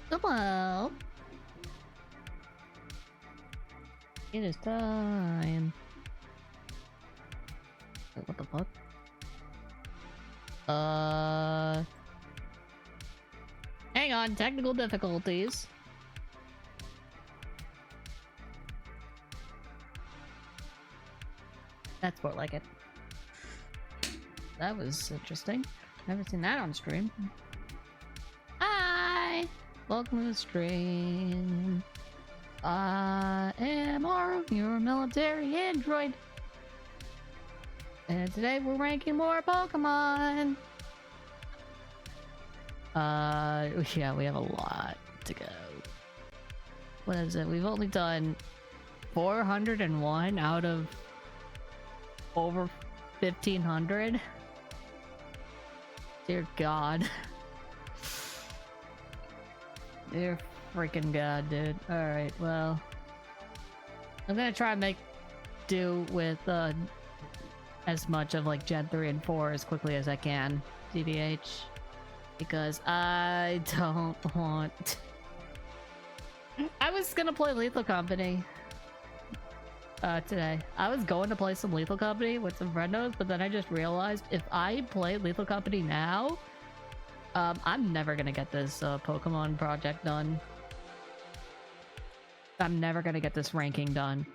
Hello. It is time. Wait, what the fuck? Hang on, technical difficulties. That's more like it. That was interesting. Never seen that on stream. Hi! Welcome to the stream. I am Aru, your military android. And today we're ranking more Pokemon. Yeah, we have a lot to go. What is it? We've only done 401 out of over 1,500. Dear God. Dear freaking God, dude. Alright, well. I'm gonna try and make do with as much of like Gen 3 and 4 as quickly as I can, DBH. Because I don't want... I was gonna play Lethal Company today. I was going to play some Lethal Company with some friendos, but then I just realized if I play Lethal Company now, I'm never gonna get this Pokemon project done. I'm never gonna get this ranking done.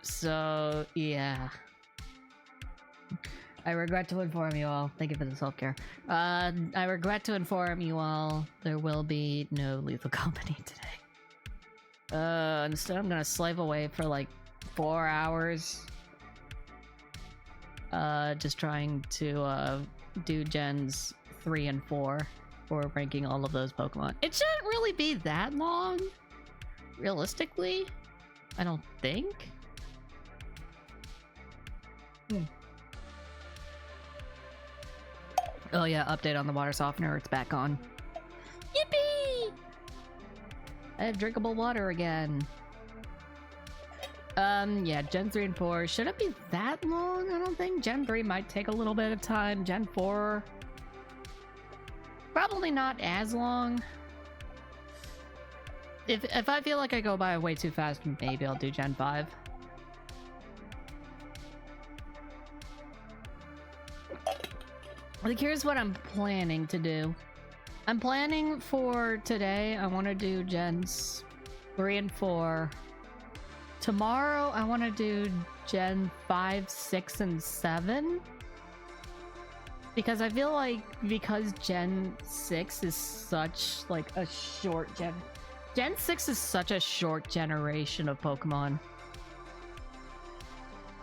So, yeah. I regret to inform you all. Thank you for the self-care. I regret to inform you all there will be no Lethal Company today. Instead I'm gonna slave away for like 4 hours. Just trying to do Gens 3 and 4 for ranking all of those Pokemon. It shouldn't really be that long, realistically. I don't think. Oh yeah, update on the water softener, it's back on. Yippee! I have drinkable water again. Yeah, Gen 3 and 4 shouldn't be that long, I don't think. Gen 3 might take a little bit of time. Gen 4 probably not as long. If I feel like I go by way too fast, maybe I'll do Gen 5. Like, here's what I'm planning to do. I'm planning for today, I want to do Gens 3 and 4. Tomorrow, I want to do Gen 5, 6, and 7. Because I feel like, because Gen 6 is such, like, a short gen... Gen 6 is such a short generation of Pokemon.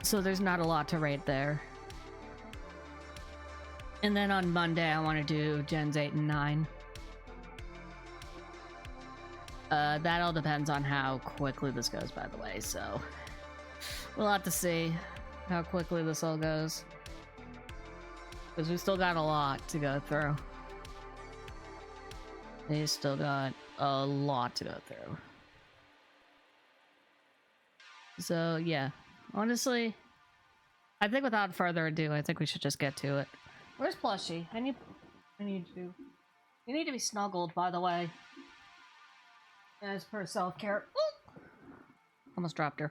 So there's not a lot to rate there. And then on Monday, I want to do Gens 8 and 9. That all depends on how quickly this goes, by the way, so... We'll have to see how quickly this all goes. Because we still got a lot to go through. We still got a lot to go through. So, yeah. Honestly, I think without further ado, I think we should just get to it. Where's Plushie? You need to be snuggled, by the way. As per self-care. Almost dropped her.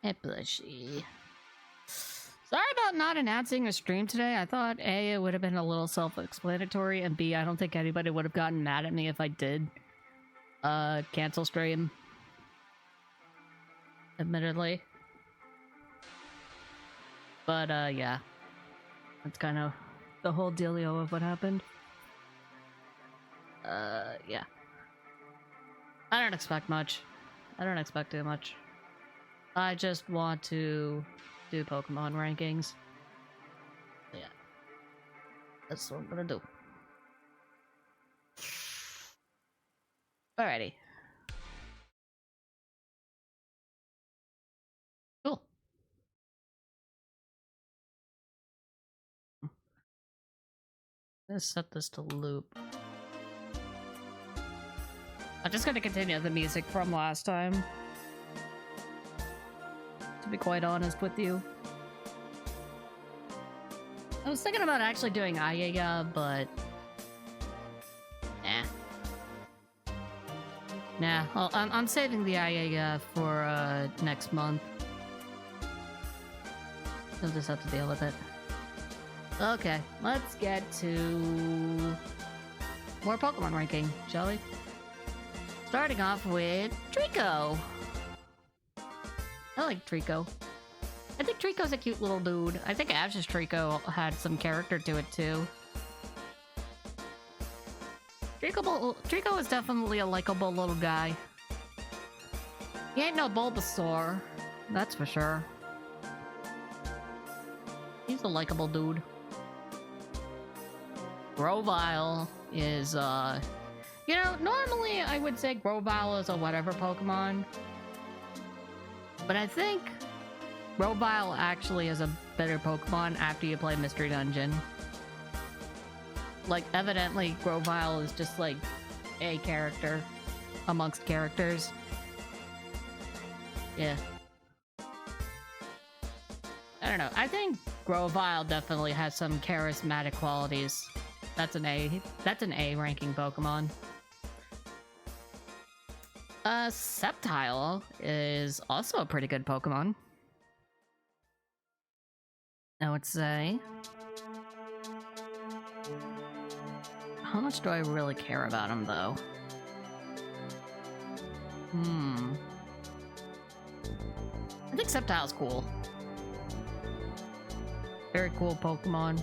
Hey, Plushie. Sorry about not announcing a stream today. I thought A, it would have been a little self-explanatory, and B, I don't think anybody would have gotten mad at me if I did cancel stream. Admittedly. But, yeah. That's kind of the whole dealio of what happened. Yeah. I don't expect much. I don't expect too much. I just want to do Pokemon rankings. Yeah. That's what I'm gonna do. Alrighty. Cool. Let's set this to loop. I'm just gonna continue the music from last time. To be quite honest with you. I was thinking about actually doing Ayaya, but... Nah, well, I'm saving the Ayaya for next month. You'll just have to deal with it. Okay, let's get to more Pokemon ranking, shall we? Starting off with Trico. I like Trico. I think Trico's a cute little dude. I think Ash's Trico had some character to it too. Trico is definitely a likable little guy. He ain't no Bulbasaur, that's for sure. He's a likable dude. Grovyle is, you know, normally I would say Grovyle is a whatever Pokemon. But I think Grovyle actually is a better Pokemon after you play Mystery Dungeon. Like, evidently, Grovyle is just, like, a character amongst characters. Yeah. I don't know. I think Grovyle definitely has some charismatic qualities. That's an A. That's an A ranking Pokemon. Sceptile is also a pretty good Pokemon. I would say. How much do I really care about him, though? I think Sceptile's cool. Very cool Pokemon.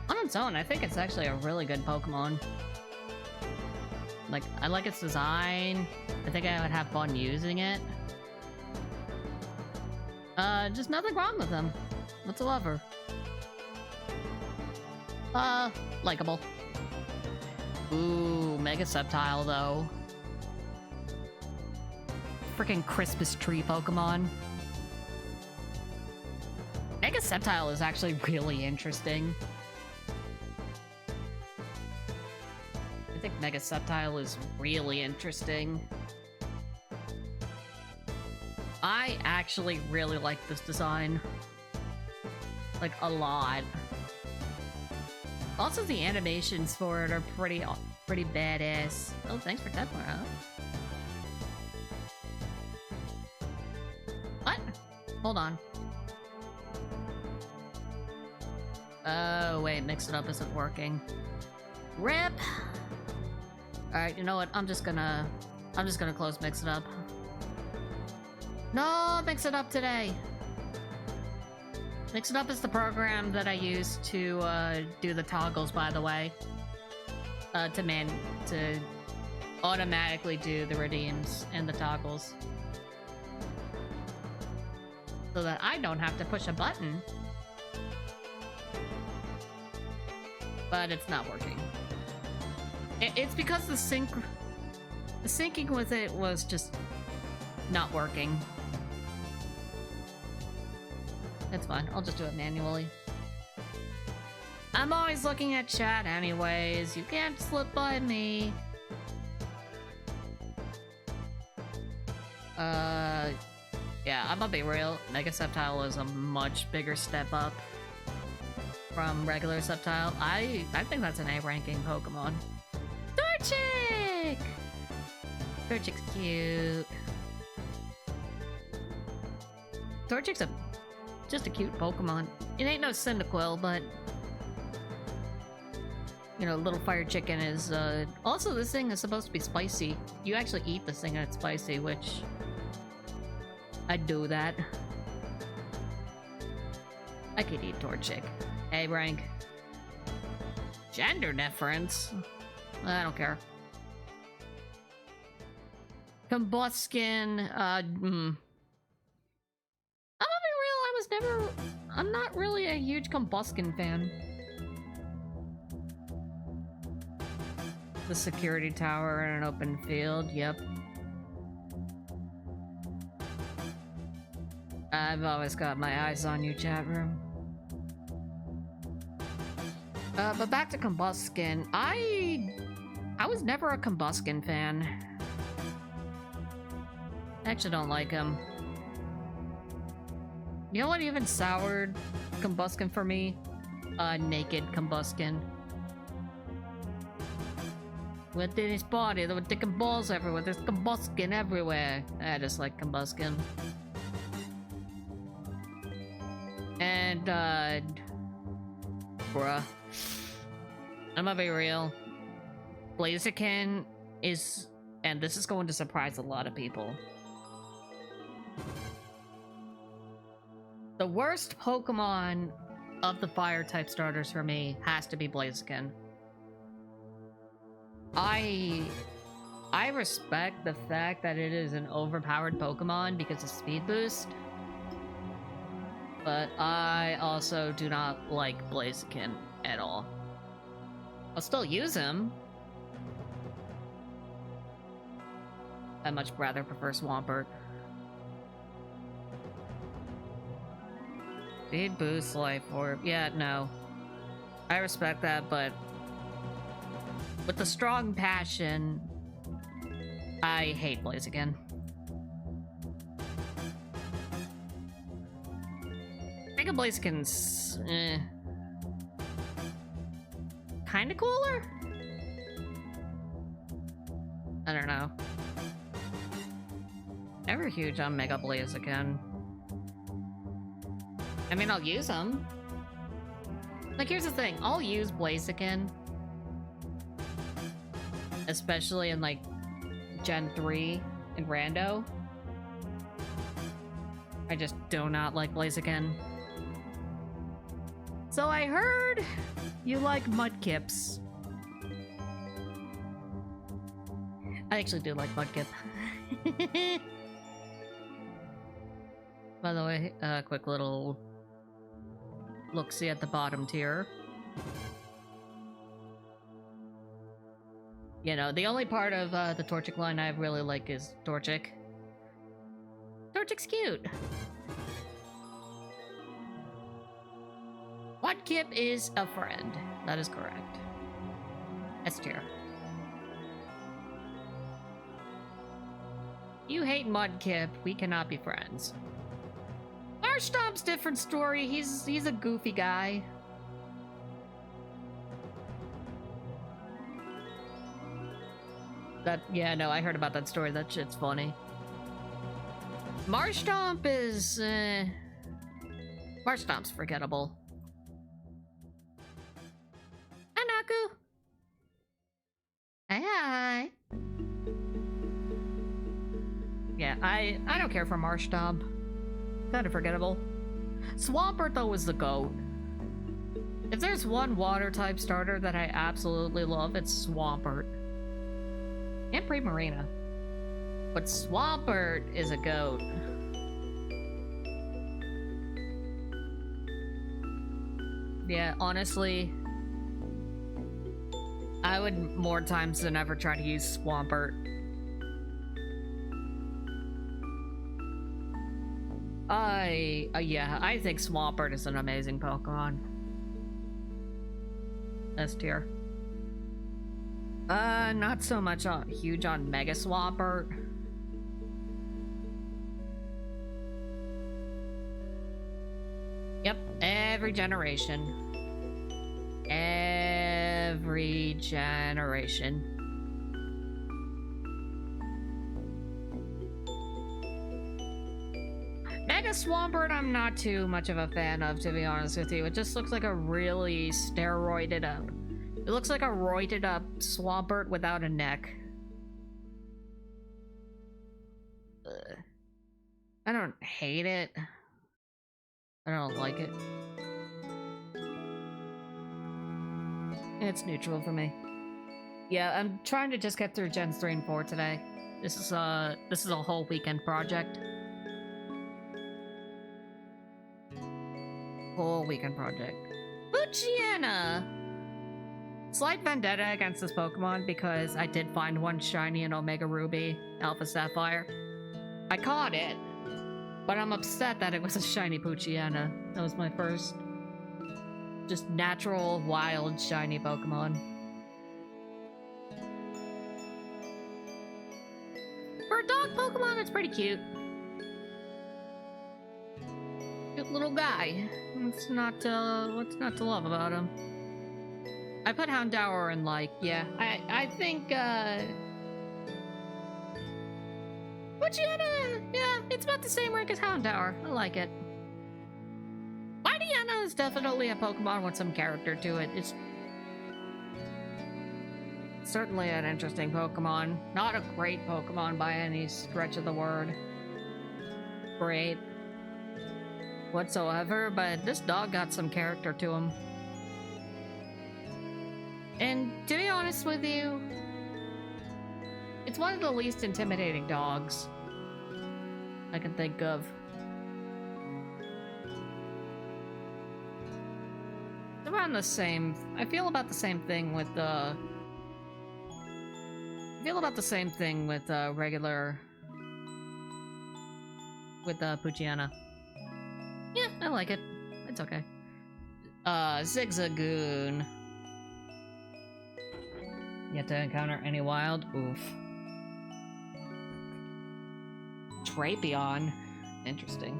On its own, I think it's actually a really good Pokemon. Like, I like its design. I think I would have fun using it. Just nothing wrong with him whatsoever. Likeable. Ooh, Mega Sceptile, though. Freaking Christmas tree Pokemon. Mega Sceptile is actually really interesting. I think Mega Sceptile is really interesting. I actually really like this design. Like, a lot. Also, the animations for it are pretty badass. Oh, thanks for Tepler, What? Hold on. Oh, wait, Mix It Up isn't working. RIP! Alright, you know what? I'm just gonna close Mix It Up. No, Mix It Up today! Mix It Up is the program that I use to do the toggles, by the way. To automatically do the redeems and the toggles. So that I don't have to push a button. But it's not working. It's because the syncing with it was just not working. It's fine. I'll just do it manually. I'm always looking at chat anyways. You can't slip by me. Yeah, I'm gonna be real. Mega Sceptile is a much bigger step up from regular Sceptile. I think that's an A ranking Pokemon. Torchic! Torchic's cute. Torchic's just a cute Pokemon. It ain't no Cyndaquil, but you know, little fire chicken is also this thing is supposed to be spicy. You actually eat this thing and it's spicy, which I'd do that. I could eat Torchic. A rank. Gender difference? I don't care. Combuskin, I'm not really a huge Combuskin fan. The security tower in an open field, yep. I've always got my eyes on you, chat room. But back to Combuskin. I was never a Combuskin fan. I actually don't like him. You know what even soured Combuskin for me? Naked Combuskin. With his body, there were dick and balls everywhere. There's Combuskin everywhere. I just like Combuskin. And, bruh. I'm gonna be real. Blaziken is, and this is going to surprise a lot of people, the worst Pokemon of the fire type starters for me has to be Blaziken. I respect the fact that it is an overpowered Pokemon because of speed boost, but I also do not like Blaziken at all. I'll still use him. I much rather prefer Swampert. Speed boost, life orb. Yeah, no. I respect that, but with the strong passion, I hate Blaziken. Mega Blaziken's kinda cooler? I don't know. Never huge on Mega Blaziken. I mean, I'll use them. Like, here's the thing. I'll use Blaziken. Especially in, like, Gen 3 and Rando. I just do not like Blaziken. So I heard you like Mudkips. I actually do like Mudkip. By the way, quick little look-see at the bottom tier. You know, the only part of the Torchic line I really like is Torchic. Torchic's cute. Mudkip is a friend. That is correct. S tier. You hate Mudkip. We cannot be friends. Marshtomp's different story. He's a goofy guy. Yeah, no, I heard about that story. That shit's funny. Marshtomp is Marshtomp's forgettable. Anaku. Hi. Yeah, I don't care for Marshtomp. Kinda forgettable. Swampert, though, is the GOAT. If there's one water-type starter that I absolutely love, it's Swampert. And Primarina. But Swampert is a GOAT. Yeah, honestly, I would more times than ever try to use Swampert. Yeah, I think Swampert is an amazing Pokemon. S tier. Not so much huge on Mega Swampert. Yep, every generation. Every generation. Mega Swampert I'm not too much of a fan of, to be honest with you. It just looks like a really steroided up. It looks like a roided up Swampert without a neck. Ugh. I don't hate it. I don't like it. It's neutral for me. Yeah, I'm trying to just get through Gens 3 and 4 today. This is a whole weekend project. Whole weekend project. Poochyena! Slight vendetta against this Pokemon because I did find one shiny in Omega Ruby, Alpha Sapphire. I caught it, but I'm upset that it was a shiny Poochyena. That was my first just natural, wild, shiny Pokemon. For a dog Pokemon, it's pretty cute. Cute little guy. What's not to love about him? I put Houndour in like, yeah. I think Poochyena, yeah, it's about the same rank as Houndour. I like it. Mightyena is definitely a Pokemon with some character to it. It's certainly an interesting Pokemon. Not a great Pokemon by any stretch of the word. Great whatsoever, but this dog got some character to him. And to be honest with you, it's one of the least intimidating dogs I can think of. It's around the same. I feel about the same thing with regular. With Poochyena. Yeah, I like it. It's okay. Zigzagoon. Yet to encounter any wild? Oof. Drapion. Interesting.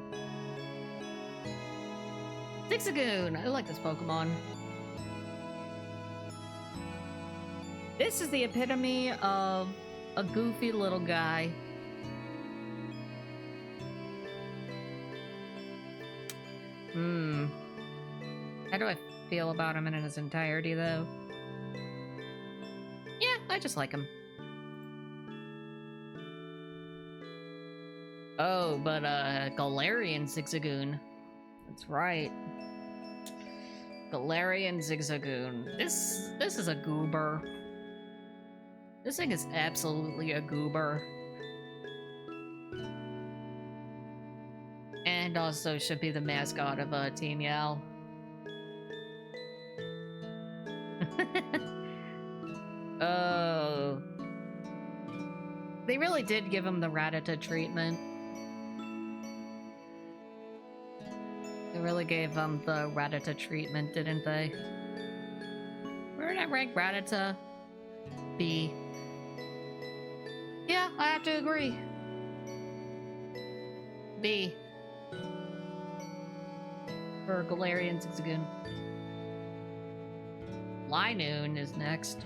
Zigzagoon! I like this Pokemon. This is the epitome of a goofy little guy. How do I feel about him in his entirety, though? Yeah, I just like him. Oh, but, Galarian Zigzagoon. That's right. Galarian Zigzagoon. This is a goober. This thing is absolutely a goober. And also should be the mascot of Team Yell. Oh. They really did give him the Rattata treatment. They really gave him the Rattata treatment, didn't they? Where did I rank Rattata? B. Yeah, I have to agree. B. For Galarian Zigzagoon. Linoon is next.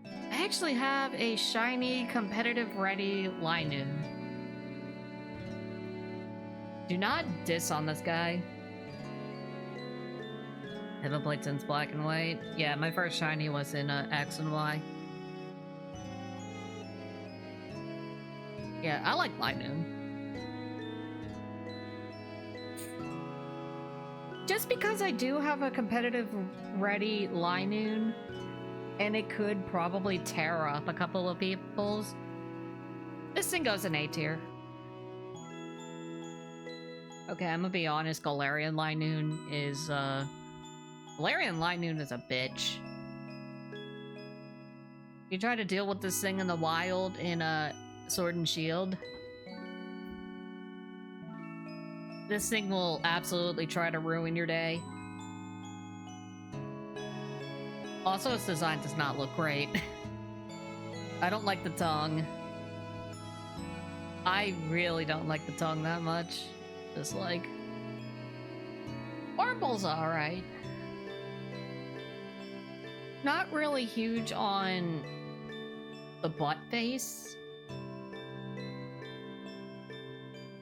I actually have a shiny, competitive-ready Linoon. Do not diss on this guy. Haven't played since Black and White. Yeah, my first shiny was in X and Y. Yeah, I like Linoon. Just because I do have a competitive ready Linoon, and it could probably tear up a couple of people's, this thing goes in A tier. Okay, I'm gonna be honest, Galarian Linoon is a bitch. You try to deal with this thing in the wild in Sword and Shield, this thing will absolutely try to ruin your day. Also, its design does not look great. I don't like the tongue. I really don't like the tongue that much. Just like... Warble's alright. Not really huge on the butt face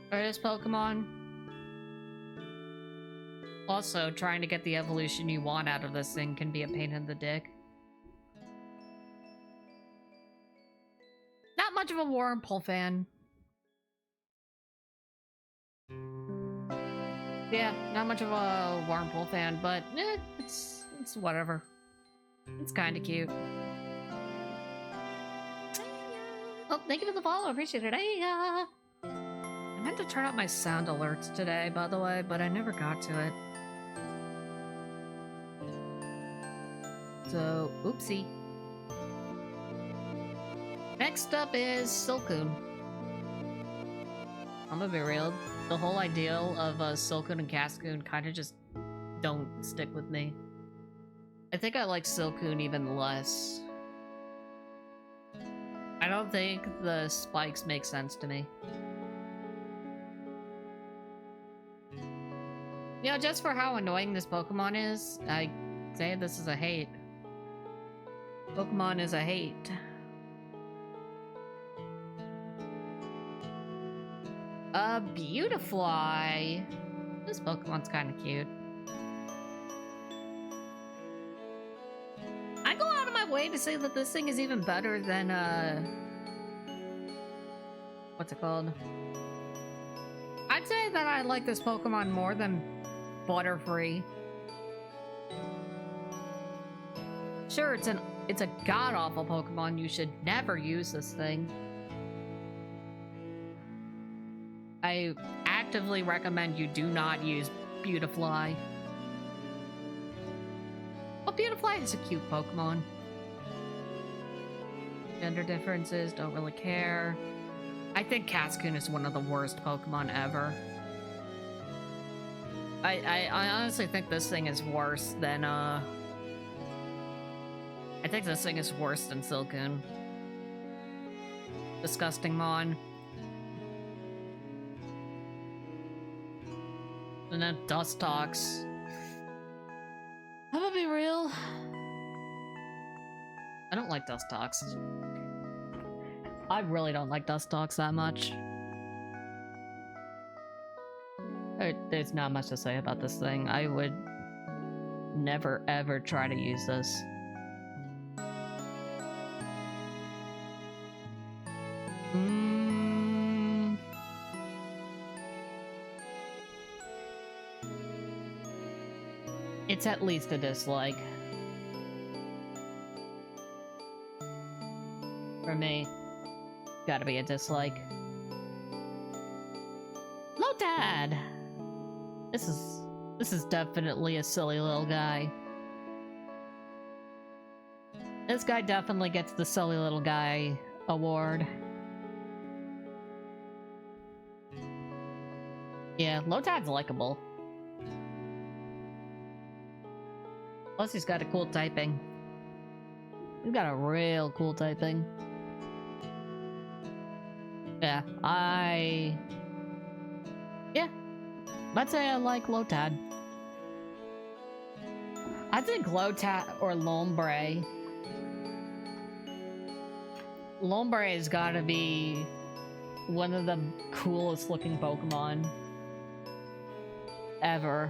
for this Pokemon. Also, trying to get the evolution you want out of this thing can be a pain in the dick. Not much of a Wurmple fan. Yeah, not much of a Wurmple fan, but it's whatever. It's kind of cute. Oh, thank you for the follow. Appreciate it. Hey, I meant to turn up my sound alerts today, by the way, but I never got to it. So, oopsie. Next up is Silcoon. I'm gonna be real. The whole ideal of Silcoon and Cascoon kind of just don't stick with me. I think I like Silcoon even less. I don't think the spikes make sense to me. You know, just for how annoying this Pokemon is, I say this is a hate. Pokemon is a hate. A Beautifly. This Pokemon's kind of cute. I go out of my way to say that this thing is even better than, what's it called? I'd say that I like this Pokemon more than Butterfree. Sure, it's a god-awful Pokemon. You should never use this thing. I actively recommend you do not use Beautifly. But Beautifly is a cute Pokemon. Gender differences, don't really care. I think Cascoon is one of the worst Pokemon ever. I honestly think this thing is worse than, I think this thing is worse than Silcoon. Disgusting Mon. And then Dustox. I'm gonna be real. I don't like Dustox. I really don't like Dustox that much. There's not much to say about this thing. I would never ever try to use this. It's at least a dislike. For me, gotta be a dislike. Lotad! This is definitely a silly little guy. This guy definitely gets the silly little guy award. Yeah, Lotad's likable. Plus he's got a cool typing. He's got a real cool typing. Yeah, I'd say I like Lotad. I think Lotad or Lombre. Lombre has gotta be one of the coolest looking Pokemon ever.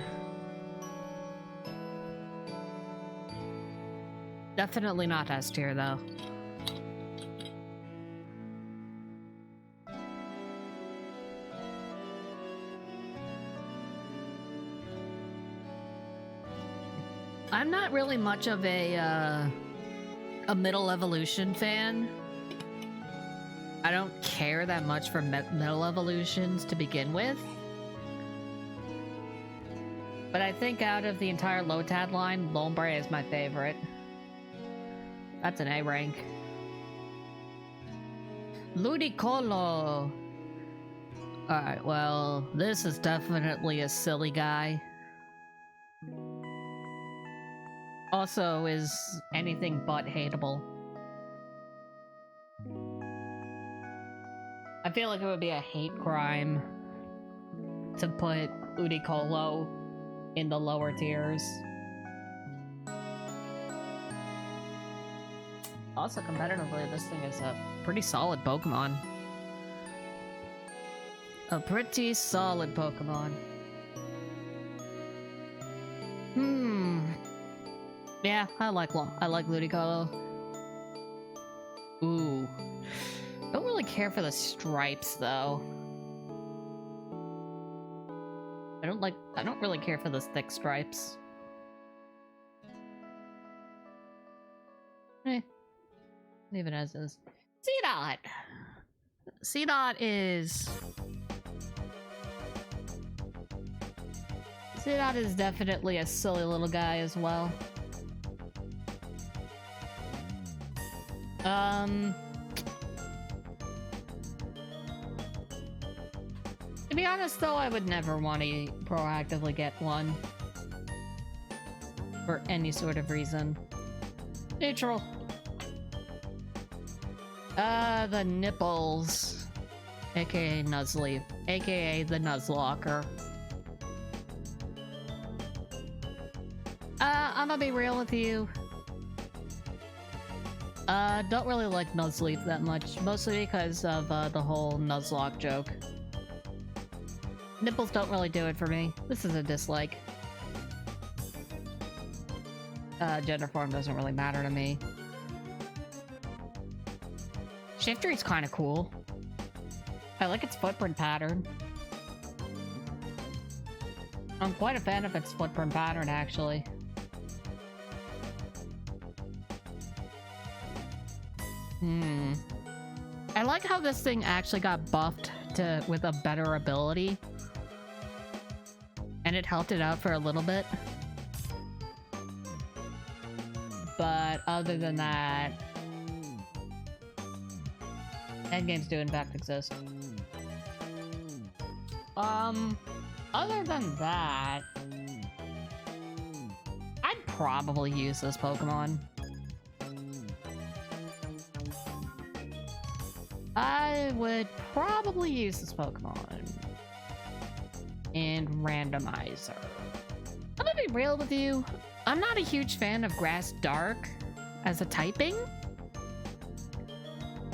Definitely not S tier though. I'm not really much of a middle evolution fan. I don't care that much for middle evolutions to begin with. But I think out of the entire Lotad line, Lombre is my favorite. That's an A rank. Ludicolo! Alright, well, this is definitely a silly guy. Also is anything but hateable. I feel like it would be a hate crime to put Ludicolo in the lower tiers. Also, competitively, this thing is a pretty solid Pokemon. A pretty solid Pokemon. Yeah, I like Ludicolo. Ooh. Don't really care for the stripes, though. I don't really care for those thick stripes. Leave it as is. Seedot! Seedot is definitely a silly little guy as well. To be honest though, I would never want to proactively get one. For any sort of reason. Neutral. The Nipples. AKA Nuzleaf. AKA the Nuzlocke. gonna be real with you. Don't really like Nuzleaf that much, mostly because of the whole Nuzlocke joke. Nipples don't really do it for me. This is a dislike. Gender form doesn't really matter to me. Shiftry's kind of cool. I like its footprint pattern. I'm quite a fan of its footprint pattern, actually. I like how this thing actually got buffed with a better ability. And it helped it out for a little bit. But other than that, endgames do in fact exist. Other than that, I'd probably use this Pokemon. I would probably use this Pokemon in Randomizer. I'm gonna be real with you. I'm not a huge fan of Grass Dark as a typing,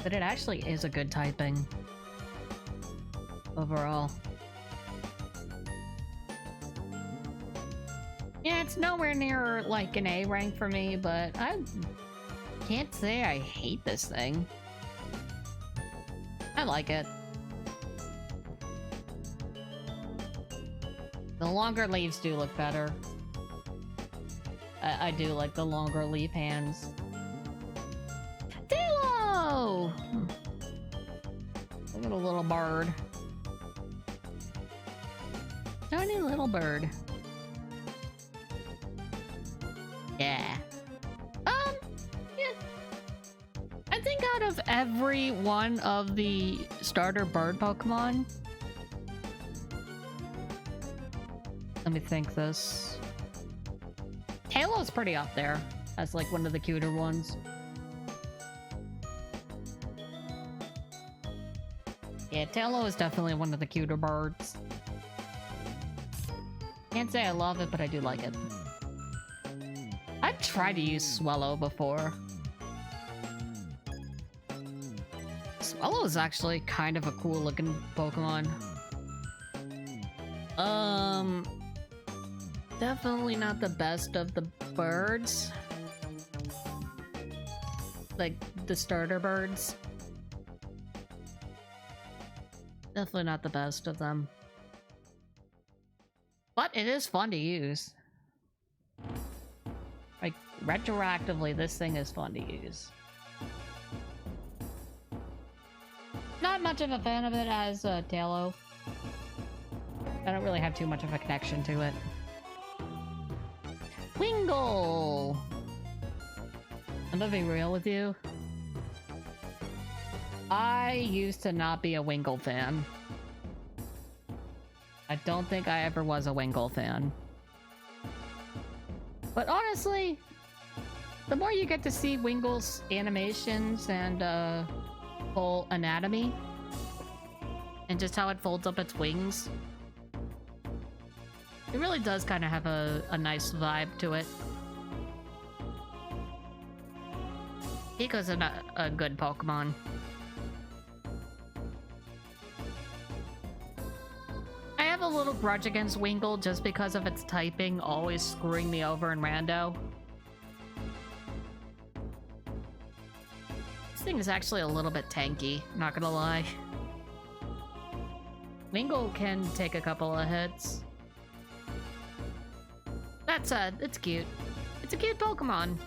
but it actually is a good typing overall. Yeah, it's nowhere near like an A rank for me, but I can't say I hate this thing. I like it. The longer leaves do look better. I do like the longer leaf hands. Dilo! Look at a little bird. Tiny little bird. Yeah. Yeah. I think out of every one of the starter bird Pokemon... Let me think this. Halo's pretty up there as like one of the cuter ones. Yeah, Taillow is definitely one of the cuter birds. Can't say I love it, but I do like it. I've tried to use Swallow before. Swallow is actually kind of a cool looking Pokemon. Definitely not the best of the birds. Like, the starter birds. Definitely not the best of them. But it is fun to use. Like, retroactively, this thing is fun to use. Not much of a fan of it as Taillow. I don't really have too much of a connection to it. Wingull! I'm gonna be real with you. I used to not be a Wingull fan. I don't think I ever was a Wingull fan. But honestly, the more you get to see Wingull's animations and whole anatomy, and just how it folds up its wings, it really does kind of have a nice vibe to it. Pico's a good Pokemon. I have a little grudge against Wingull just because of its typing always screwing me over in Rando. This thing is actually a little bit tanky, not gonna lie. Wingull can take a couple of hits. That said, it's cute. It's a cute Pokemon.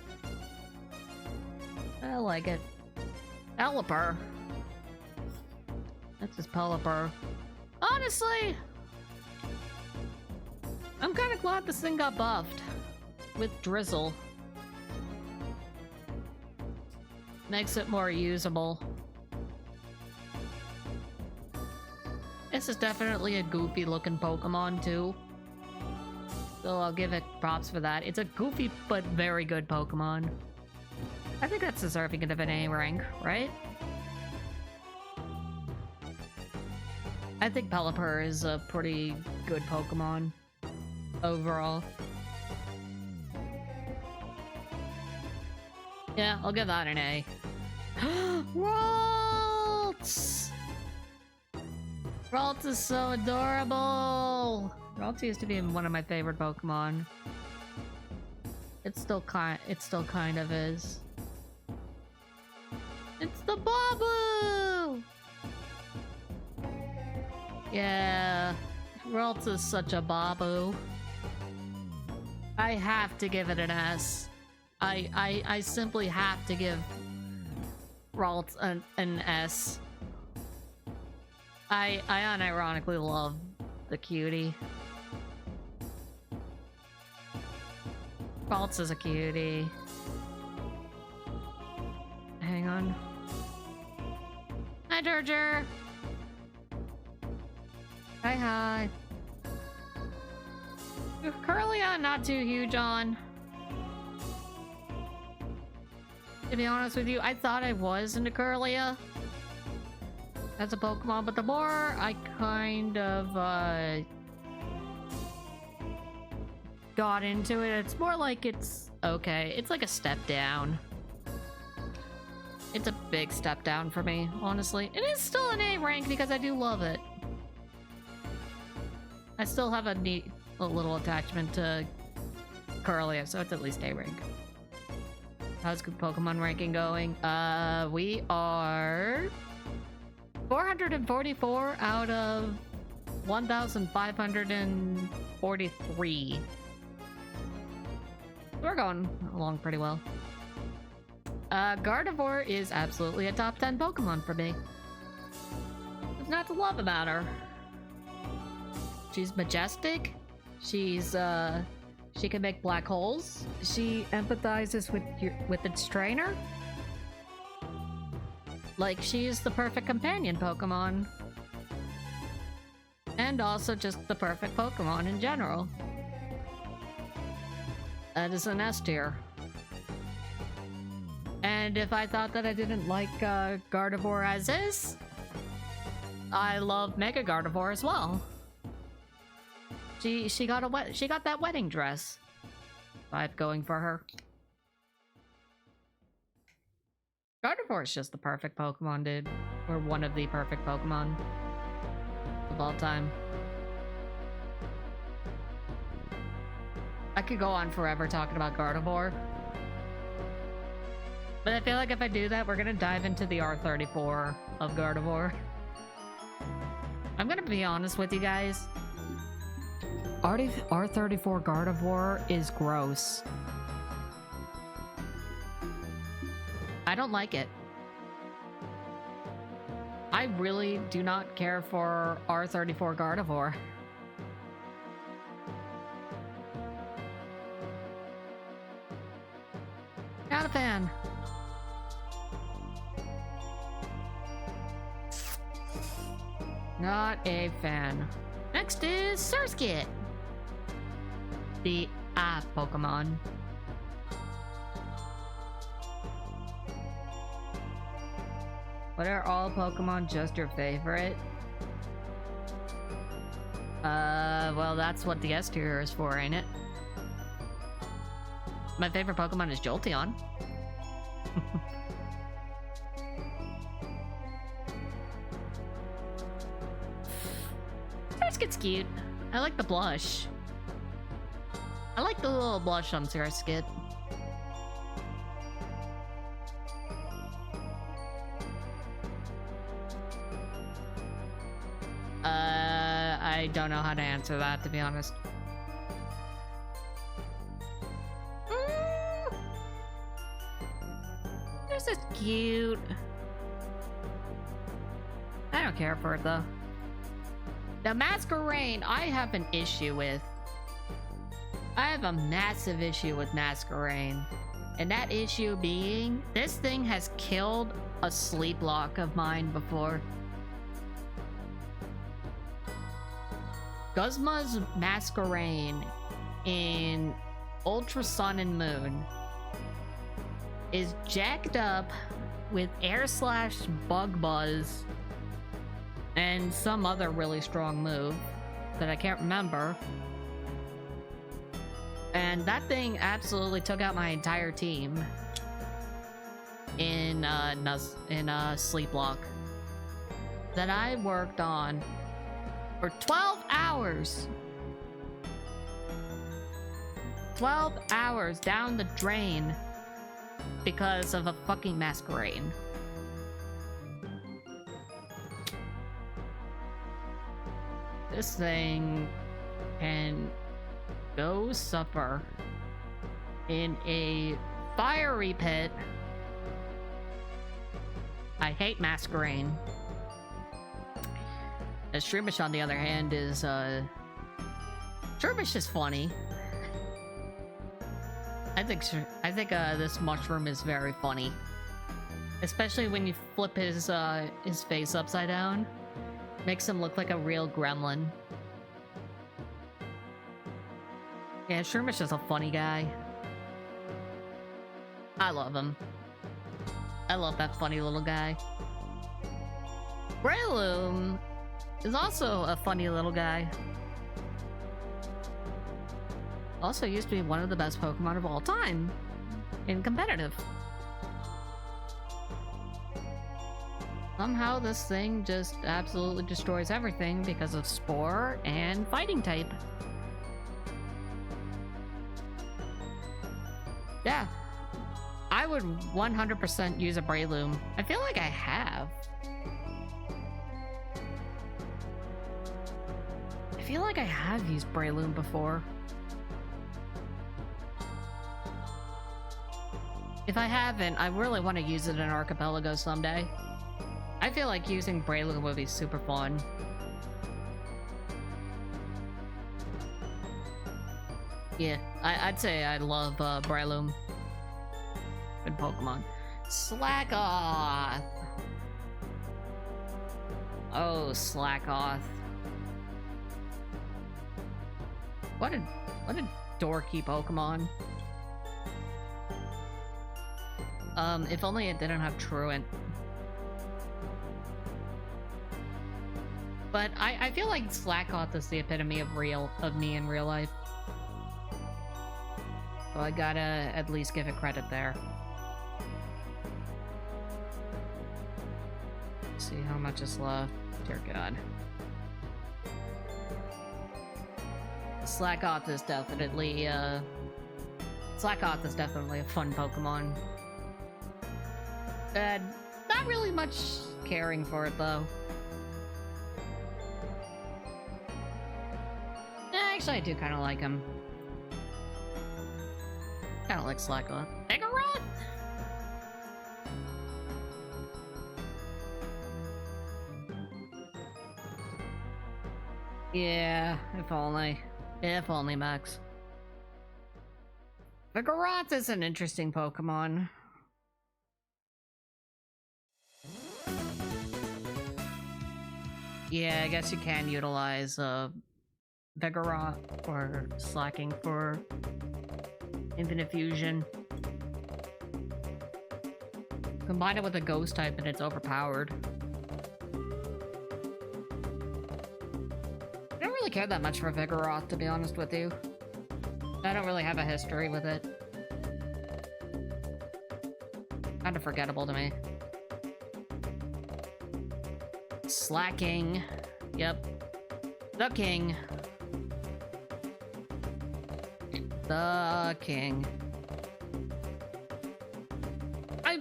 I like it. Pelipper. That's just Pelipper. Honestly, I'm kind of glad this thing got buffed with Drizzle. Makes it more usable. This is definitely a goofy looking Pokemon too. So I'll give it props for that. It's a goofy but very good Pokemon. I think that's deserving of an A rank, right? I think Pelipper is a pretty good Pokemon overall. Yeah, I'll give that an A. Ralts! Ralts is so adorable! Ralts used to be one of my favorite Pokemon. It still kind of is. It's the Babu! Yeah, Ralts is such a Babu. I have to give it an S. I simply have to give Ralts an S. I unironically love the cutie. Ralts is a cutie. Hang on. Hi, Durger. Hi. Curlia, not too huge on. To be honest with you, I thought I was into Curlia as a Pokemon, but the more I kind of got into it, it's more like it's okay. It's like a step down. It's a big step down for me, honestly. It is still an A rank because I do love it. I still have a little attachment to Curlia, so it's at least A rank. How's Pokemon ranking going? We are 444 out of 1,543. We're going along pretty well. Gardevoir is absolutely a top 10 Pokemon for me. There's not to love about her. She's majestic. She's she can make black holes. She empathizes with its trainer. Like, she is the perfect companion Pokemon. And also just the perfect Pokemon in general. That is an S tier. And if I thought that I didn't like Gardevoir as is, I love Mega Gardevoir as well. She got that wedding dress vibe going for her. Gardevoir is just the perfect Pokemon, dude. Or one of the perfect Pokemon of all time. I could go on forever talking about Gardevoir. But I feel like if I do that, we're gonna dive into the R34 of Gardevoir. I'm gonna be honest with you guys. R34 Gardevoir is gross. I don't like it. I really do not care for R34 Gardevoir. Not a fan. Not a fan. Next is Surskit. The Pokemon. What are all Pokemon just your favorite? Well, that's what the S tier is for, ain't it? My favorite Pokemon is Jolteon. Surskit's cute. I like the blush. I like the little blush on Surskit. I don't know how to answer that, to be honest. This is cute. I don't care for it, though. The Masquerain, I have an issue with. I have a massive issue with Masquerain. And that issue being, this thing has killed a sleep lock of mine before. Guzma's Masquerain in Ultra Sun and Moon is jacked up with Air Slash, Bug Buzz, and some other really strong move that I can't remember. And that thing absolutely took out my entire team. in Sleep Block that I worked on for 12 hours. 12 hours down the drain because of a fucking masquerade. This thing can go suffer in a fiery pit. I hate masquerade. Shroomish, on the other hand, is Shroomish is funny. I think this mushroom is very funny, especially when you flip his face upside down. Makes him look like a real gremlin. Yeah, Shroomish is a funny guy. I love him. I love that funny little guy. Breloom is also a funny little guy. Also used to be one of the best Pokemon of all time in competitive. Somehow this thing just absolutely destroys everything because of Spore and Fighting type. Yeah. I would 100% use a Breloom. I feel like I have. I feel like I have used Breloom before. If I haven't, I really want to use it in Archipelago someday. I feel like using Breloom would be super fun. Yeah, I'd say I love Breloom. Good Pokemon. Slackoth! Oh, Slackoth. What a dorky Pokemon. If only it didn't have Truant. But I feel like Slackoth is the epitome of me in real life. So I gotta at least give it credit there. Let's see how much is left. Dear God. Slackoth is definitely a fun Pokemon. Not really much caring for it though. Actually, I do kind of like him. Kind of like Slackoth. Vigoroth! Yeah, if only. If only, Max. Vigoroth is an interesting Pokemon. Yeah, I guess you can utilize Vigoroth or Slacking for Infinite Fusion. Combine it with a Ghost type and it's overpowered. I don't really care that much for Vigoroth, to be honest with you. I don't really have a history with it. Kind of forgettable to me. Slacking. Yep. The king. The king.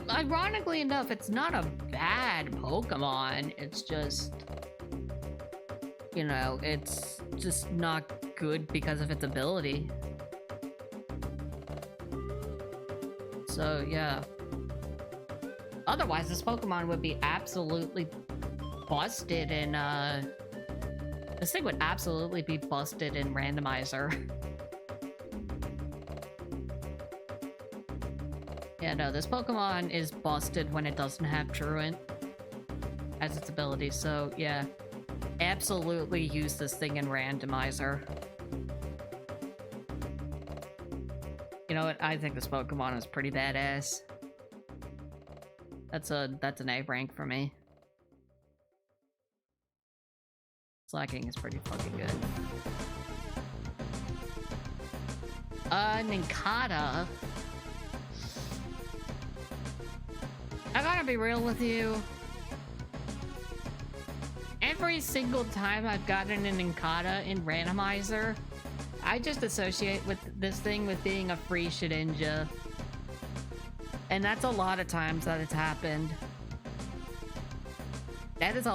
Ironically enough, it's not a bad Pokemon. It's just, you know, it's just not good because of its ability. So, yeah. Otherwise, this Pokemon would be absolutely busted in, this thing would absolutely be busted in Randomizer. Yeah, no, this Pokemon is busted when it doesn't have Truant as its ability, so yeah. Absolutely use this thing in Randomizer. You know what? I think this Pokemon is pretty badass. That's an A rank for me. Slacking is pretty fucking good. Nincada. gotta be real with you. Every single time I've gotten an Inkata in Randomizer, I just associate with this thing with being a free Shedinja. And that's a lot of times that it's happened. It is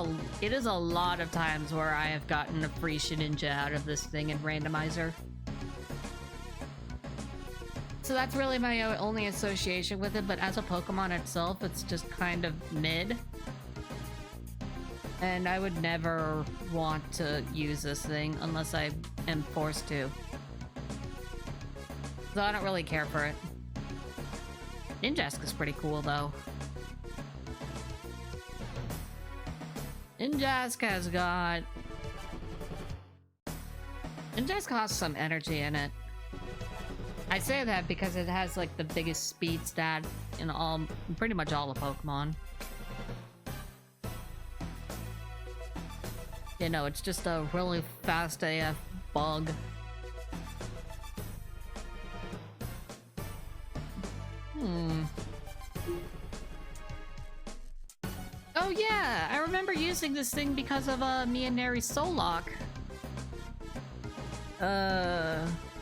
a lot of times where I have gotten a free Shedinja out of this thing in Randomizer. So that's really my only association with it, but as a Pokemon itself, it's just kind of mid. And I would never want to use this thing unless I am forced to. So I don't really care for it. Ninjask is pretty cool though. Ninjask has some energy in it. I say that because it has like the biggest speed stat in pretty much all the Pokemon. You know, it's just a really fast AF bug. Oh yeah, I remember using this thing because of me and Neri's Solok.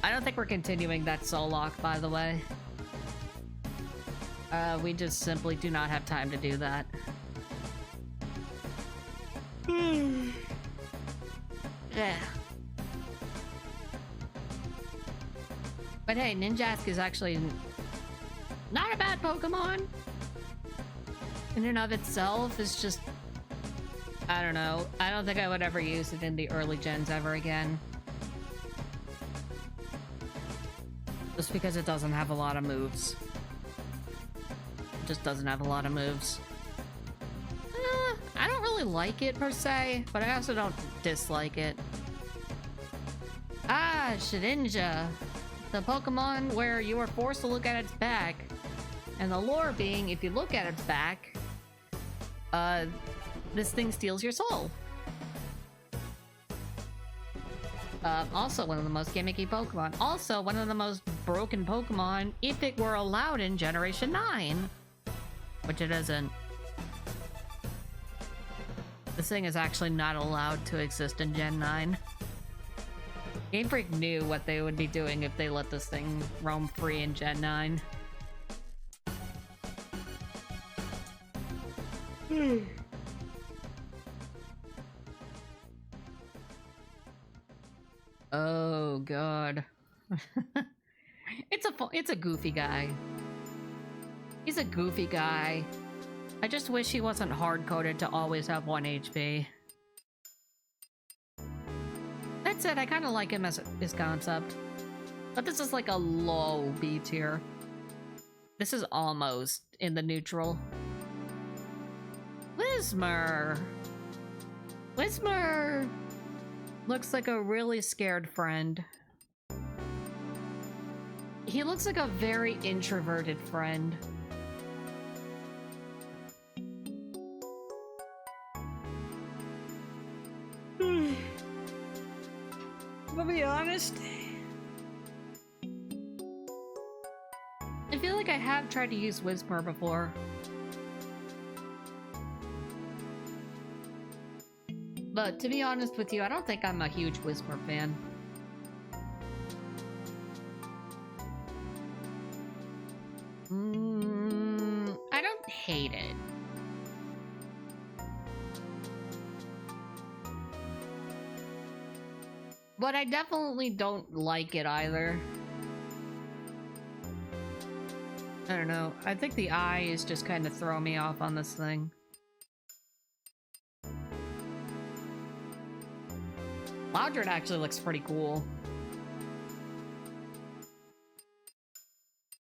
I don't think we're continuing that Solok, by the way. We just simply do not have time to do that. Yeah. But hey, Ninjask is actually not a bad Pokemon. In and of itself, it's just... I don't know. I don't think I would ever use it in the early gens ever again. Just because it doesn't have a lot of moves. It just doesn't have a lot of moves. I don't really like it per se, but I also don't dislike it. Ah, Shedinja. The Pokemon where you are forced to look at its back. And the lore being, if you look at its back, this thing steals your soul. Also one of the most gimmicky Pokemon. Also one of the most broken Pokemon if it were allowed in Generation 9. Which it isn't. This thing is actually not allowed to exist in Gen 9. Game Freak knew what they would be doing if they let this thing roam free in Gen 9. Oh god. It's a goofy guy. He's a goofy guy. I just wish he wasn't hard-coded to always have 1 HP. That said, I kind of like him as his concept. But this is like a low B tier. This is almost in the neutral. Whismur! Whismur! Looks like a really scared friend. He looks like a very introverted friend. To be honest, I feel like I have tried to use Whismur before. But to be honest with you, I don't think I'm a huge Whismur fan. I don't hate it. But I definitely don't like it either. I don't know. I think the eye is just kind of throwing me off on this thing. Loudred actually looks pretty cool.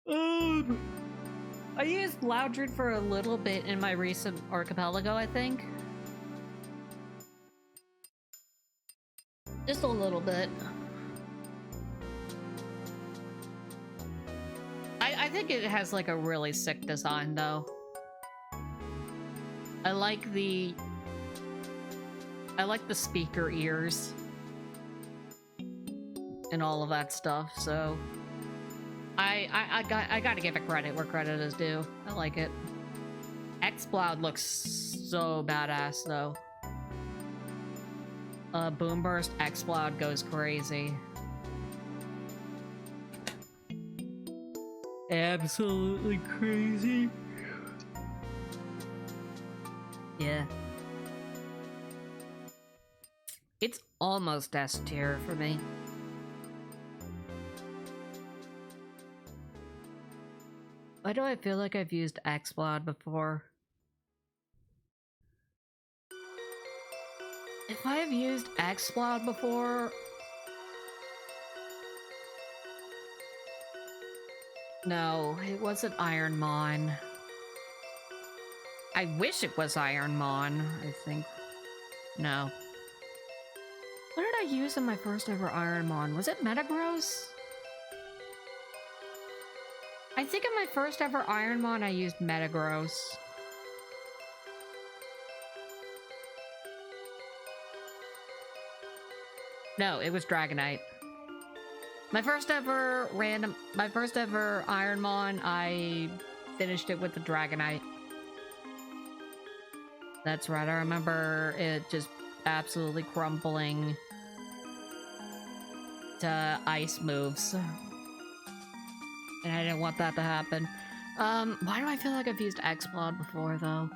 I used Loudred for a little bit in my recent Archipelago, I think. Just a little bit. I think it has like a really sick design though. I like the speaker ears and all of that stuff, so I gotta give it credit where credit is due. I like it. Exploud looks so badass though. Boomburst Exploud goes crazy. Absolutely crazy. Yeah. It's almost S tier for me. Why do I feel like I've used Exploud before? If I have used Exploud before... No, it wasn't Ironmon. I wish it was Ironmon, I think. No. What did I use in my first ever Ironmon? Was it Metagross? I think in my first ever Ironmon I used Metagross. No, it was Dragonite. My first ever Ironmon, I finished it with the Dragonite. That's right, I remember it just absolutely crumpling to ice moves. And I didn't want that to happen. Why do I feel like I've used Exploud before, though?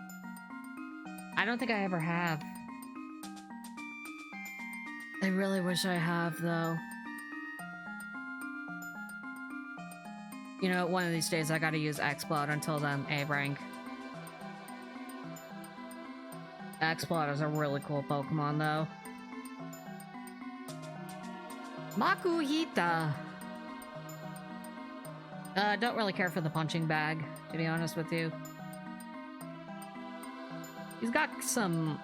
I don't think I ever have. I really wish I have, though. You know, one of these days I gotta use Exploud. Until then, A rank. Exploud is a really cool Pokemon, though. Makuhita! Don't really care for the punching bag, to be honest with you. He's got some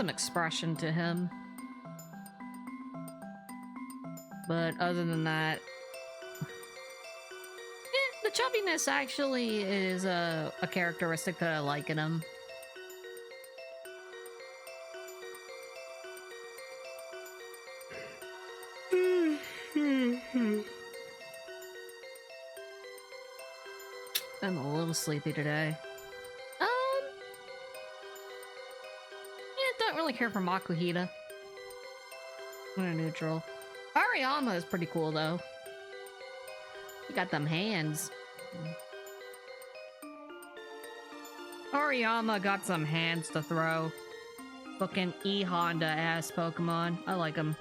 expression to him. But other than that... the chubbiness actually is a characteristic that I like in him. I'm a little sleepy today. Yeah, don't really care for Makuhita. I'm a neutral. Ariyama is pretty cool, though. He got them hands. Ariyama got some hands to throw. Fucking E-Honda-ass Pokemon. I like him.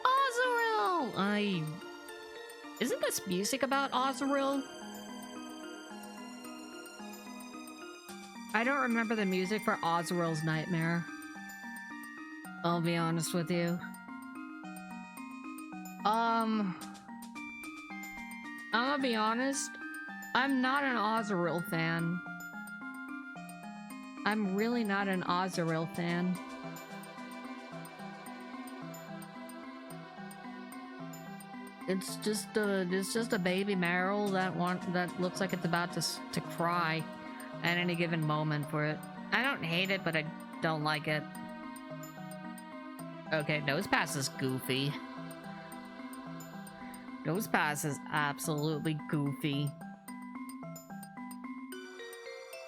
Azurill! Isn't this music about Azurill? I don't remember the music for Azurill's Nightmare. I'll be honest with you. I'm gonna be honest. I'm not an Azurill fan. I'm really not an Azurill fan. It's just a baby Marill that looks like it's about to cry at any given moment for it. I don't hate it, but I don't like it. Okay, Nosepass is goofy. Nosepass is absolutely goofy.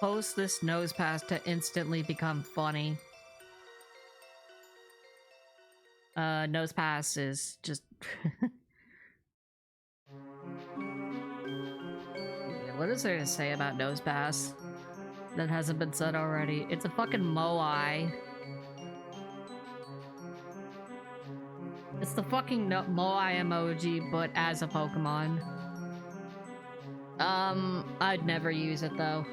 Post this Nosepass to instantly become funny. Nosepass is just... What is there to say about Nosepass that hasn't been said already? It's a fucking Moai. It's the fucking Moai emoji, but as a Pokemon. I'd never use it, though.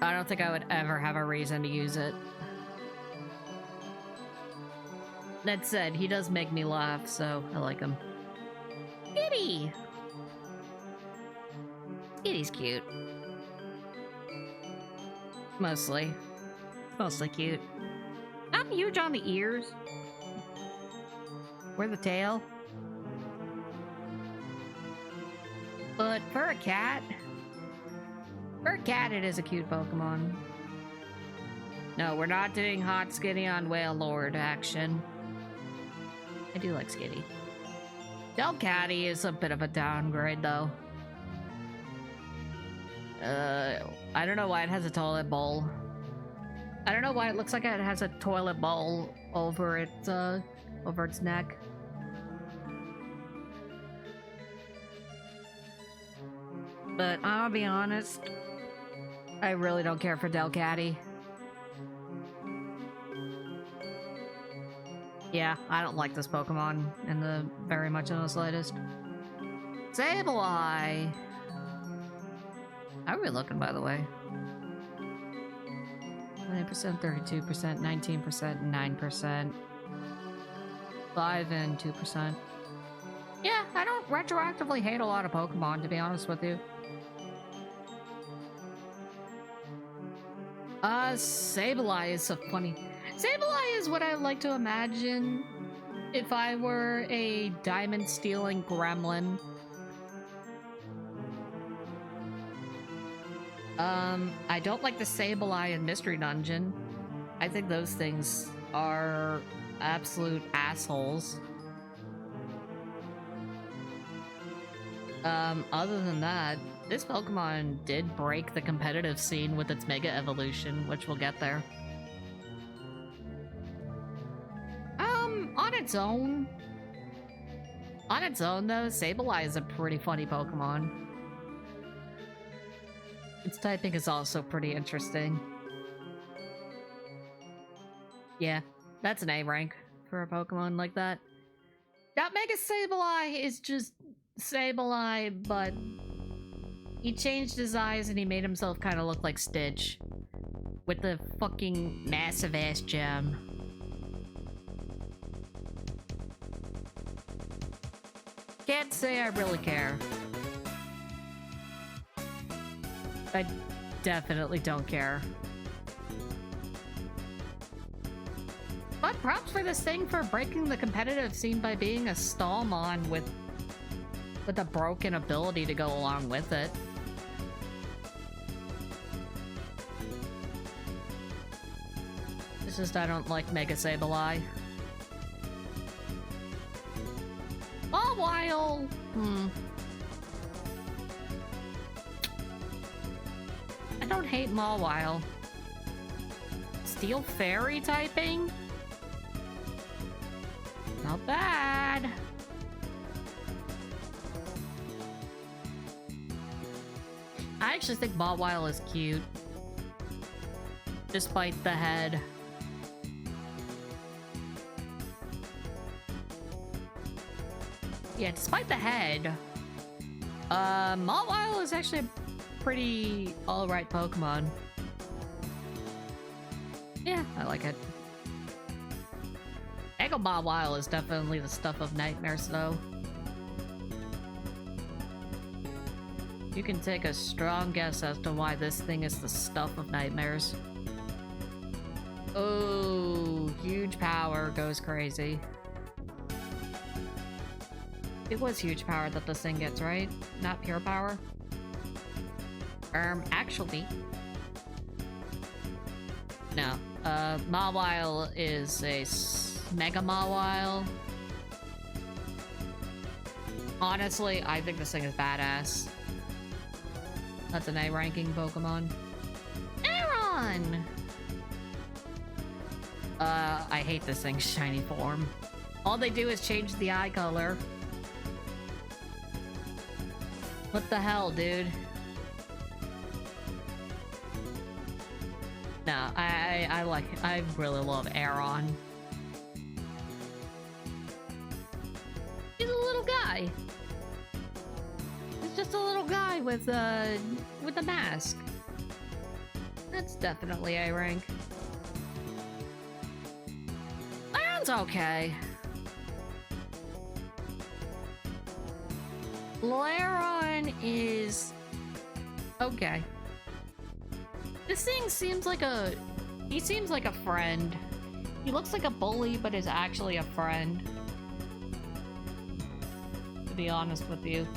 I don't think I would ever have a reason to use it. That said, he does make me laugh, so I like him. Skitty! Skitty's cute. Mostly. Mostly cute. Not huge on the ears. Or the tail. But for a cat... it is a cute Pokemon. No, we're not doing Hot Skitty on Wailord action. I do like Skitty. Delcatty is a bit of a downgrade, though. I don't know why it has a toilet bowl. I don't know why it looks like it has a toilet bowl over its neck. But I'll be honest, I really don't care for Delcatty. Yeah, I don't like this Pokemon very much in the slightest. Sableye! How are we looking, by the way? 20%, 32%, 19%, 9%. 5 and 2%. Yeah, I don't retroactively hate a lot of Pokemon, to be honest with you. Sableye is so funny. Sableye is what I like to imagine if I were a diamond-stealing gremlin. I don't like the Sableye in Mystery Dungeon. I think those things are absolute assholes. Other than that, this Pokemon did break the competitive scene with its Mega Evolution, which we'll get there. On its own though, Sableye is a pretty funny Pokemon. Its typing is also pretty interesting. Yeah, that's an A rank for a Pokemon like that. That Mega Sableye is just Sableye, but he changed his eyes and he made himself kind of look like Stitch. With the fucking massive ass gem. Can't say I really care. I definitely don't care. But props for this thing for breaking the competitive scene by being a Stallmon with a broken ability to go along with it. It's just I don't like Mega Sableye. Mawile! I don't hate Mawile. Steel Fairy typing? Not bad. I actually think Mawile is cute. Despite the head. Yeah, despite the head, Mawile is actually a pretty alright Pokemon. Yeah, I like it. Mega Mawile is definitely the stuff of nightmares, though. You can take a strong guess as to why this thing is the stuff of nightmares. Oh, huge power goes crazy. It was huge power that this thing gets, right? Not pure power? Actually... No. Mawile is a Mega Mawile. Honestly, I think this thing is badass. That's an A-ranking Pokemon. Aron! I hate this thing's shiny form. All they do is change the eye color. What the hell, dude? No, I really love Aron. He's a little guy. He's just a little guy with a mask. That's definitely A rank. Aron's okay. Lairon is okay. This thing seems like he seems like a friend. He looks like a bully, but is actually a friend. To be honest with you.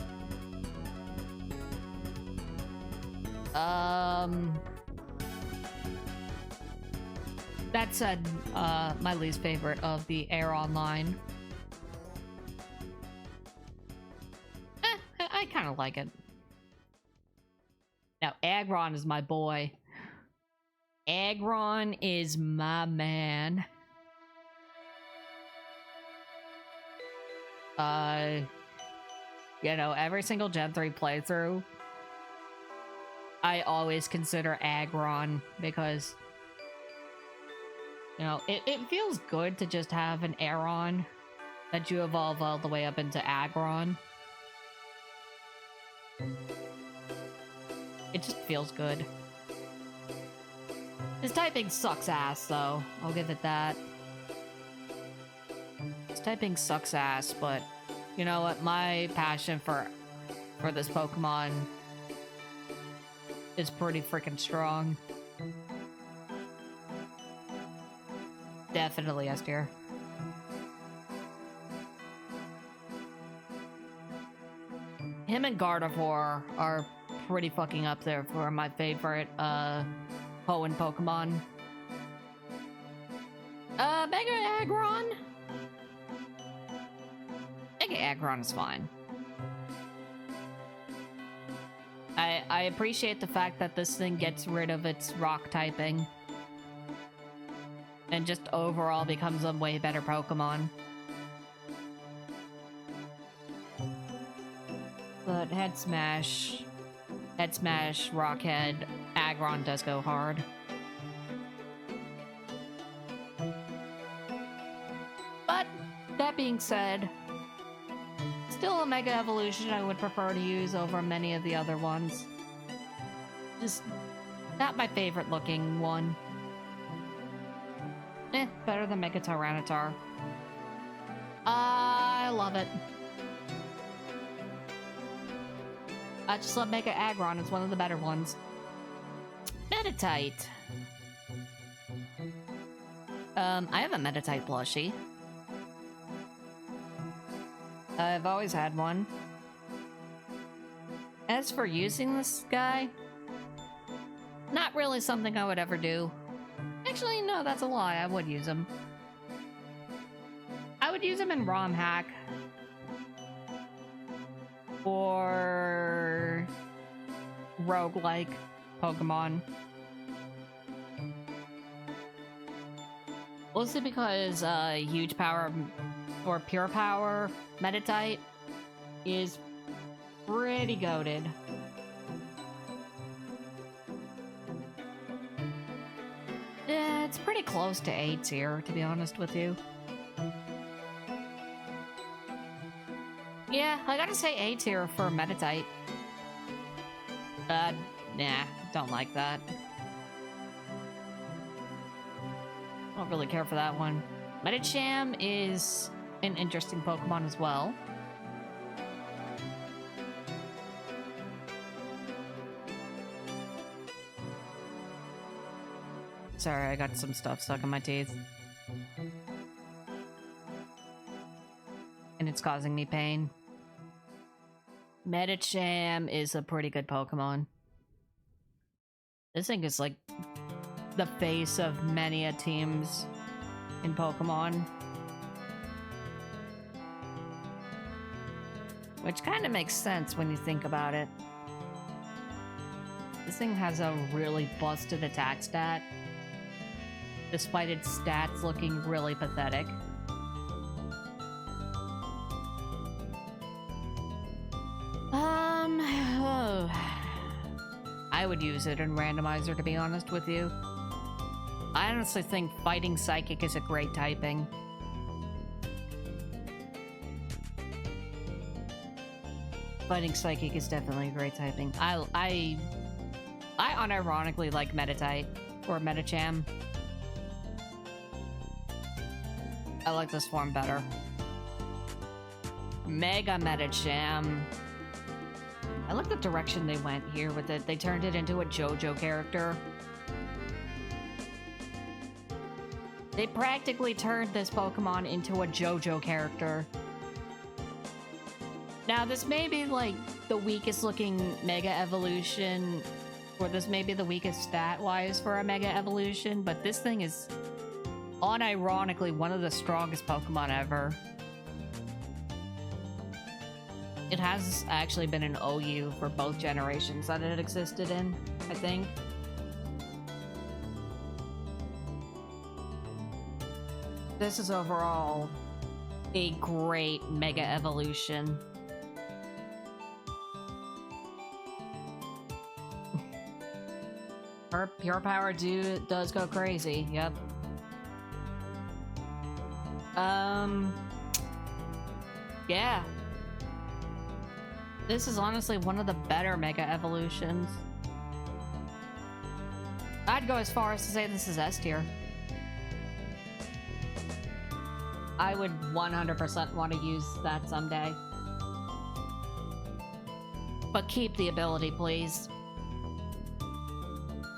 That said, my least favorite of the Aron line. I kind of like it. Now, Aggron is my boy. Aggron is my man. You know, every single Gen 3 playthrough, I always consider Aggron because, you know, it feels good to just have an Aeron that you evolve all the way up into Aggron. It just feels good. His typing sucks ass, though. I'll give it that. His typing sucks ass, but you know what? My passion for this Pokemon is pretty freaking strong. Definitely S tier. Him and Gardevoir are pretty fucking up there for my favorite Hoenn Pokemon. Mega Aggron? Mega Aggron is fine. I appreciate the fact that this thing gets rid of its rock typing and just overall becomes a way better Pokemon. But Head Smash, Rockhead, Aggron does go hard. But, that being said, still a Mega Evolution I would prefer to use over many of the other ones. Just not my favorite looking one. Better than Mega Tyranitar. I love it. I just love Mega Aggron. It's one of the better ones. Meditite. I have a Meditite plushie. I've always had one. As for using this guy, not really something I would ever do. Actually, no, that's a lie. I would use him. I would use him in ROM hack. Or roguelike Pokemon. Mostly because huge power or pure power Meditite is pretty goated. Yeah, it's pretty close to A tier, to be honest with you. Yeah, I gotta say A tier for Meditite. Nah, don't like that. Don't really care for that one. Medicham is an interesting Pokemon as well. Sorry, I got some stuff stuck in my teeth. And it's causing me pain. Medicham is a pretty good Pokemon. This thing is like the face of many a teams in Pokemon. Which kind of makes sense when you think about it. This thing has a really busted attack stat, despite its stats looking really pathetic. I would use it in Randomizer, to be honest with you. I honestly think Fighting Psychic is a great typing. Fighting Psychic is definitely a great typing. I unironically like Meditite, or Medicham. I like this form better. Mega Medicham. I like the direction they went here with it. They turned it into a JoJo character. They practically turned this Pokemon into a JoJo character. Now, this may be like the weakest looking Mega Evolution, or this may be the weakest stat-wise for a Mega Evolution, but this thing is unironically one of the strongest Pokemon ever. It has actually been an OU for both generations that it existed in, I think. This is overall a great Mega Evolution. Pure Power does go crazy, yep. Yeah. This is honestly one of the better Mega Evolutions. I'd go as far as to say this is S tier. I would 100% want to use that someday. But keep the ability, please.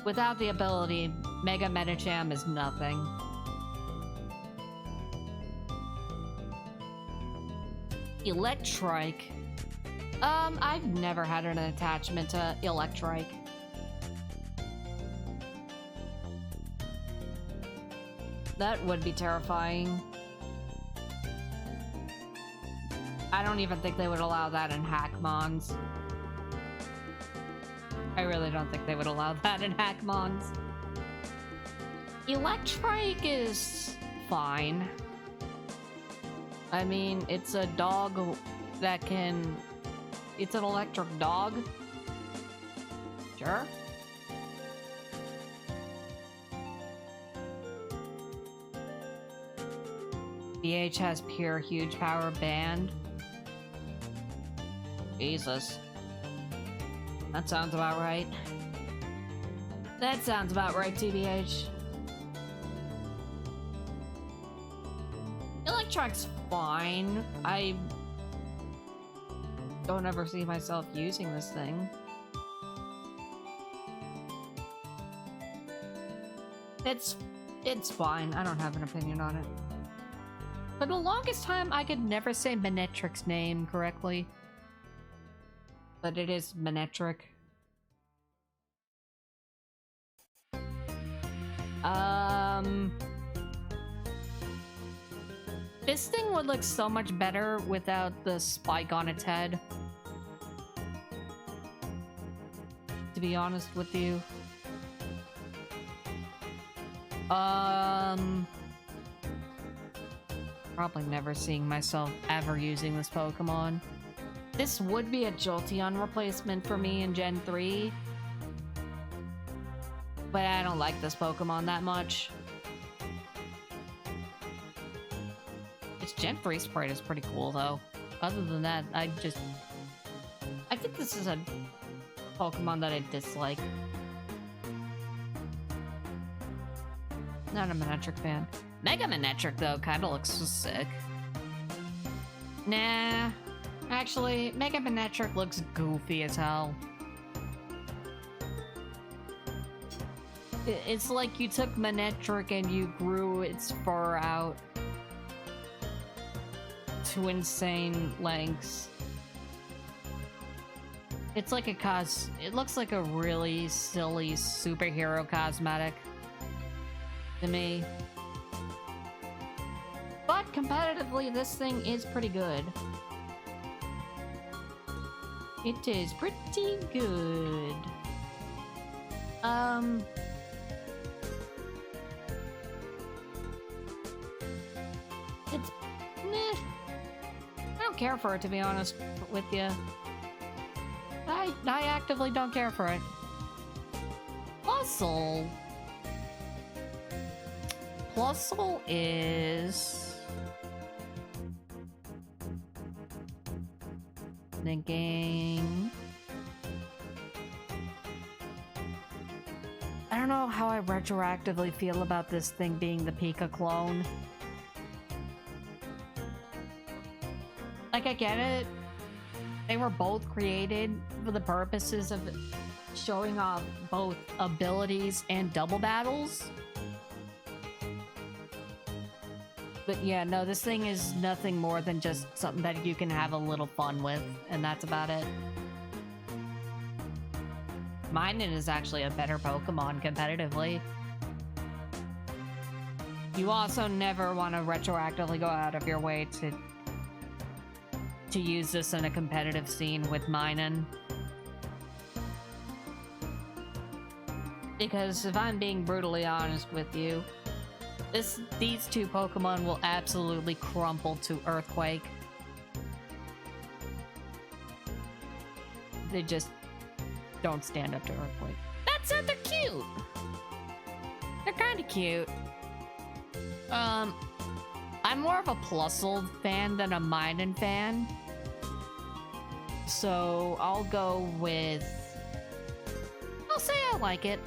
Without the ability, Mega Medicham is nothing. Electrike. I've never had an attachment to Electrike. That would be terrifying. I don't even think they would allow that in Hackmons. I really don't think they would allow that in Hackmons. Electrike is fine. I mean, it's a dog that can... It's an electric dog. Sure. BH has pure huge power banned. Jesus. That sounds about right. That sounds about right, TBH. Electrike's fine. I don't ever see myself using this thing. It's fine. I don't have an opinion on it. For the longest time, I could never say Manectric's name correctly. But it is Manectric. This thing would look so much better without the spike on its head. To be honest with you. Probably never seeing myself ever using this Pokemon. This would be a Jolteon replacement for me in Gen 3. But I don't like this Pokemon that much. Its Gen 3 sprite is pretty cool though. Other than that, I think this is a Pokemon that I dislike. Not a Manectric fan. Mega Manectric though kinda looks sick. Nah. Actually, Mega Manectric looks goofy as hell. It's like you took Manectric and you grew its fur out to insane lengths. It's like it looks like a really silly superhero cosmetic to me. But competitively, this thing is pretty good. It is pretty good. It's... meh. I don't care for it, to be honest with you. I actively don't care for it. Plusle. Plusle is... thinking... I don't know how I retroactively feel about this thing being the Pika clone. Like, I get it. They were both created for the purposes of showing off both abilities and double battles. But yeah, no, this thing is nothing more than just something that you can have a little fun with, and that's about it. Minun is actually a better Pokemon competitively. You also never want to retroactively go out of your way to to use this in a competitive scene with Minun. Because if I'm being brutally honest with you, these two Pokemon will absolutely crumple to Earthquake. They just don't stand up to Earthquake. That said, they're cute! They're kinda cute. I'm more of a Plusle fan than a Minun fan. So I'll go with... I'll say I like it.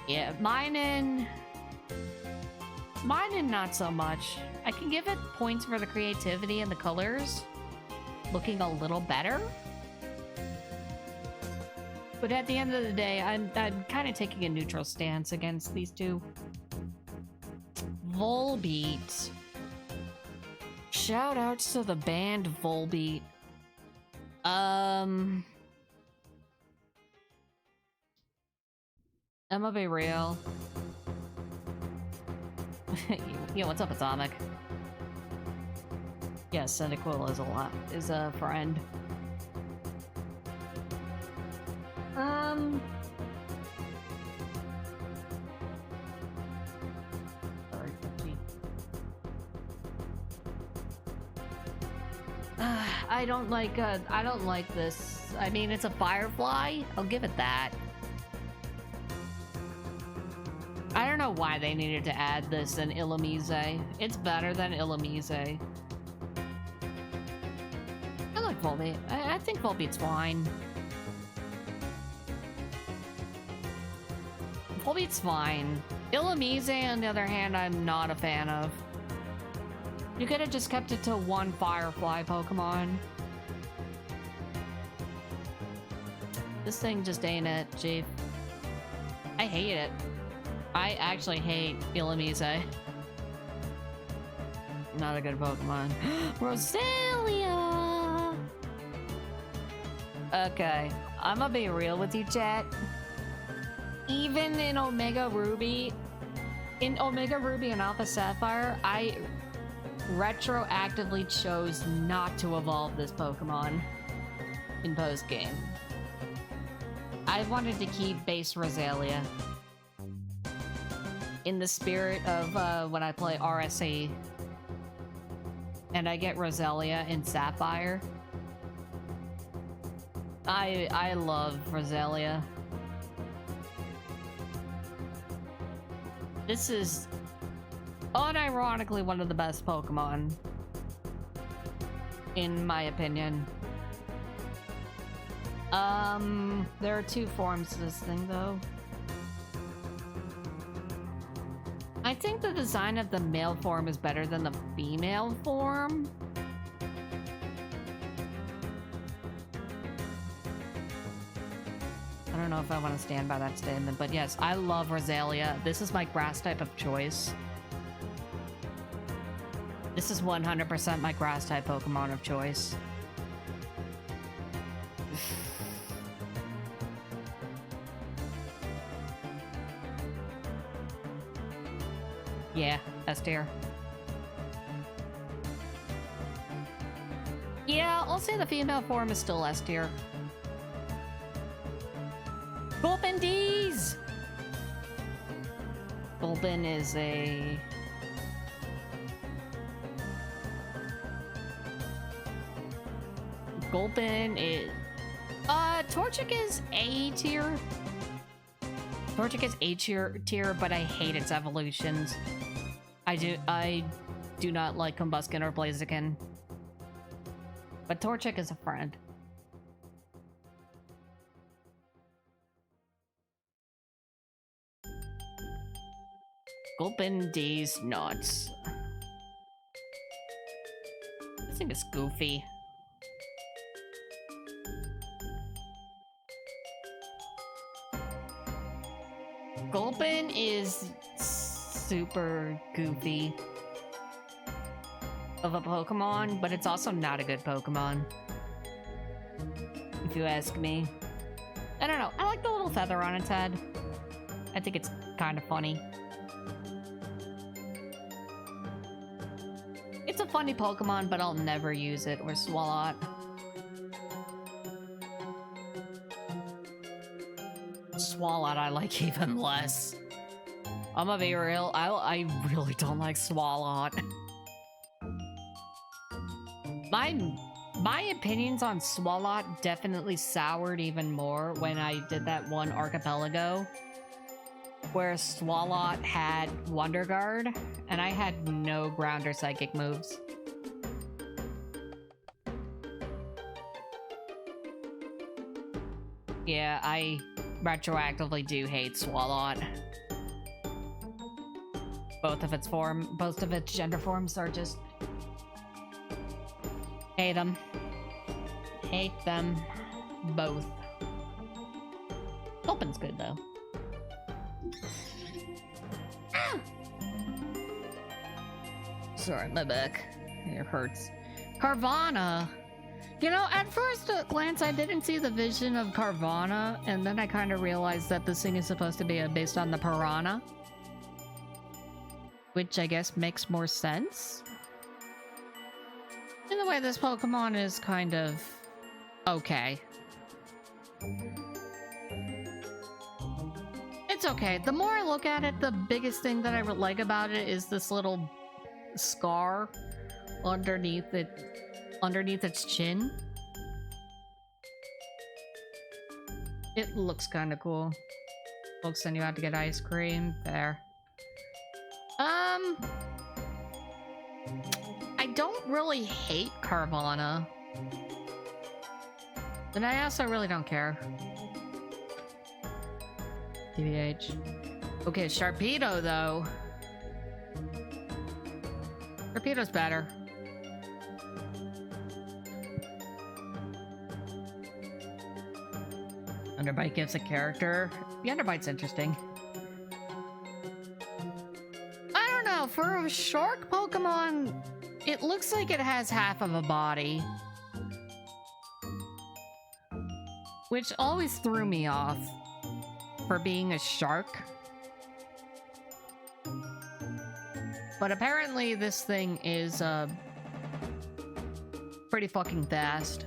Yeah, Minun not so much. I can give it points for the creativity and the colors looking a little better. But at the end of the day, I'm kind of taking a neutral stance against these two. Volbeat. Shout outs to the band Volbeat. I'm gonna be real. Yo, what's up, Atomic? Yes, Cyndaquil is a friend. Sorry, I don't like this. I mean, it's a Firefly. I'll give it that. I don't know why they needed to add this in Illumise. It's better than Illumise. I like Volbeat. I think Volbeat's fine. Volbeat's fine. Illumise, on the other hand, I'm not a fan of. You could have just kept it to one Firefly Pokemon. This thing just ain't it, Chief. I hate it. I actually hate Illumise. Not a good Pokemon. Roselia! Okay, I'm gonna be real with you, chat. Even in Omega Ruby and Alpha Sapphire, I retroactively chose not to evolve this Pokemon in post-game. I wanted to keep base Roselia. In the spirit of when I play RSE and I get Roselia in Sapphire. I love Roselia. This is unironically one of the best Pokemon, in my opinion. There are two forms to this thing, though. I think the design of the male form is better than the female form. I don't know if I want to stand by that statement, but yes, I love Roselia. This is my grass type of choice. This is 100% my grass type Pokemon of choice. Yeah, S tier. Yeah, I'll say the female form is still S tier. Gulpin D's! Gulpin is a... Gulpin is... Torchic is A tier. Torchic is A tier, but I hate its evolutions. I do not like Combuskin or Blaziken. But Torchic is a friend. Gulpin D's nuts. This thing is goofy. Gulpin is super goofy of a Pokemon, but it's also not a good Pokemon, if you ask me. I don't know, I like the little feather on its head. I think it's kind of funny. funny Pokemon, but I'll never use it, or Swalot. Swalot I like even less. I'm gonna be real, I really don't like Swalot. My opinions on Swalot definitely soured even more when I did that one Archipelago where Swalot had Wonder Guard and I had no ground or psychic moves. Yeah, I retroactively do hate Swalot. Both of its gender forms are just... hate them. Hate them both. Open's good though. Ah! Sorry, my back. It hurts. Carvanha. You know, at first glance, I didn't see the vision of Carvanha, and then I kind of realized that this thing is supposed to be based on the Piranha. Which I guess makes more sense. In the way this Pokemon is kind of okay. It's okay. The more I look at it, the biggest thing that I would like about it is this little scar underneath its chin. It looks kind of cool. Folks send you out to get ice cream. There. I don't really hate Carvanha. And I also really don't care. TBH. Okay, Sharpedo though. Sharpedo's better. Underbite gives a character. The Underbite's interesting. I don't know, for a shark Pokemon, it looks like it has half of a body. Which always threw me off for being a shark. But apparently this thing is pretty fucking fast.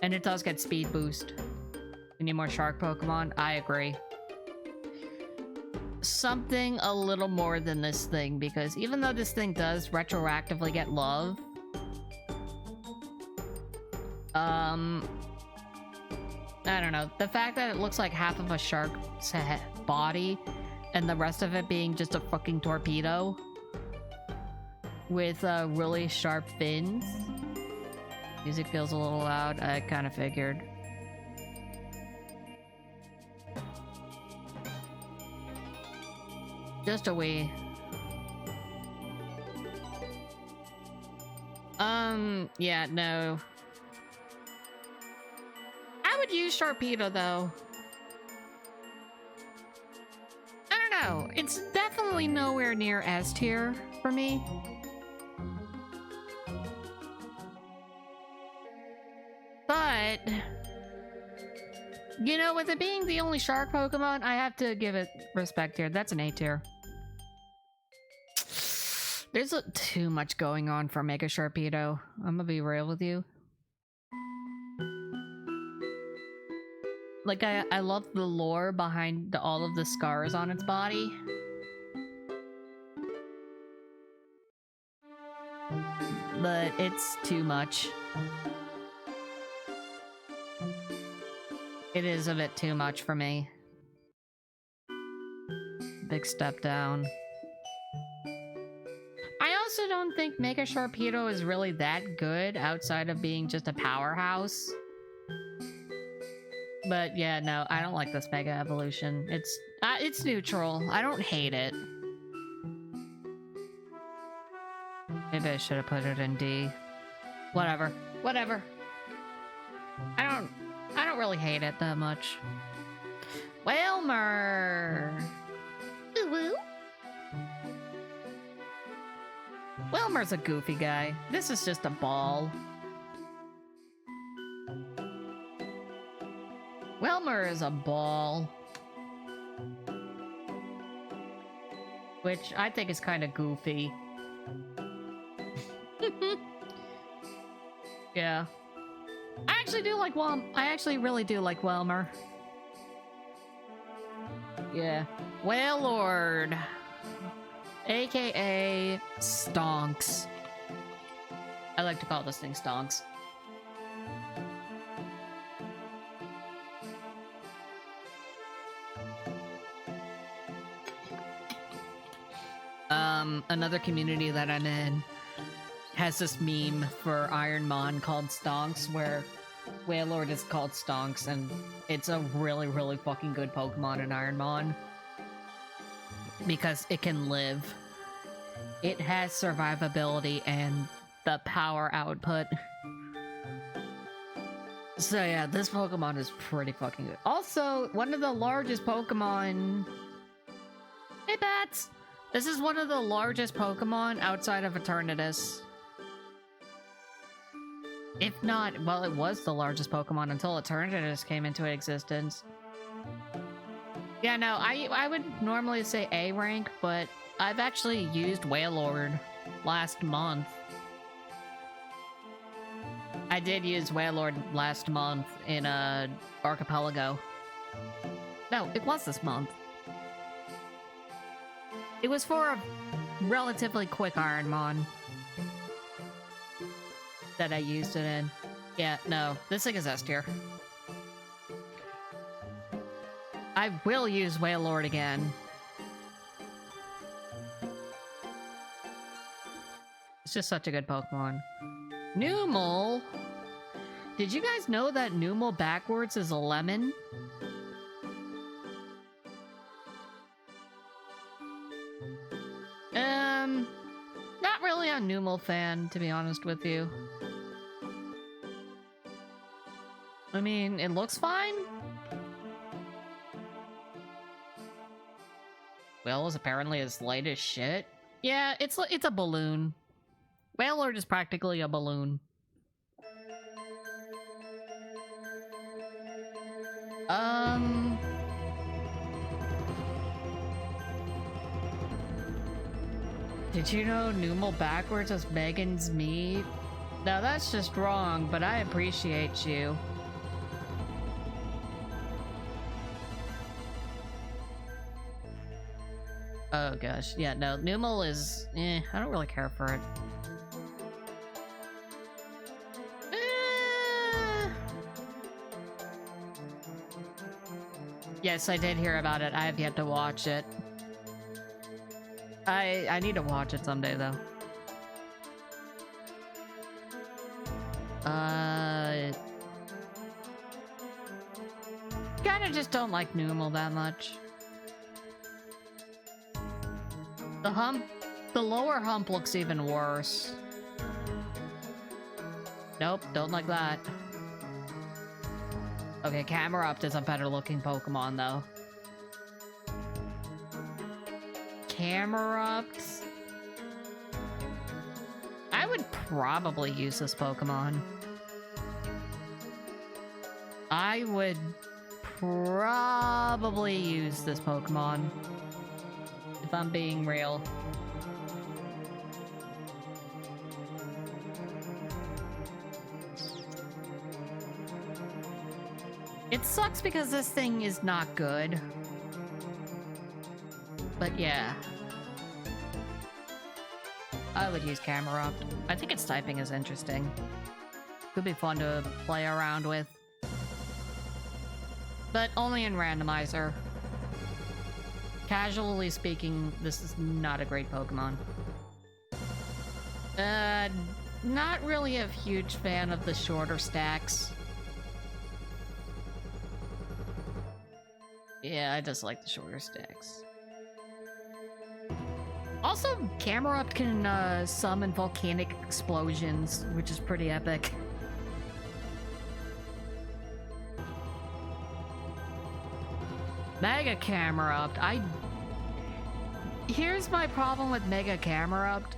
And it does get speed boost. You need more shark Pokemon? I agree. Something a little more than this thing, because even though this thing does retroactively get love, I don't know. The fact that it looks like half of a shark's body and the rest of it being just a fucking torpedo with really sharp fins. Music feels a little loud. I kind of figured. Just a wee. Yeah, no. I would use Sharpedo, though. I don't know. It's definitely nowhere near S tier for me. But, you know, with it being the only shark Pokemon, I have to give it respect here. That's an A tier. There's too much going on for Mega Sharpedo. I'm gonna be real with you. Like, I love the lore behind all of the scars on its body. But it's too much. It is a bit too much for me. Big step down. I also don't think Mega Sharpedo is really that good outside of being just a powerhouse. But yeah, no, I don't like this Mega Evolution. It's neutral. I don't hate it. Maybe I should have put it in D. Whatever. Whatever. I don't really hate it that much. Wilmer! Woo-woo! Wilmer's a goofy guy. This is just a ball. Wilmer is a ball. Which I think is kind of goofy. Yeah. I actually do like I actually really do like Welmer. Yeah. Wailord. AKA Stonks. I like to call this thing Stonks. Another community that I'm in has this meme for Ironmon called Stonks, where Wailord is called Stonks, and it's a really, really fucking good Pokemon in Ironmon. Because it can live. It has survivability and the power output. So yeah, this Pokemon is pretty fucking good. Also, one of the largest Pokemon... Hey, Bats! This is one of the largest Pokemon outside of Eternatus. If not, well, it was the largest Pokemon until Eternatus came into existence. Yeah, no, I would normally say A rank, but I've actually used Wailord last month. I did use Wailord last month in Archipelago. No, it was this month. It was for a relatively quick Ironmon that I used it in. Yeah, no, this thing is S tier. I will use Wailord again. It's just such a good Pokemon. Numel! Did you guys know that Numel backwards is a lemon? Not really a Numel fan, to be honest with you. I mean, it looks fine. Well, is apparently as light as shit. Yeah, it's a balloon. Wailord is practically a balloon. Did you know Numel backwards is Megan's meat? No, that's just wrong, but I appreciate you. Oh gosh, yeah, no, Numel is... I don't really care for it. Yes, I did hear about it. I have yet to watch it. I need to watch it someday, though. Kinda just don't like Numel that much. The lower hump looks even worse. Nope, don't like that. Okay, Camerupt is a better looking Pokemon, though. Camerupt? I would probably use this Pokemon. I would probably use this Pokemon. If I'm being real. It sucks because this thing is not good. But yeah. I would use Camerupt. I think its typing is interesting. Could be fun to play around with. But only in randomizer. Casually speaking, this is not a great Pokemon. Not really a huge fan of the shorter stacks. Yeah, I just like the shorter stacks. Also, Camerupt can summon volcanic explosions, which is pretty epic. Mega Camerupt, Here's my problem with Mega Camerupt.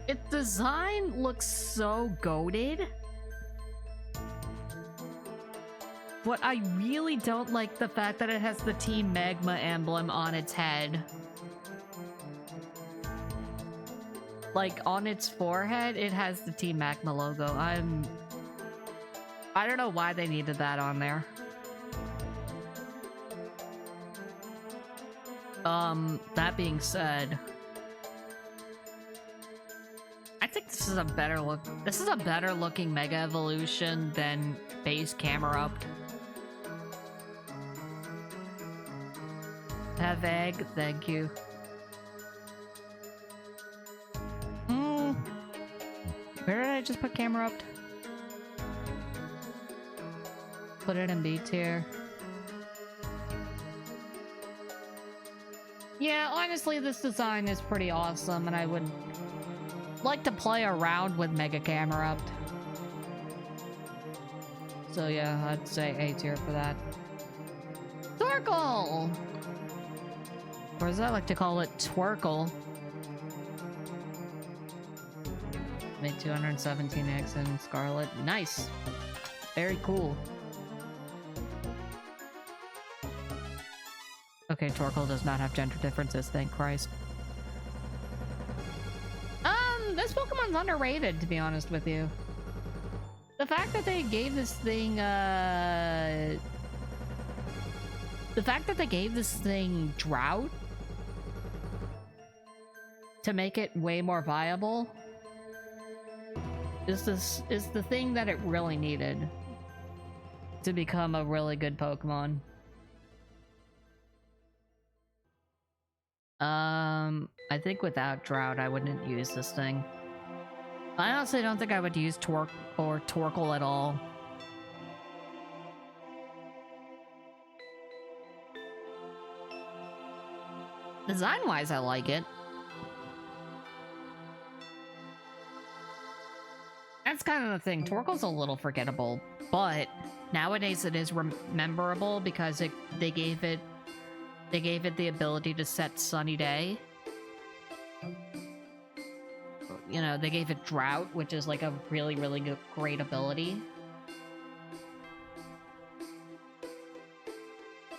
Its design looks so goated. But I really don't like the fact that it has the Team Magma emblem on its head. like on its forehead, it has the Team Magma logo. I don't know why they needed that on there. That being said, I think this is a better look. This is a better looking Mega Evolution than base Camerupt. Have egg, thank you. Where did I just put Camerupt? Put it in B tier. Yeah, honestly, this design is pretty awesome, and I would like to play around with Mega Camerupt. So yeah, I'd say A tier for that. Torkoal! Or as I like to call it, Twerkle. Made 217x in Scarlet. Nice! Very cool. Okay, Torkoal does not have gender differences, thank Christ. This Pokemon's underrated, to be honest with you. The fact that they gave this thing, the fact that they gave this thing Drought to make it way more viable is the thing that it really needed to become a really good Pokemon. I think without Drought, I wouldn't use this thing. I honestly don't think I would use Torkoal at all. Design-wise, I like it. That's kind of the thing. Torkoal's a little forgettable, but nowadays it is memorable because they gave it the ability to set Sunny Day. You know, they gave it Drought, which is like a really, really great ability.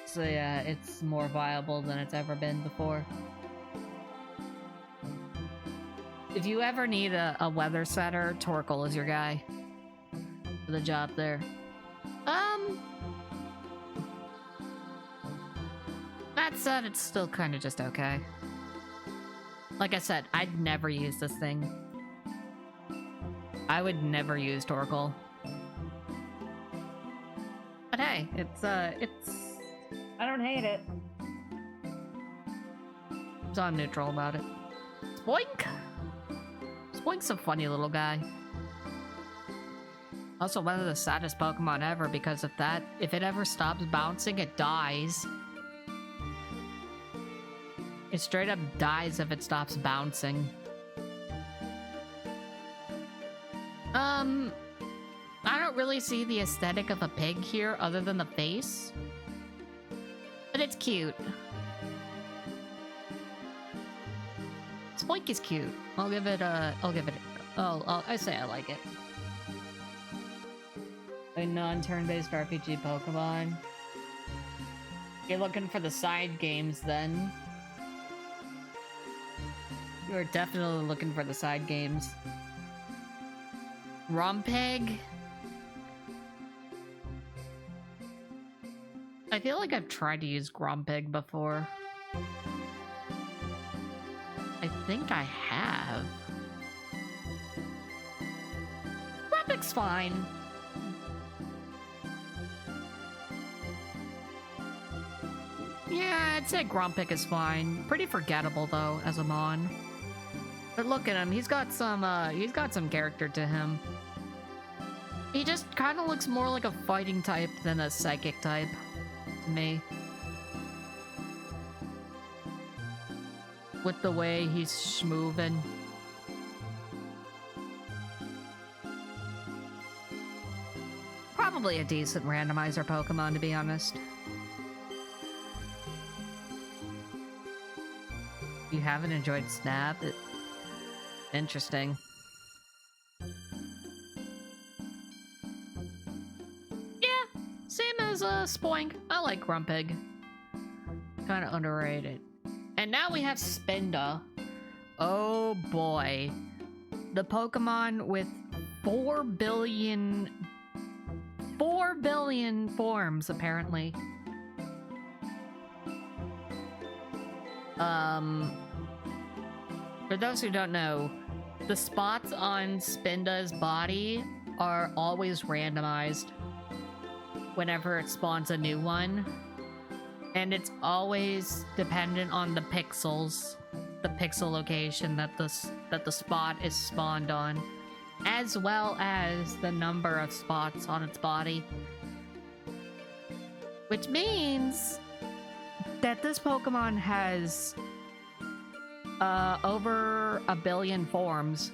So yeah, it's more viable than it's ever been before. If you ever need a weather setter, Torkoal is your guy for the job there. That said, it's still kind of just okay. Like I said, I'd never use this thing. I would never use Torkoal. But hey, it's I don't hate it. So I'm neutral about it. Spoink! Spoink's a funny little guy. Also one of the saddest Pokemon ever, because if it ever stops bouncing, it dies. It straight up dies if it stops bouncing. I don't really see the aesthetic of a pig here other than the face. But it's cute. Spoink is cute. I say I like it. A non-turn-based RPG Pokemon. You're looking for the side games then. You're definitely looking for the side games. Rumpeg? I feel like I've tried to use Grumpig before. I think I have. Grumpig's fine. Yeah, I'd say Grumpig is fine. Pretty forgettable though, as a Mon. But look at him, he's got some character to him. He just kind of looks more like a fighting type than a psychic type to me. With the way he's schmovin'. Probably a decent randomizer Pokemon, to be honest. You haven't enjoyed Snap? Interesting. Yeah, same as Spoink. I like Grumpig. Kind of underrated. And now we have Spinda, Oh boy. The Pokemon with 4 billion forms, apparently. For those who don't know, the spots on Spinda's body are always randomized whenever it spawns a new one. And it's always dependent on the pixels, the pixel location that the spot is spawned on, as well as the number of spots on its body. Which means that this Pokemon has over 1 billion forms.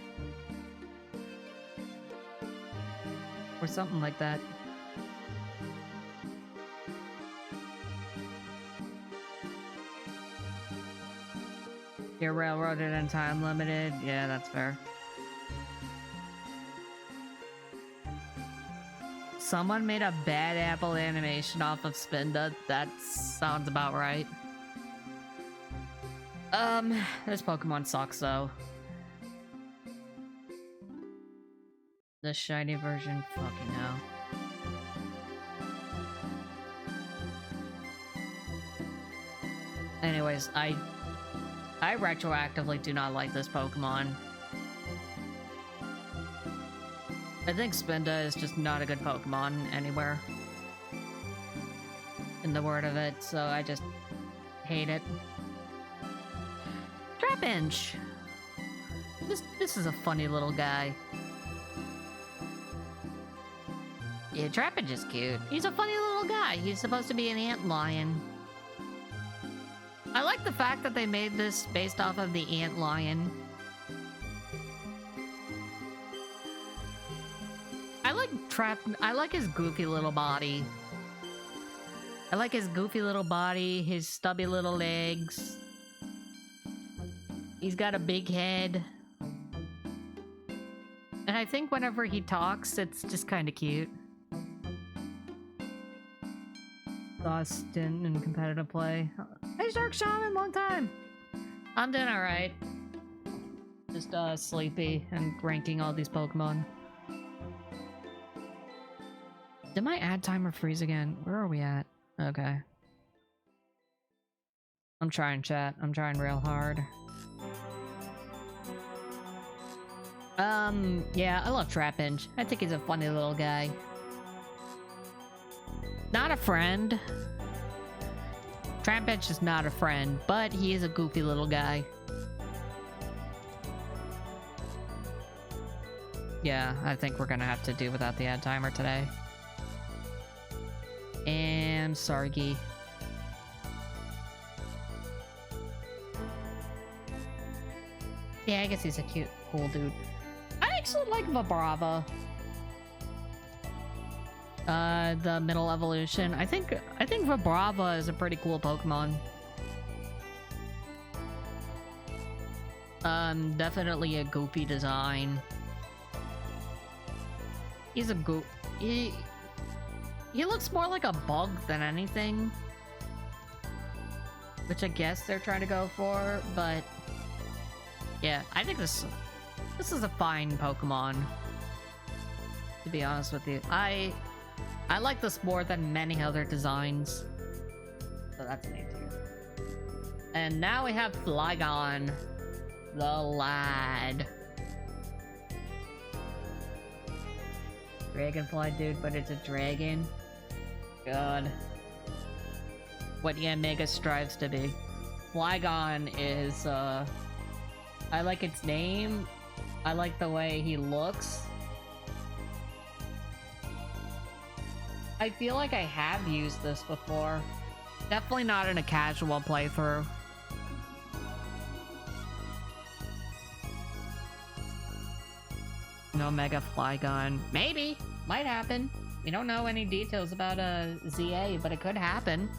Or something like that. You're railroaded and time limited. Yeah, that's fair. Someone made a bad apple animation off of Spinda. That sounds about right. This Pokemon sucks though. The shiny version, fucking hell. Anyways, I retroactively do not like this Pokemon. I think Spinda is just not a good Pokemon anywhere in the word of it, so I just hate it. Trapinch! This is a funny little guy. Yeah, Trapinch is cute. He's a funny little guy. He's supposed to be an antlion. I like the fact that they made this based off of the antlion. I like his goofy little body. I like his goofy little body, his stubby little legs. He's got a big head. And I think whenever he talks, it's just kind of cute. Lost in competitive play. Hey, Shark Shaman, long time! I'm doing alright. Just sleepy and ranking all these Pokemon. Did my ad timer freeze again? Where are we at? Okay. I'm trying, chat. I'm trying real hard. Yeah, I love Trapinch. I think he's a funny little guy. Not a friend. Trapinch is not a friend, but he is a goofy little guy. Yeah, I think we're gonna have to do without the ad timer today. And Sargi. Yeah, I guess he's a cute, cool dude. I actually like Vibrava. The middle evolution. I think Vibrava is a pretty cool Pokemon. Definitely a goofy design. He's a he looks more like a bug than anything. Which I guess they're trying to go for, but yeah, I think this is a fine Pokemon. To be honest with you. I like this more than many other designs. So that's an A tier. And now we have Flygon, the lad. Dragonfly dude, but it's a dragon. God. What Yanmega strives to be. Flygon is, I like its name. I like the way he looks. I feel like I have used this before. Definitely not in a casual playthrough. No Mega Flygon. Maybe. Might happen. We don't know any details about ZA, but it could happen.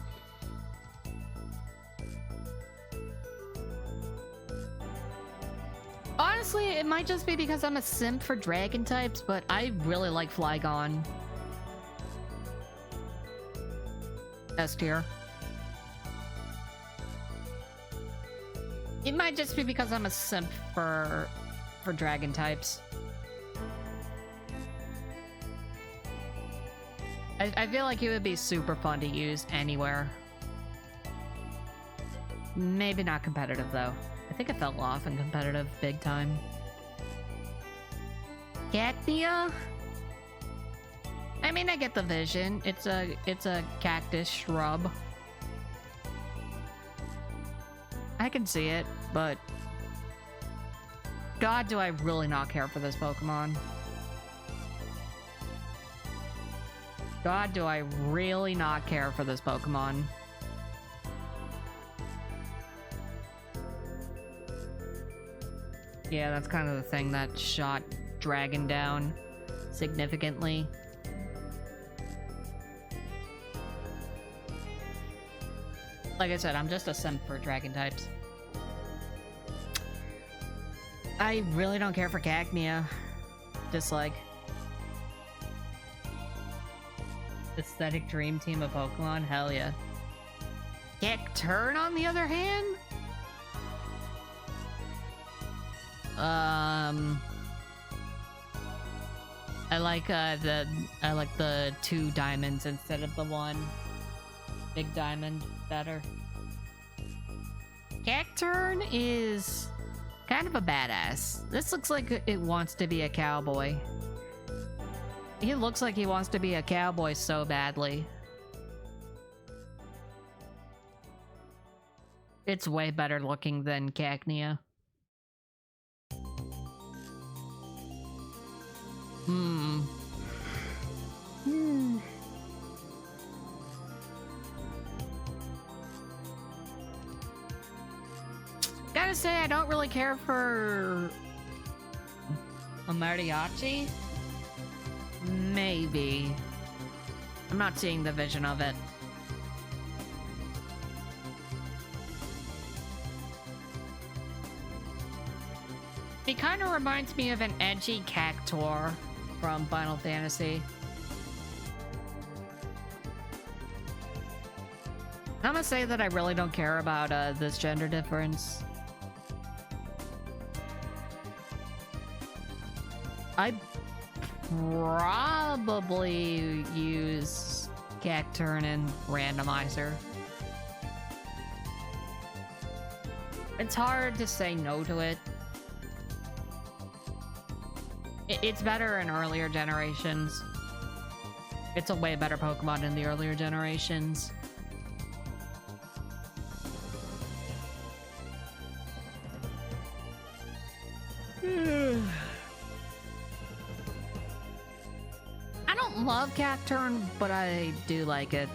Honestly, it might just be because I'm a simp for dragon types, but I really like Flygon. S tier. It might just be because I'm a simp for dragon types. I feel like it would be super fun to use anywhere. Maybe not competitive though. I think it fell off in competitive big time. Cacnea? I mean, I get the vision. It's a cactus shrub. I can see it, but God, do I really not care for this Pokemon. God, do I really not care for this Pokemon. Yeah, that's kind of the thing that shot Dragon down significantly. Like I said, I'm just a simp for dragon types. I really don't care for Cacnea. Dislike. Aesthetic dream team of Pokemon? Hell yeah. Cacturne, on the other hand? I like the 2 diamonds instead of the 1 big diamond better. Cacturne is kind of a badass. This looks like it wants to be a cowboy. He looks like he wants to be a cowboy so badly. It's way better looking than Cacnea. Gotta say, I don't really care for a mariachi. Maybe. I'm not seeing the vision of it. He kind of reminds me of an edgy Cactuar from Final Fantasy. I'm gonna say that I really don't care about this gender difference. I'd probably use Cacturne and Randomizer. It's hard to say no to it. It's better in earlier generations. It's a way better Pokemon in the earlier generations. I don't love Cacturne, but I do like it.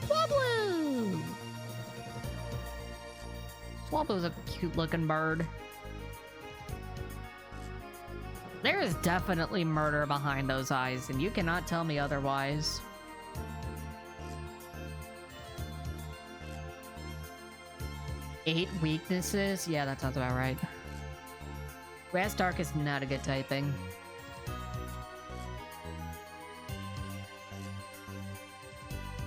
Swablu! Swablu's a cute looking bird. There is definitely murder behind those eyes, and you cannot tell me otherwise. Eight weaknesses? Yeah, that sounds about right. Grass Dark is not a good typing.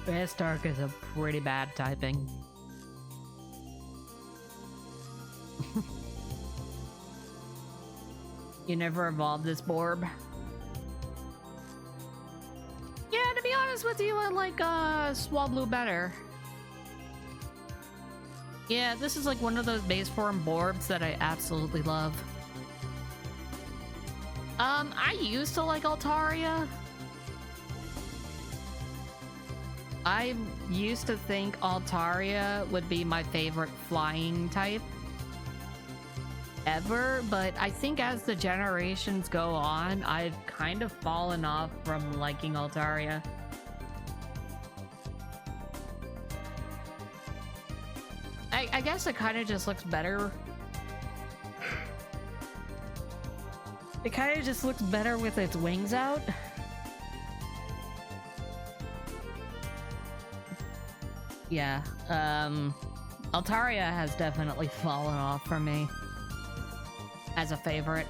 Grass Dark is a pretty bad typing. You never evolved this Borb? Yeah, to be honest with you, I like Swablu better. Yeah, this is like one of those base form Borbs that I absolutely love. I used to like Altaria. I used to think Altaria would be my favorite flying type ever, but I think as the generations go on, I've kind of fallen off from liking Altaria. I guess it kind of just looks better. It kind of just looks better with its wings out. Yeah, Altaria has definitely fallen off for me as a favorite.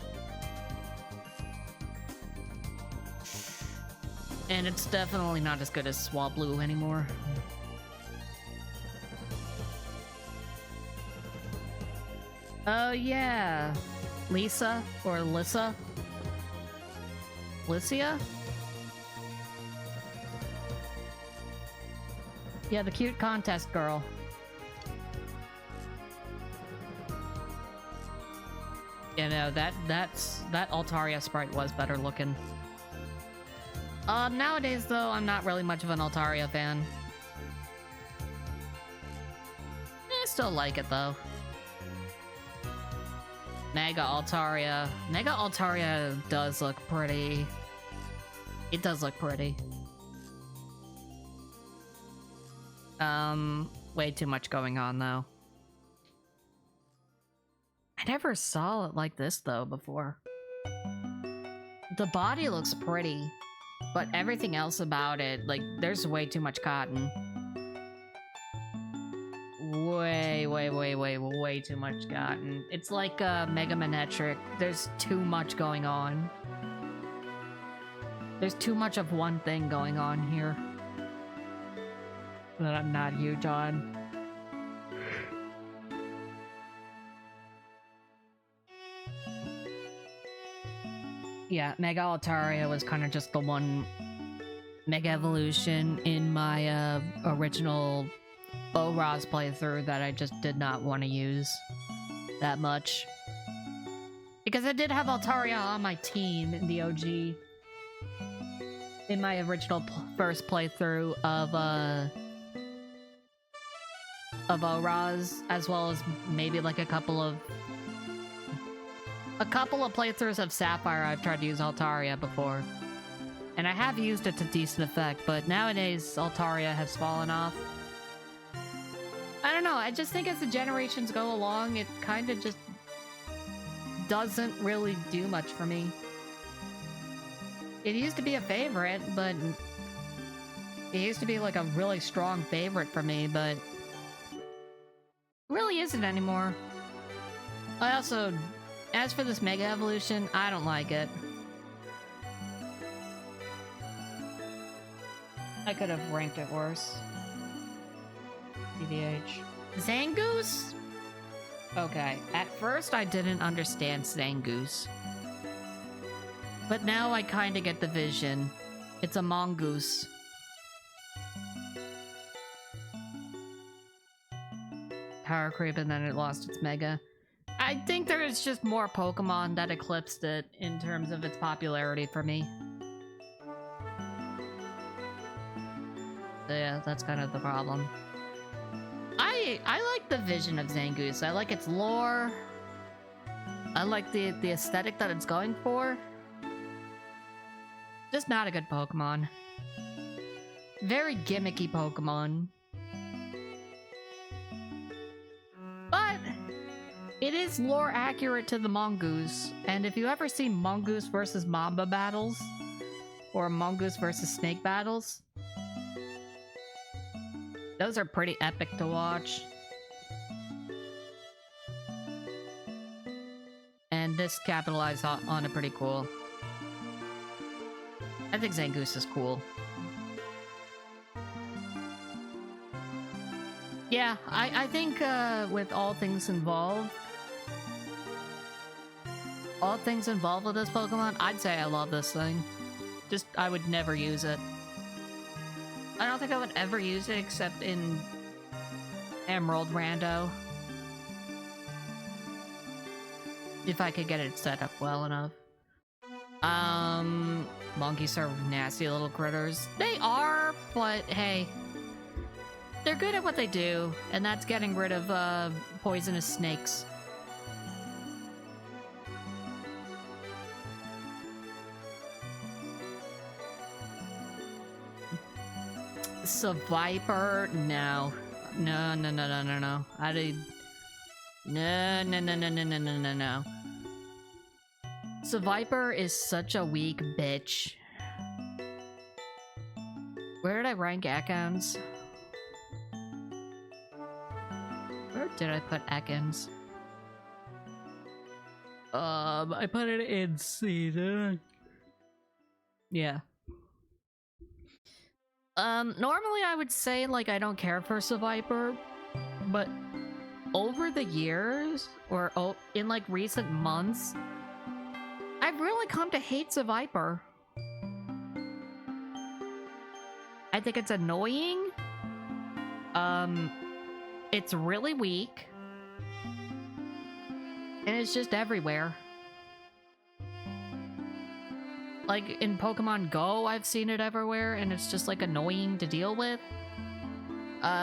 And it's definitely not as good as Swablu anymore. Oh yeah, Lisa or Lissa? Lycia? Yeah, the cute contest girl. You know, that Altaria sprite was better looking. Nowadays though, I'm not really much of an Altaria fan. I still like it though. Mega Altaria. Mega Altaria does look pretty. It does look pretty. Way too much going on though. I never saw it like this though before. The body looks pretty, but everything else about it, like, there's way too much cotton. Way too much cotton. It's like Mega Manetric. There's too much going on. There's too much of one thing going on here that I'm not huge on. Yeah, Mega Altaria was kind of just the one Mega Evolution in my original ORAS playthrough that I just did not want to use that much. Because I did have Altaria on my team in the OG. In my original first playthrough of ORAS, as well as maybe like a couple of playthroughs of Sapphire. I've tried to use Altaria before. And I have used it to decent effect, but nowadays Altaria has fallen off. I don't know, I just think as the generations go along, it kind of just doesn't really do much for me. It used to be a favorite, but it used to be like a really strong favorite for me, but it really isn't anymore. I also, as for this Mega Evolution, I don't like it. I could have ranked it worse. TBH. Zangoose? Okay, at first I didn't understand Zangoose. But now I kinda get the vision. It's a mongoose. Power creep and then it lost its mega. I think there's just more Pokemon that eclipsed it in terms of its popularity for me. So yeah, that's kind of the problem. I like the vision of Zangoose. I like its lore. I like the aesthetic that it's going for. Just not a good Pokemon. Very gimmicky Pokemon. But it is lore accurate to the Mongoose. And if you ever see Mongoose versus Mamba battles, or Mongoose versus Snake battles, those are pretty epic to watch. And this capitalized on it pretty cool. I think Zangoose is cool. Yeah, I think with all things involved with this Pokemon, I'd say I love this thing. Just, I would never use it. I don't think I would ever use it except in Emerald Rando. If I could get it set up well enough. Monkeys are nasty little critters. They are, but hey. They're good at what they do, and that's getting rid of, poisonous snakes. Seviper? No. No. I did... No. Seviper is such a weak bitch. Where did I rank Ekans? Where did I put Ekans? I put it in C, didn't I? Yeah. Normally I would say, like, I don't care for Seviper, but over the years, or in like recent months, I've really come to hate Seviper. I think it's annoying. It's really weak. And it's just everywhere. Like in Pokemon Go, I've seen it everywhere, and it's just like annoying to deal with.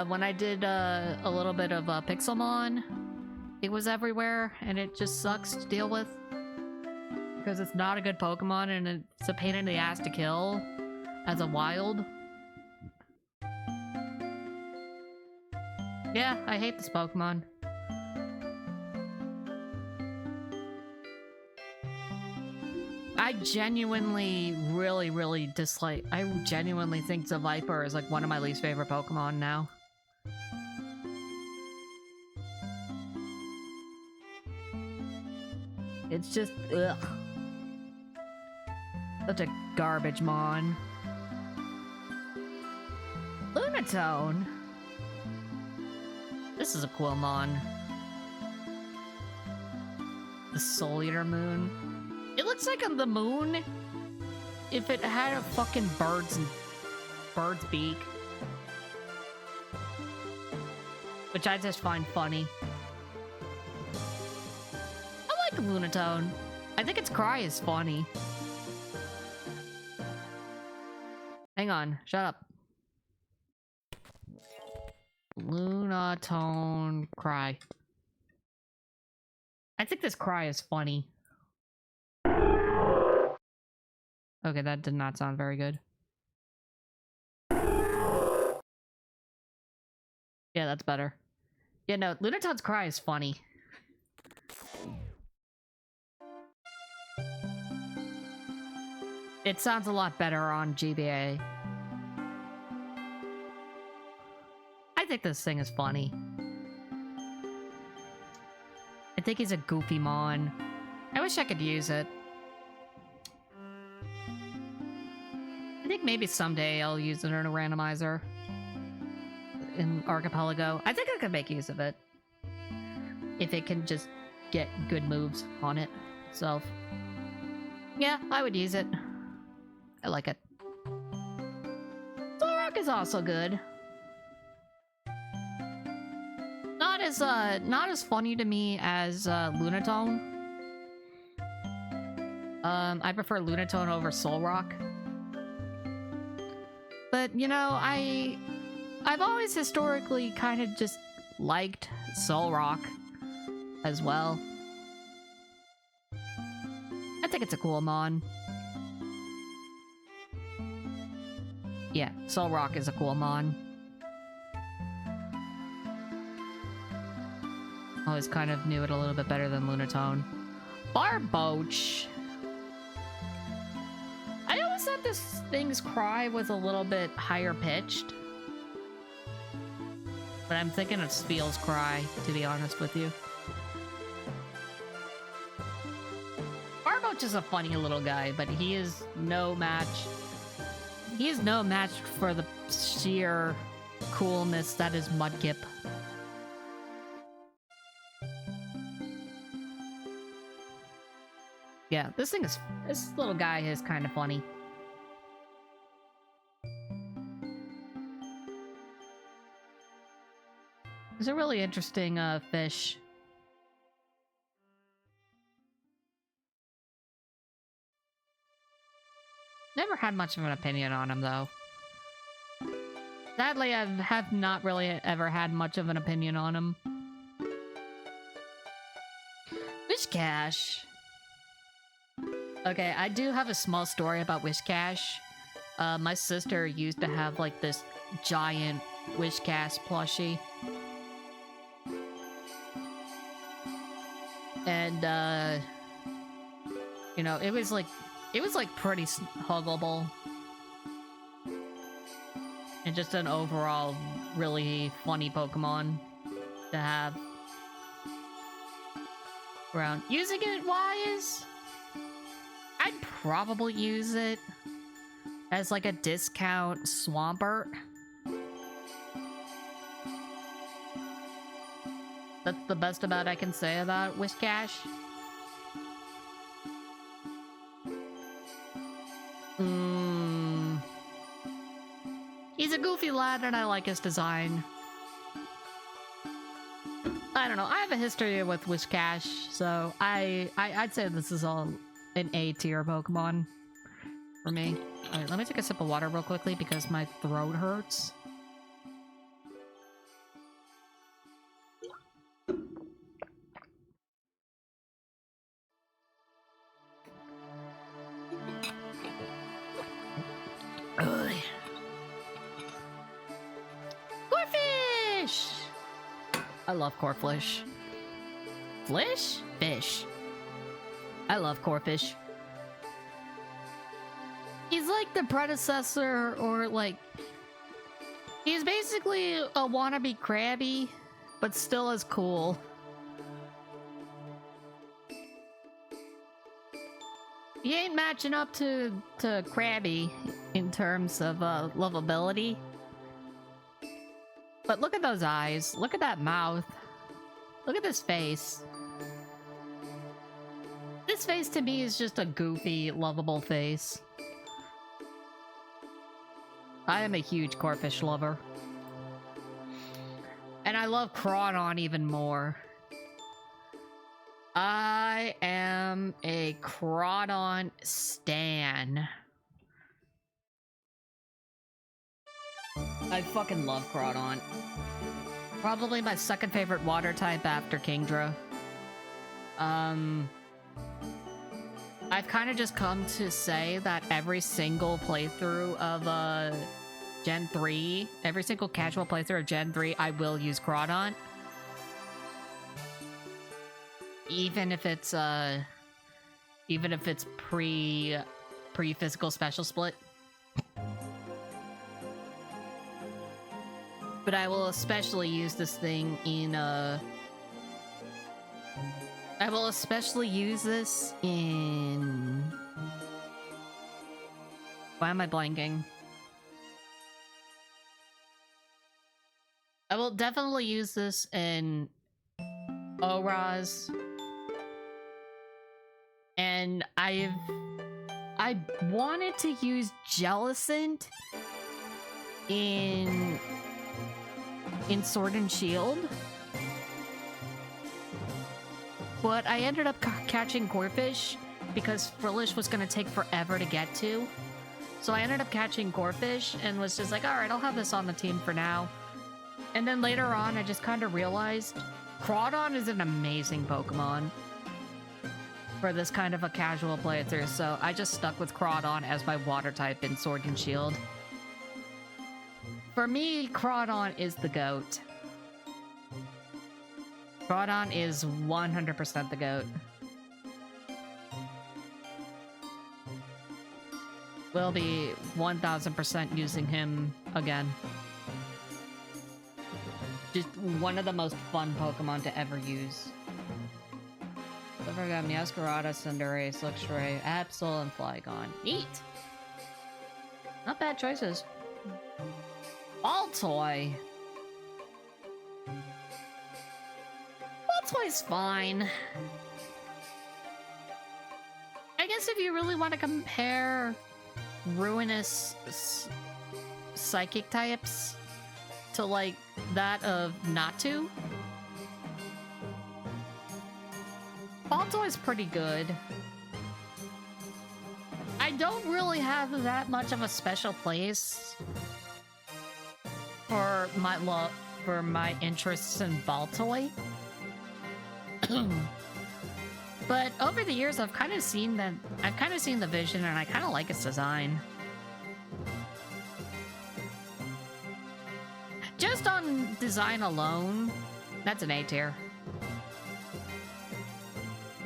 When I did a little bit of Pixelmon, it was everywhere, and it just sucks to deal with. Because it's not a good Pokemon, and it's a pain in the ass to kill as a wild. Yeah, I hate this Pokemon. I genuinely, really dislike... I genuinely think Seviper is like one of my least favorite Pokemon now. It's just... ugh. Such a garbage mon. Lunatone? This is a cool mon. The Soul Eater Moon. It looks like on the moon if it had a fucking bird's beak. Which I just find funny. I like Lunatone. I think its cry is funny. Hang on, shut up. Lunatone cry. I think this cry is funny. Okay, that did not sound very good. Yeah, that's better. Yeah, no, Lunatone's cry is funny. It sounds a lot better on GBA. I think this thing is funny. I think he's a goofy mon. I wish I could use it. I think maybe someday I'll use it in a randomizer. In Archipelago. I think I could make use of it. If it can just get good moves on it itself. Yeah, I would use it. I like it. Solrock is also good. Not as funny to me as Lunatone. I prefer Lunatone over Solrock. But you know, I've always historically kind of just liked Solrock as well. I think it's a cool mon. Yeah, Solrock is a cool mon. Always kind of knew it a little bit better than Lunatone. Barboach. I always thought this thing's cry was a little bit higher pitched. But I'm thinking of Spheal's cry, to be honest with you. Barboach is a funny little guy, but he is no match. He is no match for the sheer coolness that is Mudkip. Yeah, this little guy is kind of funny. It's a really interesting fish. Never had much of an opinion on him, though. Sadly, I have not really ever had much of an opinion on him. Whiscash. Okay, I do have a small story about Whiscash. My sister used to have, like, this giant Whiscash plushie. And, you know, it was like pretty huggable. And just an overall really funny Pokemon to have around. Using it wise, I'd probably use it as like a discount Swampert. That's the best about I can say about Whiscash. He's a goofy lad and I like his design. I don't know, I have a history with Whiscash, so I'd say this is all an A tier Pokemon for me. Alright, let me take a sip of water real quickly because my throat hurts. Corphish! I love Corphish. Flish? Fish. I love Corphish. He's like the predecessor, or like... He's basically a wannabe Krabby, but still as cool. He ain't matching up to Krabby in terms of lovability. But look at those eyes. Look at that mouth. Look at this face. This face to me is just a goofy, lovable face. I am a huge Corphish lover. And I love Crawdon even more. I am a Crawdon stan. I fucking love Crawdon. Probably my second favorite water type after Kingdra. I've kind of just come to say that every single playthrough of Gen 3, every single casual playthrough of Gen 3, I will use Crawdon. Even if it's pre-physical special split. But I will especially use this thing in I will especially use this in... Why am I blanking? I will definitely use this in ORAS. And I wanted to use Jellicent in Sword and Shield, but I ended up catching Corphish because Frillish was going to take forever to get to. So I ended up catching Corphish and was just like, alright, I'll have this on the team for now. And then later on, I just kind of realized Crawdon is an amazing Pokemon for this kind of a casual playthrough, so I just stuck with Crawdon as my water type in Sword and Shield. For me, Crawdon is the GOAT. Crawdon is 100% the GOAT. We'll be 1000% using him again. Just one of the most fun Pokemon to ever use. Don't forget Meowscarada, Cinderace, Luxray, Absol, and Flygon. Neat! Not bad choices. Baltoy! Baltoy's fine. I guess if you really want to compare ruinous psychic types to like that of Natu, Baltoy's pretty good. I don't really have that much of a special place for my love, for my interests in Baltoy. But over the years, I've kind of seen the vision, and I kind of like its design. Just on design alone, that's an A tier.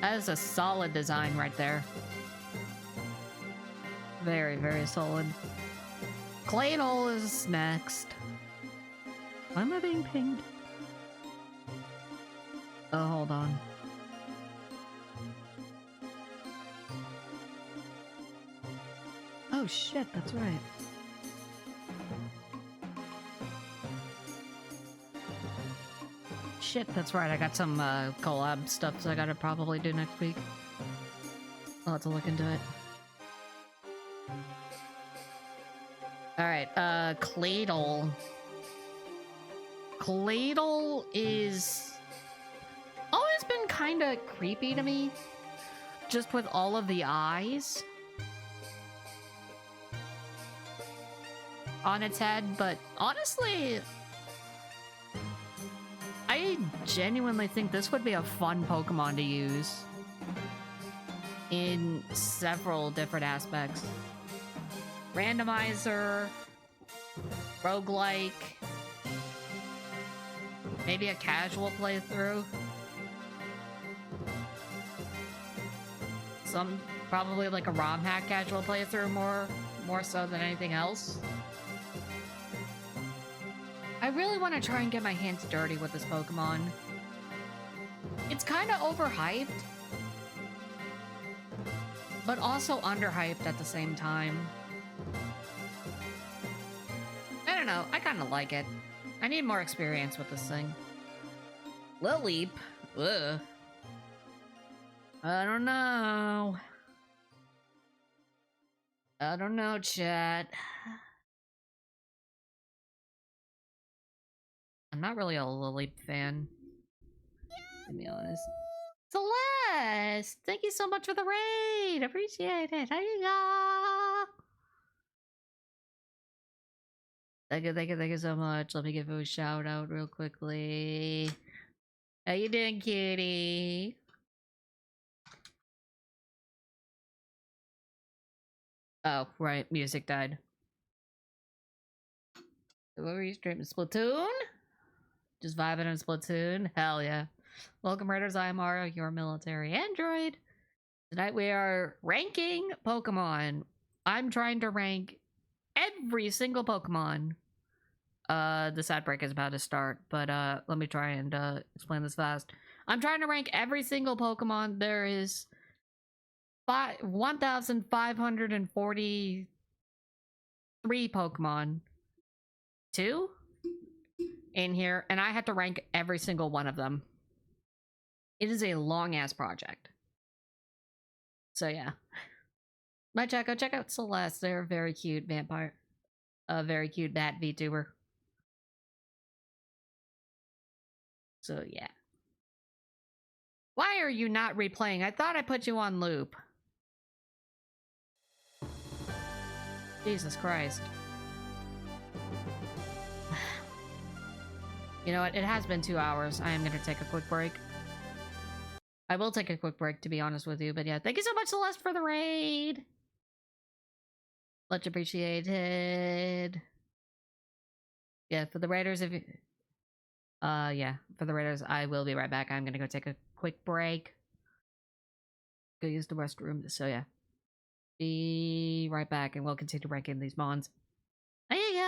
That is a solid design right there. Very, very solid. Claydol is next. Why am I being pinged? Oh, hold on. Oh shit, that's right. Shit, that's right. I got some collab stuff so I gotta probably do next week. I'll have to look into it. Alright, Claydol. Claydol is always been kind of creepy to me. Just with all of the eyes on its head, but honestly, I genuinely think this would be a fun Pokemon to use in several different aspects. Randomizer, roguelike, maybe a casual playthrough. Some probably like a ROM hack casual playthrough more so than anything else. I really want to try and get my hands dirty with this Pokemon. It's kind of overhyped, but also underhyped at the same time. I don't know, I kind of like it. I need more experience with this thing. Lileep? Ugh. I don't know. I don't know, chat. I'm not really a Lileep fan, to be honest. Celeste! Thank you so much for the raid! Appreciate it! There you go! Thank you so much. Let me give you a shout out real quickly. How you doing, cutie? Oh, right. Music died. What were you streaming? Splatoon? Just vibing on Splatoon? Hell yeah. Welcome, Raiders. I am Mara, your military android. Tonight we are ranking Pokemon. I'm trying to rank every single Pokemon. This ad break is about to start, but let me try and explain this fast. I'm trying to rank every single Pokemon. There is 1,543 Pokemon. 2? In here, and I have to rank every single one of them. It is a long-ass project. So yeah. My chat, go check out Celeste. They're a very cute vampire. A very cute bat VTuber. So yeah. Why are you not replaying? I thought I put you on loop. Jesus Christ. You know what? It has been 2 hours. I am going to take a quick break. I will take a quick break, to be honest with you. But yeah, thank you so much, Celeste, for the raid. Much appreciated. Yeah, for the raiders, if you... yeah, for the raiders, I will be right back. I'm going to go take a quick break. Go use the restroom. So yeah. Be right back, and we'll continue ranking these mons. There you go.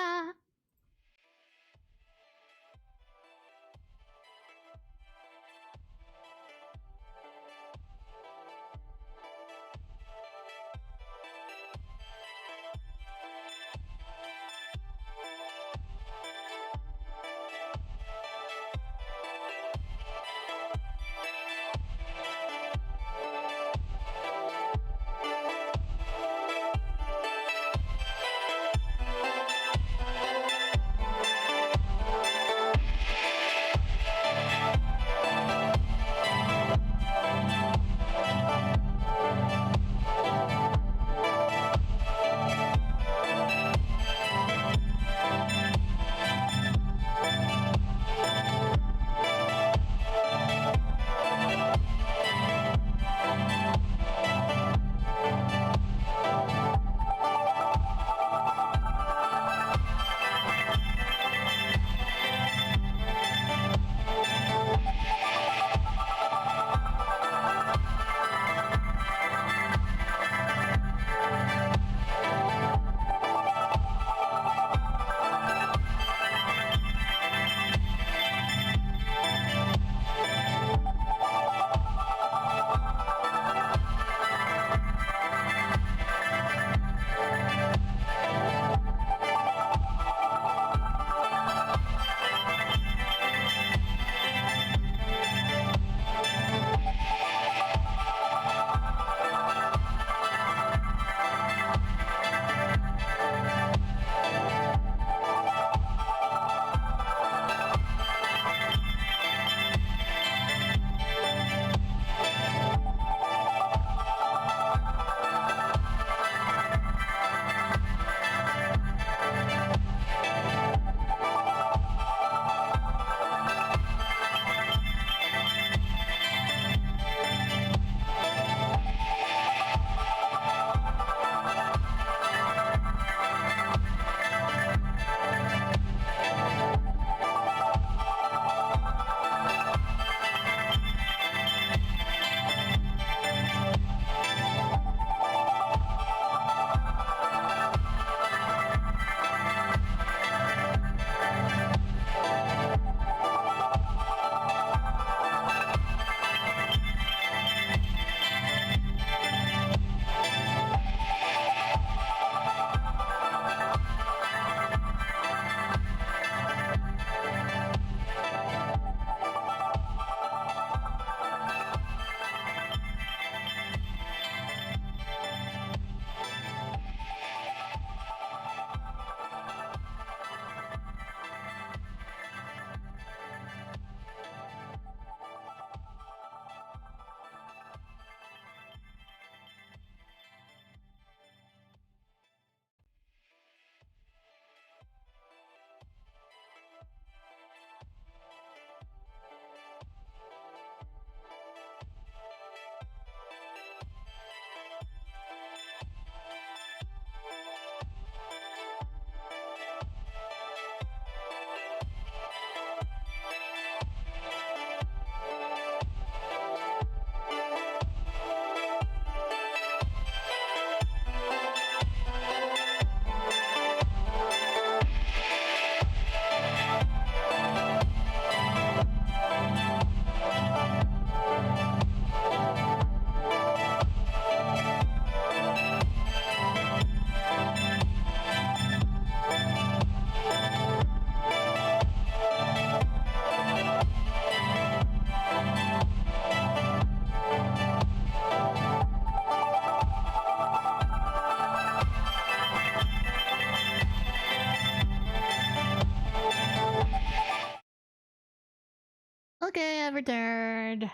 Okay, I've returned.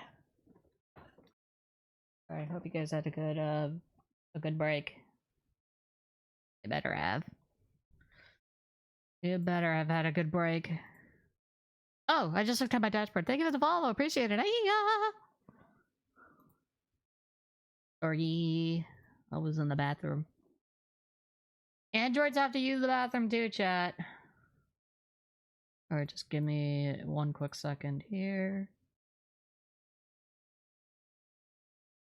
Alright, hope you guys had a good break. You better have. You better have had a good break. Oh, I just looked at my dashboard. Thank you for the follow. Appreciate it. Sorry. I was in the bathroom. Androids have to use the bathroom too, chat. Alright, just give me one quick second here.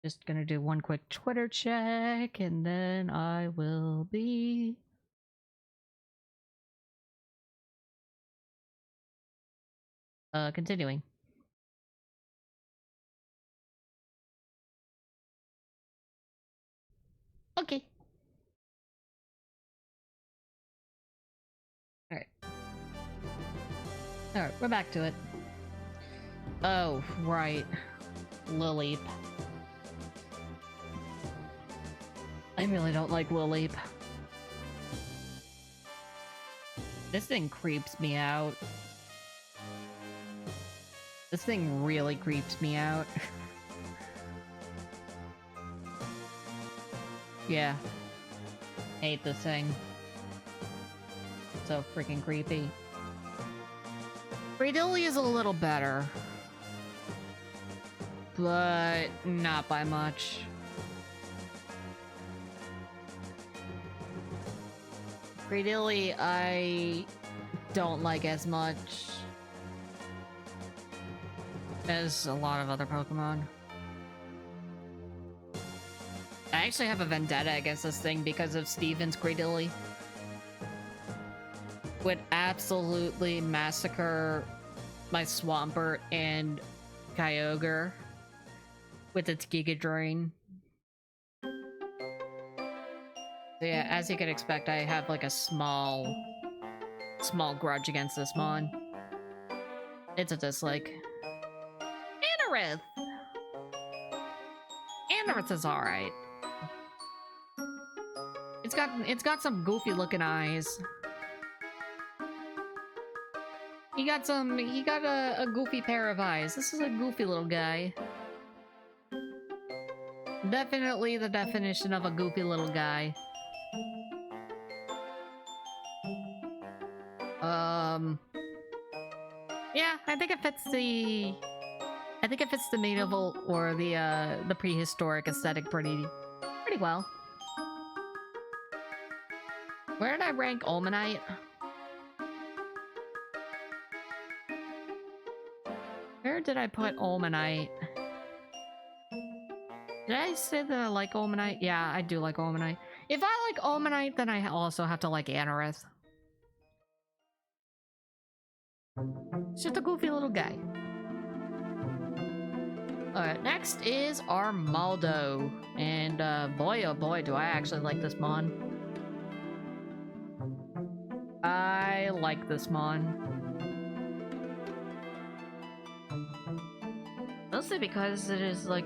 Just gonna do one quick Twitter check, and then I will be... continuing. Okay. Alright. Alright, we're back to it. Oh, right. Lileep. I really don't like Lileep. This thing creeps me out. This thing really creeps me out. Yeah. Hate this thing. So freaking creepy. Bradilli is a little better. But not by much. Bradilli, I don't like as much as a lot of other Pokemon. I actually have a vendetta against this thing because of Steven's Bradilli. Would absolutely massacre my Swampert and Kyogre with its Giga Drain. So yeah, as you can expect, I have like a small grudge against this mon. It's a dislike. Anorith! Anorith is alright. It's got some goofy looking eyes. He got a goofy pair of eyes. This is a goofy little guy. Definitely the definition of a goofy little guy. Yeah, I think it fits the medieval or the prehistoric aesthetic pretty well. Where did I rank Ulmanite? Where did I put Ulmanite? Did I say that I like Ulmanite? Yeah, I do like Ulmanite. If I like Ulmanite, then I also have to like Anorith. It's just a goofy little guy. Alright, next is Armaldo. And boy oh boy, do I actually like this mon. I like this mon. Mostly because it is like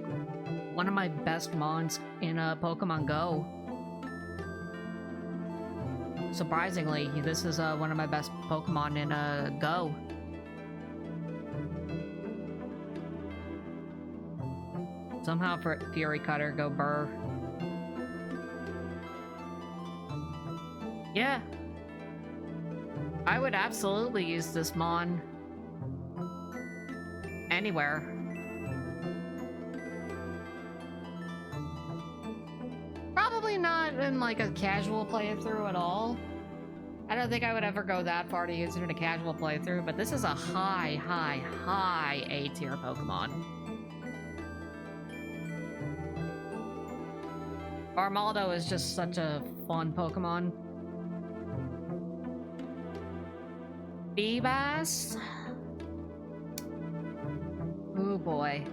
one of my best mons in Pokemon Go. Surprisingly, this is one of my best Pokemon in Go. Somehow for Fury Cutter, go Burr. Yeah. I would absolutely use this mon anywhere. Probably not in like a casual playthrough at all. I don't think I would ever go that far to use it in a casual playthrough, but this is a high A-tier Pokemon. Armaldo is just such a fun Pokemon. Feebas? Ooh boy.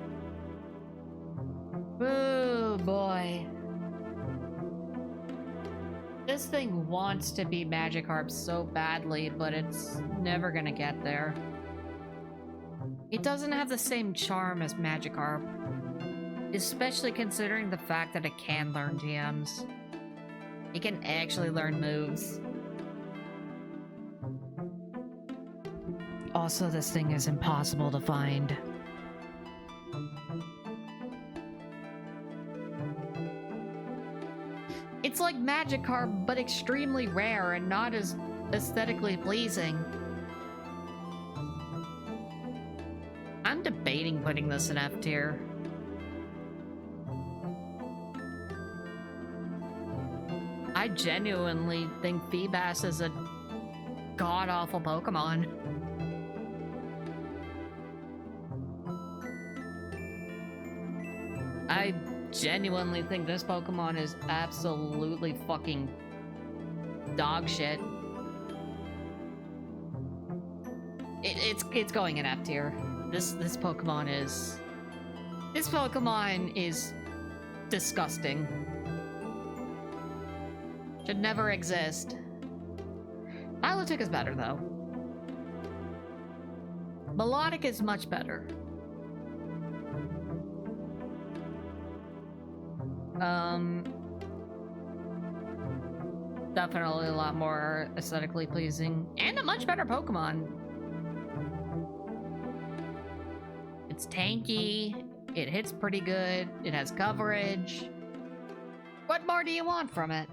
Ooh boy. This thing wants to be Magikarp so badly, but it's never gonna get there. It doesn't have the same charm as Magikarp. Especially considering the fact that it can learn GMs. It can actually learn moves. Also, this thing is impossible to find. like Magikarp, but extremely rare and not as aesthetically pleasing. I'm debating putting this in F tier. I genuinely think Feebas is a god-awful Pokemon. I genuinely think this Pokemon is absolutely fucking dog shit. It's going in F tier. This Pokemon is disgusting. Should never exist. Milotic is better though. Melodic is much better. Definitely a lot more aesthetically pleasing and a much better Pokemon. It's tanky, it hits pretty good, it has coverage. What more do you want from it?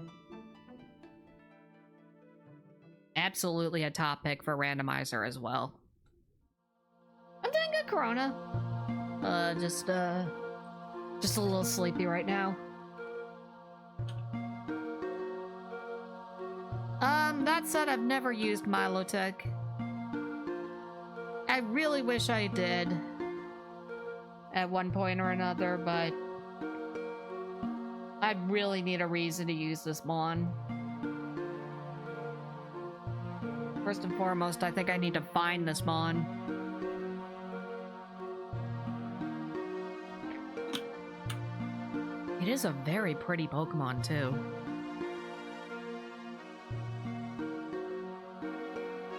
Absolutely a top pick for randomizer as well. I'm doing good, Corona. Just a little sleepy right now. That said, I've never used Milotic. I really wish I did at one point or another, but I really need a reason to use this Mon. First and foremost, I think I need to find this Mon. It is a very pretty Pokemon, too.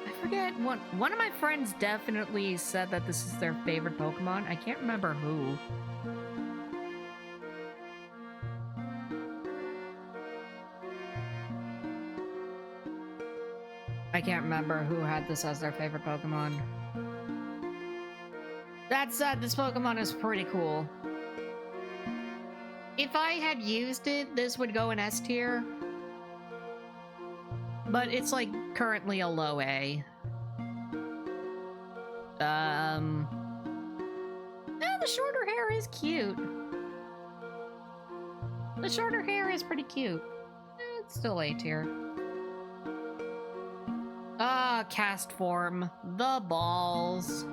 I forget, one of my friends definitely said that this is their favorite Pokemon. I can't remember who. I can't remember who had this as their favorite Pokemon. That said, this Pokemon is pretty cool. If I had used it, this would go in S tier. But it's like currently a low A. The shorter hair is cute. The shorter hair is pretty cute. It's still A tier. Cast form. The balls.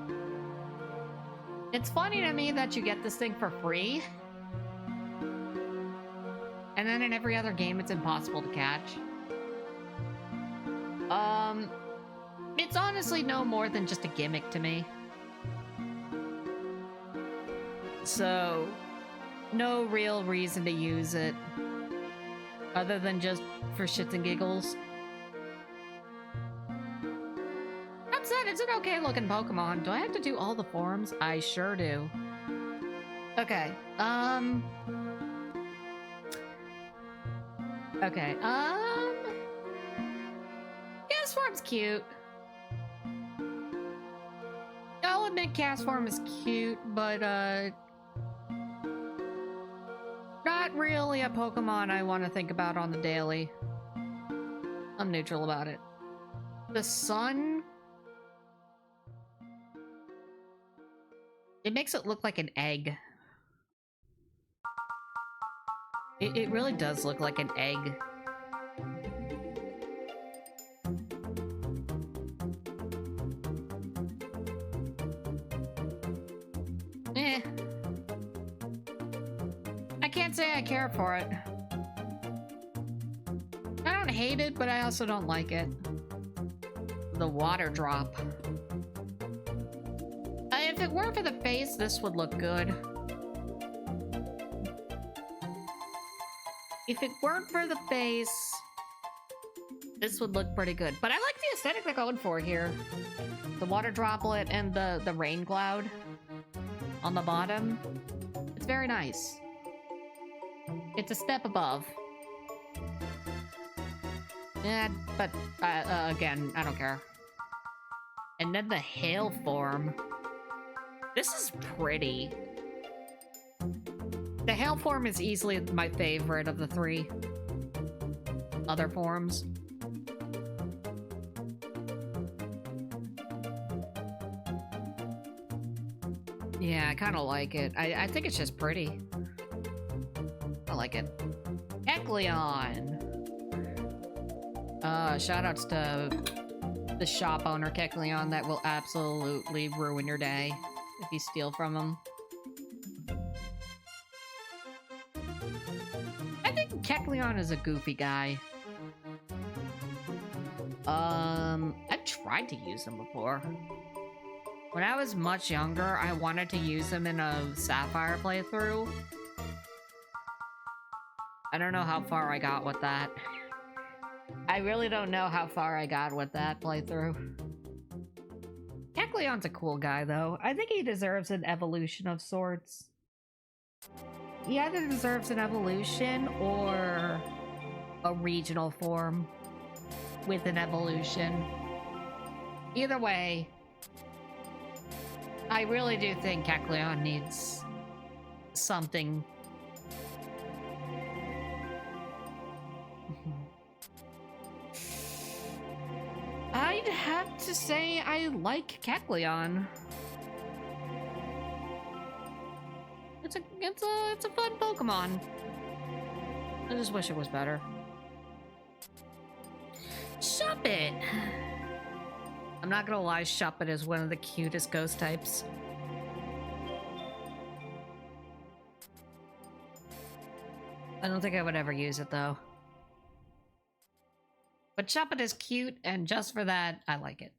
It's funny to me that you get this thing for free. And then in every other game, it's impossible to catch. It's honestly no more than just a gimmick to me. So, no real reason to use it. Other than just for shits and giggles. That said, it's an okay looking Pokemon. Do I have to do all the forms? I sure do. Okay, okay, Castform's cute. I'll admit Castform is cute, but, not really a Pokemon I want to think about on the daily. I'm neutral about it. The sun... It makes it look like an egg. It really does look like an egg. I can't say I care for it. I don't hate it, but I also don't like it. The water drop. If it weren't for the face, this would look good. If it weren't for the face, this would look pretty good. But I like the aesthetic they're going for here. The water droplet and the rain cloud on the bottom. It's very nice. It's a step above. Yeah, but again, I don't care. And then the hail form. This is pretty. The hail form is easily my favorite of the three. other forms. Yeah, I kind of like it. I think it's just pretty. I like it. Kecleon! Shoutouts to the shop owner, Kecleon, that will absolutely ruin your day if you steal from him. I think Kecleon is a goofy guy. I've tried to use him before. When I was much younger, I wanted to use him in a Sapphire playthrough. I don't know how far I got with that. I really don't know how far I got with that playthrough. Kecleon's a cool guy, though. I think he deserves an evolution of sorts. He either deserves an evolution or a regional form with an evolution. Either way, I really do think Kecleon needs something. I'd have to say I like Kecleon. It's a fun Pokemon. I just wish it was better. Shuppet! I'm not gonna lie, Shuppet is one of the cutest ghost types. I don't think I would ever use it though. But Shuppet is cute, and just for that, I like it.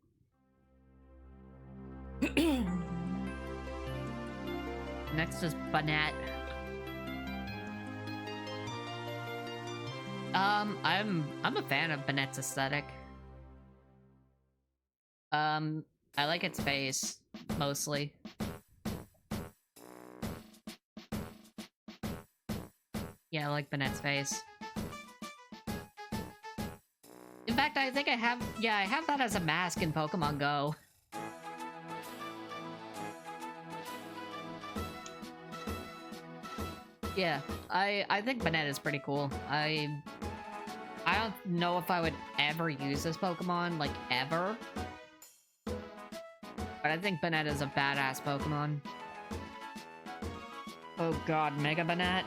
Next is Banette. I'm a fan of Banette's aesthetic. I like its face, mostly. Yeah, I like Banette's face. In fact, I think I have that as a mask in Pokemon Go. Yeah, I think Banette is pretty cool. I don't know if I would ever use this Pokemon, like, ever. But I think Banette is a badass Pokemon. Oh god, Mega Banette.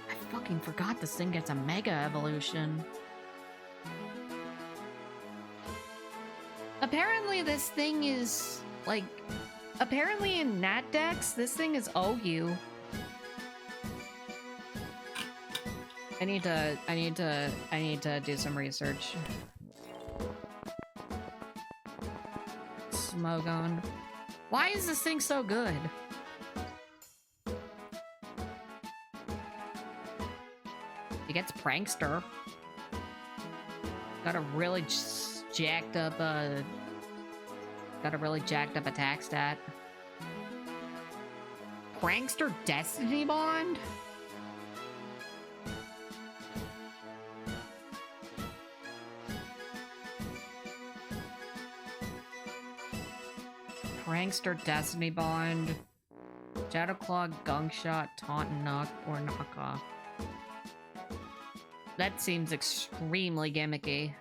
I fucking forgot this thing gets a Mega Evolution. Apparently this thing is, like... Apparently in Nat Dex, this thing is OU. I need to do some research. Smogon. Why is this thing so good? He gets Prankster. Got a really jacked up attack stat. Prankster Destiny Bond? Prankster Destiny Bond. Shadow Claw, Gunk Shot, Taunt and Knock, or Knockoff. That seems extremely gimmicky.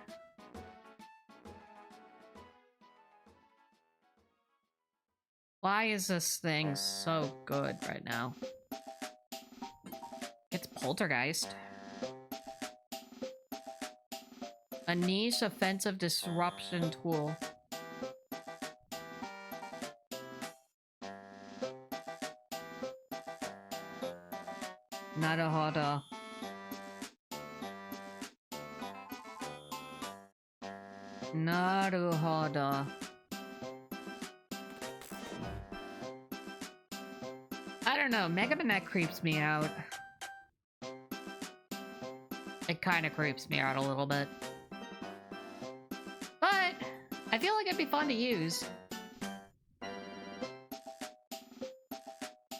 Why is this thing so good right now? It's Poltergeist. A niche offensive disruption tool. Naruhodo. Naruhodo. I don't know, Mega Banette creeps me out. It kind of creeps me out a little bit. But I feel like it'd be fun to use.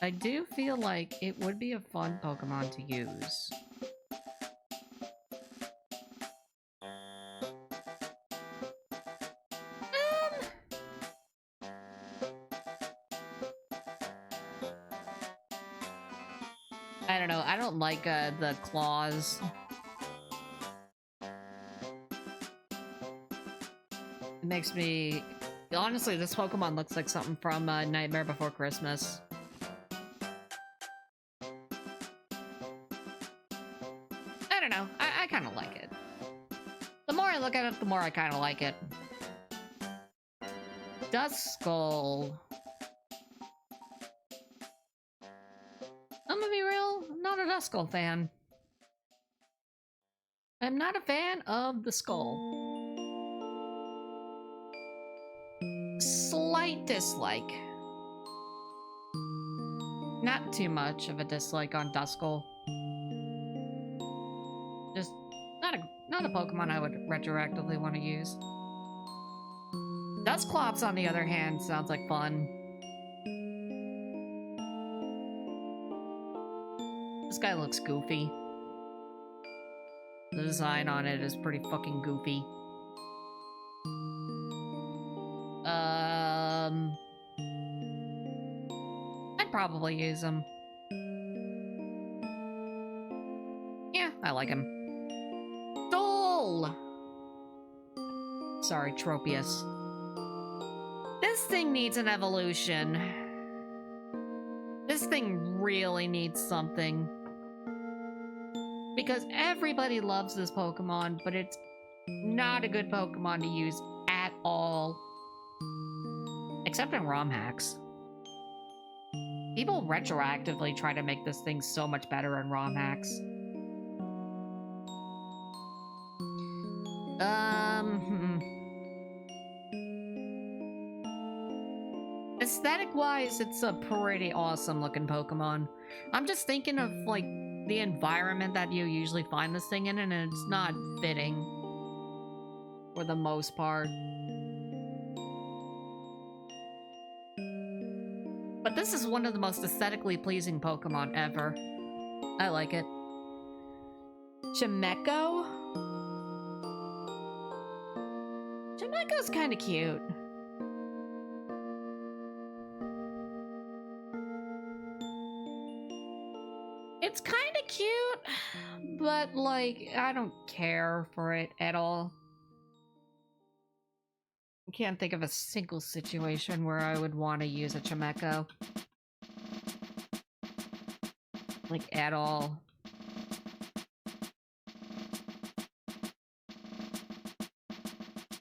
I do feel like it would be a fun Pokemon to use. I don't know. I don't like the claws makes me... Honestly, this Pokemon looks like something from Nightmare Before Christmas. I don't know. I kind of like it. The more I look at it, the more I kind of like it. Duskull. I'm gonna be real, I'm not a Duskull fan. I'm not a fan of the skull. Slight dislike. Not too much of a dislike on Duskull. Just not a Pokemon I would retroactively want to use. Dusclops, on the other hand, sounds like fun. This guy looks goofy. The design on it is pretty fucking goofy. I'd probably use him. Yeah, I like him. Dole! Sorry, Tropius. This thing needs an evolution. This thing really needs something. Because everybody loves this Pokemon, but it's not a good Pokemon to use at all. Except in ROM hacks. People retroactively try to make this thing so much better in ROM hacks. Aesthetic-wise, it's a pretty awesome looking Pokemon. I'm just thinking of, like, the environment that you usually find this thing in, and it's not fitting. For the most part. But this is one of the most aesthetically pleasing Pokemon ever. I like it. Chimecho? Chimecho's kind of cute. It's kind of cute, but, like, I don't care for it at all. I can't think of a single situation where I would want to use a Chimecho. Like, at all.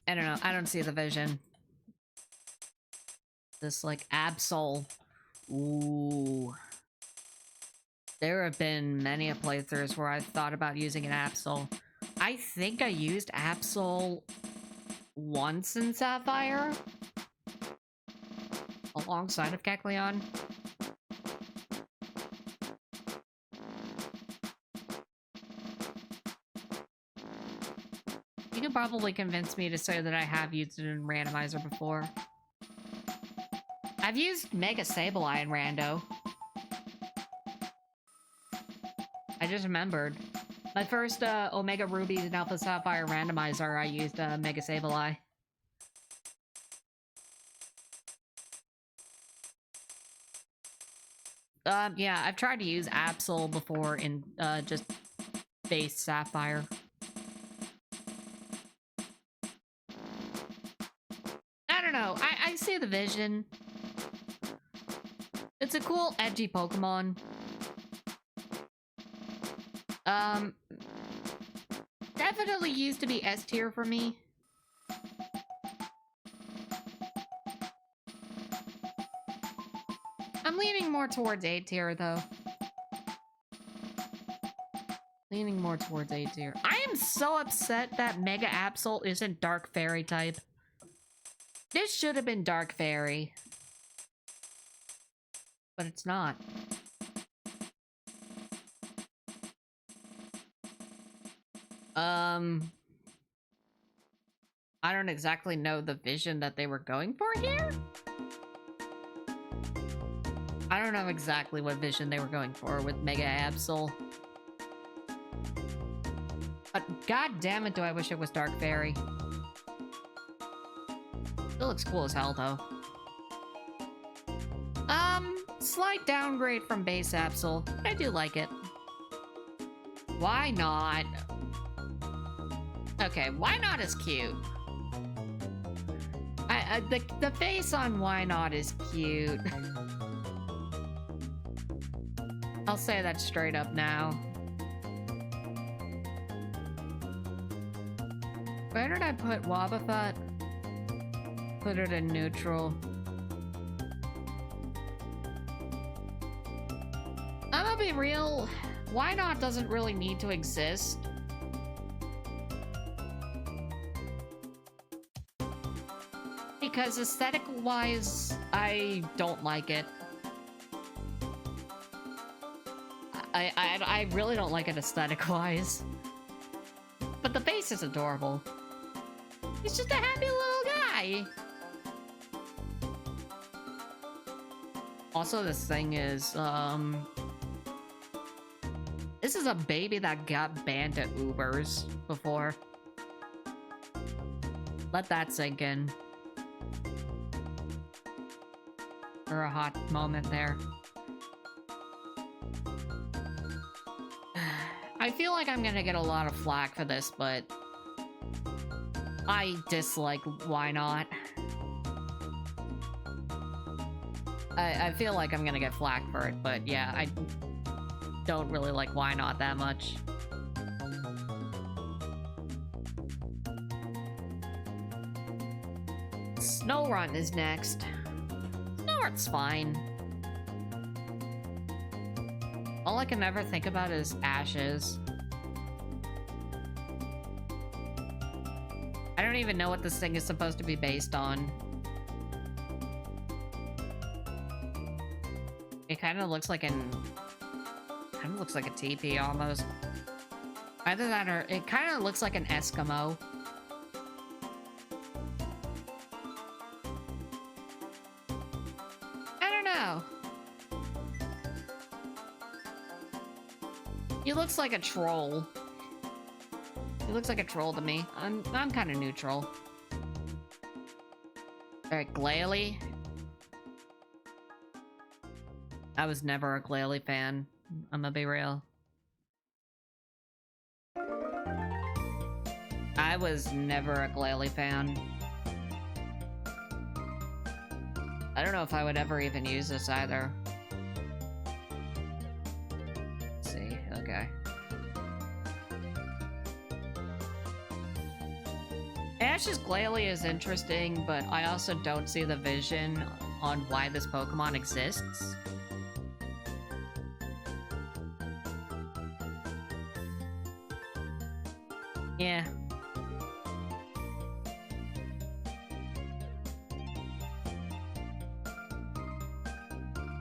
I don't know. I don't see the vision. This, like, Absol. Ooh. There have been many a playthroughs where I've thought about using an Absol. I think I used Absol once in Sapphire. Alongside of Kecleon. You can probably convince me to say that I have used it in Randomizer before. I've used Mega Sableye in Rando. I just remembered. My first Omega Rubies and Alpha Sapphire Randomizer, I used Mega Sableye. Yeah, I've tried to use Absol before in just base Sapphire. I don't know. I see the vision. It's a cool, edgy Pokemon. Definitely used to be S tier for me. I'm leaning more towards A tier, though. Leaning more towards A tier. I am so upset that Mega Absol isn't Dark Fairy type. This should have been Dark Fairy. But it's not. I don't exactly know the vision that they were going for here. I don't know exactly what vision they were going for with Mega Absol. But god damn it, do I wish it was Dark Fairy. Still looks cool as hell, though. Slight downgrade from base Absol, but I do like it. Why not? Okay, why not is cute. Yeah, the face on Why Not is cute. I'll say that straight up now. Where did I put Wobbuffet? Put it in neutral. I'm gonna be real. Why Not doesn't really need to exist. Because aesthetic-wise, I don't like it. I really don't like it aesthetic-wise. But the face is adorable. He's just a happy little guy. Also, this thing is, this is a baby that got banned at Ubers before. Let that sink in. For a hot moment there. I feel like I'm gonna get a lot of flack for this, but I dislike Why Not. I feel like I'm gonna get flack for it, but yeah, I don't really like Why Not that much. Snorunt is next. Snorunt's fine. All I can ever think about is Ashes. I don't even know what this thing is supposed to be based on. It kind of looks like a teepee almost. Either that or it kind of looks like an Eskimo. I don't know. He looks like a troll. He looks like a troll to me. I'm kind of neutral. Alright, Glalie. I was never a Glalie fan. I'm gonna be real. I was never a Glalie fan. I don't know if I would ever even use this either. Let's see, okay. Ash's Glalie is interesting, but I also don't see the vision on why this Pokemon exists. Yeah.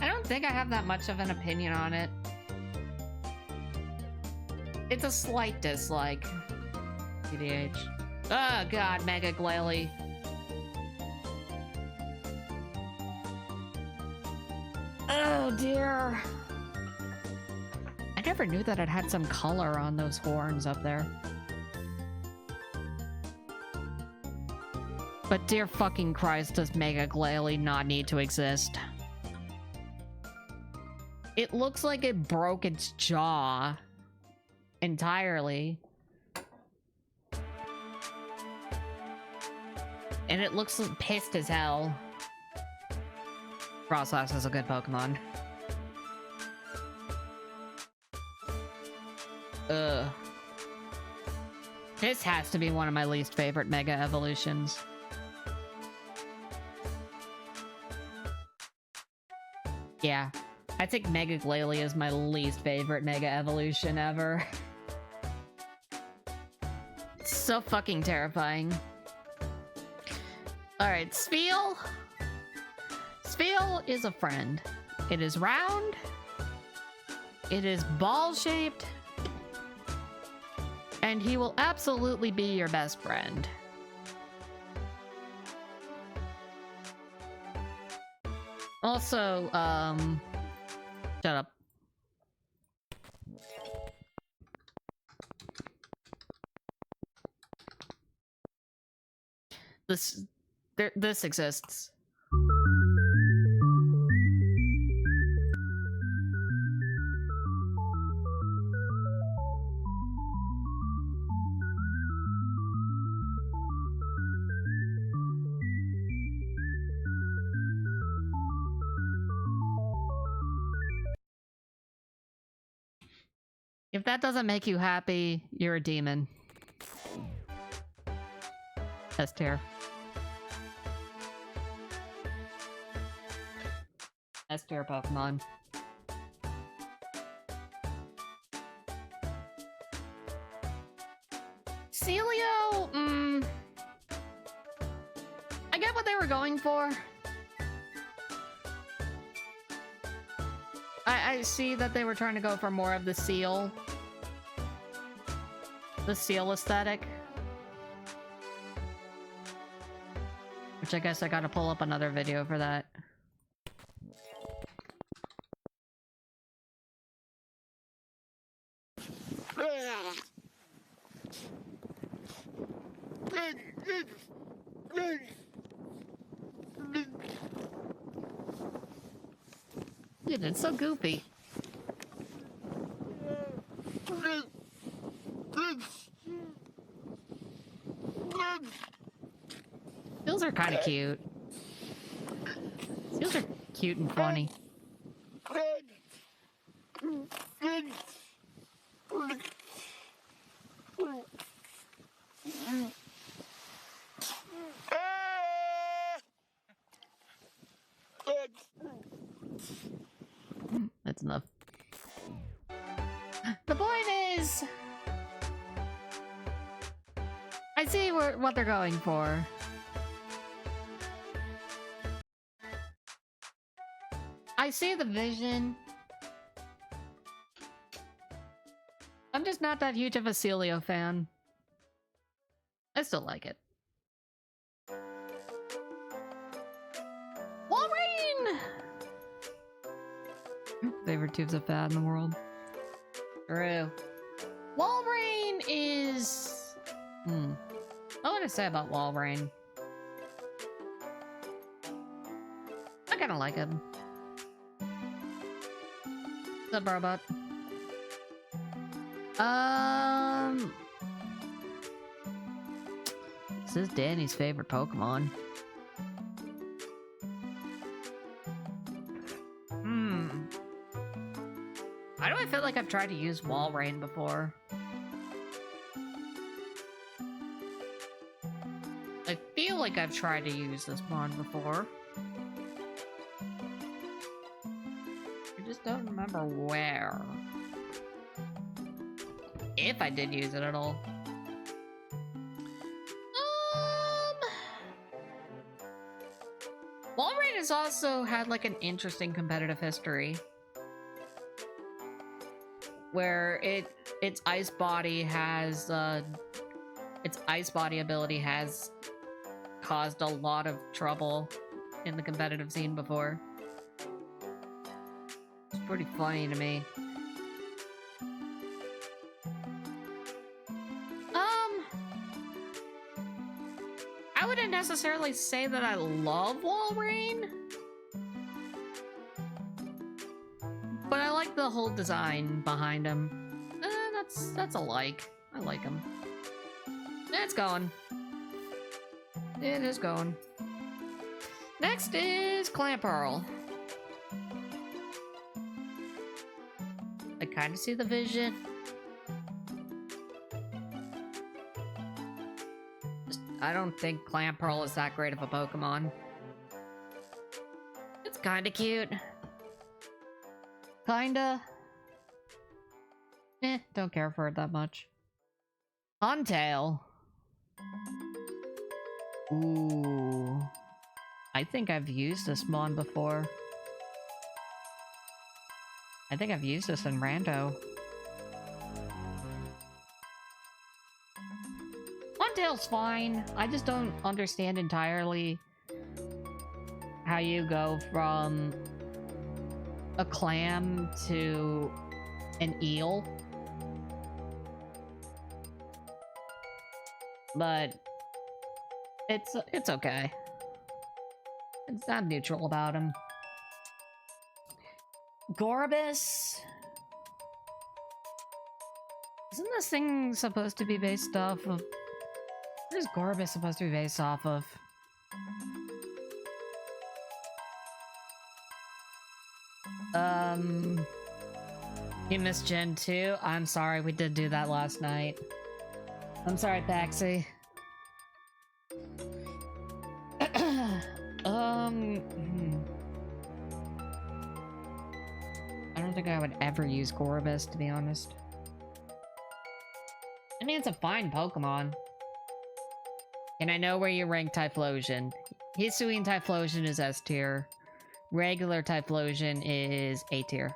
I don't think I have that much of an opinion on it. It's a slight dislike. TDH. Oh god, Mega Glalie. Oh dear. I never knew that it had some color on those horns up there. But dear fucking Christ, does Mega Glalie not need to exist? It looks like it broke its jaw entirely. And it looks pissed as hell. Frostlass is a good Pokemon. Ugh. This has to be one of my least favorite Mega Evolutions. Yeah, I think Mega Glalie is my least favorite Mega Evolution ever. It's so fucking terrifying. Alright, Spheal. Spheal is a friend. It is round. It is ball-shaped. And he will absolutely be your best friend. Also, shut up. This exists. If that doesn't make you happy, you're a demon. S tier. S tier Pokemon. Celio, I get what they were going for. I see that they were trying to go for more of the seal. The seal aesthetic. Which I guess I gotta pull up another video for that. Dude, it's so goofy. Seals are kind of cute. Seals are cute and funny. That's enough. The point is, I see what they're going for. I see the vision. I'm just not that huge of a Celio fan. I still like it. Walrein! Favorite tubes of fat in the world. True. Walrein is... What would I say about Walrein? I kinda like him. What's up, robot? This is Danny's favorite Pokemon. Why do I feel like I've tried to use Walrein before? I feel like I've tried to use this mon before. I just don't remember where. If I did use it at all. Walrein has also had like an interesting competitive history. Where its ice body has its ice body ability has caused a lot of trouble in the competitive scene before. It's pretty funny to me. I wouldn't necessarily say that I love Walrein, but I like the whole design behind him. That's a like. I like him. It's going. It is going. Next is Clamperl. I kind of see the vision. I don't think Clamperl is that great of a Pokemon. It's kind of cute. Kinda. Don't care for it that much. Huntail. Ooh. I think I've used this mon before. I think I've used this in Rando. Huntail's fine. I just don't understand entirely how you go from a clam to an eel. But it's okay. It's not neutral about him. Gorbis. Isn't this thing supposed to be based off of... What is Gorbis supposed to be based off of? You missed Gen 2? I'm sorry, we did do that last night. I'm sorry, Paxi. I don't think I would ever use Gorebyss, to be honest. I mean, it's a fine Pokemon. And I know where you rank Typhlosion. Hisuian Typhlosion is S tier. Regular Typhlosion is A tier.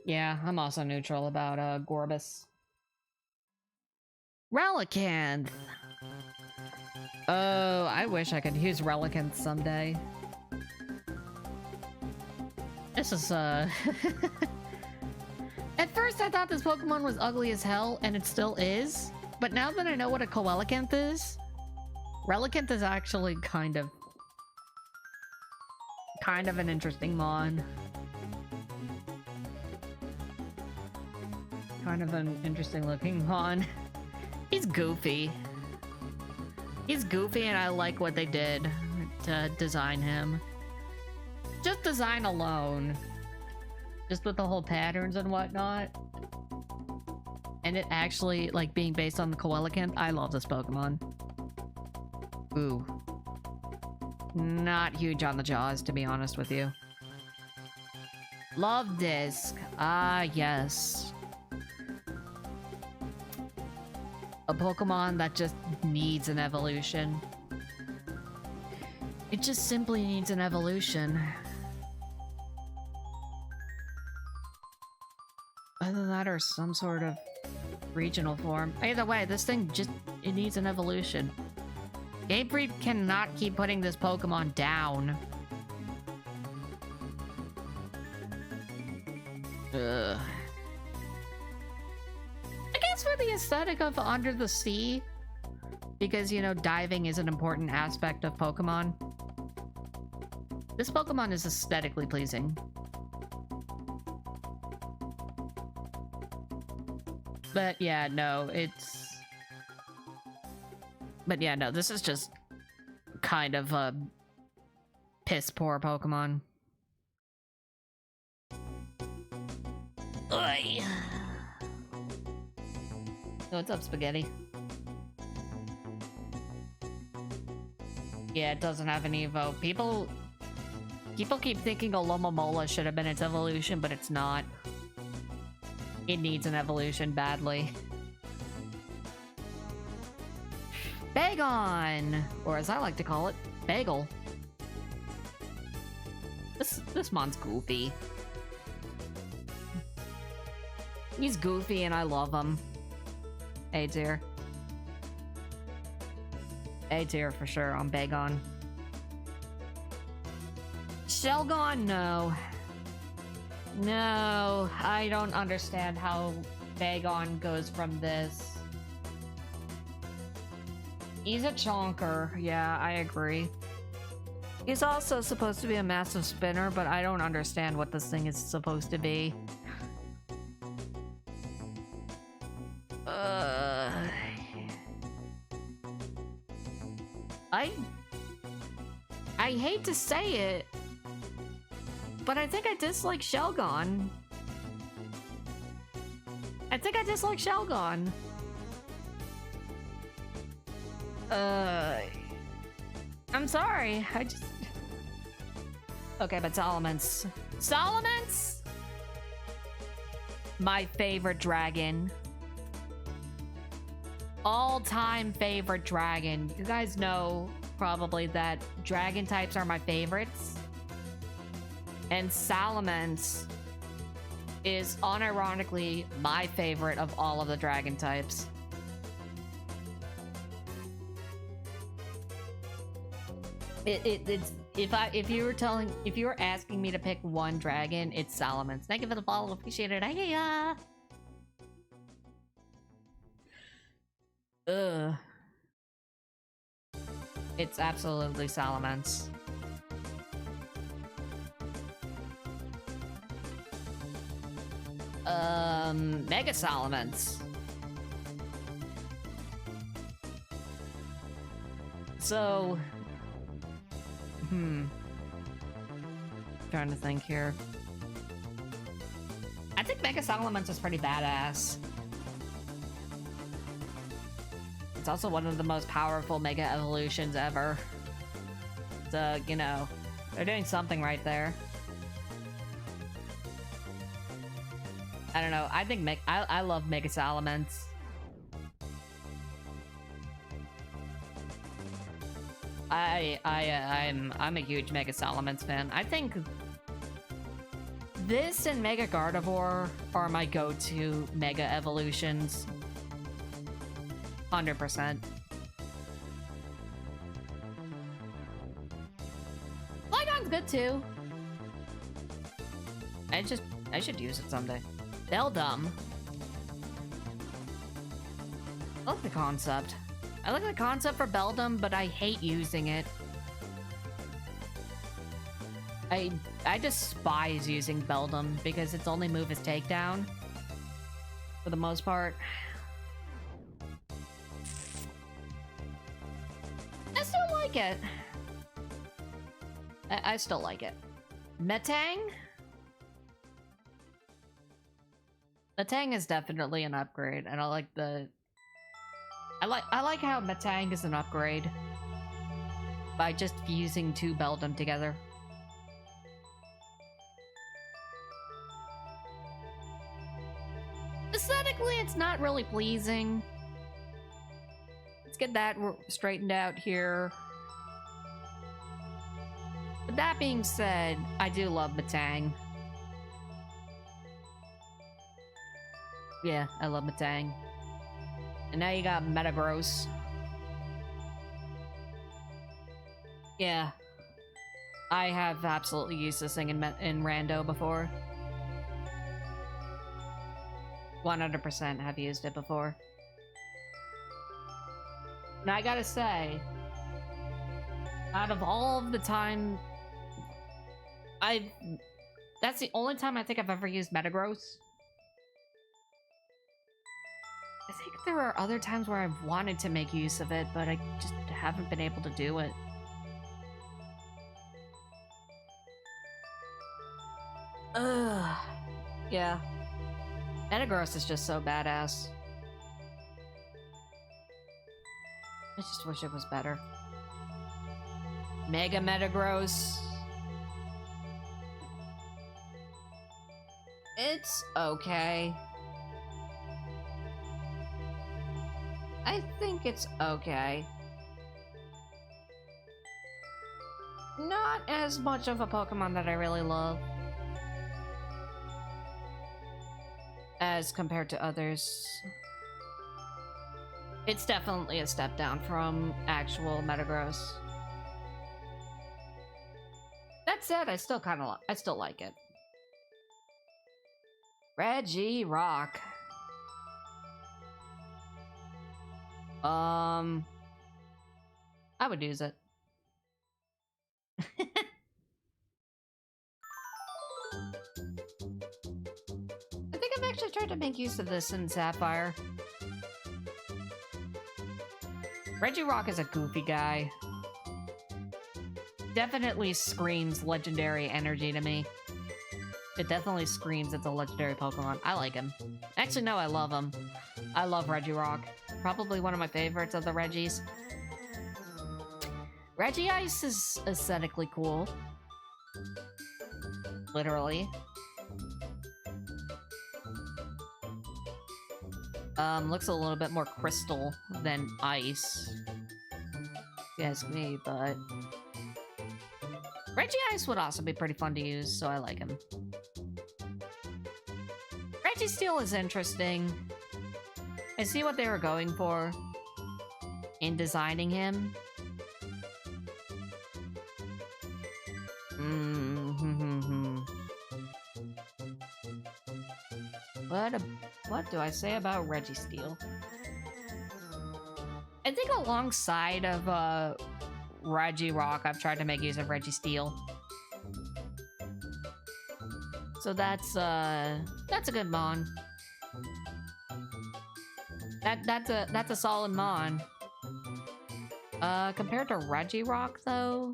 Yeah, I'm also neutral about Gorebyss. Relicanth! Oh, I wish I could use Relicanth someday. This is, At first I thought this Pokemon was ugly as hell, and it still is. But now that I know what a Coelacanth is, Relicanth is actually kind of an interesting mon. Kind of an interesting looking mon. He's goofy. He's goofy and I like what they did to design him. Just design alone. Just with the whole patterns and whatnot. And it actually, like, being based on the Coelacanth, I love this Pokemon. Ooh. Not huge on the jaws, to be honest with you. Love Disc. Ah, yes. A Pokemon that just needs an evolution. It just simply needs an evolution. Either that or some sort of regional form. Either way, this thing just, it needs an evolution. Game Freak cannot keep putting this Pokemon down. Ugh. I guess for the aesthetic of Under the Sea, because, you know, diving is an important aspect of Pokemon. This Pokemon is aesthetically pleasing. But yeah, no, it's... But yeah, no, this is just kind of a piss-poor Pokemon. Oi. So what's up, Spaghetti? Yeah, it doesn't have an Evo. People keep thinking Alomomola should have been its evolution, but it's not. It needs an evolution badly. Bagon! Or as I like to call it, Bagel. This mon's goofy. He's goofy and I love him. A tier. A tier for sure on Bagon. Shelgon, no. No, I don't understand how Bagon goes from this. He's a chonker. Yeah, I agree. He's also supposed to be a massive spinner, but I don't understand what this thing is supposed to be. I hate to say it, but I think I dislike Shelgon. I think I dislike Shelgon. I'm sorry, I just... Okay, but Salamence. Salamence? My favorite dragon. All-time favorite dragon. You guys know probably that dragon types are my favorites. And Salamence is unironically my favorite of all of the dragon types. It's if you were asking me to pick one dragon, it's Salamence. Thank you for the follow, appreciate it. Hey, ugh. It's absolutely Salamence. Mega Salamence. So... Trying to think here. I think Mega Salamence is pretty badass. It's also one of the most powerful Mega Evolutions ever. So, you know, they're doing something right there. I don't know. I think I love Mega Salamence. I'm a huge Mega Salamence fan. I think this and Mega Gardevoir are my go-to Mega Evolutions. 100%. Flygon's good too. I should use it someday. Beldum. I like the concept. I like the concept for Beldum, but I hate using it. I despise using Beldum because its only move is Takedown. For the most part. I still like it. I still like it. Metang? Metang is definitely an upgrade, and I like the... I like how Metang is an upgrade by just fusing two Beldum together. Aesthetically, it's not really pleasing. Let's get that straightened out here. But that being said, I do love Metang. Yeah, I love Metang. And now you got Metagross. Yeah. I have absolutely used this thing in Rando before. 100% have used it before. And I gotta say, out of all of the time... That's the only time I think I've ever used Metagross. I think there are other times where I've wanted to make use of it, but I just haven't been able to do it. Ugh. Yeah. Metagross is just so badass. I just wish it was better. Mega Metagross. It's okay. I think it's okay. Not as much of a Pokemon that I really love as compared to others. It's definitely a step down from actual Metagross. That said, I still like it. Regirock. I would use it. I think I've actually tried to make use of this in Sapphire. Regirock is a goofy guy. Definitely screams legendary energy to me. It definitely screams it's a legendary Pokemon. I like him. Actually, no, I love him. I love Regirock. Probably one of my favorites of the Regis. Regice is aesthetically cool. Literally. Looks a little bit more crystal than ice. If you ask me, but... Regice would also be pretty fun to use, so I like him. Registeel is interesting. I see what they were going for in designing him. What do I say about Registeel? I think alongside of Regirock, I've tried to make use of Registeel. So that's a good mon. That's a solid mon. Compared to Regirock, though...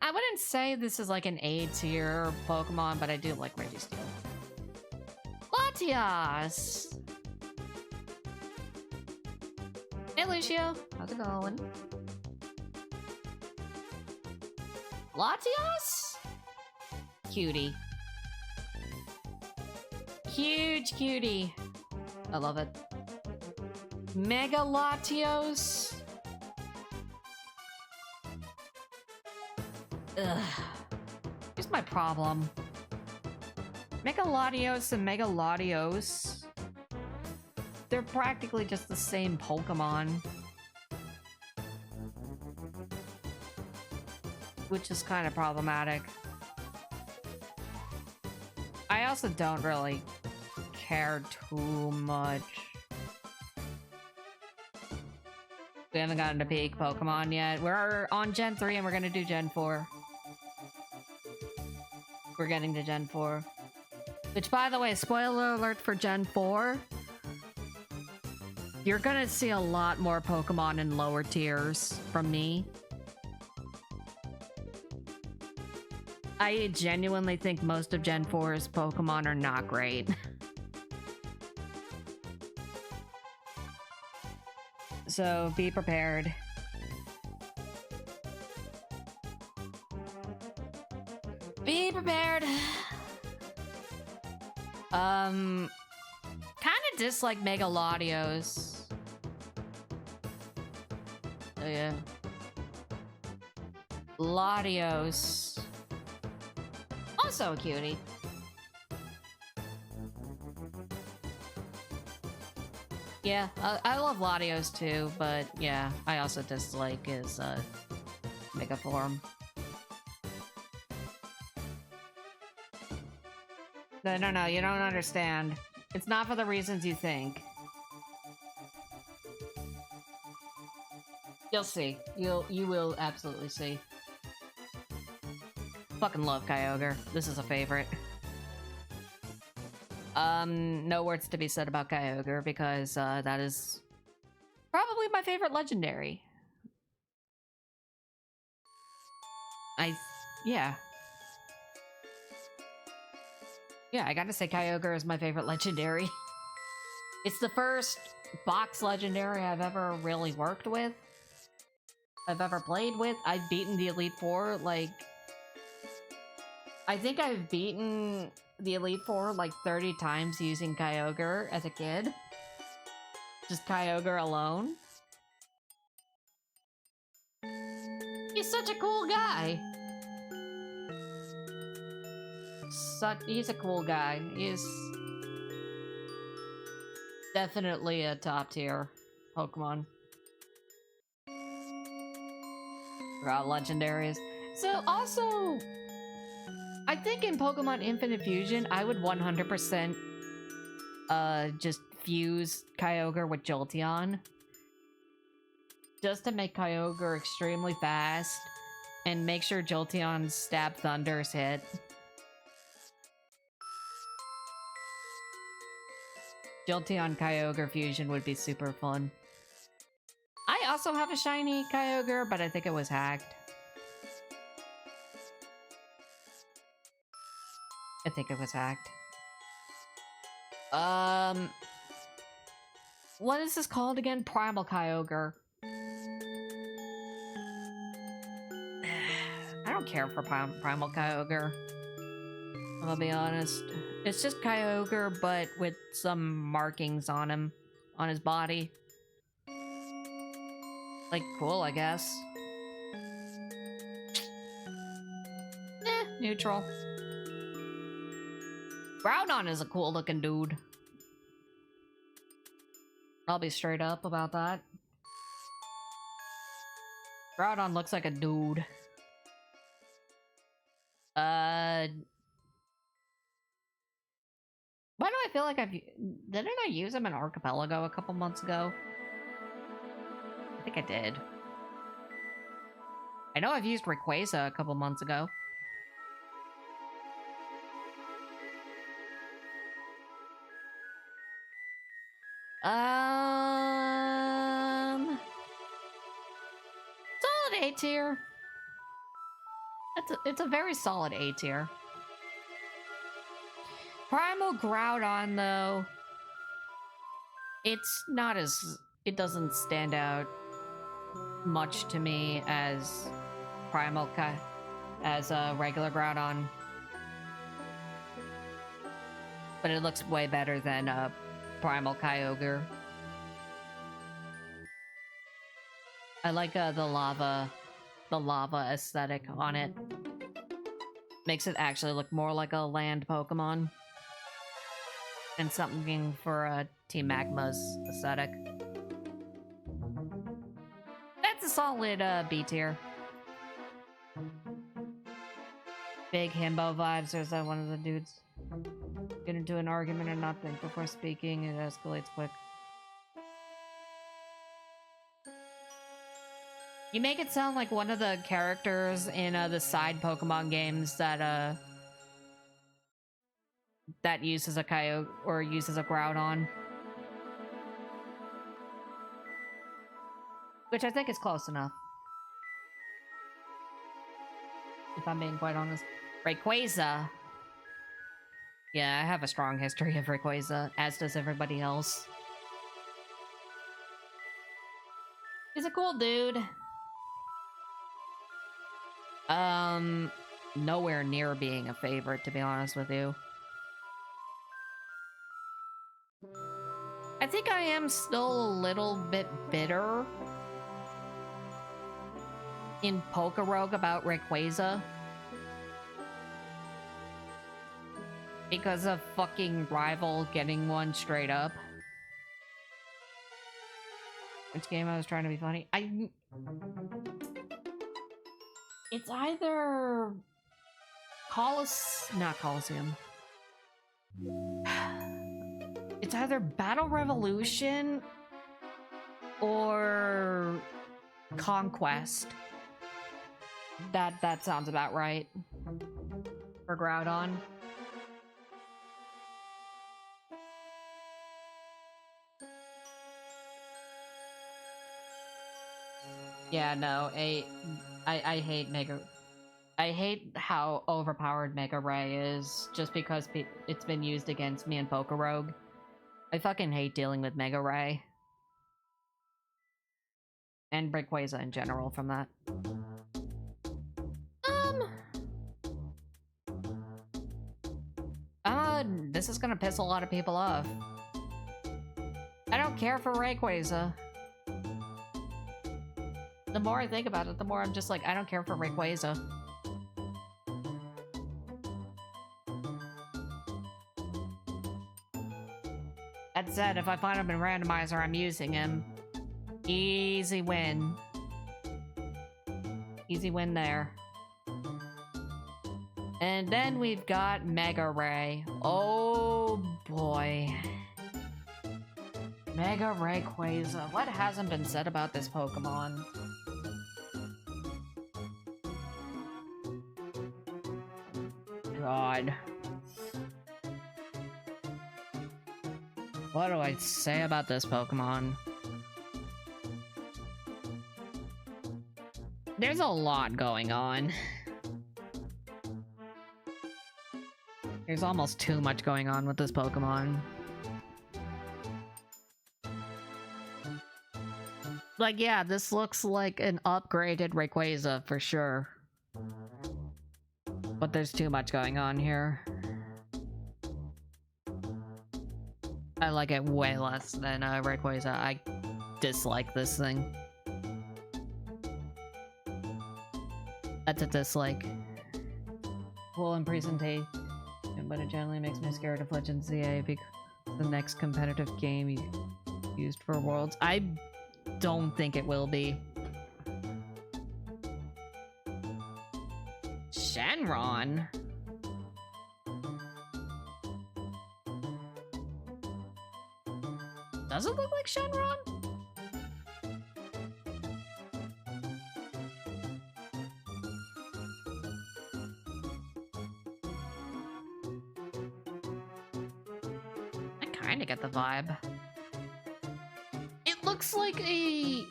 I wouldn't say this is like an A tier Pokemon, but I do like Registeel. Latias! Hey, Lucio. How's it going? Latias? Cutie. Huge cutie. I love it. Mega Latios. Ugh. Here's my problem. Mega Latios and Mega Latios, they're practically just the same Pokemon. Which is kind of problematic. I also don't really care too much. We haven't gotten to peak Pokemon yet. We're on Gen 3 and we're gonna do Gen 4. We're getting to Gen 4. Which, by the way, spoiler alert for Gen 4. You're gonna see a lot more Pokemon in lower tiers from me. I genuinely think most of Gen 4's Pokemon are not great. So be prepared. Be prepared. Kind of dislike Mega Latios. Oh yeah. Latios. Also a cutie. Yeah, I love Latios too, but yeah, I also dislike his Mega form. No, you don't understand. It's not for the reasons you think. You'll see. You will absolutely see. Fucking love Kyogre. This is a favorite. No words to be said about Kyogre because that is probably my favorite legendary. Yeah. Yeah, I gotta say Kyogre is my favorite legendary. It's the first box legendary I've ever really worked with. I've ever played with. I've beaten the Elite Four, like... I think I've beaten the Elite Four like 30 times using Kyogre as a kid. Just Kyogre alone. He's such a cool guy. He's a cool guy. He's definitely a top tier Pokemon. Forgot legendaries. So also, I think in Pokemon Infinite Fusion, I would 100% just fuse Kyogre with Jolteon. Just to make Kyogre extremely fast and make sure Jolteon's Stab Thunders hit. Jolteon Kyogre fusion would be super fun. I also have a shiny Kyogre, but I think it was hacked. I think it was hacked. What is this called again? Primal Kyogre. I don't care for Primal Kyogre. I'm gonna be honest. It's just Kyogre, but with some markings on him. On his body. Like, cool, I guess. Neutral. Groudon is a cool looking dude. I'll be straight up about that. Groudon looks like a dude. Why do I feel like didn't I use him in Archipelago a couple months ago? I think I did. I know I've used Rayquaza a couple months ago. Solid A tier. It's a very solid A tier. Primal Groudon, though, it's not as... It doesn't stand out much to me as as a regular Groudon. But it looks way better than Primal Kyogre. I like the lava aesthetic on it. Makes it actually look more like a land Pokemon. And something for Team Magma's aesthetic. That's a solid B tier. Big himbo vibes. There's that one of the dudes. Get into an argument and not think before speaking. It escalates quick. You make it sound like one of the characters in the side Pokemon games that that uses a Kyogre or uses a Groudon. Which I think is close enough. If I'm being quite honest. Rayquaza. Yeah, I have a strong history of Rayquaza, as does everybody else. He's a cool dude. Nowhere near being a favorite, to be honest with you. I think I am still a little bit bitter in Pokerogue about Rayquaza. Because of fucking Rival getting one straight up. Which game I was trying to be funny? It's either... not Coliseum. It's either Battle Revolution or Conquest. That sounds about right. For Groudon. Yeah, no, I hate Mega... I hate how overpowered Mega Ray is, just because it's been used against me in Pokerogue. I fucking hate dealing with Mega Ray. And Rayquaza in general from that. This is gonna piss a lot of people off. I don't care for Rayquaza. The more I think about it, the more I'm just like, I don't care for Rayquaza. That said, if I find him in randomizer, I'm using him. Easy win. Easy win there. And then we've got Mega Ray. Oh boy. Mega Rayquaza. What hasn't been said about this Pokemon? God. What do I say about this Pokemon? There's a lot going on. There's almost too much going on with this Pokemon. Like, yeah, this looks like an upgraded Rayquaza for sure. But there's too much going on here. I like it way less than Rayquaza. I dislike this thing. That's a dislike. Cool in presentation, but it generally makes me scared of Legends ZA because the next competitive game used for Worlds. I don't think it will be. Shenron? Does it look like Shenron? I kinda get the vibe. looks like a...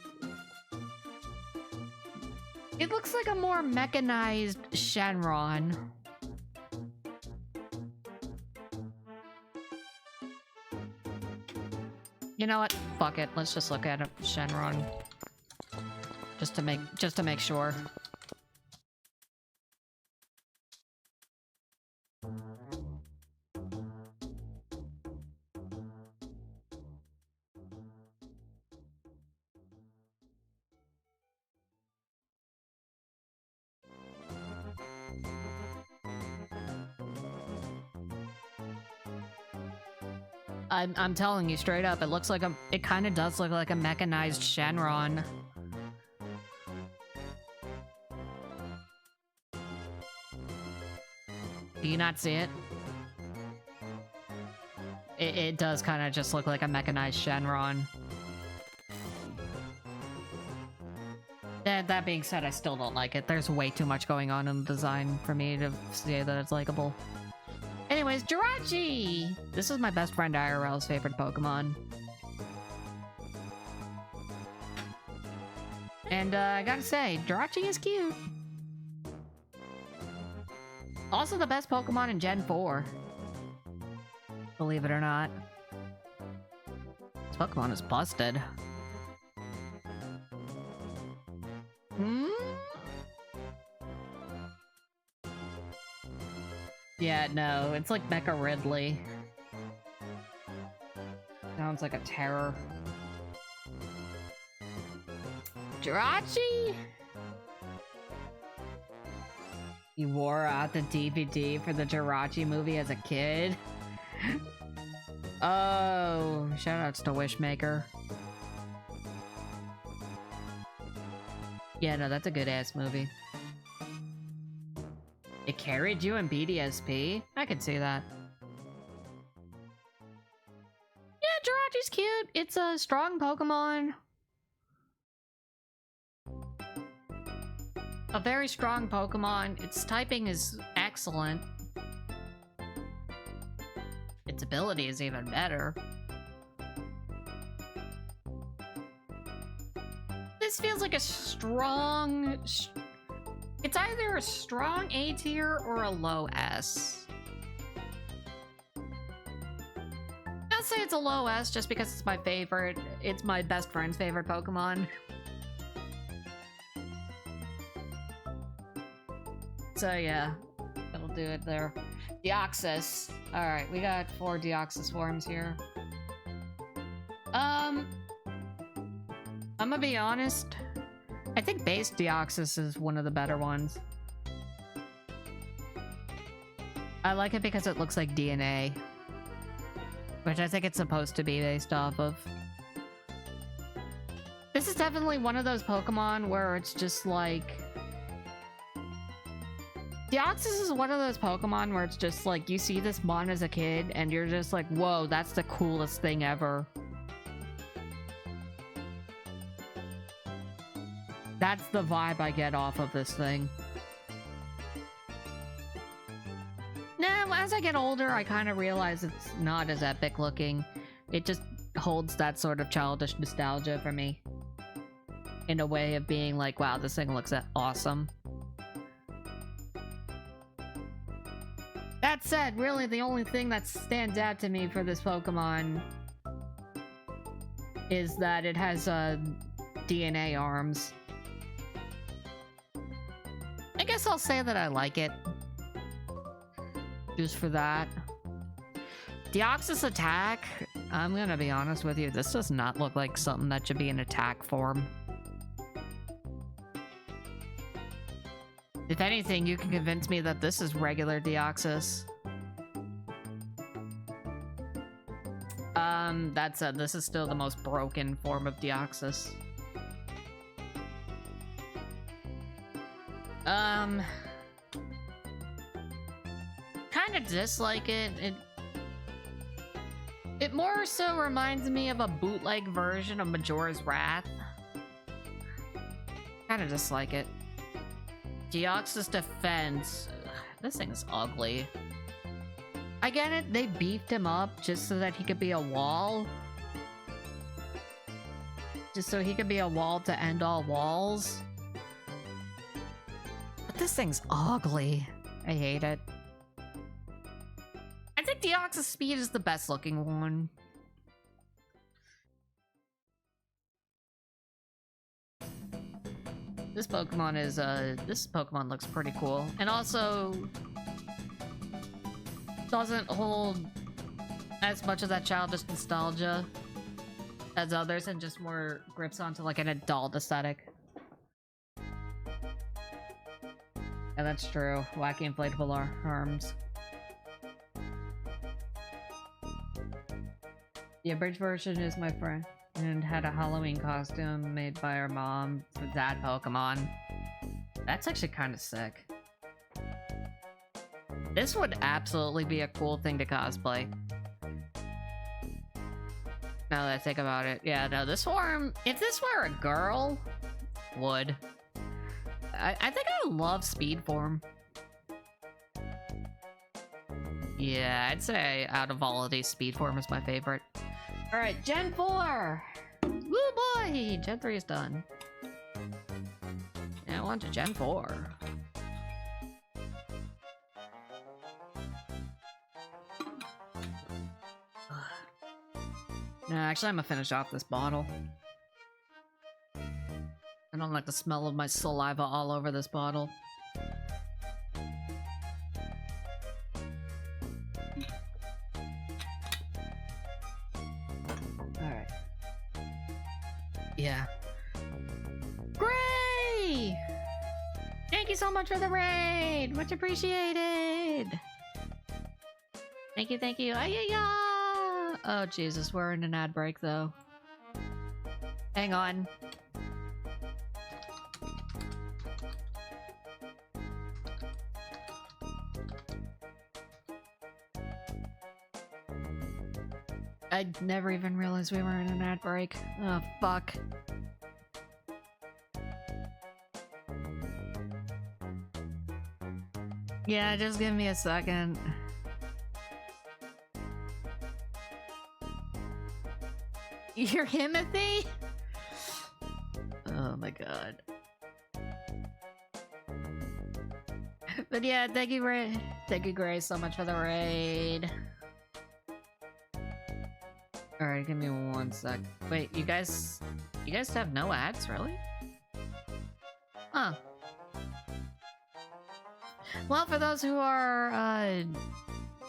It looks like a more mechanized Shenron. You know what? Fuck it. Let's just look at a Shenron. Just to make sure. I'm telling you straight up, it looks like it kind of does look like a mechanized Shenron. Do you not see it? It does kind of just look like a mechanized Shenron. That being said, I still don't like it. There's way too much going on in the design for me to say that it's likable. Anyways, Jirachi! This is my best friend IRL's favorite Pokemon. And I gotta say, Jirachi is cute. Also the best Pokemon in Gen 4. Believe it or not. This Pokemon is busted. Hmm? Yeah, no, it's like Mecha Ridley. Sounds like a terror. Jirachi? You wore out the DVD for the Jirachi movie as a kid? Oh, shoutouts to Wishmaker. Yeah, no, that's a good-ass movie. It carried you in BDSP? I could see that. Yeah, Jirachi's cute. It's a strong Pokemon. A very strong Pokemon. Its typing is excellent. Its ability is even better. This feels like a strong... It's either a strong A tier or a low S. I'll say it's a low S just because it's my favorite. It's my best friend's favorite Pokemon. So yeah, that'll do it there. Deoxys. Alright, we got 4 Deoxys forms here. I'm gonna be honest. I think base Deoxys is one of the better ones. I like it because it looks like DNA. Which I think it's supposed to be based off of. This is definitely one of those Pokemon where it's just like... Deoxys is one of those Pokemon where it's just like, you see this mon as a kid and you're just like, whoa, that's the coolest thing ever. That's the vibe I get off of this thing. Now, as I get older, I kind of realize it's not as epic looking. It just holds that sort of childish nostalgia for me. In a way of being like, wow, this thing looks awesome. That said, really the only thing that stands out to me for this Pokemon is that it has DNA arms. I guess I'll say that I like it. Just for that. Deoxys attack, I'm gonna be honest with you, this does not look like something that should be an attack form. If anything, you can convince me that this is regular Deoxys. That said, this is still the most broken form of Deoxys. Kind of dislike it. It more so reminds me of a bootleg version of Majora's Wrath. Kind of dislike it. Deoxys defense. Ugh, this thing is ugly. I get it, they beefed him up just so that he could be a wall. Just so he could be a wall to end all walls. But this thing's ugly. I hate it. I think Deoxys Speed is the best looking one. This Pokemon is, this Pokemon looks pretty cool. And also doesn't hold as much of that childish nostalgia as others and just more grips onto like an adult aesthetic. And that's true. Wacky inflatable arms. The abridged version is my friend and had a Halloween costume made by her mom for that Pokemon. That's actually kind of sick. This would absolutely be a cool thing to cosplay. Now that I think about it. Yeah, no, this form, if this were a girl, would. I think I love speed form. Yeah, I'd say out of all of these, speed form is my favorite. Alright, Gen 4! Woo boy! Gen 3 is done. Now on to Gen 4. No, actually, I'm gonna finish off this bottle. I don't like the smell of my saliva all over this bottle. Alright. Yeah. Gray! Thank you so much for the raid! Much appreciated! Thank you, thank you. Ay-ya-ya! Oh, Jesus, we're in an ad break, though. Hang on. I never even realized we were in an ad break. Oh, fuck. Yeah, just give me a second. You're Himothy? Oh my god. But yeah, thank you, Ray. Thank you, Grace, so much for the raid. Alright, give me one sec. Wait, you guys have no ads, really? Huh. Well, for those who are,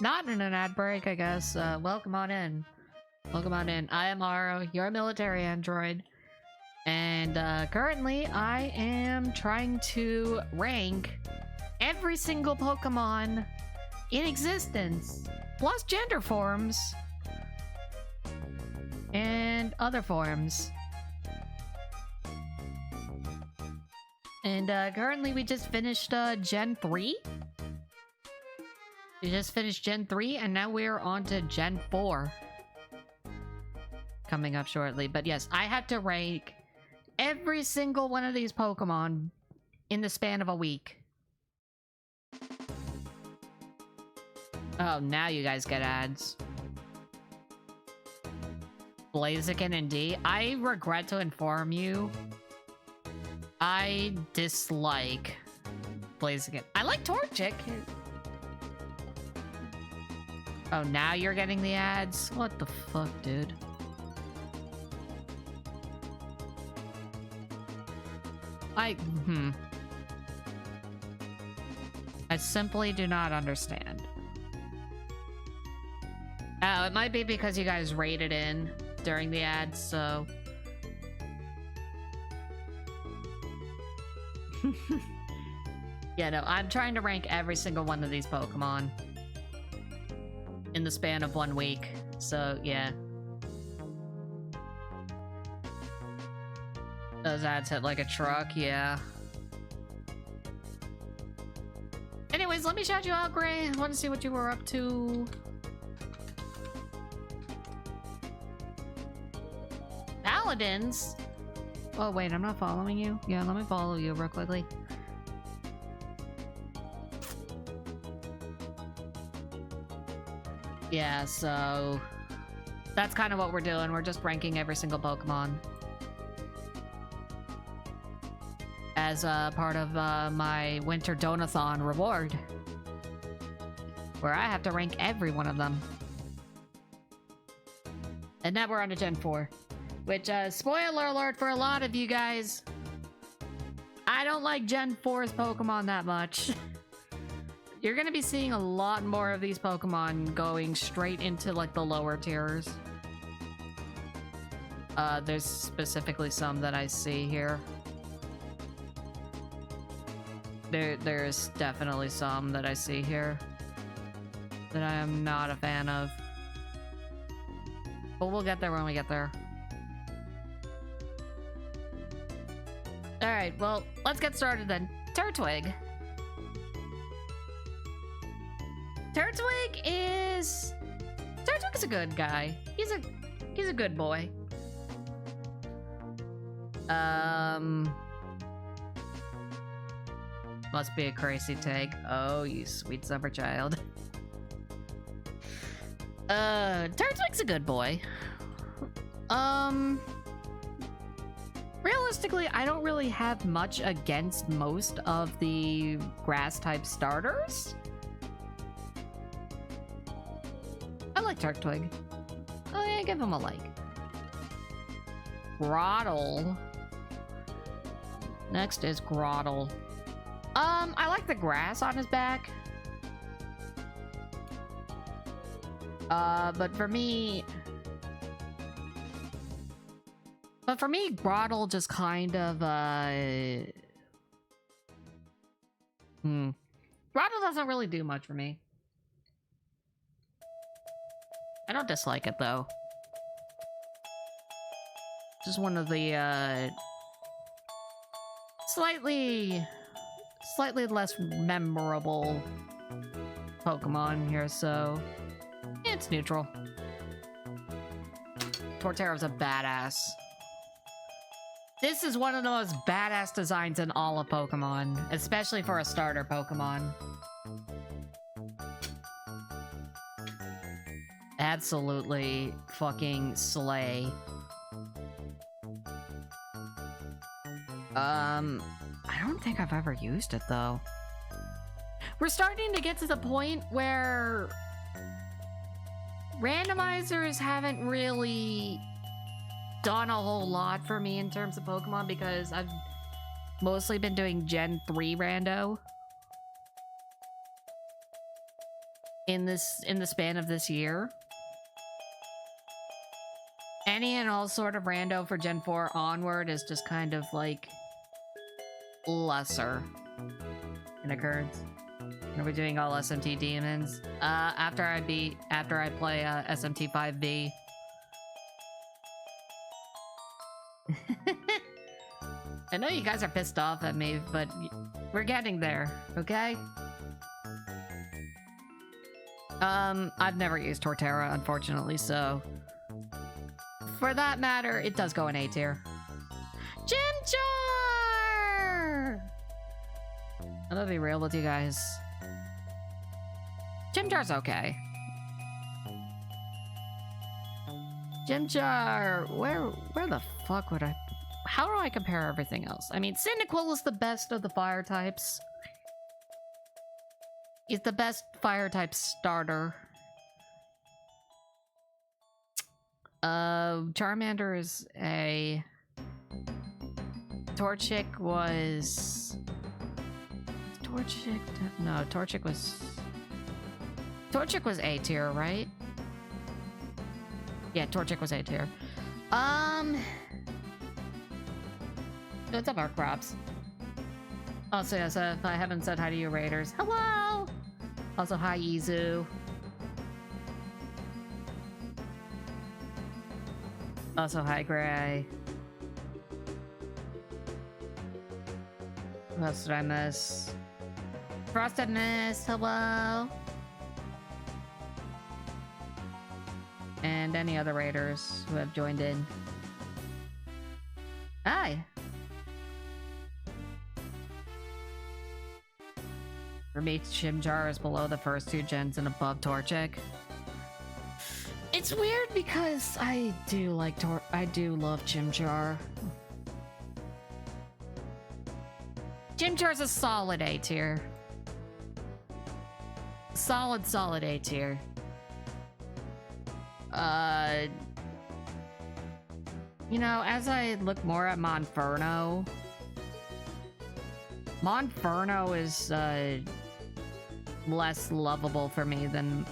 not in an ad break, I guess, welcome on in. Welcome on in. I am Aro, your military android. And, currently, I am trying to rank every single Pokemon in existence, plus gender forms. And other forms. And currently we just finished Gen 3. We just finished Gen 3 and now we're on to Gen 4. Coming up shortly. But yes, I had to rank every single one of these Pokemon in the span of a week. Oh, now you guys get ads. Blaziken and D. I regret to inform you, I dislike Blaziken. I like Torchic. Oh, now you're getting the ads? What the fuck, dude? I simply do not understand. Oh, it might be because you guys rated in during the ads, so... Yeah, no, I'm trying to rank every single one of these Pokemon in the span of 1 week, so yeah. Those ads hit like a truck, yeah. Anyways, let me shout you out, Gray. I want to see what you were up to. Paladins? Oh, wait, I'm not following you? Yeah, let me follow you real quickly. Yeah, so... that's kind of what we're doing. We're just ranking every single Pokemon. as a part of my Winter Donathon reward, where I have to rank every one of them. And now we're on to Gen 4, which, spoiler alert for a lot of you guys, I don't like Gen 4's Pokemon that much. You're gonna be seeing a lot more of these Pokemon going straight into, like, the lower tiers. There's specifically some that I see here. There's definitely some that I see here that I am not a fan of. But we'll get there when we get there. Alright, well, let's get started then. Turtwig. Turtwig is a good guy. He's a good boy. Must be a crazy take. Oh, you sweet summer child. Turtwig's a good boy. Realistically, I don't really have much against most of the grass-type starters. I like Turtwig. Oh yeah, give him a like. Grotle. Next is Grotle. I like the grass on his back. But for me, Grotle just kind of, Grotle doesn't really do much for me. I don't dislike it, though. Just one of the, slightly less memorable Pokemon here, so it's neutral. Torterra's a badass. This is one of the most badass designs in all of Pokemon, especially for a starter Pokemon. Absolutely fucking slay. I don't think I've ever used it though. We're starting to get to the point where randomizers haven't really done a whole lot for me in terms of Pokemon because I've mostly been doing Gen 3 rando in the span of this year. Any and all sort of rando for Gen 4 onward is just kind of like lesser in occurrence. Are we doing all SMT demons? After I play SMT 5V. I know you guys are pissed off at me, but we're getting there, okay? I've never used Torterra, unfortunately, so for that matter, it does go in A tier. Chimchar! I'm gonna be real with you guys. Chimchar's okay. Chimchar, where the fuck would I... How do I compare everything else? I mean, Cyndaquil is the best of the fire types. He's the best fire type starter. Charmander is a... Torchic was... Torchic... No, Torchic was... Torchic was A tier, right? Yeah, Torchic was A tier. What's up, Arc Crops? Also, yes, if I haven't said hi to you, Raiders. Hello! Also, hi, Izu. Also, hi, Gray. Who else did I miss? Frosted Mist, hello! And any other Raiders who have joined in. Hi! For me, Chimchar is below the first two gens and above Torchic. It's weird because I do like I do love Chimchar. Chimchar's a solid A tier. Solid A tier. You know, as I look more at Monferno is less lovable for me than,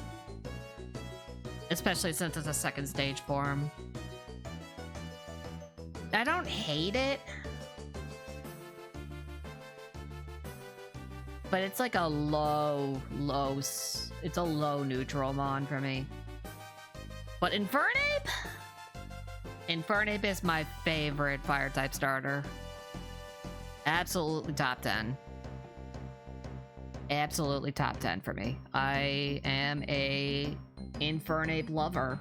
especially since it's a second stage form. I don't hate it, but it's like a it's a low neutral mon for me. But Infernape is my favorite fire type starter. Absolutely top 10. Absolutely top 10 for me. I am a Infernape lover.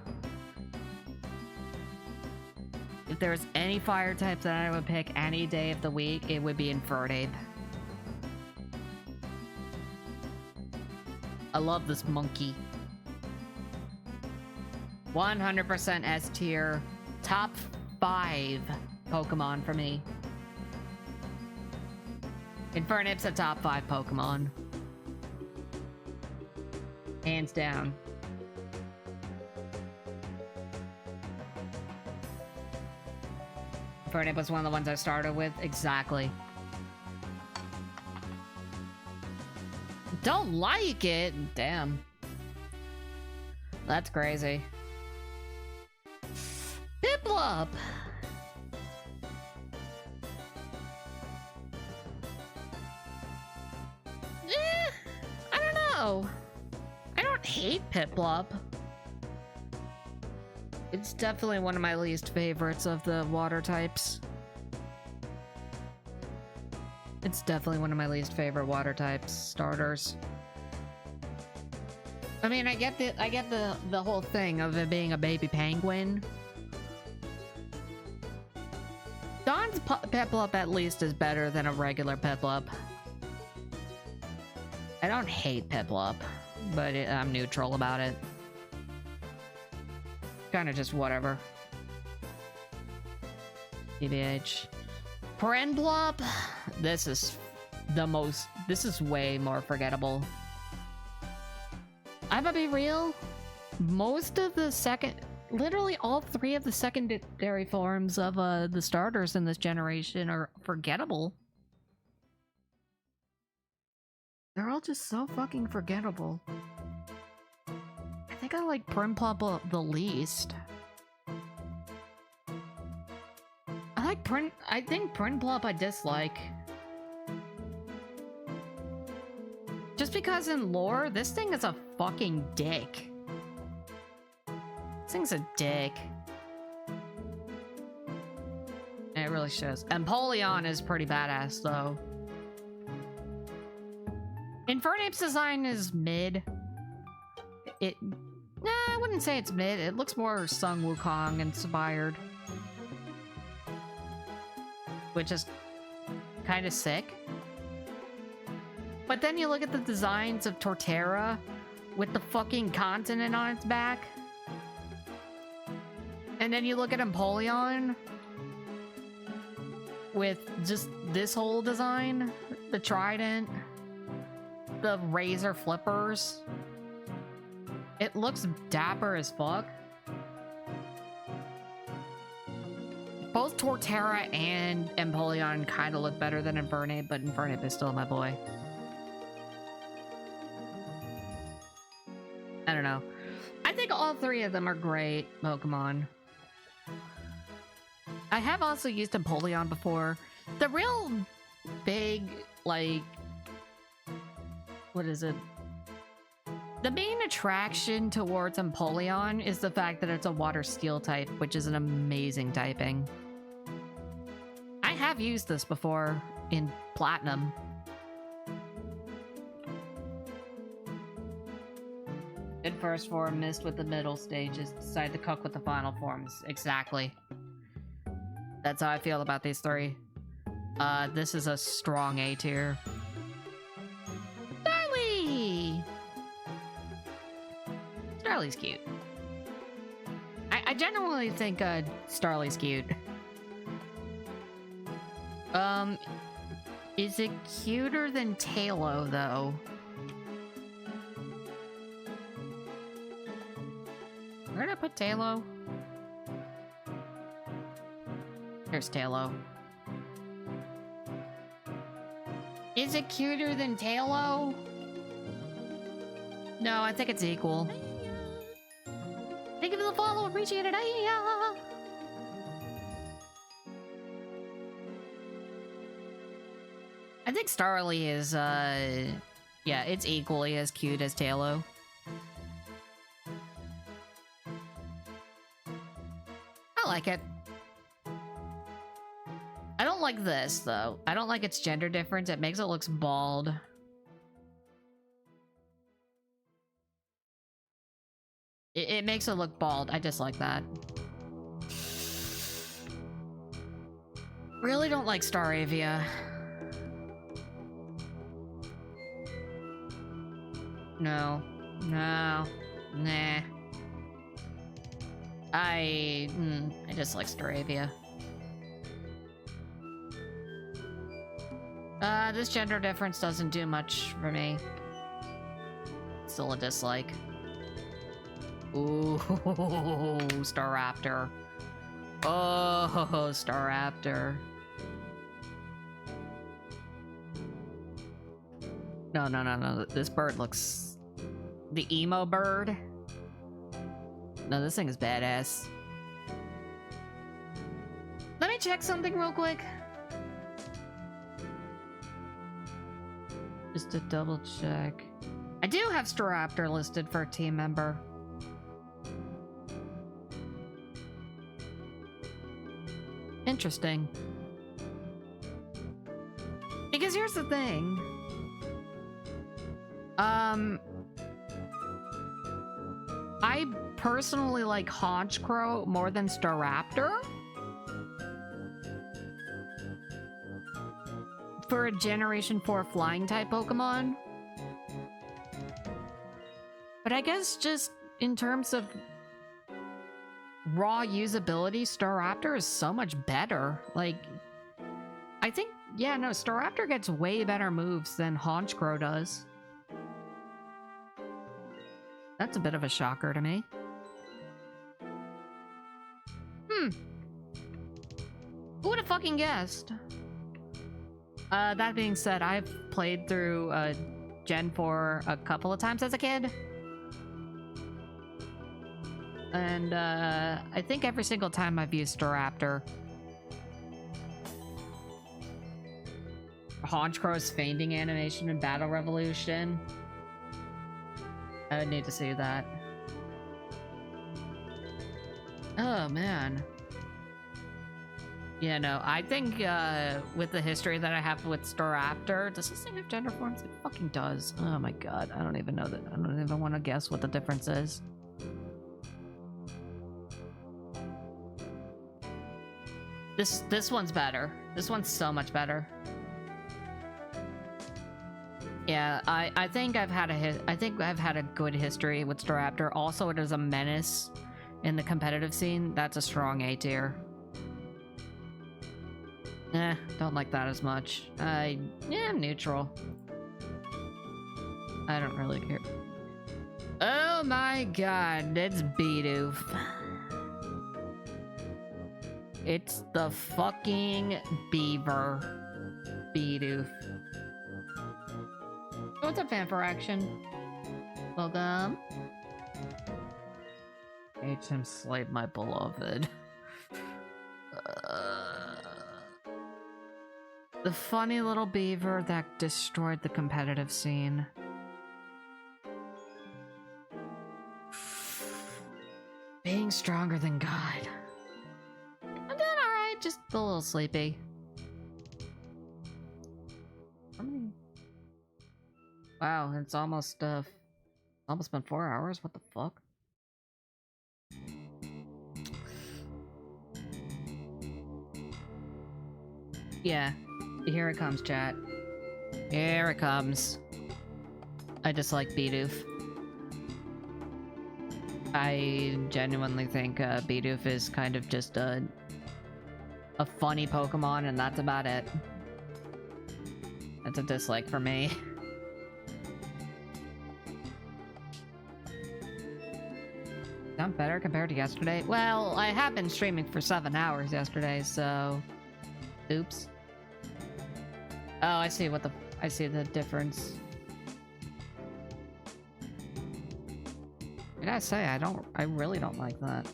If there's any fire type that I would pick any day of the week, it would be Infernape. I love this monkey. 100% S tier. Top 5 Pokemon for me. Infernape's a top 5 Pokemon. Hands down. Infernape was one of the ones I started with. Exactly. Don't like it? Damn. That's crazy. Piplup! I don't know. I don't hate Piplup. It's definitely one of my least favorites of the water types. It's definitely one of my least favorite water types starters. I mean, I get the whole thing of it being a baby penguin. Dawn's Piplup at least is better than a regular Piplup. I don't hate Piplup, but I'm neutral about it. Kind of just whatever. TBH. Prinplup, this is way more forgettable. I'm gonna be real. Most of the literally all 3 of the secondary forms of the starters in this generation are forgettable. They're all just so fucking forgettable. I think I like Prinplup the least. I think Prinplup I dislike. Just because in lore, this thing is a fucking dick. This thing's a dick. It really shows. Empoleon is pretty badass, though. Infernape's design is mid. I wouldn't say it's mid. It looks more Sun Wukong inspired. Which is kind of sick. But then you look at the designs of Torterra with the fucking continent on its back. And then you look at Empoleon with just this whole design. The trident. The razor flippers. It looks dapper as fuck. Both Torterra and Empoleon kind of look better than Infernape, but Infernape is still my boy. I don't know. I think all 3 of them are great Pokemon. I have also used Empoleon before. The real big, like... what is it? The main attraction towards Empoleon is the fact that it's a water steel type, which is an amazing typing. I have used this before in Platinum. In first form, missed with the middle stages, decided to cook with the final forms. Exactly. That's how I feel about these 3. This is a strong A tier. Starly! Starly's cute. I genuinely think Is it cuter than Talo, though? Where did I put Talo? Here's Talo. Is it cuter than Talo? No, I think it's equal. Thank you for the follow, appreciate it. I think Starly is, yeah, it's equally as cute as Talo. I like it. I don't like this, though. I don't like its gender difference. It makes it look bald. It makes it look bald. I dislike that. Really don't like Staravia. No. No. Nah. I just like Staravia. This gender difference doesn't do much for me. Still a dislike. Ooh, Staraptor. Oh, Staraptor. No. This bird looks... The emo bird? No, this thing is badass. Let me check something real quick. Just to double check. I do have Staraptor listed for a team member. Interesting. Because here's the thing. I personally like Honchkrow more than Staraptor. For a Generation 4 flying type Pokemon. But I guess just in terms of raw usability, Staraptor is so much better. Like, I think, yeah, no, Staraptor gets way better moves than Honchkrow does. That's a bit of a shocker to me. Who would have fucking guessed? That being said, I've played through Gen 4 a couple of times as a kid. And I think every single time I've used Staraptor. Honchkrow's fainting animation in Battle Revolution. I would need to see that. Oh, man. Yeah, no, I think with the history that I have with Staraptor, does this thing have gender forms? It fucking does. Oh my god, I don't even know that. I don't even want to guess what the difference is. This one's better. This one's so much better. Yeah, I think I've had a good history with Staraptor. Also, it is a menace in the competitive scene. That's a strong A tier. Don't like that as much. Yeah, I'm neutral. I don't really care. Oh my god, it's Bidoof. It's the fucking beaver. Bidoof. What's up, fan for action? Welcome. HM Slave, my beloved. The funny little beaver that destroyed the competitive scene. Being stronger than God. I'm doing alright, just a little sleepy. Wow, it's almost been 4 hours. What the fuck? Yeah, here it comes, chat. Here it comes. I dislike Bidoof. I genuinely think Bidoof is kind of just a funny Pokemon, and that's about it. That's a dislike for me. Sound better compared to yesterday? Well, I have been streaming for 7 hours yesterday, so... Oops. Oh, I see what the... I see the difference. I gotta say, I really don't like that.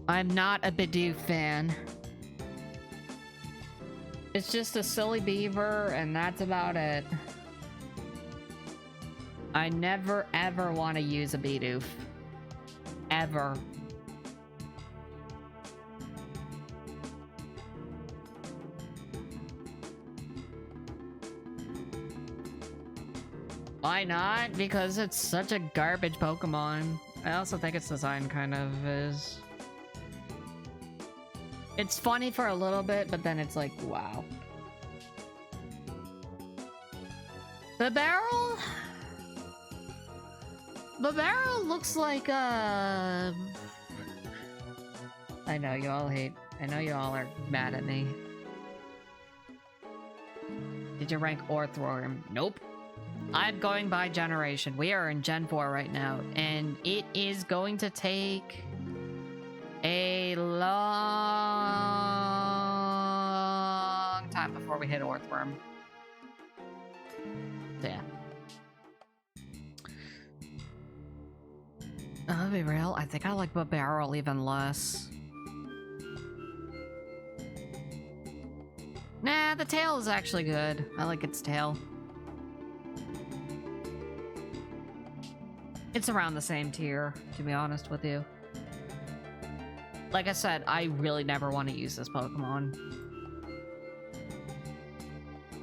I'm not a Bidoof fan. It's just a silly beaver, and that's about it. I never ever want to use a Bidoof. Ever. Why not? Because it's such a garbage Pokemon. I also think its design kind of is... It's funny for a little bit, but then it's like, wow. The barrel? The barrel looks like I know you all hate... I know you all are mad at me. Did you rank Orthworm? Nope. I'm going by generation. We are in Gen 4 right now, and it is going to take a long time before we hit Orthworm. So, yeah. I'll be real, I think I like Barrel even less. Nah, the tail is actually good. I like its tail. It's around the same tier, to be honest with you. Like I said, I really never want to use this Pokemon.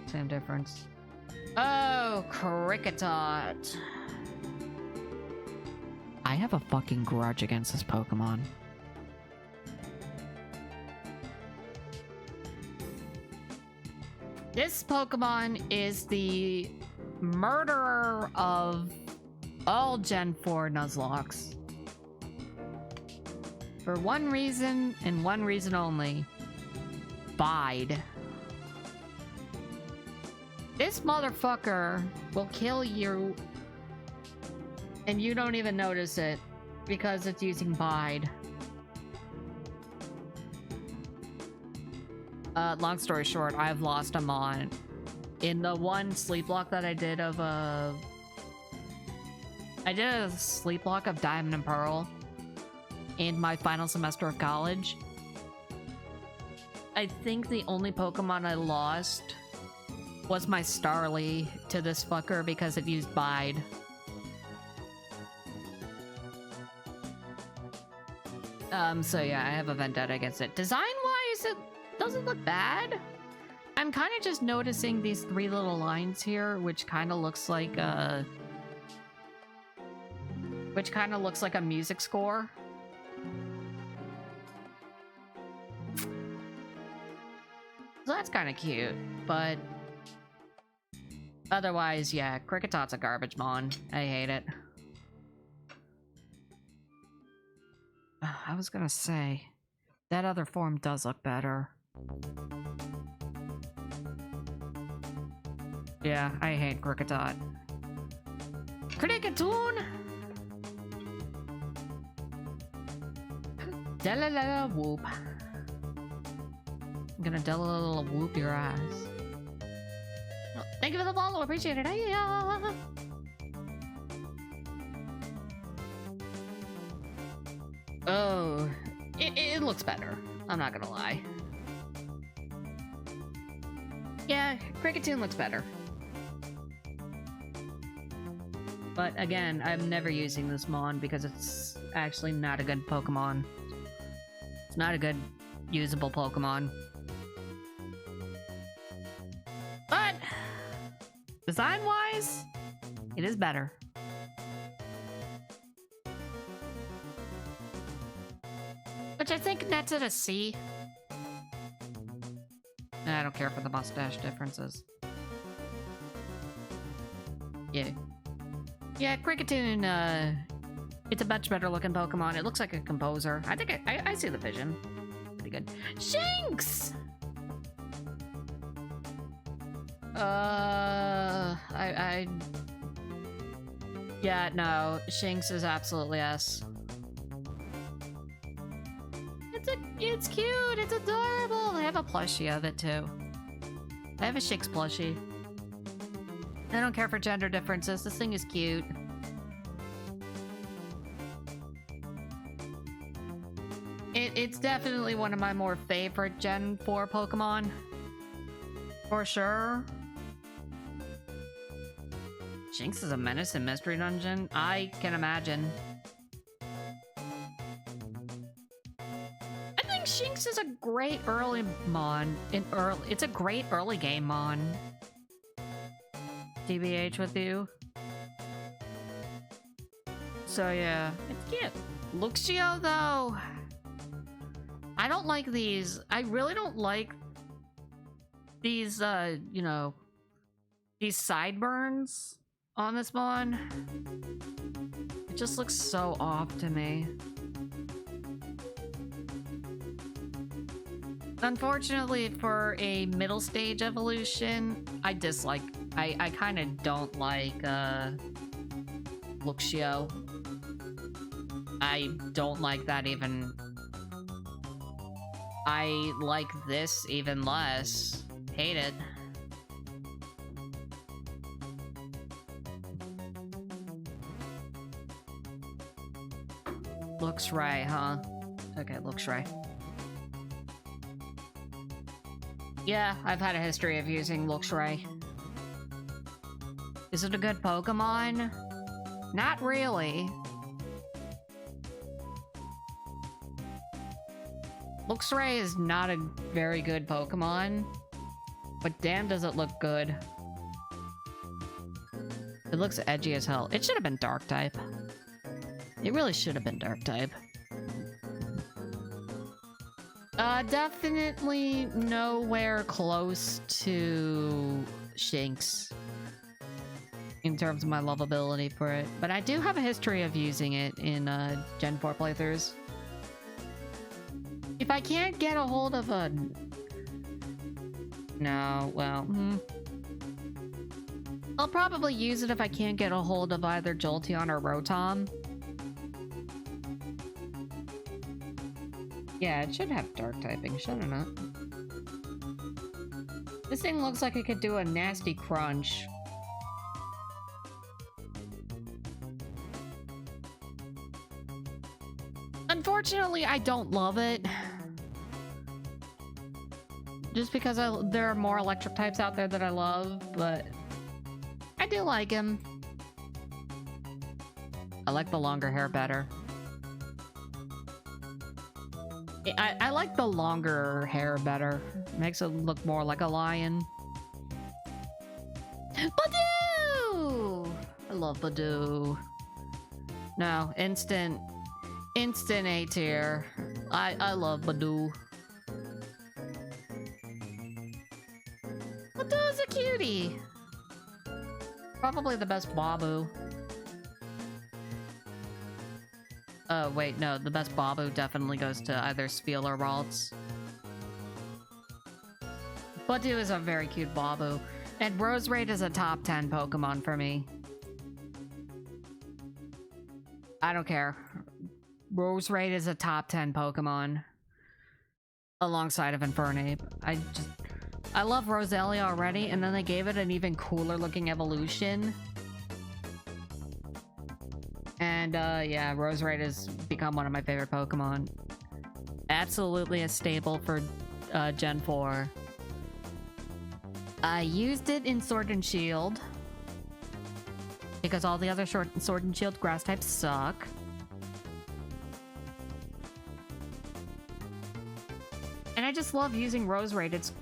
Same difference. Oh, Kricketot. I have a fucking grudge against this Pokemon. This Pokemon is the murderer of all Gen 4 Nuzlocke. For one reason, and one reason only. Bide. This motherfucker will kill you, and you don't even notice it, because it's using Bide. Long story short, I've lost a Mon. In the one sleep block that I did of I did a sleep block of Diamond and Pearl in my final semester of college. I think the only Pokemon I lost was my Starly to this fucker because it used Bide. So yeah, I have a vendetta against it. Design-wise, it doesn't look bad. I'm kind of just noticing these 3 little lines here, which kind of looks like a music score. So that's kind of cute, but otherwise, yeah, Kricketot's a garbage mon. I hate it. I was gonna say, that other form does look better. Yeah, I hate Kricketot. Kricketoon! Delala whoop. I'm gonna delala whoop your ass. Oh, thank you for the follow, appreciate it. Hiya! Oh, it looks better. I'm not gonna lie. Yeah, Kricketoon looks better. But again, I'm never using this Mon because it's actually not a good Pokemon. It's not a good usable Pokemon. But design-wise, it is better. Which I think nets at a C. I don't care for the mustache differences. Yeah. Yeah, Kricketoon, it's a much better looking Pokemon. It looks like a composer. I think I see the vision. Pretty good. Shinx! Yeah, no, Shinx is absolutely S. It's cute, it's adorable. I have a plushie of it too. I have a Shinx plushie. I don't care for gender differences. This thing is cute. It's definitely one of my more favorite Gen 4 Pokemon. For sure. Shinx is a menace in Mystery Dungeon? I can imagine. I think Shinx is a great early mon. It's a great early game mon. TBH with you. So yeah, it's cute. Luxio though. I don't like these. I really don't like these, you know, these sideburns on this mon. It just looks so off to me. Unfortunately, for a middle stage evolution, I dislike. I kind of don't like Luxio. I don't like that even. I like this even less. Hate it. Looks right, huh? Okay, looks right. Yeah, I've had a history of using Luxray. Is it a good Pokemon? Not really. Luxray is not a very good Pokemon, but damn does it look good. It looks edgy as hell. It should have been Dark type. It really should have been Dark type. Definitely nowhere close to Shinx in terms of my lovability for it. But I do have a history of using it in Gen 4 playthroughs. If I can't get a hold of a... No, well... I'll probably use it if I can't get a hold of either Jolteon or Rotom. Yeah, it should have Dark typing, should it not? This thing looks like it could do a nasty crunch. Unfortunately, I don't love it. Just because there are more electric types out there that I love, but I do like him. I like the longer hair better. I like the longer hair better. Makes it look more like a lion. Badoo! I love Badoo. No, instant A tier. I love Badoo. Badoo's a cutie. Probably the best Babu. Wait, no, the best Babu definitely goes to either Spiel or Ralts. Badoo is a very cute Babu. And Roserade is a top 10 Pokemon for me. I don't care. Roserade is a top 10 Pokemon. Alongside of Infernape. I love Roselia already, and then they gave it an even cooler looking evolution. And, yeah, Roserade has become one of my favorite Pokemon. Absolutely a staple for, Gen 4. I used it in Sword and Shield. Because all the other Sword and Shield grass types suck. And I just love using Roserade. It's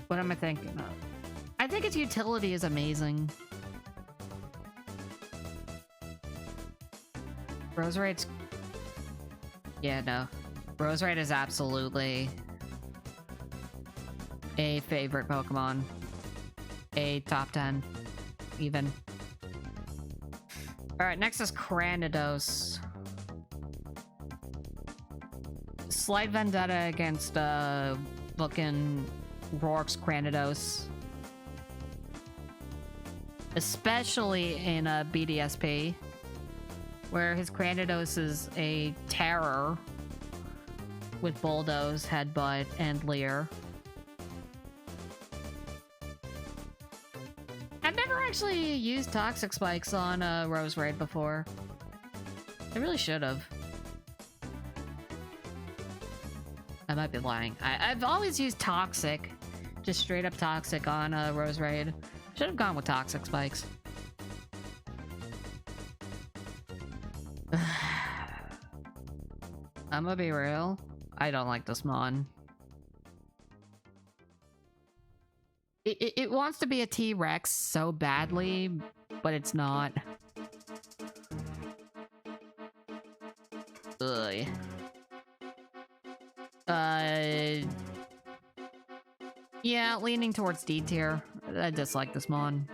what am I thinking of? I think its utility is amazing. Roserade's... Yeah, no. Roserade is absolutely a favorite Pokemon. A top 10, even. Alright, next is Cranidos. Slight vendetta against fucking Rourke's Granados. Especially in a BDSP, where his Granados is a terror with Bulldoze, Headbutt, and Leer. I've never actually used Toxic Spikes on a Rose Raid before. I really should have. I might be lying. I've always used Toxic, just straight up Toxic on a Rose Raid. Should have gone with Toxic Spikes. I'm gonna be real. I don't like this mon. It wants to be a T-Rex so badly, but it's not. Ugh. Yeah, leaning towards D tier. I dislike this mon.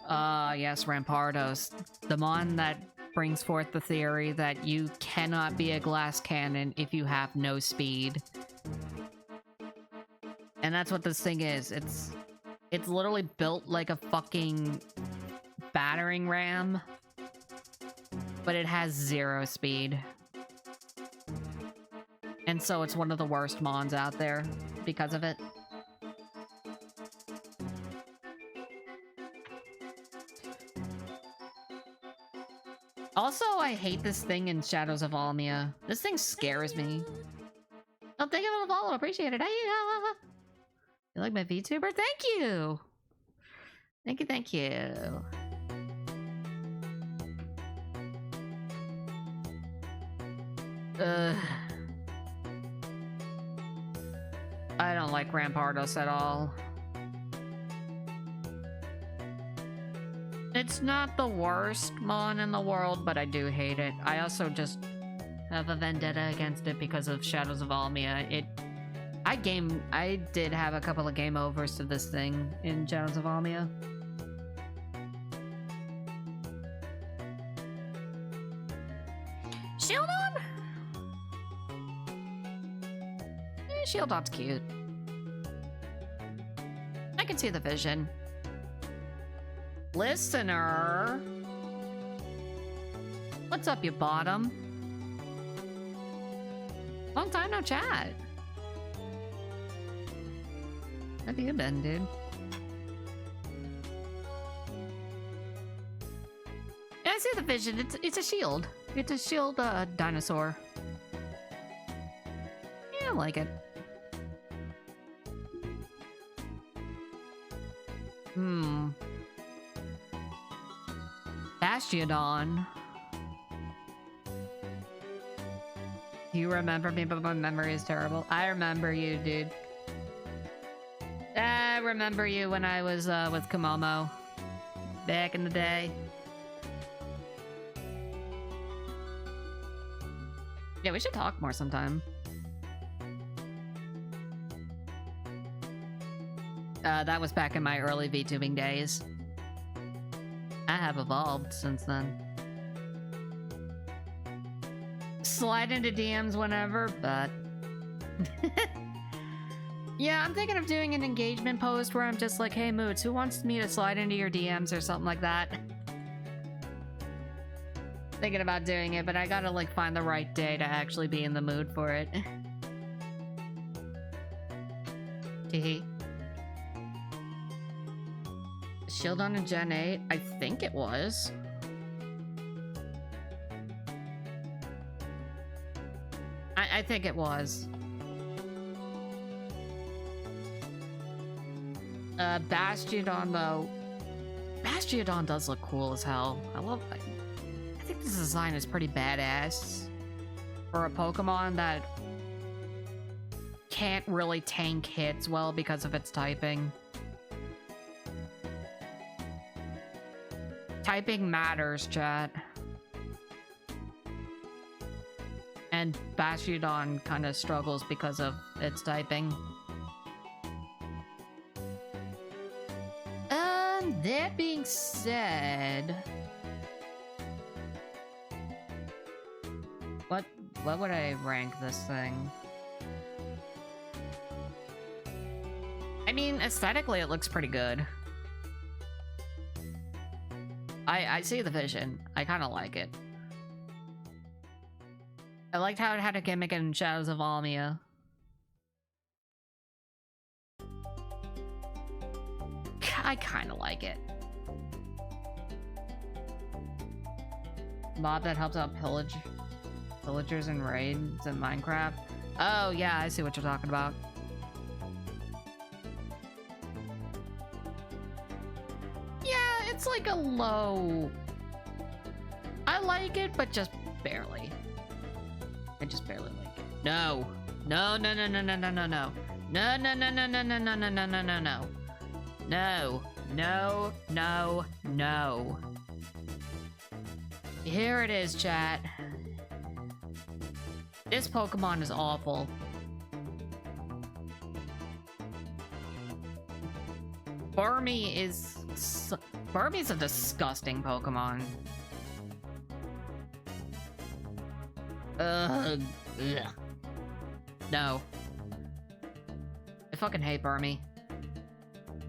Yes, Rampardos. The mon that brings forth the theory that you cannot be a glass cannon if you have no speed. And that's what this thing is. It's literally built like a fucking battering ram, but it has 0 speed. And so it's one of the worst mons out there because of it. Also, I hate this thing in Shadows of Almia. This thing scares me. Oh, thank you for the follow. Appreciate it. Hey, you like my VTuber? Thank you. Thank you, thank you. I don't like Rampardos at all. It's not the worst mon in the world, but I do hate it. I also just have a vendetta against it because of Shadows of Almia. I did have a couple of game overs to this thing in Shadows of Almia. Shieldon? Shieldon's cute. I can see the vision. Listener, what's up, you bottom? Long time no chat. How have you been, dude? Yeah, I see the vision. It's a shield. It's a shield dinosaur. Yeah, I like it. Bastiodon. Do you remember me? But my memory is terrible. I remember you, dude. I remember you when I was with Komomo back in the day. Yeah, we should talk more sometime. That was back in my early VTubing days. I have evolved since then. Slide into DMs whenever, but... Yeah, I'm thinking of doing an engagement post where I'm just like, hey, Moods, who wants me to slide into your DMs or something like that? Thinking about doing it, but I gotta, like, find the right day to actually be in the mood for it. Teehee. Shieldon in Gen 8? I think it was. I think it was. Bastiodon, though. Bastiodon does look cool as hell. I think this design is pretty badass for a Pokemon that can't really tank hits well because of its typing. Typing matters, chat. And Bastiodon kind of struggles because of its typing. That being said... What would I rank this thing? mean, aesthetically, it looks pretty good. I see the vision. I kind of like it. I liked how it had a gimmick in Shadows of Almia. I kind of like it. Mob that helps out villagers and raids in Minecraft. Oh yeah, I see what you're talking about. Yeah, it's like a low. I like it, but just barely. I just barely like it. No. No, no, no, no, no, no, no, no. No, no, no, no, no, no, no, no, no, no, no, no. No. No, no, no. Here it is, chat. This Pokemon is awful. Burmy's a disgusting Pokemon. Ugh. No. I fucking hate Burmy.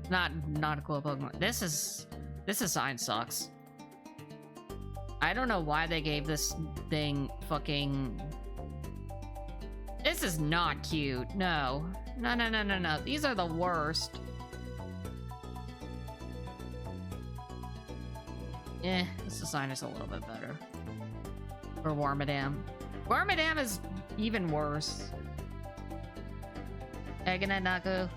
Not a cool Pokemon. This sign sucks. I don't know why they gave this thing fucking... This is not cute. No. No, no, no, no, no. These are the worst. This design is a little bit better. For Wormadam. Wormadam is even worse. Egananaku.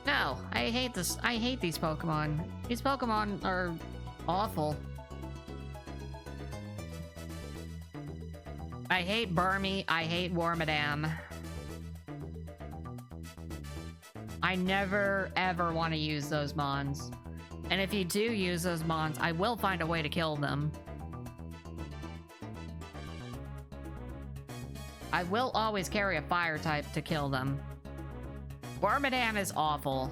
No, I hate this. I hate these Pokemon. These Pokemon are awful. I hate Burmy. I hate Wormadam. I never, ever want to use those Mons. And if you do use those Mons, I will find a way to kill them. I will always carry a fire type to kill them. Wormadam is awful.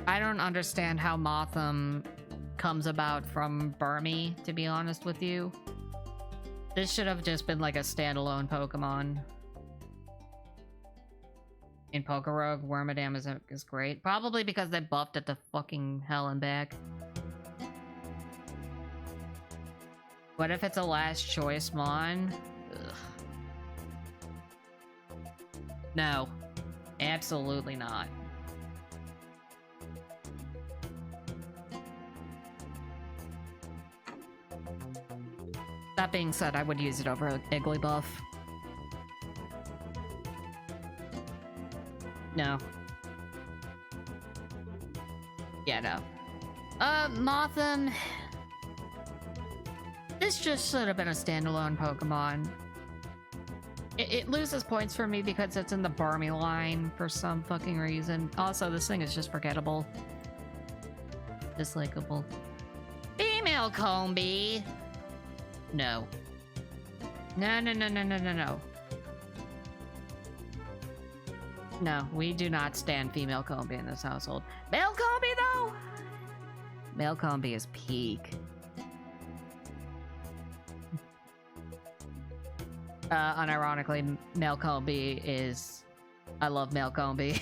I don't understand how Mothim comes about from Burmy, to be honest with you. This should have just been like a standalone Pokemon. In Pokerogue, Wormadam is great. Probably because they buffed it to fucking hell and back. What if it's a last choice Mon? Ugh. No. Absolutely not. That being said, I would use it over Igglybuff. No. Yeah, no. Mothim... This just should have been a standalone Pokemon. It loses points for me because it's in the Burmy line for some fucking reason. Also, this thing is just forgettable. Dislikable. Female Combee! No. No, no, no, no, no, no, no. No, we do not stand female Combee in this household. Male Combee, though? Male Combee is peak. Unironically, male Combee is... I love male Combee.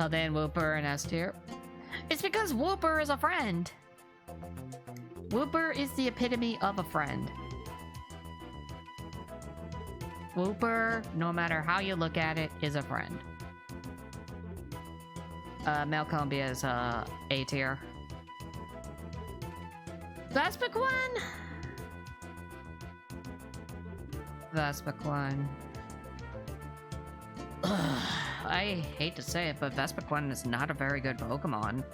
Paldean, Wooper, and S tier. It's because Wooper is a friend. Wooper is the epitome of a friend. Wooper, no matter how you look at it, is a friend. Male Combee is A tier. Vespiquen? Vespiquen. I hate to say it, but Vespiquen is not a very good Pokemon.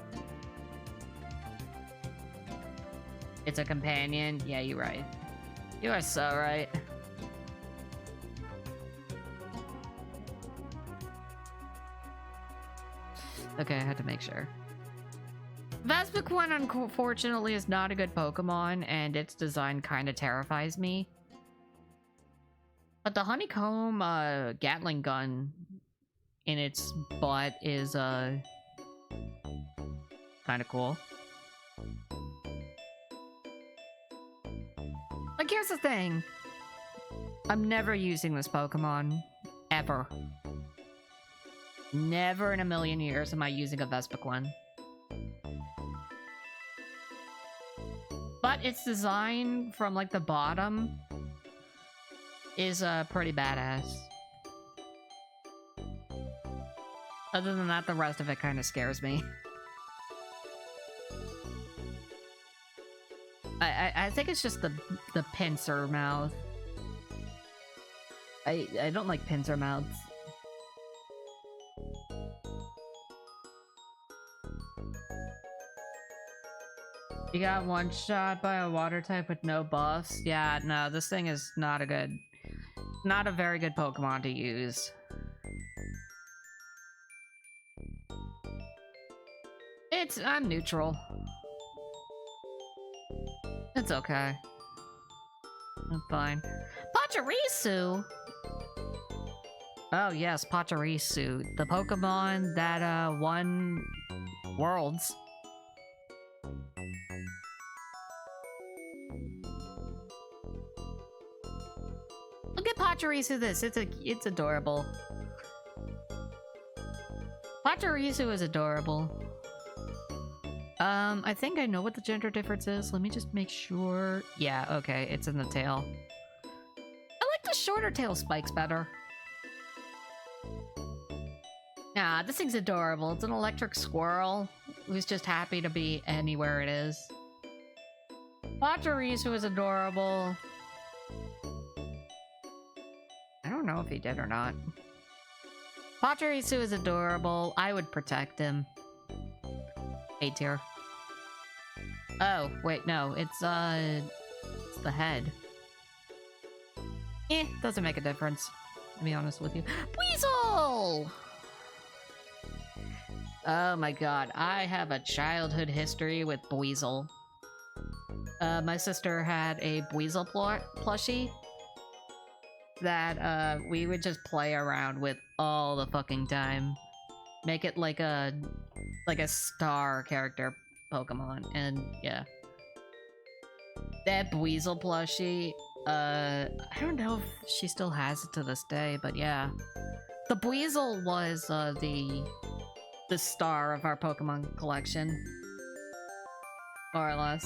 It's a companion? Yeah, you're right. You are so right. Okay, I had to make sure. Vespiquen, unfortunately, is not a good Pokemon, and its design kind of terrifies me. But the Honeycomb Gatling gun in its butt is kind of cool. Like, here's the thing. I'm never using this Pokemon. Ever. Never in a million years am I using a Vespiquen. But its design from, like, the bottom is pretty badass. Other than that, the rest of it kind of scares me. I think it's just the pincer mouth. I don't like pincer mouths. You got one shot by a water type with no buffs? Yeah, no, this thing is not a very good Pokemon to use. I'm neutral. It's okay. I'm fine. Pachirisu! Oh yes, Pachirisu. The Pokemon that, won Worlds. Look at Pachirisu this. It's adorable. Pachirisu is adorable. I think I know what the gender difference is. Let me just make sure. Yeah, okay, it's in the tail. I like the shorter tail spikes better. Nah, this thing's adorable. It's an electric squirrel who's just happy to be anywhere it is. Pachirisu is adorable. I don't know if he did or not. Pachirisu is adorable. I would protect him. A tier. Oh, wait, no. It's the head. Doesn't make a difference, to be honest with you. Weasel! Oh my god, I have a childhood history with Buizel. My sister had a Buizel plushie that we would just play around with all the fucking time. Make it like a star character Pokemon, and yeah. That Buizel plushie, I don't know if she still has it to this day, but yeah. The Buizel was the star of our Pokemon collection. More or less.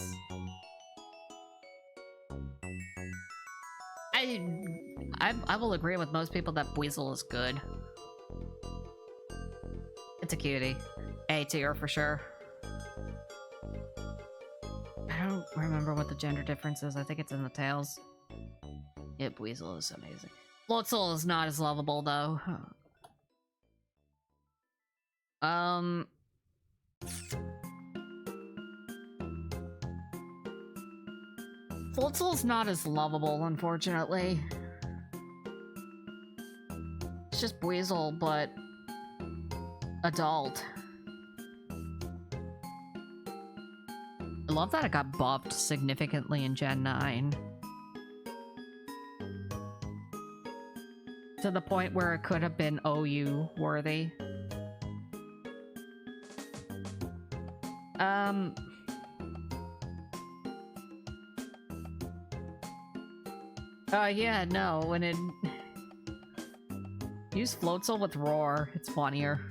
I will agree with most people that Buizel is good. It's a cutie. A tier for sure. I don't remember what the gender difference is. I think it's in the tails. Yeah, Buizel is amazing. Floatzel is not as lovable though. Floatzel's not as lovable, unfortunately. It's just Buizel, but adult. I love that it got buffed significantly in Gen 9. To the point where it could have been OU worthy. Yeah, no, when it... Use Floatzel with Roar, it's funnier.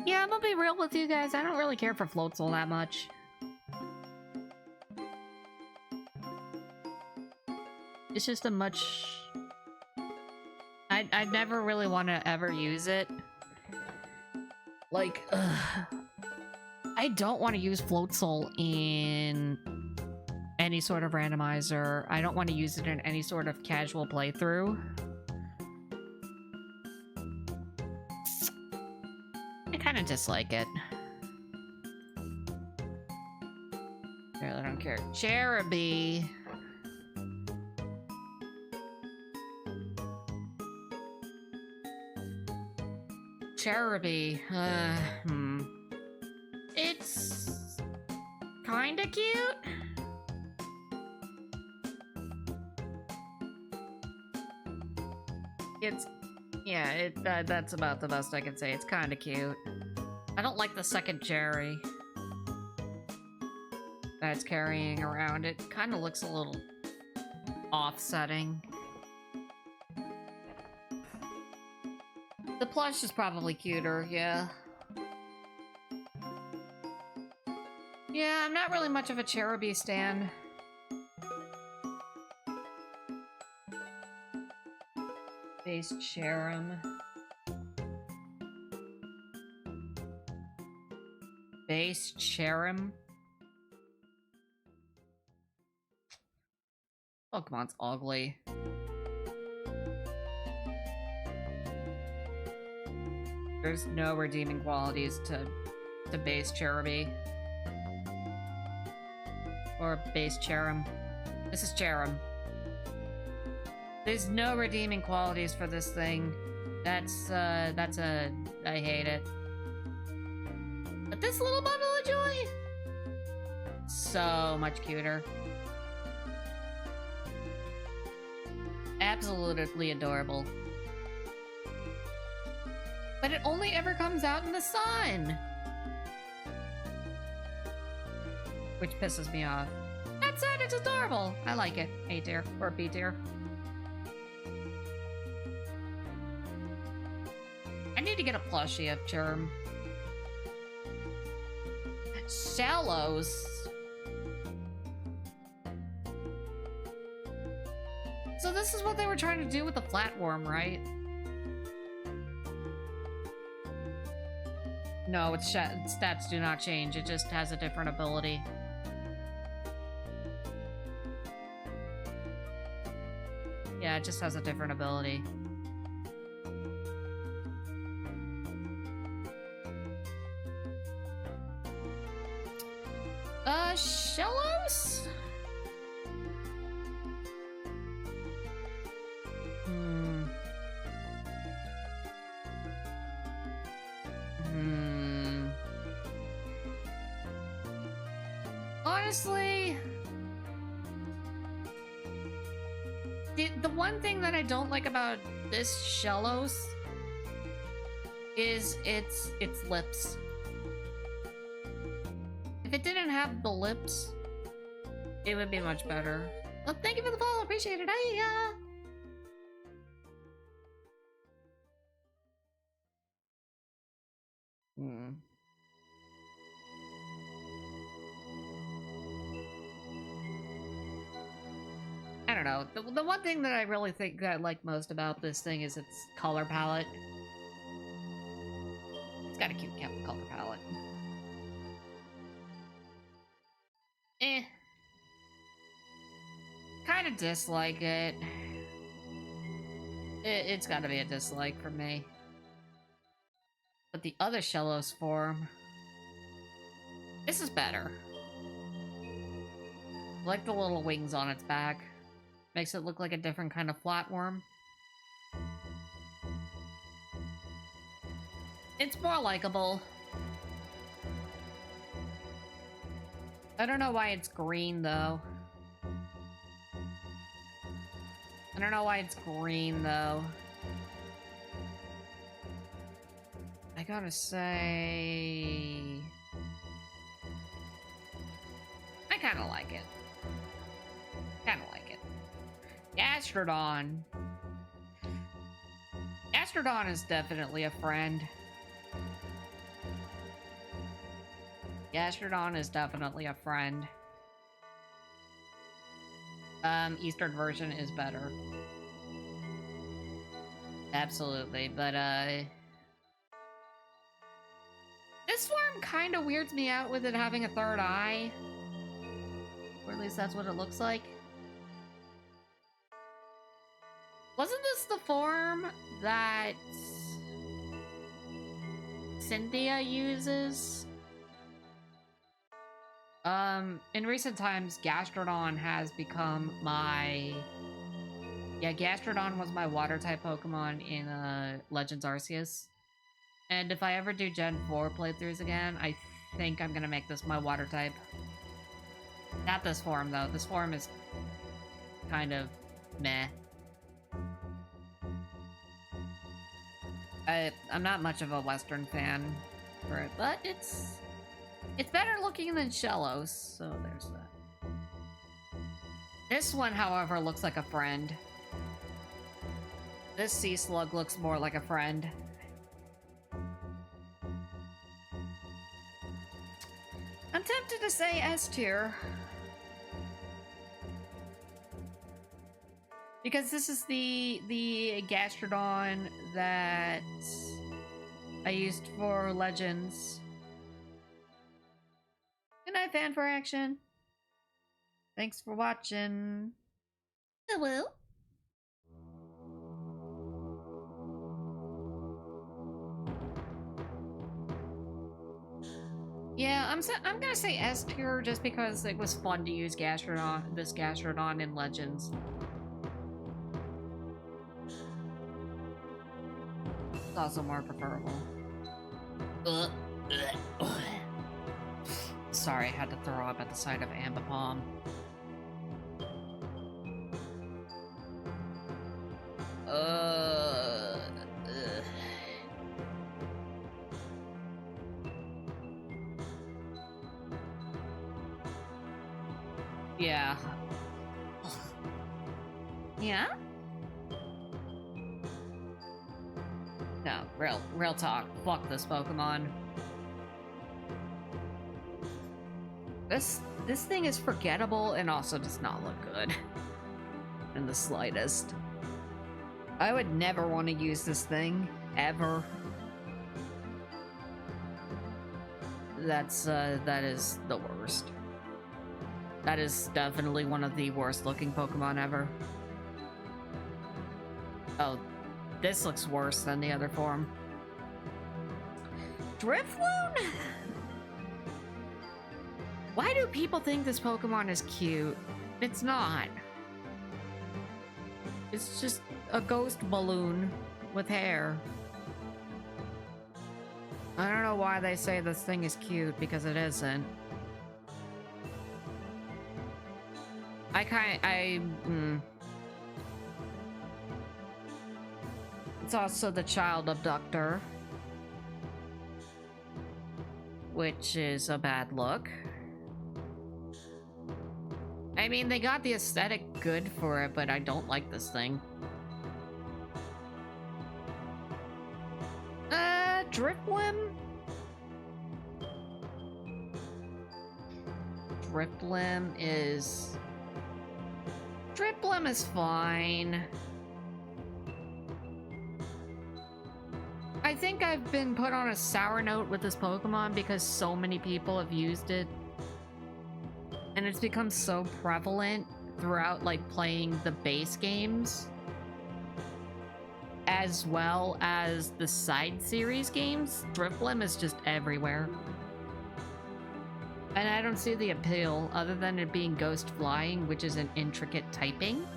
Yeah, I'm gonna be real with you guys. I don't really care for Floatzel that much. It's just a much... I'd never really want to ever use it. Like, I don't want to use Floatzel in any sort of randomizer. I don't want to use it in any sort of casual playthrough. I kind of dislike it. I really don't care. Cherubi. Cherubi. It's kinda cute. It's Yeah, that's about the best I can say. It's kind of cute. I don't like the second cherry that it's carrying around. It kind of looks a little offsetting. The plush is probably cuter, yeah. Yeah, I'm not really much of a Cherubi stan. Base Cherum. Base Cherum. Pokemon's ugly. There's no redeeming qualities to base Cherubi. Or base Cherum. This is Cherum. There's no redeeming qualities for this thing. That's I hate it. But this little bundle of joy? So much cuter. Absolutely adorable. But it only ever comes out in the sun! Which pisses me off. That said, it's adorable. I like it. A tier or B tier. I need to get a plushie of Cherum. Shallows. So this is what they were trying to do with the flatworm, right? No, its stats do not change. It just has a different ability. Yeah, it just has a different ability. Shellos? Honestly, the one thing that I don't like about this Shellos is its lips. If it didn't have the lips, it would be much better. Well, thank you for the follow, appreciate it. Hiya! I don't know. The one thing that I really think that I like most about this thing is its color palette. It's got a cute color palette. Kind of dislike it. It's gotta be a dislike for me. But the other Shellos form... This is better. I like the little wings on its back. Makes it look like a different kind of flatworm. It's more likable. I don't know why it's green, though. I don't know why it's green, though. I gotta say... I kinda like it. Kinda like it. Gastrodon. Gastrodon is definitely a friend. Gastrodon is definitely a friend. Eastern version is better. Absolutely, but, this form kinda weirds me out with it having a third eye. Or at least that's what it looks like. Wasn't this the form that Cynthia uses? In recent times, Gastrodon has become my... Yeah, Gastrodon was my water-type Pokemon in, Legends Arceus. And if I ever do Gen 4 playthroughs again, I think I'm gonna make this my water-type. Not this form, though. This form is kind of meh. I'm not much of a Western fan for it, but it's better looking than Shellos, so there's that. This one, however, looks like a friend. This sea slug looks more like a friend. I'm tempted to say S tier. Because this is the Gastrodon that I used for Legends. Good night, fan for action. Thanks for watching. Hello. Yeah, I'm gonna say S tier just because it was fun to use this Gastrodon in Legends. It's also more preferable. Sorry, I had to throw up at the sight of Ambipom. Yeah. Yeah? No, real talk. Fuck this Pokemon. This thing is forgettable and also does not look good. In the slightest. I would never want to use this thing. Ever. That is the worst. That is definitely one of the worst looking Pokemon ever. Oh, this looks worse than the other form. Drifloon? Why do people think this Pokemon is cute? It's not. It's just a ghost balloon with hair. I don't know why they say this thing is cute, because it isn't. It's also the child abductor, which is a bad look. I mean, they got the aesthetic good for it, but I don't like this thing. Drifblim? Drifblim is fine. I think I've been put on a sour note with this Pokemon because so many people have used it. And it's become so prevalent throughout, like, playing the base games. As well as the side series games. Drifblim is just everywhere. And I don't see the appeal, other than it being ghost flying, which is an intricate typing.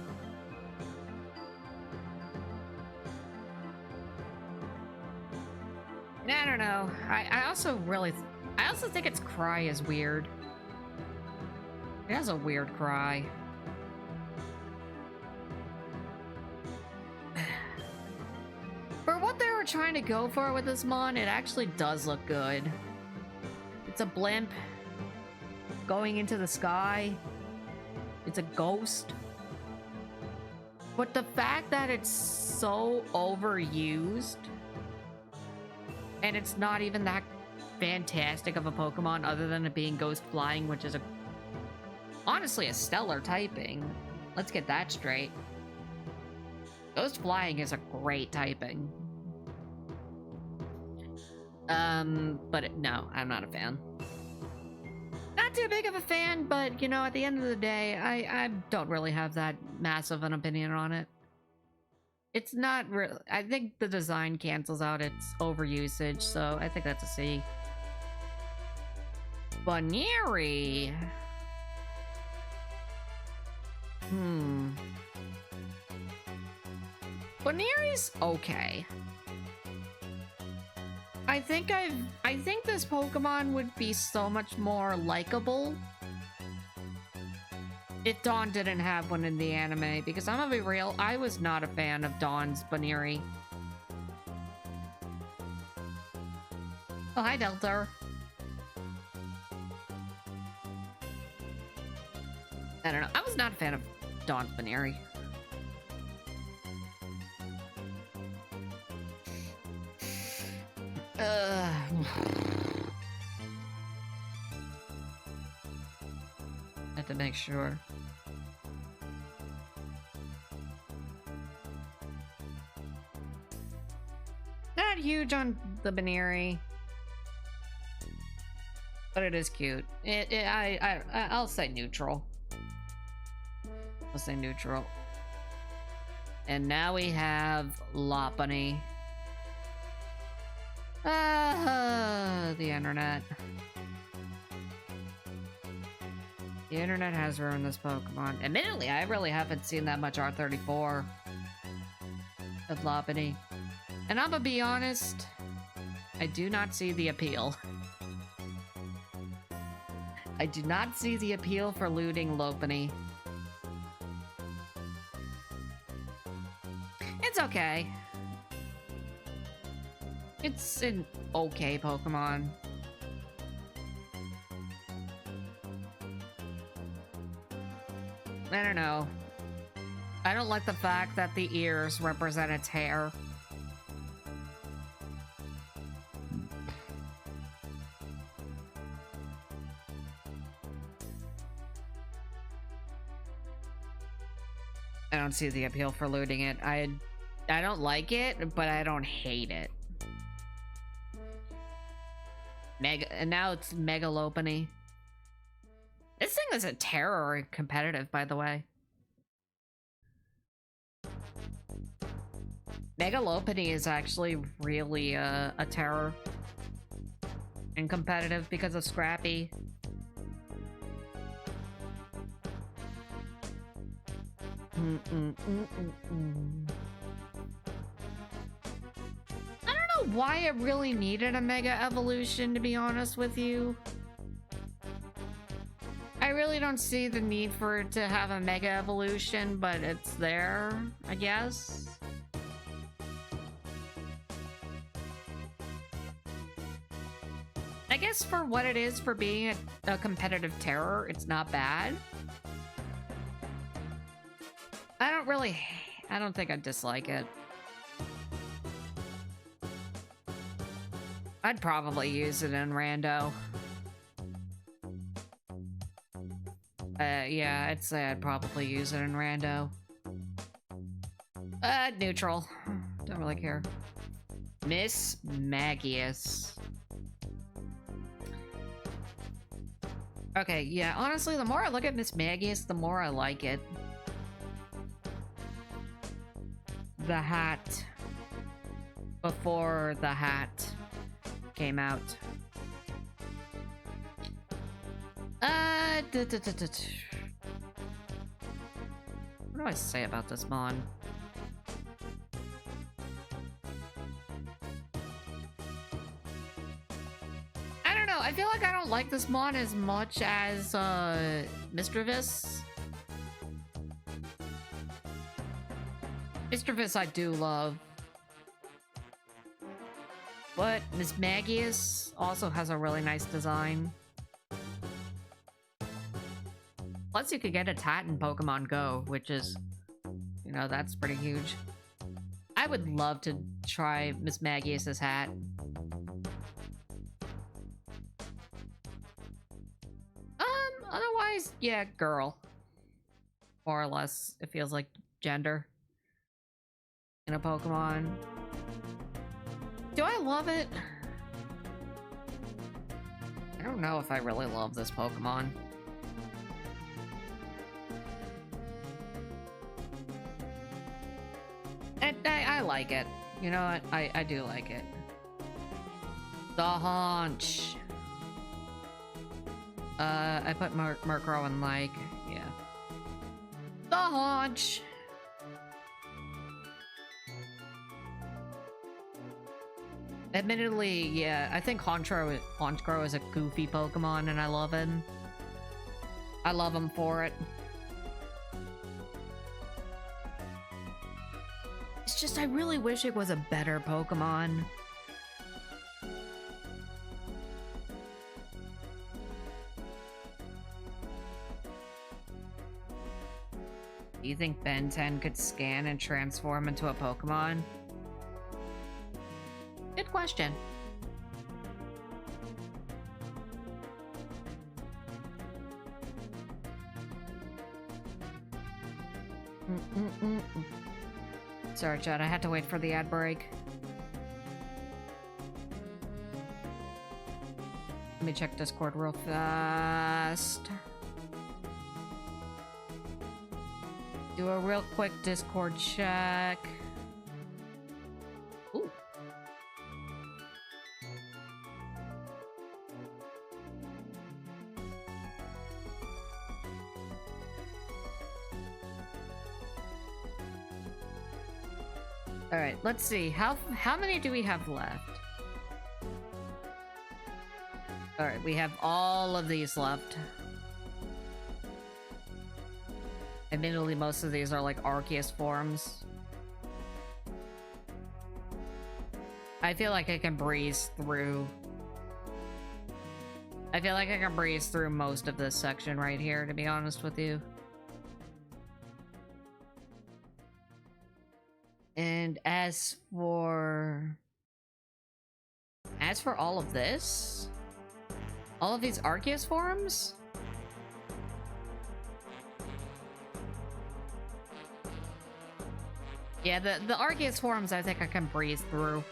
I don't know. I also think its cry is weird. It has a weird cry. For what they were trying to go for with this mon, it actually does look good. It's a blimp going into the sky. It's a ghost. But the fact that it's so overused, and it's not even that fantastic of a Pokemon other than it being ghost flying, which is honestly a stellar typing. Let's get that straight. Ghost flying is a great typing. No, I'm not a fan. Not too big of a fan, but, you know, at the end of the day, I don't really have that massive an opinion on it. It's not real. I think the design cancels out its overusage, so I think that's a C. Buneary. Buneary's okay. I think this Pokemon would be so much more likable if Dawn didn't have one in the anime, because I'm gonna be real, I was not a fan of Dawn's Buneary. Oh, hi, Delta. I don't know. I was not a fan of Dawn's Baneri. Have to make sure. Not huge on the Baneri, but it is cute. I'll say neutral. I'll say neutral. And now we have Lopunny. The internet. The internet has ruined this Pokemon. Admittedly, I really haven't seen that much R34 of Lopunny. And I'm gonna be honest, I do not see the appeal. I do not see the appeal for looting Lopunny. It's okay. It's an okay Pokemon. I don't know. I don't like the fact that the ears represent its hair. I don't see the appeal for looting it. I don't like it, but I don't hate it. And now it's Mega Lopunny. This thing is a terror competitive, by the way. Mega Lopunny is actually really a terror and competitive because of Scrappy. I don't know why it really needed a Mega Evolution, to be honest with you. I really don't see the need for it to have a Mega Evolution, but it's there, I guess. I guess for what it is for being a competitive terror, it's not bad. I don't think I'd dislike it. I'd probably use it in Rando. Yeah, I'd say I'd probably use it in Rando. Neutral. Don't really care. Mismagius. Okay, yeah, honestly, the more I look at Mismagius, the more I like it. The hat. Before the hat came out. What do I say about this Mon? I don't know. I feel like I don't like this Mon as much as Misdreavus. Misdreavus I do love. But Mismagius also has a really nice design. Plus you could get its hat in Pokemon Go, which is, you know, that's pretty huge. I would love to try Mismagius's hat. Otherwise, yeah, girl. More or less, it feels like gender in a Pokemon. Do I love it? I don't know if I really love this Pokemon. I like it. You know what? I do like it. The haunch. I put Murkrow in like, yeah. The haunch. Admittedly, yeah, I think Honchkrow is a goofy Pokemon and I love him. I love him for it. It's just, I really wish it was a better Pokemon. Do you think Ben 10 could scan and transform into a Pokemon? Good question. Sorry, Chad, I had to wait for the ad break. Let me check Discord real fast. Do a real quick Discord check. Ooh. All right, let's see. How many do we have left? All right, we have all of these left. Admittedly, most of these are like Arceus forms. I feel like I can breeze through. I feel like I can breeze through most of this section right here, to be honest with you. And as for all of this, all of these Arceus forms, yeah, the Arceus forms I think I can breeze through.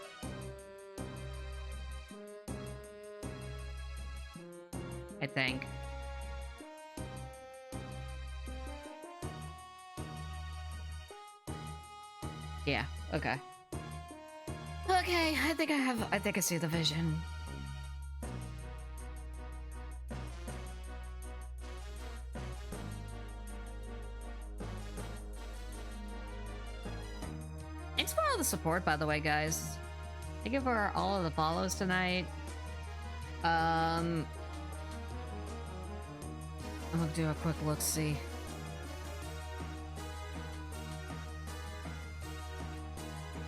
I think. Yeah, okay. Okay, I think I see the vision. Thanks for all the support, by the way, guys. Thank you for all of the follows tonight. I'm gonna do a quick look-see.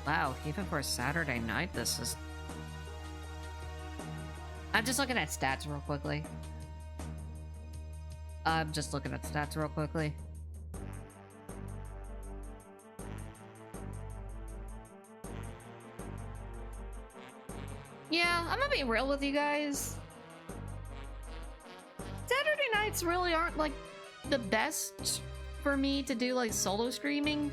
Wow, even for a Saturday night, this is... I'm just looking at stats real quickly. Yeah, I'm gonna be real with you guys. Saturday nights really aren't, like, the best for me to do, like, solo streaming.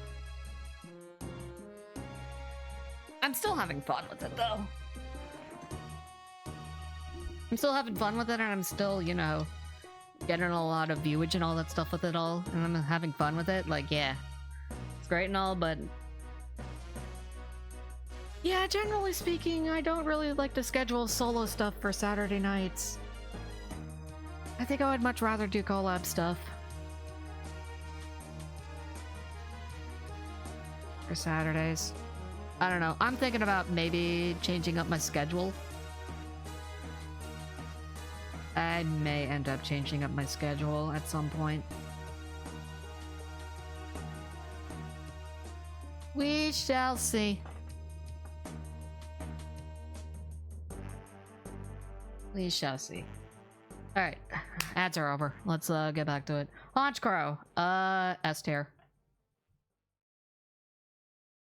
I'm still having fun with it, though. I'm still having fun with it, and I'm still, you know, getting a lot of viewage and all that stuff with it all, and I'm having fun with it. Like, yeah, it's great and all, but... yeah, generally speaking, I don't really like to schedule solo stuff for Saturday nights. I think I would much rather do collab stuff. For Saturdays. I don't know. I'm thinking about maybe changing up my schedule. I may end up changing up my schedule at some point. We shall see. We shall see. Alright. Ads are over. Let's get back to it. Honchkrow. S tier.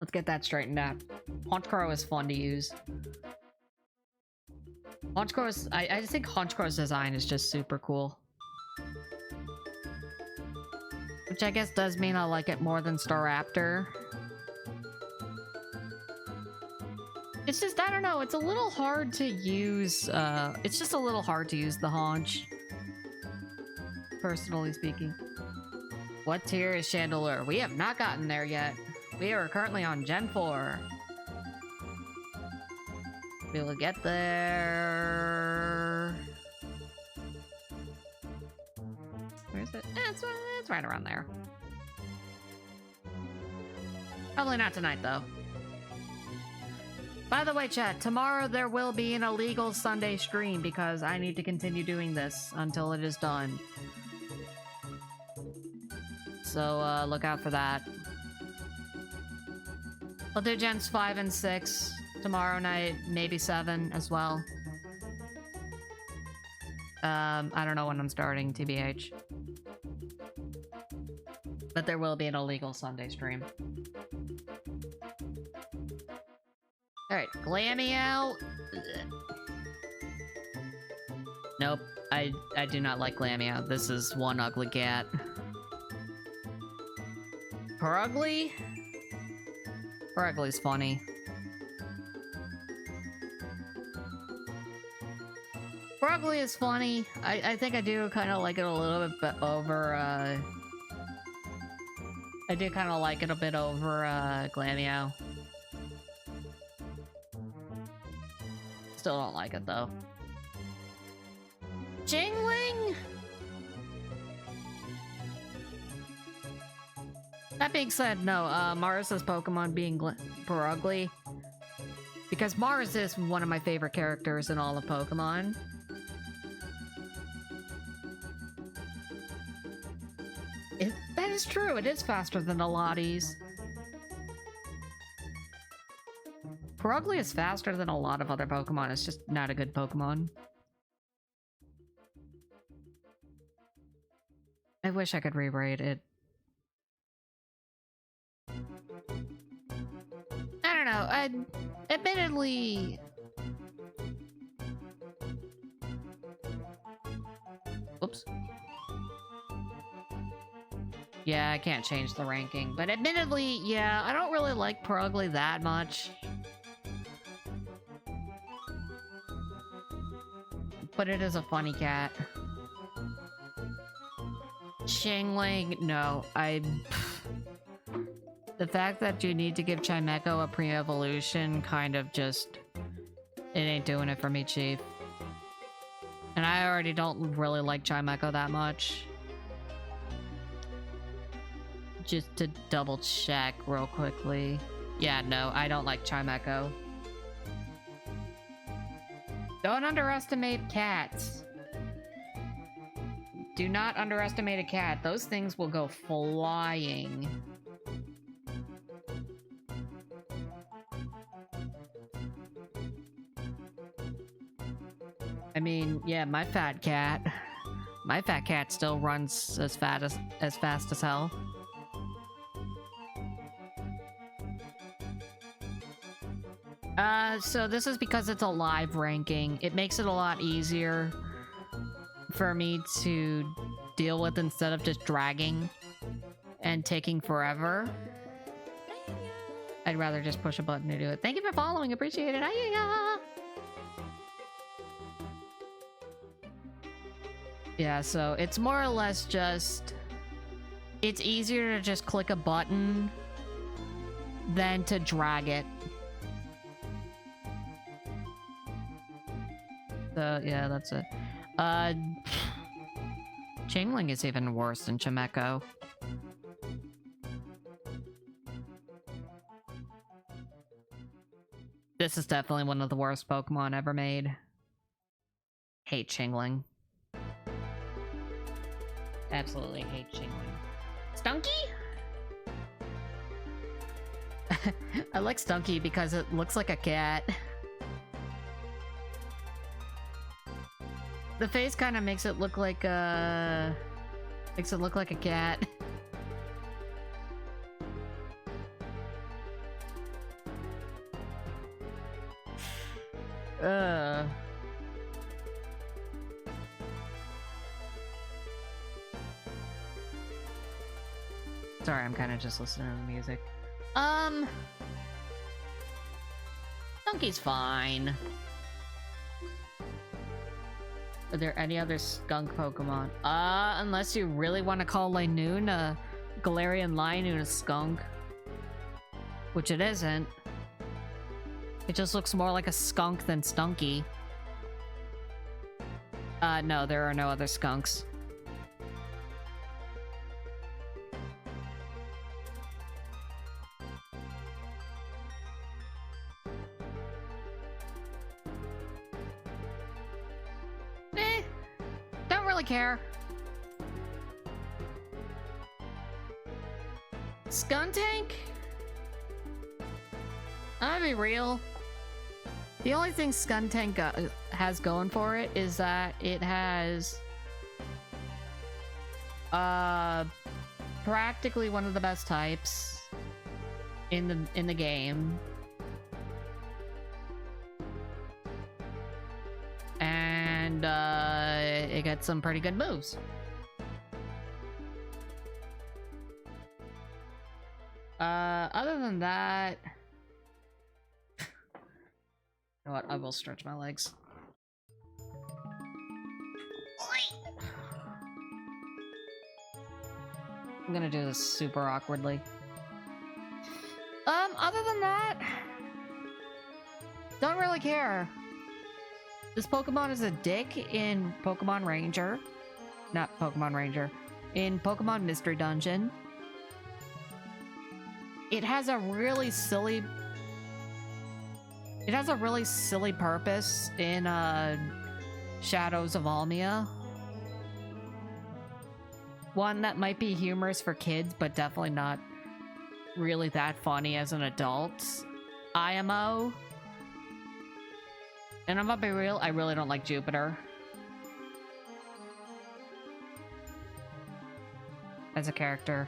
Let's get that straightened out. Honchkrow is fun to use. Honchkrow's... I think Honchkrow's design is just super cool. Which I guess does mean I like it more than Staraptor. It's just, I don't know, it's a little hard to use, it's just a little hard to use the Haunch. Personally speaking. What tier is Chandelure? We have not gotten there yet. We are currently on Gen 4. We will get there. Where is it? It's right around there. Probably not tonight, though. By the way, chat, tomorrow there will be an illegal Sunday stream because I need to continue doing this until it is done. So, look out for that. I'll do Gens 5 and 6 tomorrow night, maybe 7 as well. I don't know when I'm starting, TBH. But there will be an illegal Sunday stream. Alright, Glameow. Nope, I do not like Glameow. This is one ugly cat. Purugly? Purugly's funny. Purugly is funny. I think I do kind of like it a little bit over, I do kind of like it a bit over, Glameow. Still don't like it, though. Jingling? That being said, no, Mars' Pokemon being Purugly. Because Mars is one of my favorite characters in all of Pokemon. That is true, it is faster than the Lotties. Purugly is faster than a lot of other Pokemon, it's just not a good Pokemon. I wish I could re-rate it. I don't know, admittedly... Oops. Yeah, I can't change the ranking, but admittedly, yeah, I don't really like Purugly that much. But it is a funny cat. Chingling, no, the fact that you need to give Chimecho a pre-evolution kind of just... It ain't doing it for me, Chief. And I already don't really like Chimecho that much. Just to double check real quickly. Yeah, no, I don't like Chimecho. Don't underestimate cats. Do not underestimate a cat. Those things will go flying. I mean, yeah, my fat cat still runs as fast as hell. So this is because it's a live ranking. It makes it a lot easier for me to deal with instead of just dragging and taking forever. I'd rather just push a button to do it. Thank you for following, appreciate it. Yeah, so it's more or less just... It's easier to just click a button than to drag it. So, yeah, that's it. Chingling is even worse than Chimecho. This is definitely one of the worst Pokemon ever made. Hate Chingling. Absolutely hate Chingling. Stunky? I like Stunky because it looks like a cat. The face kind of makes it look like a... Makes it look like a cat. Sorry, I'm kind of just listening to the music. Stunky's fine. Are there any other skunk Pokemon? Unless you really want to call Linoone a Galarian Linoone a skunk. Which it isn't. It just looks more like a skunk than Stunky. No, there are no other skunks. Don't really care. Skuntank? I'm gonna be real. The only thing Skuntank has going for it is that it has practically one of the best types in the game. And it gets some pretty good moves. Other than that, you know what? I will stretch my legs. I'm gonna do this super awkwardly. Other than that, don't really care. This Pokemon is a dick in Pokemon Ranger. Not Pokemon Ranger. In Pokemon Mystery Dungeon. It has a really silly... It has a really silly purpose in, Shadows of Almia. One that might be humorous for kids, but definitely not really that funny as an adult. IMO. And I'm gonna be real, I really don't like Jupiter as a character.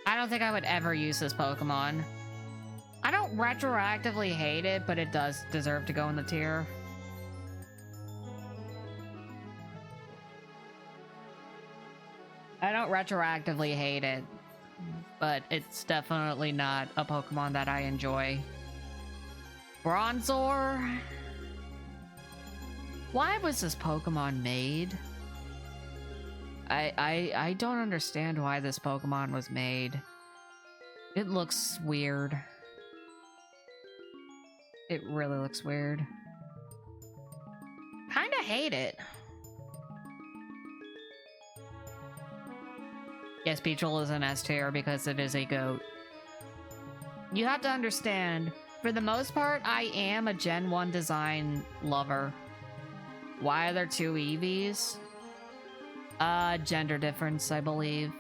I don't think I would ever use this Pokemon. I don't retroactively hate it, but it does deserve to go in the tier. I don't retroactively hate it, but it's definitely not a Pokemon that I enjoy. Bronzor? Why was this Pokemon made? I don't understand why this Pokemon was made. It looks weird. It really looks weird. Kinda hate it. Yes, Peachel is an S tier because it is a goat. You have to understand, for the most part, I am a Gen 1 design lover. Why are there two Eevees? Gender difference, I believe.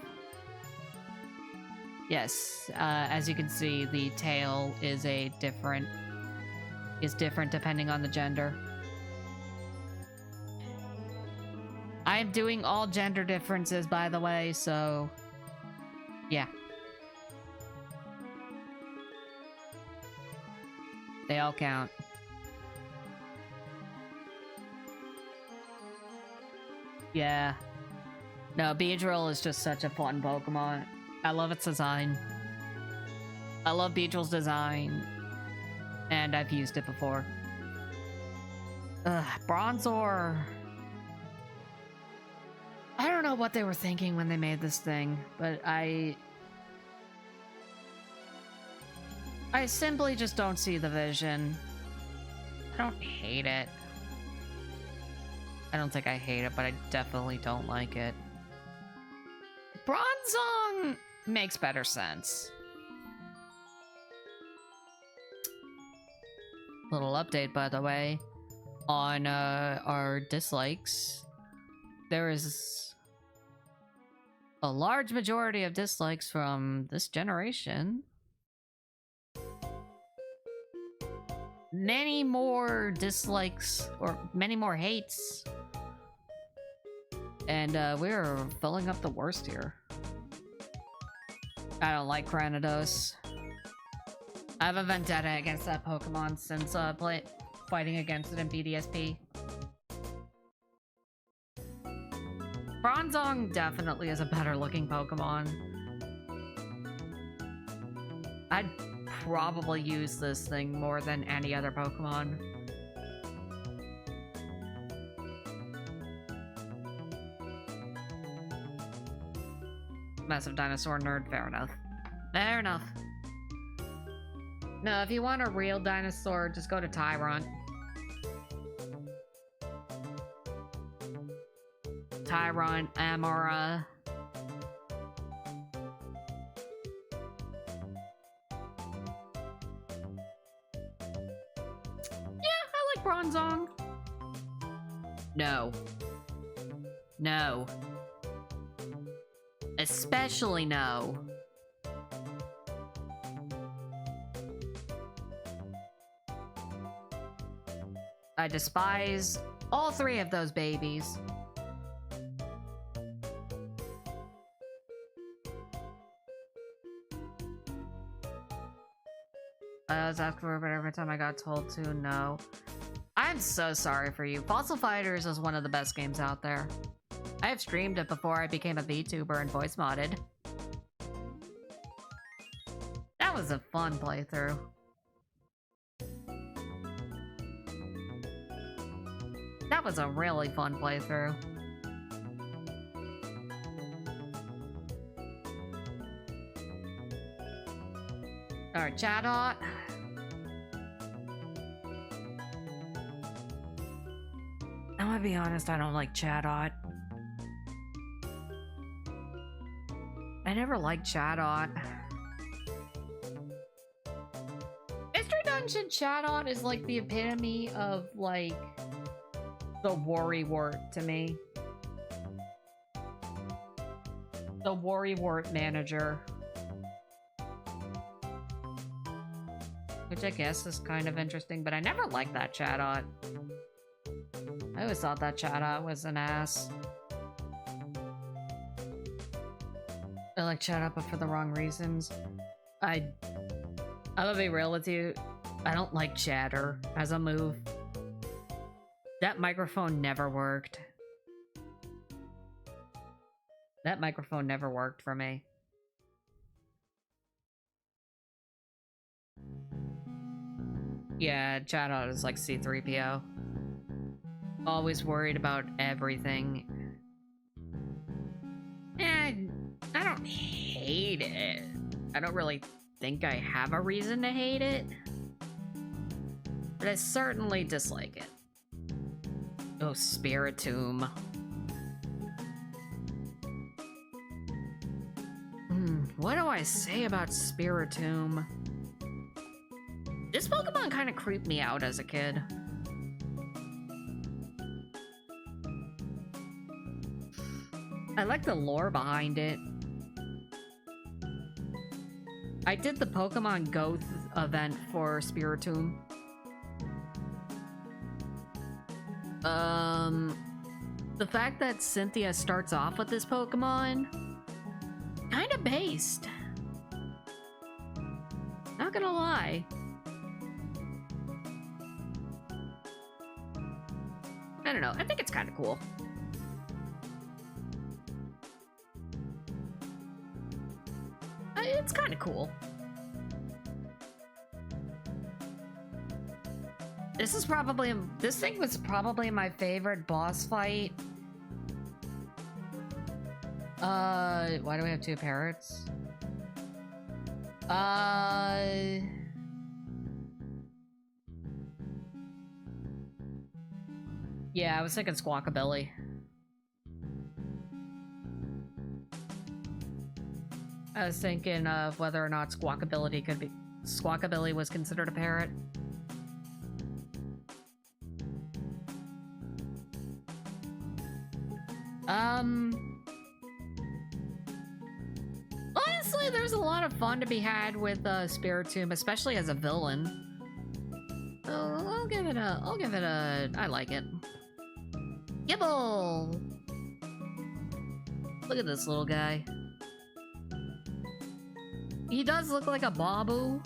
Yes, as you can see, the tail is different depending on the gender. I'm doing all gender differences, by the way, so yeah. They all count. Yeah. No, Beedrill is just such a fun Pokemon. I love its design. I love Beedrill's design. And I've used it before. Ugh, Bronzor. I don't know what they were thinking when they made this thing, but I simply just don't see the vision. I don't hate it. I don't think I hate it, but I definitely don't like it. Bronzong makes better sense. Little update, by the way, on our dislikes. There is a large majority of dislikes from this generation. Many more dislikes, or many more hates. And we're filling up the worst here. I don't like Granados. I have a vendetta against that Pokemon since fighting against it in BDSP. Bronzong definitely is a better looking Pokemon. I'd probably use this thing more than any other Pokemon. Massive dinosaur nerd, fair enough. Fair enough. No, if you want a real dinosaur, just go to Tyrant. Tyrant, Amara. Yeah, I like Bronzong. No. No. Especially no. I despise all three of those babies. was asked for, but every time I got told to, no. I'm so sorry for you. Fossil Fighters is one of the best games out there. I have streamed it before I became a VTuber and voice modded. That was a fun playthrough. That was a really fun playthrough. Alright, Chatot. I'm gonna be honest, I don't like Chatot. I never liked Chatot. Mystery Dungeon Chatot is like the epitome of, like, the worrywart to me. The worrywart manager. Which I guess is kind of interesting, but I never liked that Chatot. I always thought that Chatot was an ass. I like Chatot, but for the wrong reasons. I'm gonna be real with you. I don't like chatter as a move. That microphone never worked. That microphone never worked for me. Yeah, Chatot is like C-3PO. Always worried about everything. And I don't hate it. I don't really think I have a reason to hate it. But I certainly dislike it. Oh, Spiritomb. What do I say about Spiritomb? This Pokemon kind of creeped me out as a kid. I like the lore behind it. I did the Pokemon Go event for Spiritomb. The fact that Cynthia starts off with this Pokemon, kind of based. Not gonna lie. I don't know, I think it's kind of cool. It's kind of cool. This thing was probably my favorite boss fight. Why do we have two parrots? Yeah, I was thinking Squawkabilly. I was thinking of whether or not Squawkabilly was considered a parrot. Honestly, there's a lot of fun to be had with Spiritomb, especially as a villain. So I'll give it a, I like it. Gibble! Look at this little guy. He does look like a Babu.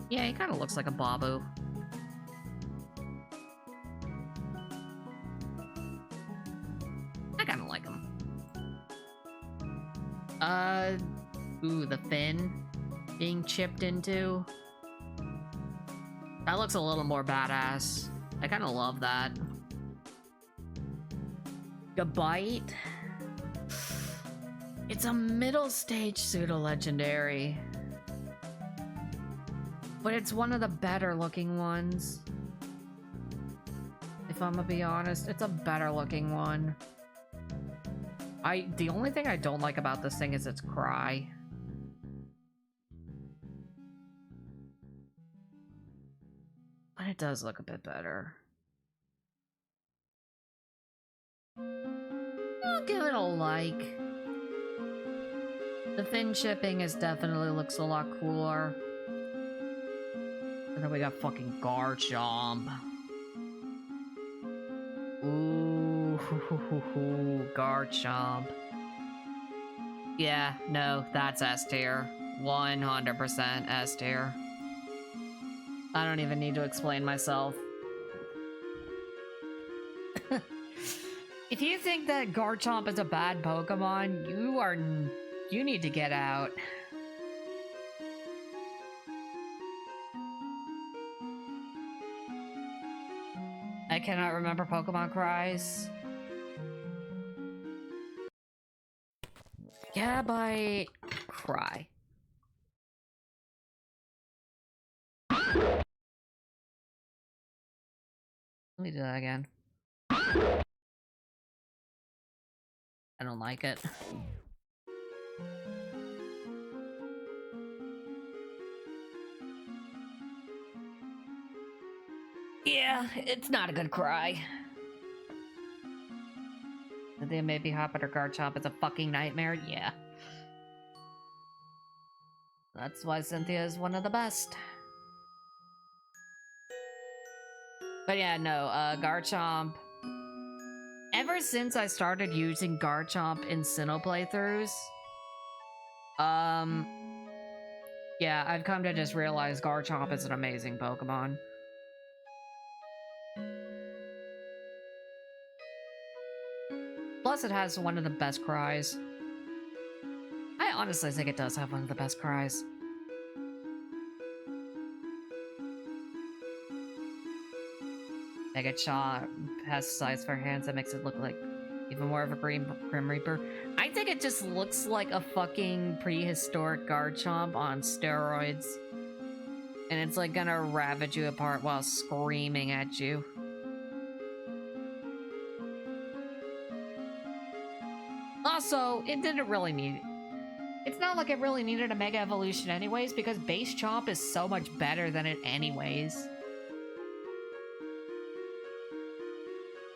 Yeah, he kind of looks like a Babu. I kind of like him. Ooh, the fin being chipped into. That looks a little more badass. I kind of love that. Gabite. It's a middle stage pseudo-legendary. But it's one of the better looking ones. If I'm gonna be honest, it's a better looking one. The only thing I don't like about this thing is its cry. But it does look a bit better. I'll give it a like. The fin chipping definitely looks a lot cooler. And then we got fucking Garchomp. Ooh, Garchomp. Yeah, no, that's S tier. 100% S tier. I don't even need to explain myself. If you think that Garchomp is a bad Pokemon, you need to get out. I cannot remember Pokemon cries. Gabite cry. Let me do that again. I don't like it. Yeah, it's not a good cry. The maybe Hoppet or Garchomp is a fucking nightmare? Yeah. That's why Cynthia is one of the best. But yeah, no, Garchomp. Ever since I started using Garchomp in Sinnoh playthroughs, yeah, I've come to just realize Garchomp is an amazing Pokemon. Plus, it has one of the best cries. I honestly think it does have one of the best cries. Mega Shot has size for hands that makes it look like even more of a Grim Reaper. I think it just looks like a fucking prehistoric Garchomp on steroids. And it's like gonna ravage you apart while screaming at you. Also, it didn't really need... It's not like it really needed a Mega Evolution anyways, because Base Chomp is so much better than it anyways.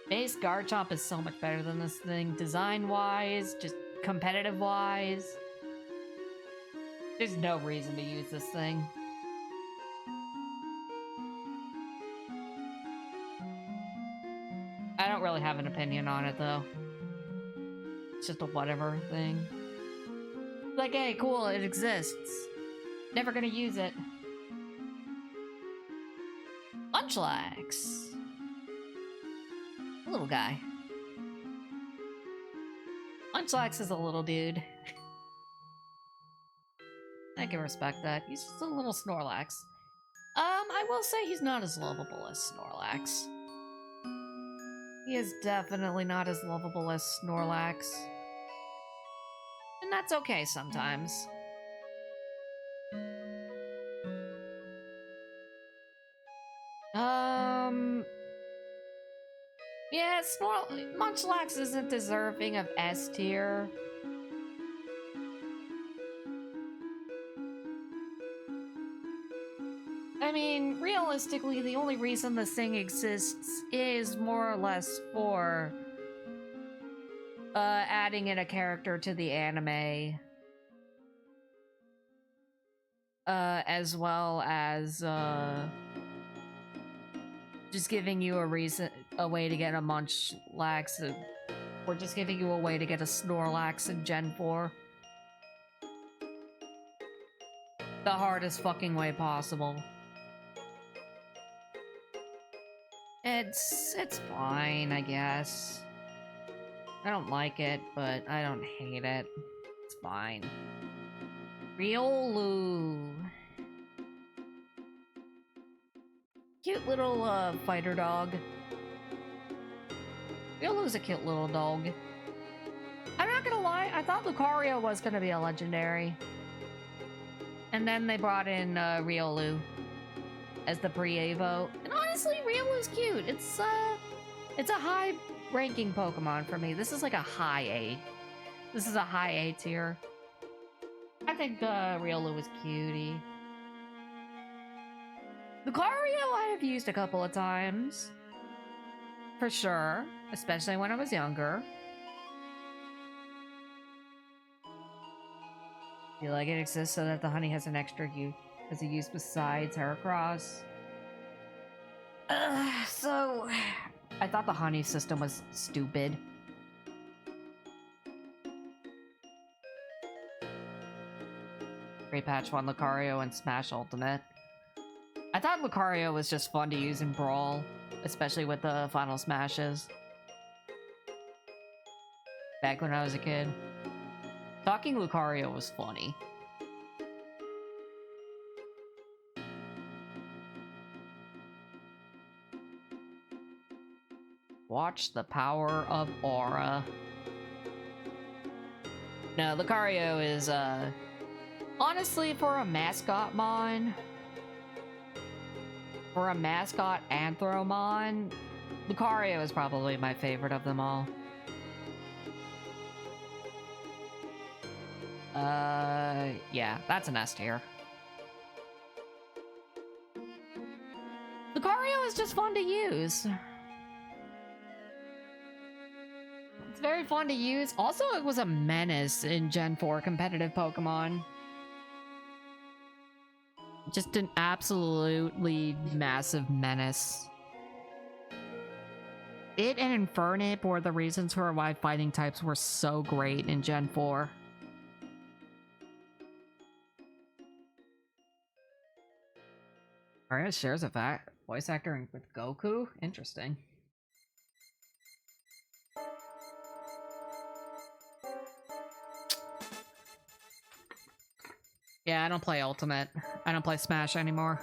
Base Garchomp is so much better than this thing, design-wise, just competitive-wise. There's no reason to use this thing. I don't really have an opinion on it, though. It's just a whatever thing. Like, hey, cool, it exists. Never gonna use it. Munchlax. Little guy. Munchlax is a little dude. I can respect that. He's just a little Snorlax. I will say he's not as lovable as Snorlax. He is definitely not as lovable as Snorlax. And that's okay sometimes. Yeah, Munchlax isn't deserving of S tier. I mean, realistically, the only reason this thing exists is more or less for adding in a character to the anime. As well as just giving you a way to get a Munchlax, or just giving you a way to get a Snorlax in Gen 4. The hardest fucking way possible. It's fine, I guess. I don't like it, but I don't hate it. It's fine. Riolu. Cute little, fighter dog. Riolu's a cute little dog. I'm not gonna lie, I thought Lucario was gonna be a legendary. And then they brought in, Riolu as the pre-Evo. And honestly, Riolu's cute. It's a high-ranking Pokemon for me. This is like a high A. This is a high A tier. I think, Riolu is cutie. Lucario I have used a couple of times. For sure. Especially when I was younger. Feel like it exists so that the honey has an extra use as a use besides Heracross. So I thought the honey system was stupid. Repatch 1 Lucario and Smash Ultimate. I thought Lucario was just fun to use in Brawl, especially with the final smashes. Back when I was a kid. Talking Lucario was funny. Watch the power of Aura. No, Lucario is, honestly, for a mascot mon, for a mascot Anthromon, Lucario is probably my favorite of them all. Yeah, that's an S tier. Lucario is just fun to use. It's very fun to use. Also, it was a menace in Gen 4 competitive Pokemon. Just an absolutely massive menace. It and Infernape were the reasons for why fighting types were so great in Gen 4. Alright, shares a voice actor with Goku? Interesting. Yeah, I don't play Ultimate. I don't play Smash anymore.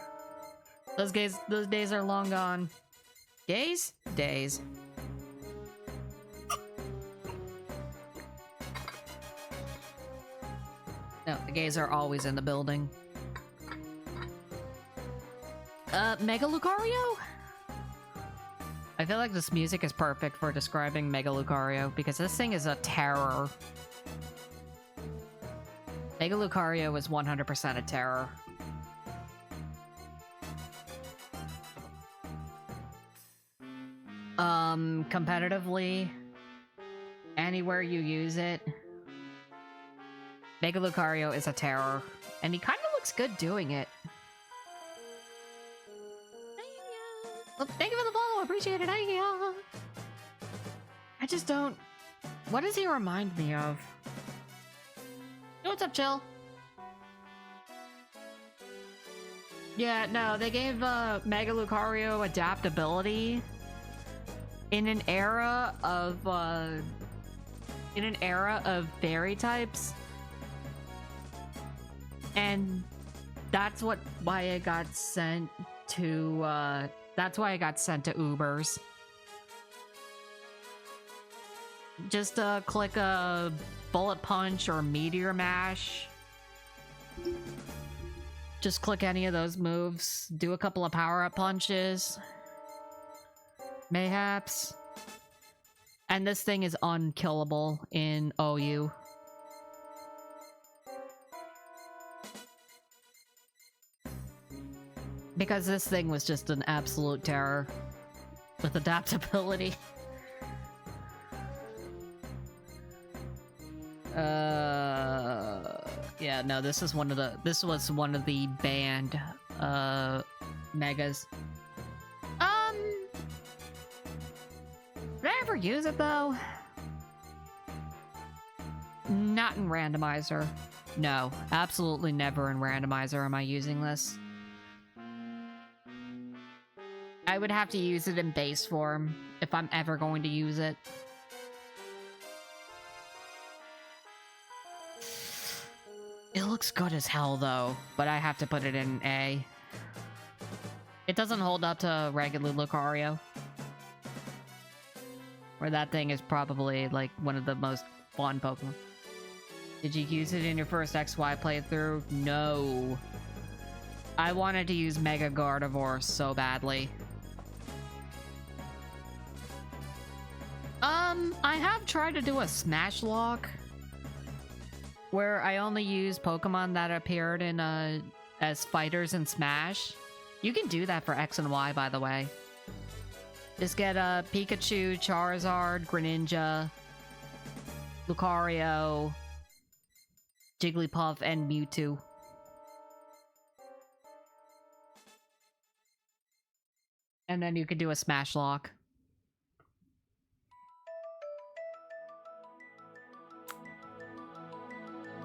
Those days are long gone. Days? Days. No, the gays are always in the building. Mega Lucario? I feel like this music is perfect for describing Mega Lucario because this thing is a terror. Mega Lucario is 100% a terror. Competitively, anywhere you use it, Mega Lucario is a terror. And he kind of looks good doing it. Well, thank you for the follow, appreciate it, I just don't... What does he remind me of? Hey, what's up, Chill? Yeah, no, they gave Mega Lucario adaptability in an era of fairy types, and that's why it got sent to Ubers. Just click a Bullet Punch or Meteor Mash. Just click any of those moves, do a couple of power-up punches, mayhaps, and this thing is unkillable in OU. Because this thing was just an absolute terror with adaptability. Yeah, no, this was one of the banned megas. Did I ever use it though? Not in randomizer. No, absolutely never in randomizer am I using this. I would have to use it in base form if I'm ever going to use it. It looks good as hell though, but I have to put it in A. It doesn't hold up to regular Lucario. Where that thing is probably like one of the most fun Pokemon. Did you use it in your first XY playthrough? No. I wanted to use Mega Gardevoir so badly. I have tried to do a Smash Lock where I only use Pokemon that appeared in as fighters in Smash. You can do that for X and Y, by the way. Just get a Pikachu, Charizard, Greninja, Lucario, Jigglypuff, and Mewtwo. And then you could do a Smash Lock.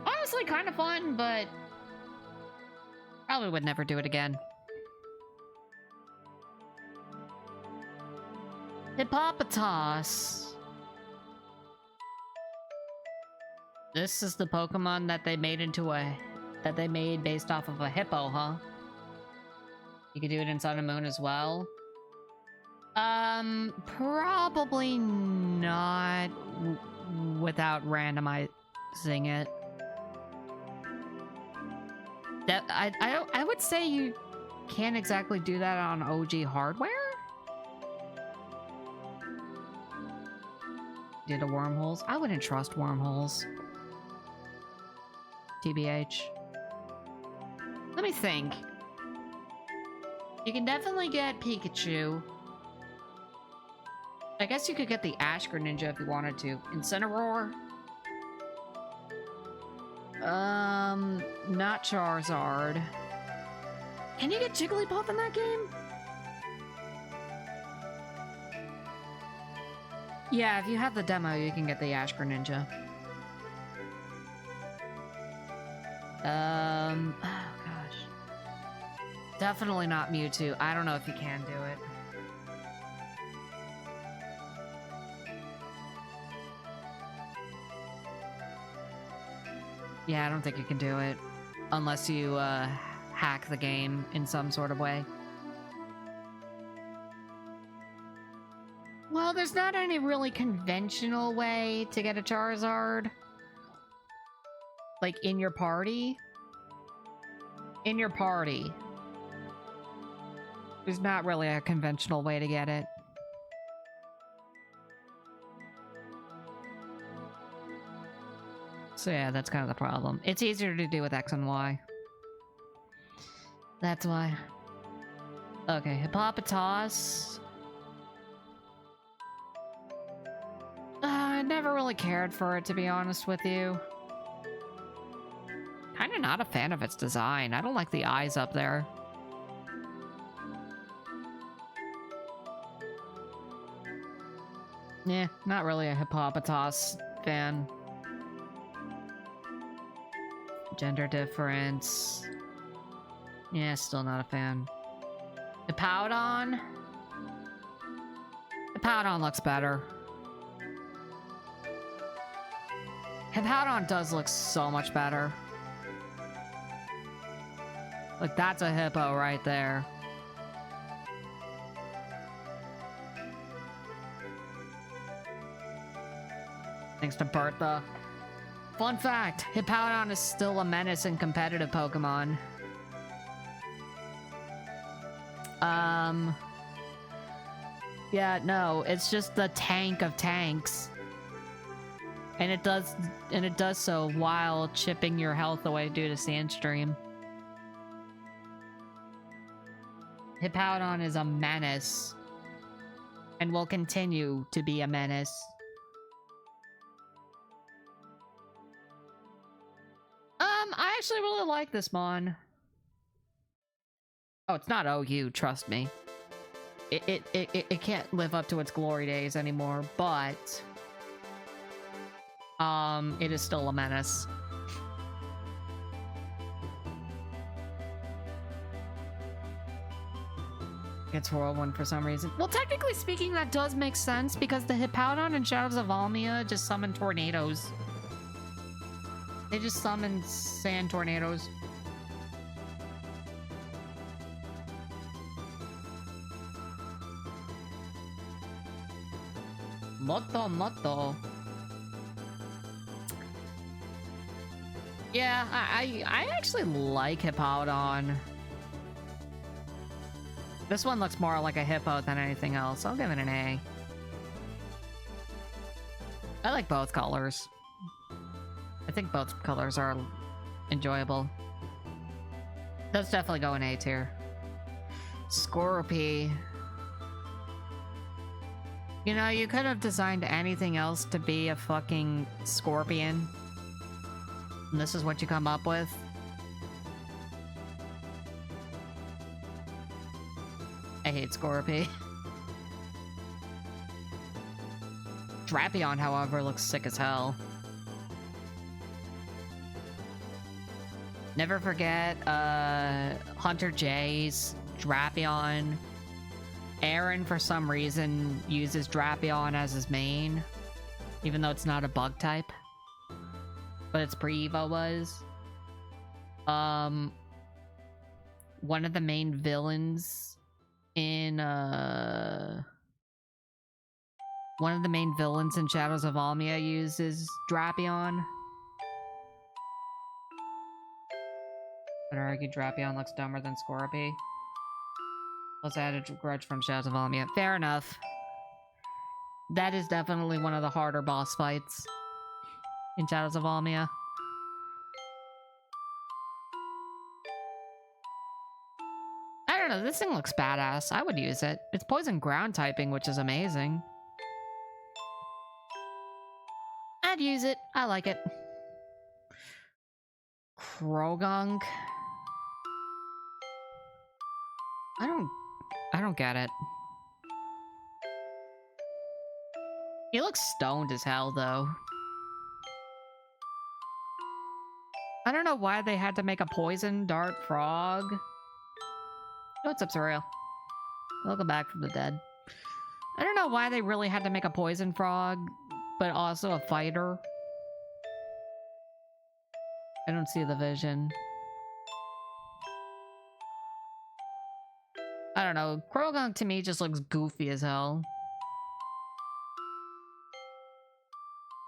Honestly, kind of fun, but Probably would never do it again. Hippopotas. This is the Pokemon that they made based off of a hippo, huh? You could do it in Sun and Moon as well. Probably not without randomizing it. That I would say you can't exactly do that on OG hardware. Did a wormholes? I wouldn't trust wormholes. TBH. Let me think. You can definitely get Pikachu. I guess you could get the Ash Greninja if you wanted to. Incineroar? Not Charizard. Can you get Jigglypuff in that game? Yeah, if you have the demo, you can get the Ash Greninja. Oh gosh. Definitely not Mewtwo. I don't know if you can do it. Yeah, I don't think you can do it. Unless you, hack the game in some sort of way. Well, there's not any really conventional way to get a Charizard. Like, in your party? In your party. There's not really a conventional way to get it. So yeah, that's kind of the problem. It's easier to do with X and Y. That's why. Okay, Hippopotas. I never really cared for it, to be honest with you. Kinda not a fan of its design. I don't like the eyes up there. Yeah, not really a Hippopotas fan. Gender difference. Yeah, still not a fan. Hippowdon? Hippowdon looks better. Hippowdon does look so much better. Like, that's a hippo right there. Thanks to Bertha. Fun fact, Hippowdon is still a menace in competitive Pokemon. Yeah, no, it's just the tank of tanks. And it does so while chipping your health away due to Sandstream. Hippowdon is a menace. And will continue to be a menace. I actually really like this mon. Oh, it's not OU, trust me. It can't live up to its glory days anymore, but it is still a menace. It's Whirlwind for some reason. Well, technically speaking, that does make sense because the Hippowdon and Shadows of Almia just summon tornadoes. They just summon sand tornadoes. Moto. Yeah, I actually like Hippowdon. This one looks more like a hippo than anything else. I'll give it an A. I like both colors. I think both colors are enjoyable. Those definitely go in A tier. Scorpy. You know, you could have designed anything else to be a fucking scorpion. And this is what you come up with. I hate Scorpy. Drapion, however, looks sick as hell. Never forget, Hunter J's, Drapion. Aaron, for some reason, uses Drapion as his main, even though it's not a bug type. But its pre-Evo was. One of the main villains in, one of the main villains in Shadows of Almia uses Drapion. But I argue Drapion looks dumber than Scorpy. Plus I had a grudge from Shadows of Almia. Fair enough. That is definitely one of the harder boss fights in Shadows of Almia. I don't know, this thing looks badass. I would use it. It's poison ground typing, which is amazing. I'd use it. I like it. Krogunk. I don't get it. He looks stoned as hell, though. I don't know why they had to make a poison dart frog. What's up, Surreal? Welcome back from the dead. I don't know why they really had to make a poison frog, but also a fighter. I don't see the vision. I don't know. Krogunk to me just looks goofy as hell.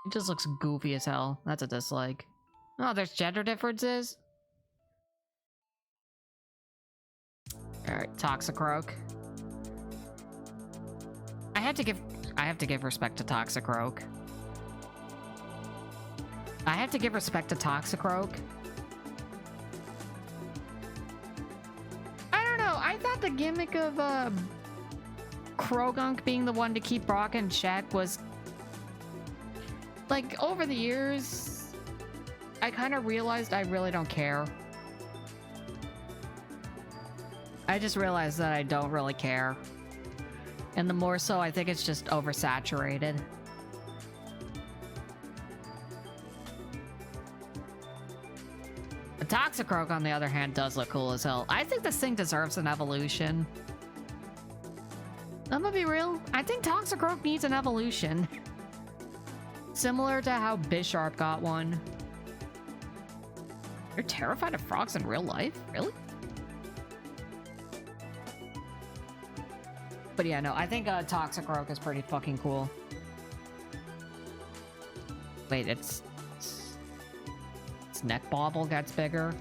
It just looks goofy as hell. That's a dislike. Oh, there's gender differences? Alright, Toxicroak. I have to give respect to Toxicroak. I have to give respect to Toxicroak. I don't know, I thought the gimmick of Krogunk being the one to keep Brock in check was... Like, over the years, I kind of realized I really don't care. I just realized that I don't really care. And the more so, I think it's just oversaturated. The Toxicroak, on the other hand, does look cool as hell. I think this thing deserves an evolution. I'm gonna be real. I think Toxicroak needs an evolution. Similar to how Bisharp got one. You're terrified of frogs in real life? Really? But yeah, no, I think Toxicroak is pretty fucking cool. Wait, its neck bobble gets bigger?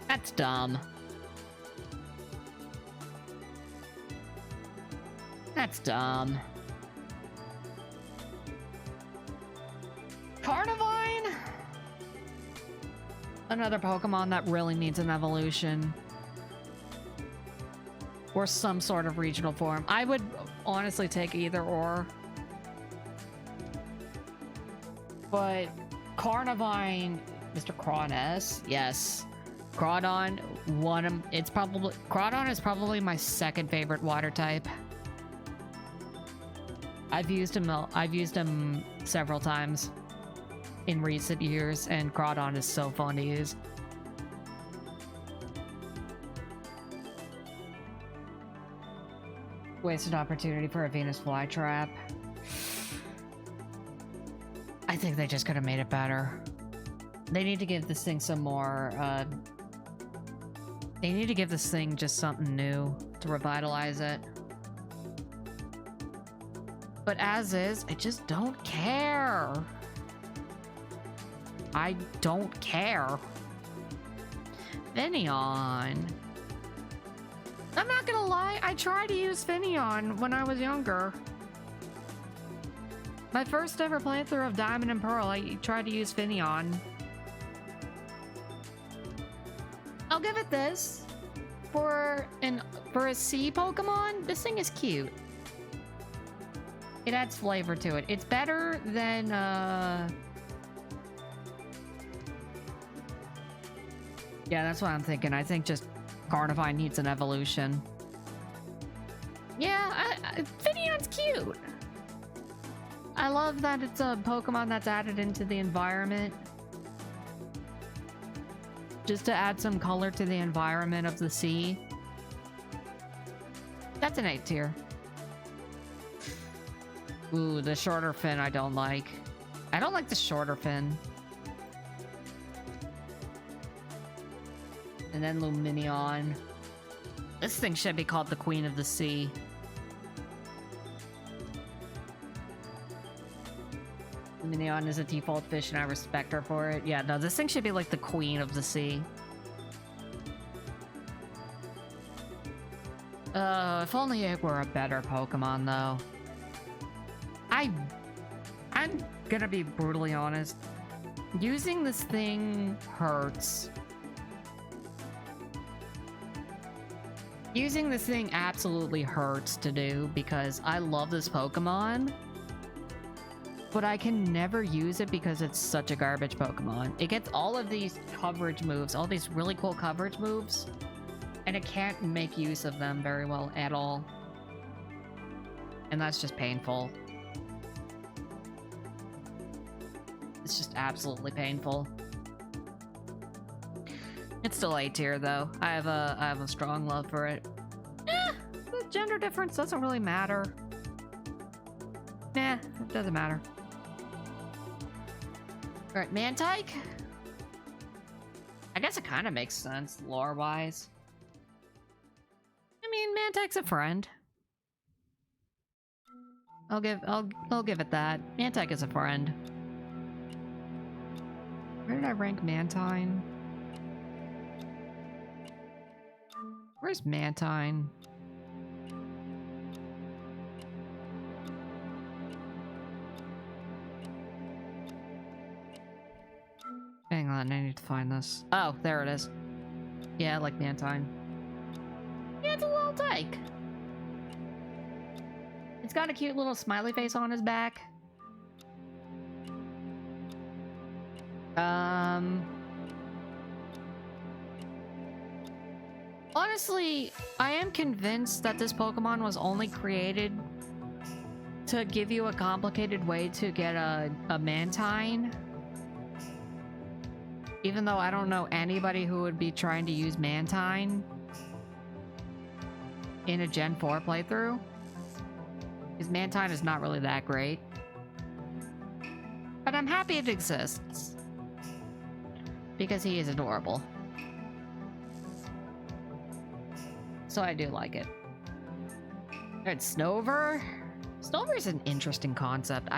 That's dumb. That's dumb. Carnivine? Another Pokemon that really needs an evolution. Or some sort of regional form. I would honestly take either or. But Carnivine, Mr. Cronus, yes. Crawdon, Crawdon is probably my second favorite water type. I've used him several times in recent years, and Crawdon is so fun to use. Wasted opportunity for a Venus flytrap. I think they just could have made it better. They need to give this thing some more, they need to give this thing just something new to revitalize it. But as is, I just don't care. I don't care. Finneon. I'm not gonna lie, I tried to use Finneon when I was younger. My first ever playthrough of Diamond and Pearl, I tried to use Finneon. I'll give it this. For a sea Pokemon, this thing is cute. It adds flavor to it. It's better than, yeah, that's what I'm thinking. I think just Carnivine needs an evolution. Yeah, Finneon's cute. I love that it's a Pokemon that's added into the environment. just to add some color to the environment of the sea. That's an 8 tier. Ooh, the shorter fin I don't like. I don't like the shorter fin. And then Luminion. This thing should be called the Queen of the Sea. Luminion is a default fish and I respect her for it. Yeah, no, this thing should be like the Queen of the Sea. If only it were a better Pokemon, though. I'm gonna be brutally honest. Using this thing hurts. Using this thing absolutely hurts to do because I love this Pokemon, but I can never use it because it's such a garbage Pokemon. It gets all of these coverage moves, all these really cool coverage moves, and it can't make use of them very well at all. And that's just painful. It's just absolutely painful. It's still A tier though. I have a strong love for it. The gender difference doesn't really matter. Nah, it doesn't matter. Alright, Mantike? I guess it kind of makes sense, lore-wise. I mean, Mantike's a friend. I'll give it that. Mantike is a friend. Where did I rank Mantine? Where's Mantine? Hang on, I need to find this. Oh, there it is. Yeah, I like Mantine. Yeah, it's a little dyke. It's got a cute little smiley face on his back. Honestly, I am convinced that this Pokemon was only created to give you a complicated way to get a Mantine. Even though I don't know anybody who would be trying to use Mantine in a Gen 4 playthrough. Because Mantine is not really that great. But I'm happy it exists. Because he is adorable. So I do like it. Alright, Snover. Snover is an interesting concept.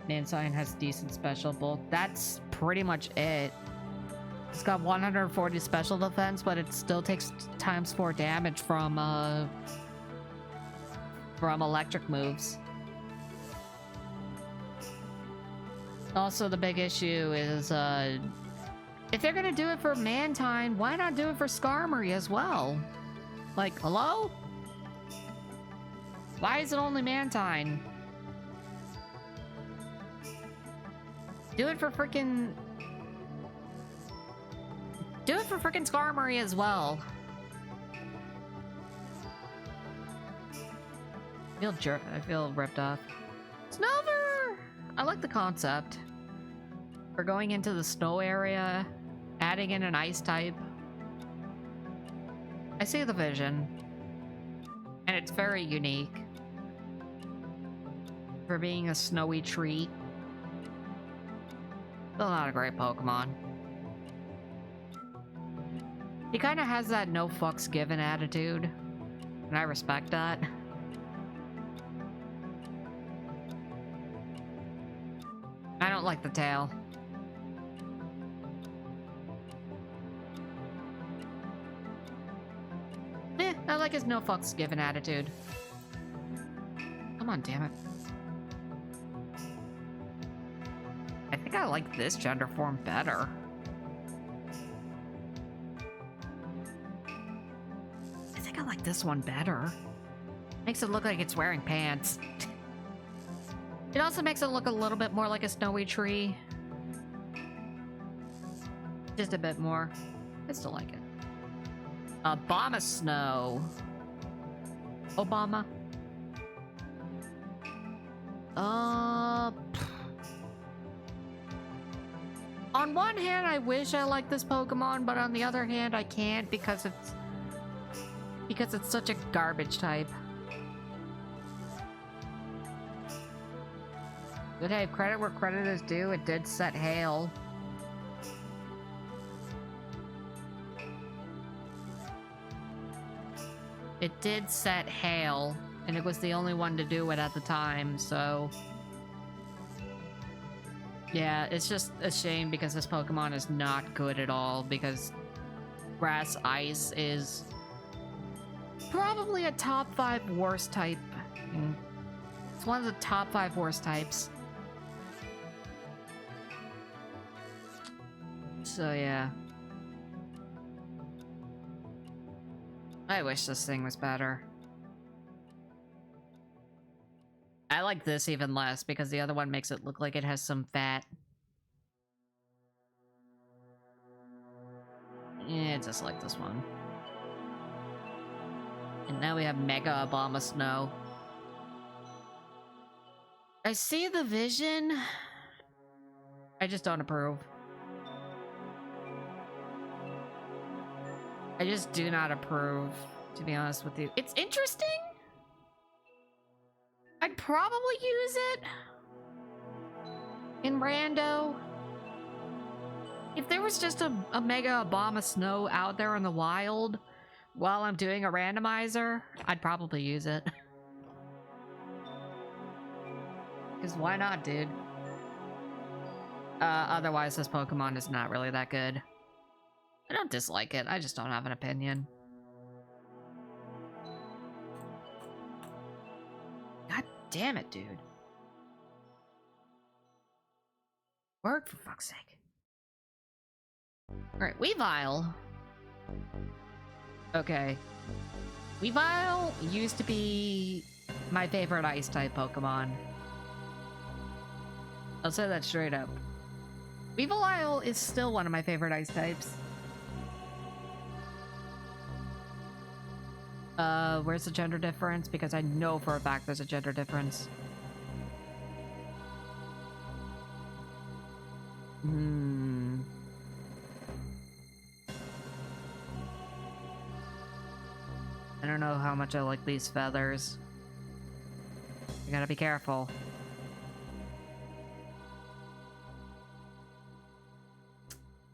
Mantine has decent special bulk. That's pretty much it. It's got 140 special defense, but it still takes ×4 damage from electric moves. Also, the big issue is, if they're gonna do it for Mantine, why not do it for Skarmory as well? Like, hello? Why is it only Mantine? Do it for frickin' Skarmory as well. I feel ripped off. Snover! I like the concept. We're going into the snow area, adding in an ice type. I see the vision. And it's very unique. For being a snowy tree. Still not a great Pokemon. He kind of has that no fucks given attitude. And I respect that. I don't like the tail. I like his no fucks given attitude. Come on, damn it. I think I like this gender form better. I think I like this one better. Makes it look like it's wearing pants. It also makes it look a little bit more like a snowy tree. Just a bit more. I still like it. Obama Snow. Obama. On one hand, I wish I liked this Pokemon, but on the other hand, I can't because it's such a garbage type. But hey, credit where credit is due, it did set Hail. It did set Hail, and it was the only one to do it at the time, so... Yeah, it's just a shame because this Pokemon is not good at all, because Grass Ice is probably a top 5 worst type. It's one of the top 5 worst types. So yeah. I wish this thing was better. I like this even less because the other one makes it look like it has some fat. Yeah, just like this one. And now we have Mega Abomasnow. I see the vision. I just don't approve. I just do not approve, to be honest with you. It's interesting. I'd probably use it in Rando. If there was just a Mega Abomasnow out there in the wild while I'm doing a randomizer, I'd probably use it. Because why not, dude? Otherwise, this Pokemon is not really that good. I don't dislike it, I just don't have an opinion. God damn it, dude. Work, for fuck's sake. Alright, Weavile. Okay. Weavile used to be my favorite Ice-type Pokemon. I'll say that straight up. Weavile is still one of my favorite Ice types. Where's the gender difference? Because I know for a fact there's a gender difference. I don't know how much I like these feathers. You gotta be careful.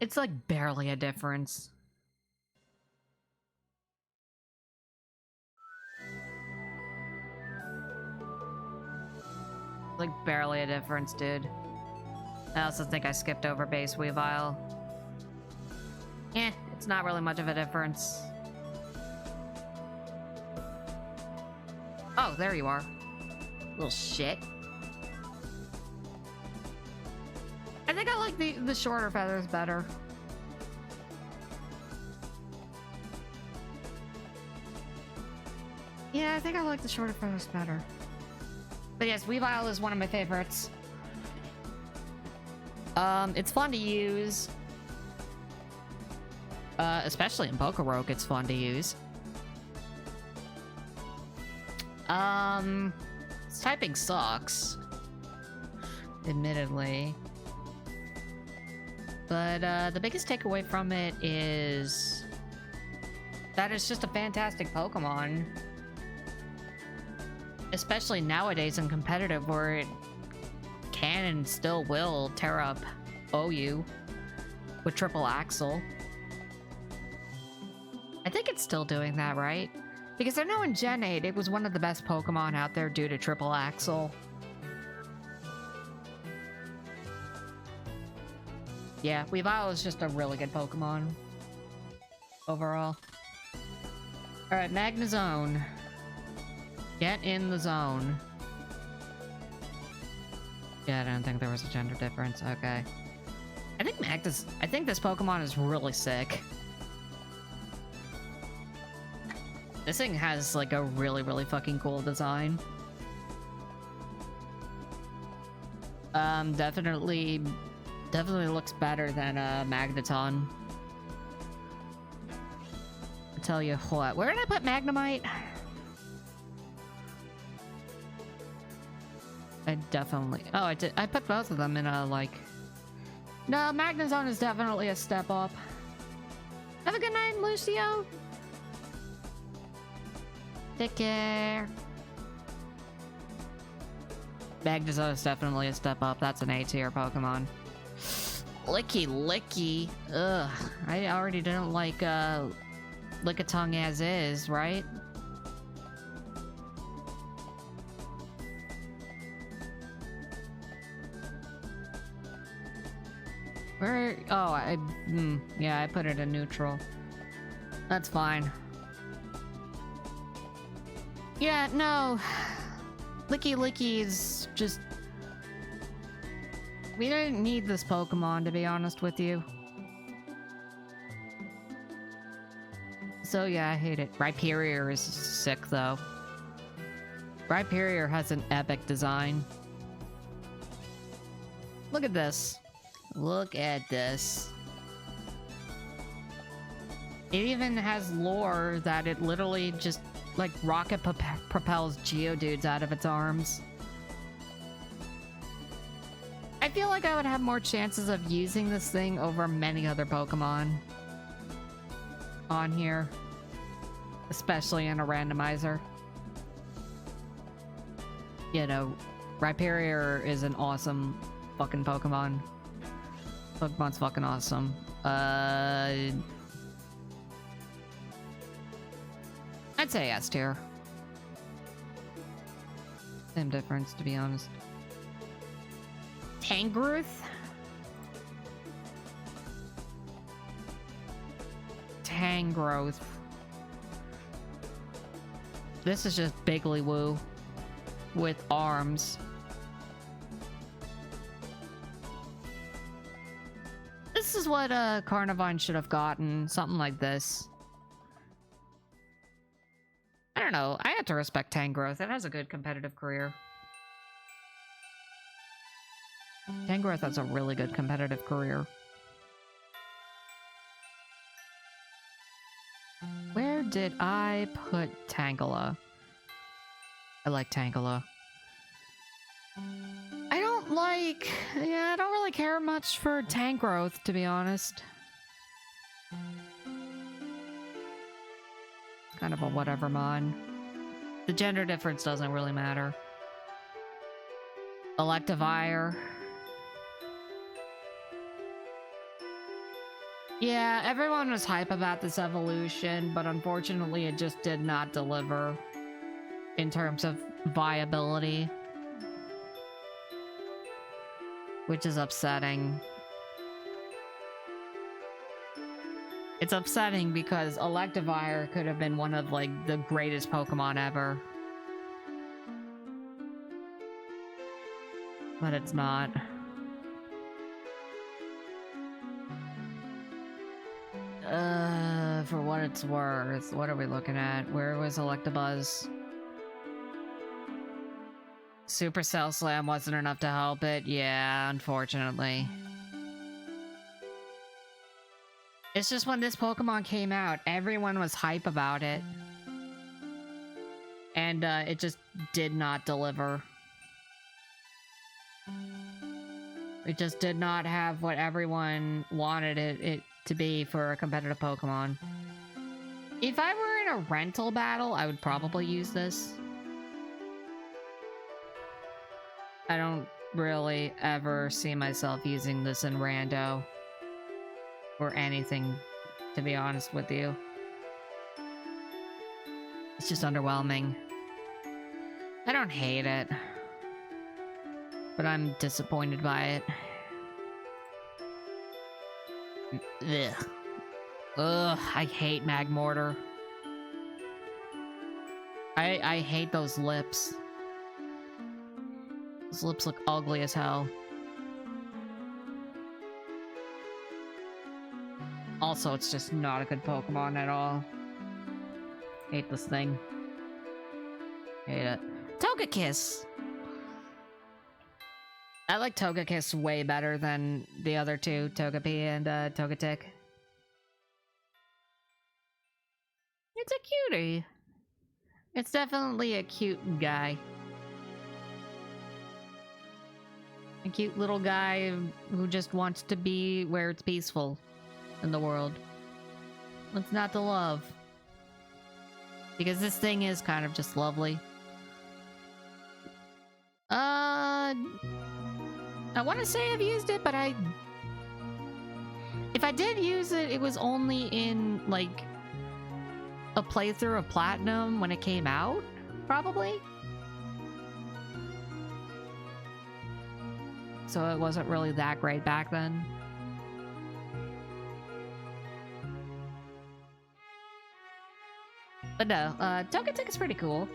It's like barely a difference. Like barely a difference, dude. I also think I skipped over base Weavile. It's not really much of a difference. Oh, there you are. Little shit. I think I like the shorter feathers better. Yeah, I think I like the shorter feathers better. But yes, Weavile is one of my favorites. It's fun to use. Especially in Pokeroke, it's fun to use. Its typing sucks. Admittedly. But, the biggest takeaway from it is that it's just a fantastic Pokemon. Especially nowadays in competitive, where it can and still will tear up OU with Triple Axle. I think it's still doing that, right? Because I know in Gen 8, it was one of the best Pokemon out there due to Triple Axle. Yeah, Weavile is just a really good Pokemon. Overall. Alright, Magnezone. Get in the zone. Yeah, I don't think there was a gender difference. Okay. I think this Pokemon is really sick. This thing has like a really, really fucking cool design. Definitely looks better than Magneton. I'll tell you what. Where did I put Magnemite? I definitely... Oh, I did. I put both of them in a, like... No, Magnezone is definitely a step up. Have a good night, Lucio. Take care. Magnezone is definitely a step up. That's an A tier Pokemon. Licky Licky. Ugh. I already didn't like Lickitung as is, right? Where? Oh, yeah, I put it in neutral. That's fine. Yeah, no. Licky Licky's just... We didn't need this Pokemon, to be honest with you. So yeah, I hate it. Rhyperior is sick, though. Rhyperior has an epic design. Look at this. Look at this. It even has lore that it literally just, like, rocket propels Geodudes out of its arms. I feel like I would have more chances of using this thing over many other Pokemon on here. Especially in a randomizer. You know, Rhyperior is an awesome fucking Pokemon. Pokemon's fucking awesome. I'd say S tier. Same difference, to be honest. Tangrowth? Tangrowth. This is just Biglywoo with arms. This is what Carnivine should have gotten. Something like this. I don't know. I have to respect Tangrowth. It has a good competitive career. Tangrowth has a really good competitive career. Where did I put Tangela? I like Tangela. I don't really care much for Tangrowth, to be honest. Kind of a whatever mon. The gender difference doesn't really matter. Electivire. Yeah, everyone was hype about this evolution, but unfortunately it just did not deliver in terms of viability. Which is upsetting. It's upsetting because Electivire could have been one of, like, the greatest Pokemon ever. But it's not. For what it's worth, what are we looking at? Where was Electabuzz? Supercell Slam wasn't enough to help it. Yeah, unfortunately. It's just when this Pokemon came out, everyone was hype about it. And it just did not deliver. It just did not have what everyone wanted it to be for a competitive Pokemon. If I were in a rental battle, I would probably use this. I don't really ever see myself using this in rando. Or anything, to be honest with you. It's just underwhelming. I don't hate it. But I'm disappointed by it. Ugh. Ugh, I hate Magmortar. I hate those lips. Those lips look ugly as hell. Also, it's just not a good Pokemon at all. Hate this thing. Hate it. Togekiss! I like Togekiss way better than the other two, Togepi and Togetic. It's a cutie. It's definitely a cute guy. A cute little guy who just wants to be where it's peaceful in the world. What's not to love? Because this thing is kind of just lovely. I want to say I've used it, but if I did use it, it was only in, like, a playthrough of Platinum when it came out, probably. So it wasn't really that great back then. But no, Togetic is pretty cool.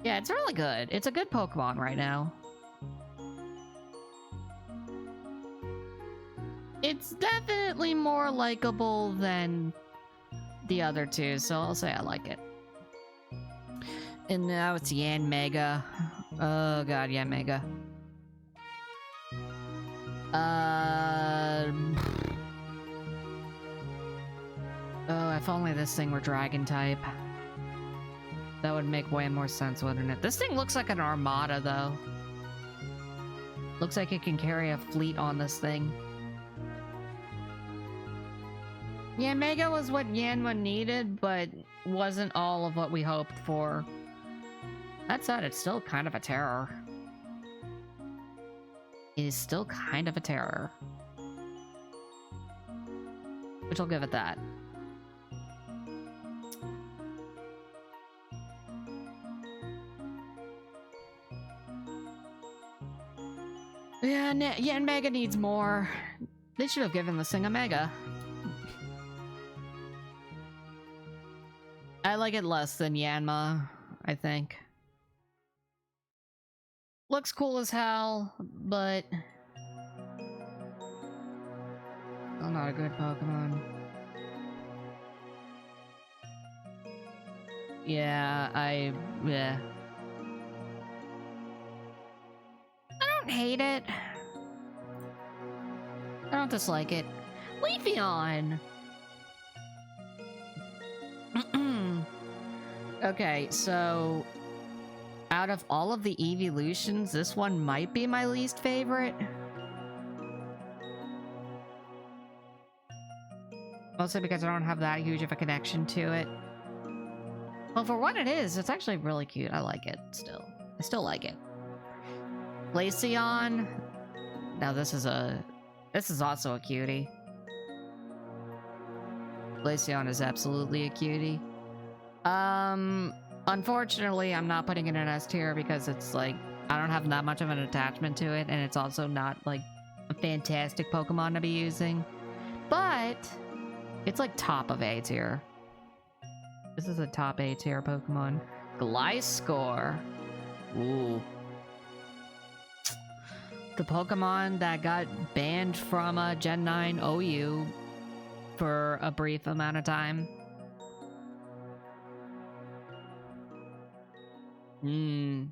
Yeah, it's really good. It's a good Pokemon right now. It's definitely more likable than the other two, so I'll say I like it. And now it's Yanmega. Oh god, Yanmega. Oh, if only this thing were Dragon type. That would make way more sense, wouldn't it? This thing looks like an armada, though. Looks like it can carry a fleet on this thing. Yanmega was what Yanma needed, but wasn't all of what we hoped for. That said, it's still kind of a terror. It is still kind of a terror. Which I'll give it that. Yeah, Yanmega needs more. They should have given this thing a Mega. I like it less than Yanma, I think. Looks cool as hell, but still not a good Pokemon. Yeah, I don't hate it. I don't dislike it. Leafeon! Okay, so out of all of the evolutions, this one might be my least favorite. Mostly because I don't have that huge of a connection to it. Well, for what it is, it's actually really cute. I like it still. I still like it. Glaceon. Now this is also a cutie. Glaceon is absolutely a cutie. Unfortunately, I'm not putting it in S tier because it's like, I don't have that much of an attachment to it, and it's also not like a fantastic Pokemon to be using. But it's like top of A tier. This is a top A tier Pokemon. Gliscor. Ooh. The Pokemon that got banned from Gen 9 OU for a brief amount of time. I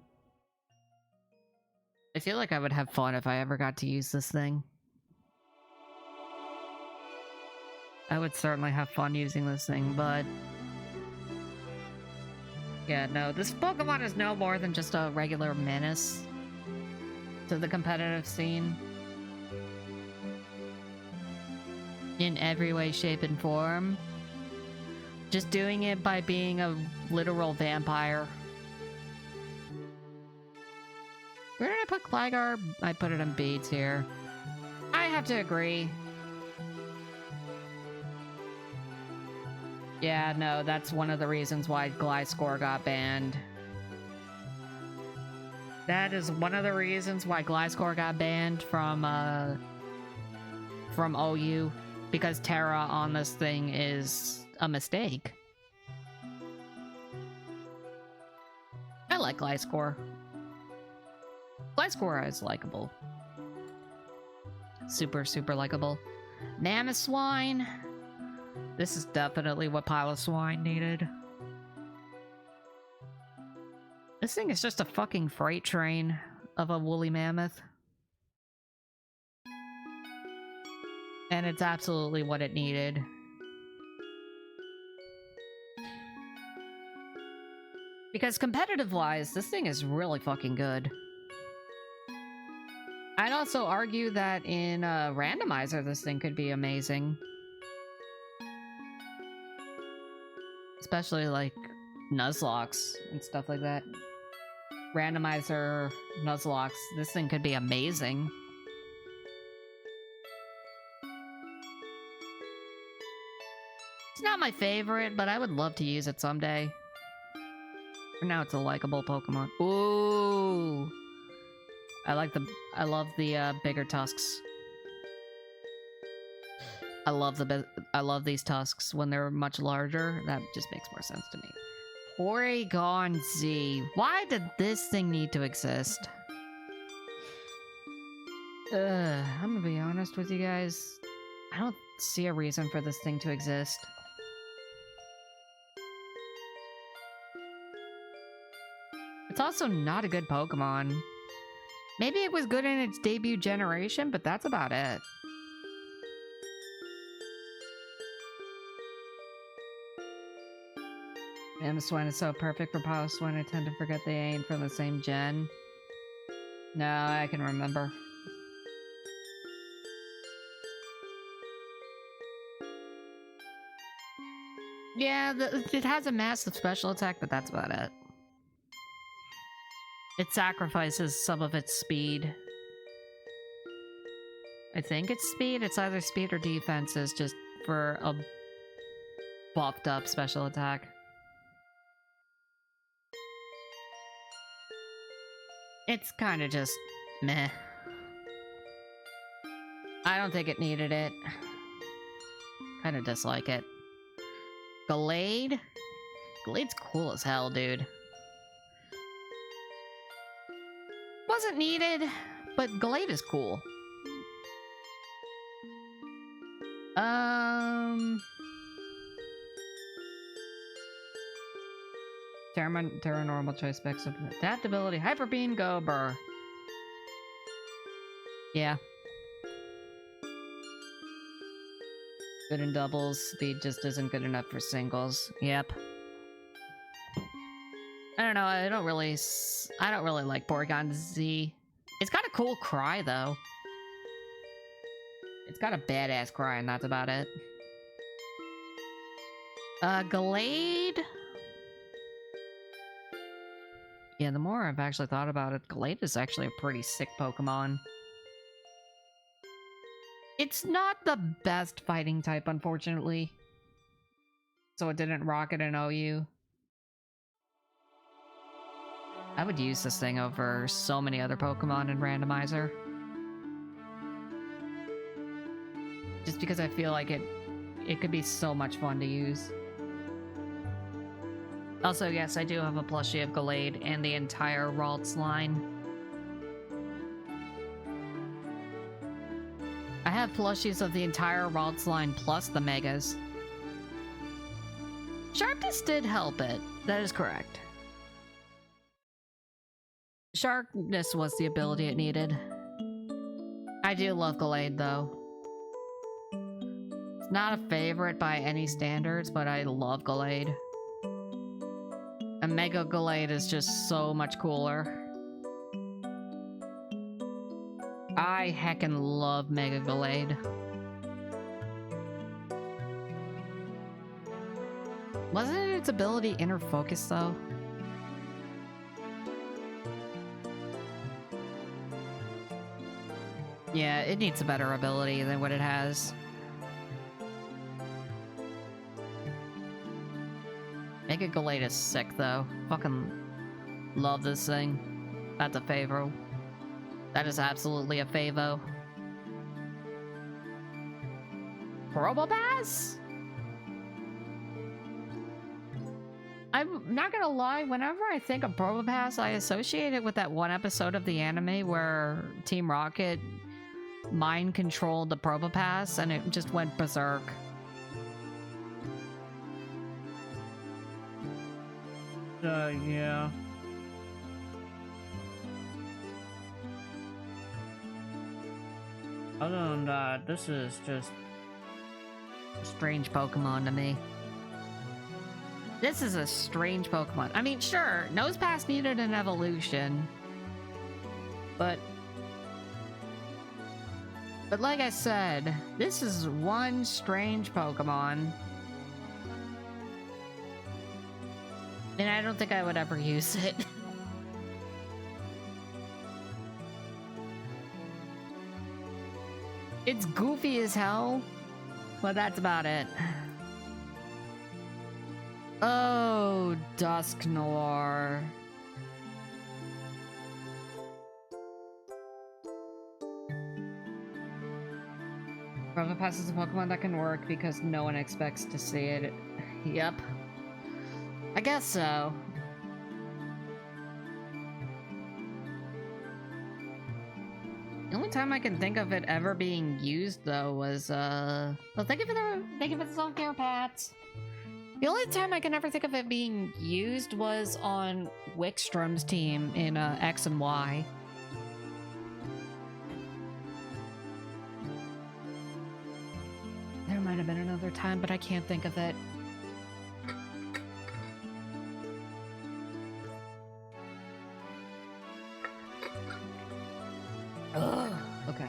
feel like I would have fun if I ever got to use this thing. I would certainly have fun using this thing, but yeah, no, this Pokemon is no more than just a regular menace to the competitive scene. In every way, shape, and form. Just doing it by being a literal vampire. Where did I put Gligar? I put it in B tier. I have to agree. Yeah, no, that's one of the reasons why Gliscor got banned. That is one of the reasons why Gliscor got banned from OU, because Terra on this thing is a mistake. I like Gliscor. Gliscor is likable. Super, super likable. Mamoswine. This is definitely what Piloswine needed. This thing is just a fucking freight train of a woolly mammoth. And it's absolutely what it needed. Because competitive-wise, this thing is really fucking good. I'd also argue that in a randomizer, this thing could be amazing. Especially like Nuzlocke and stuff like that. Randomizer, Nuzlocke, this thing could be amazing. It's not my favorite, but I would love to use it someday. For now, it's a likable Pokemon. Ooh! I love the bigger tusks. I love these tusks when they're much larger. That just makes more sense to me. Porygon Z. Why did this thing need to exist? I'm gonna be honest with you guys. I don't see a reason for this thing to exist. It's also not a good Pokemon. Maybe it was good in its debut generation, but that's about it. Mamoswine is so perfect for Piloswine, I tend to forget they ain't from the same gen. No, I can remember. Yeah, it has a massive special attack, but that's about it. It sacrifices some of its speed. I think it's speed. It's either speed or defenses just for a buffed up special attack. It's kind of just meh. I don't think it needed it. Kind of dislike it. Gallade? Gallade's cool as hell, dude. Wasn't needed, but Gallade is cool. Terra normal choice specs of adaptability, Hyper Beam, go burr. Yeah. Good in doubles, speed just isn't good enough for singles. Yep. I don't know, I don't really like Porygon Z. It's got a cool cry though. It's got a badass cry and that's about it. Gallade? Yeah, the more I've actually thought about it, Gallade is actually a pretty sick Pokemon. It's not the best fighting type, unfortunately. So it didn't rock it in OU. I would use this thing over so many other Pokemon in Randomizer. Just because I feel like it could be so much fun to use. Also, yes, I do have a plushie of Gallade and the entire Ralts line. I have plushies of the entire Ralts line plus the Megas. Sharpness did help it. That is correct. Sharpness was the ability it needed. I do love Gallade, though. It's not a favorite by any standards, but I love Gallade. And Mega Gallade is just so much cooler. I heckin' love Mega Gallade. Wasn't its ability Inner Focus, though? Yeah, it needs a better ability than what it has. Mega Gallade is sick, though. Fucking love this thing. That's a favo. That is absolutely a favo. Probopass? I'm not gonna lie, whenever I think of Probopass, I associate it with that one episode of the anime where Team Rocket mind controlled the Probopass and it just went berserk. Yeah. Other than that, this is just a strange Pokemon to me. This is a strange Pokemon. I mean, sure, Nosepass needed an evolution, but But like I said, this is one strange Pokemon. And I don't think I would ever use it. It's goofy as hell, but that's about it. Oh, Dusknoir. Probopass is a Pokemon that can work because no one expects to see it. Yep. I guess so. The only time I can think of it ever being used, though, was, well, thank you for the self-care pats. The only time I can ever think of it being used was on Wickstrom's team in, X and Y. There might have been another time, but I can't think of it. Ugh. Okay.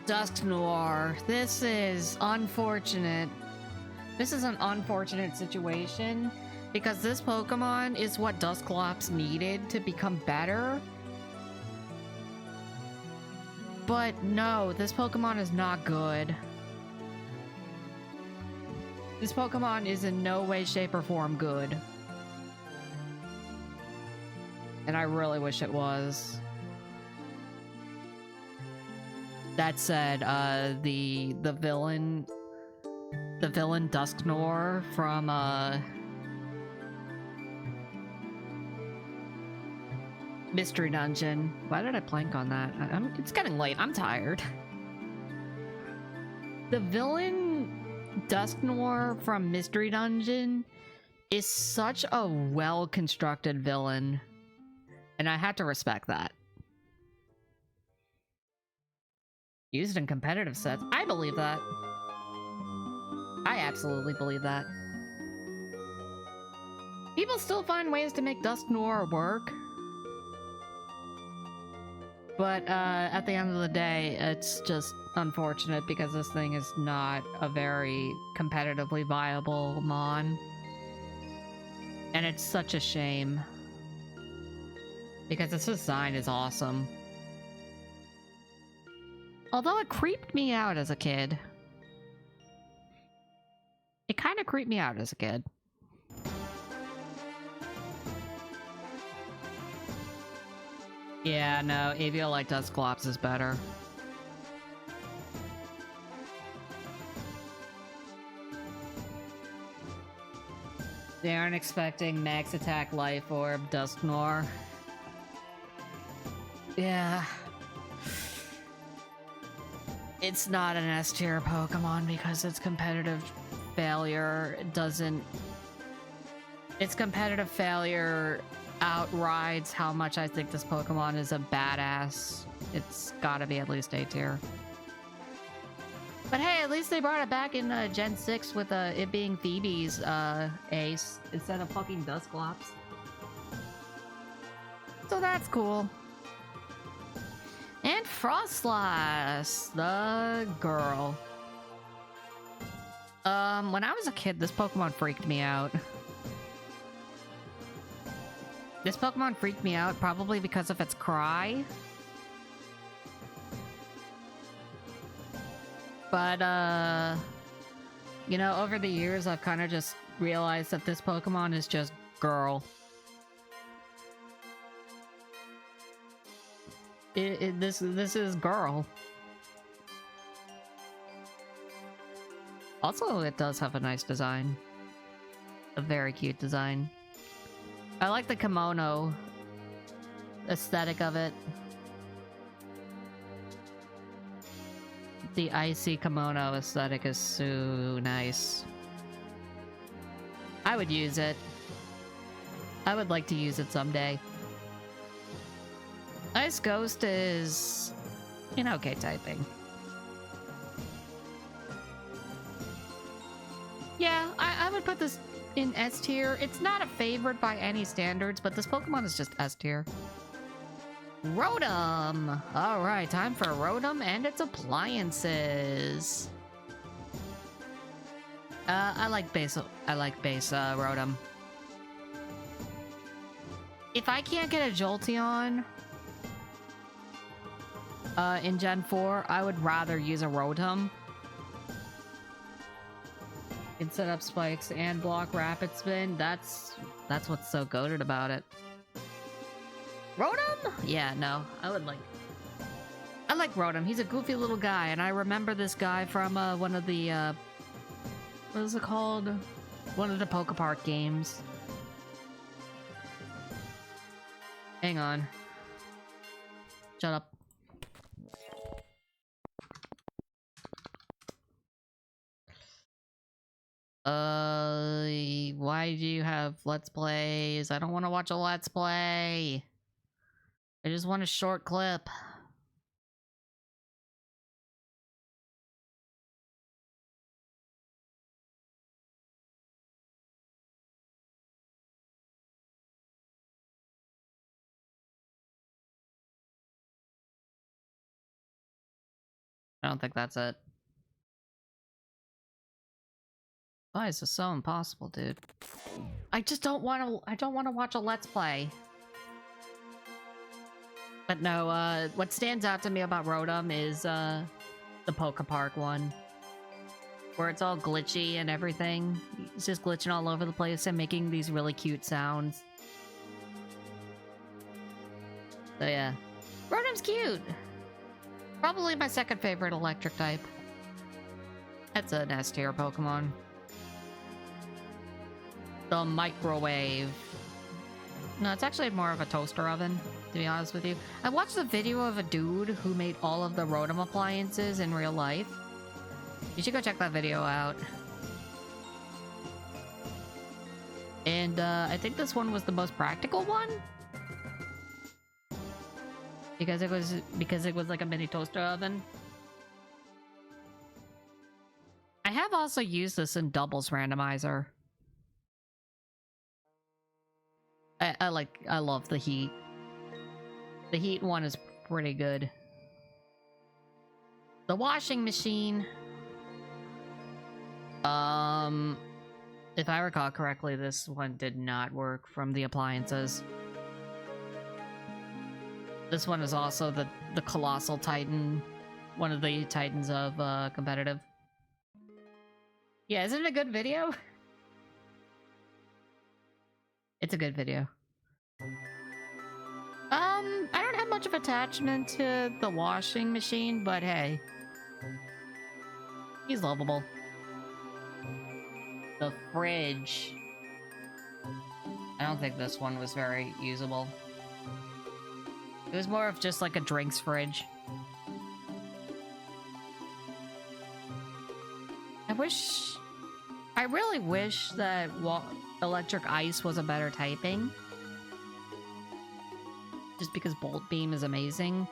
Dusknoir. This is unfortunate. This is an unfortunate situation because this Pokemon is what Dusclops needed to become better. But no, this Pokemon is not good. This Pokemon is in no way, shape, or form good. And I really wish it was. That said, the villain Dusknoir from Mystery Dungeon. Why did I blank on that? It's getting late. I'm tired. The villain Dusknoir from Mystery Dungeon is such a well-constructed villain. And I had to respect that. Used in competitive sets. I believe that. I absolutely believe that. People still find ways to make Dusknoir work. But at the end of the day, it's just unfortunate because this thing is not a very competitively viable Mon. And it's such a shame. Because its design is awesome. Although it creeped me out as a kid. It kind of creeped me out as a kid. Yeah, no, Eviolite Dusclops is better. They aren't expecting Max Attack Life Orb Dusknoir. Yeah. It's not an S tier Pokemon because its competitive failure doesn't... Its competitive failure outrides how much I think this Pokemon is a badass. It's gotta be at least A tier. But hey, at least they brought it back in Gen 6 with it being Phoebe's ace instead of fucking Dusclops. So that's cool. And Frostlass, the girl. When I was a kid, this Pokemon freaked me out. This Pokemon freaked me out probably because of its cry. But, you know, over the years, I've kind of just realized that this Pokemon is just girl. This is girl. Also, it does have a nice design. A very cute design. I like the kimono aesthetic of it. The icy kimono aesthetic is so nice. I would use it. I would like to use it someday. Ice Ghost is an okay typing. Yeah, I would put this in S tier. It's not a favorite by any standards, but this Pokemon is just S tier. Rotom! Alright, time for Rotom and its appliances. I like base Rotom. If I can't get a Jolteon in Gen 4, I would rather use a Rotom. Can set up spikes and block rapid spin. That's what's so goated about it. Rotom? Yeah, no. I like Rotom. He's a goofy little guy, and I remember this guy from one of the what is it called? One of the Pokepark games. Hang on. Shut up. Why do you have Let's Plays? I don't want to watch a Let's Play. I just want a short clip. I don't think that's it. Why is this so impossible, dude? I just don't want to watch a Let's Play. But no, what stands out to me about Rotom is the Pokepark one. Where it's all glitchy and everything. It's just glitching all over the place and making these really cute sounds. So yeah. Rotom's cute! Probably my second favorite electric type. That's an S tier Pokemon. The microwave. No, it's actually more of a toaster oven, to be honest with you. I watched a video of a dude who made all of the Rotom appliances in real life. You should go check that video out. And I think this one was the most practical one. Because it was like a mini toaster oven. I have also used this in doubles randomizer. I love the heat. The heat one is pretty good. The washing machine. If I recall correctly, this one did not work from the appliances. This one is also the Colossal Titan, one of the Titans of competitive. Yeah, isn't it a good video? It's a good video. I don't have much of attachment to the washing machine, but hey. He's lovable. The fridge. I don't think this one was very usable. It was more of just like a drinks fridge. I really wish that electric ice was a better typing. Just because Bolt Beam is amazing.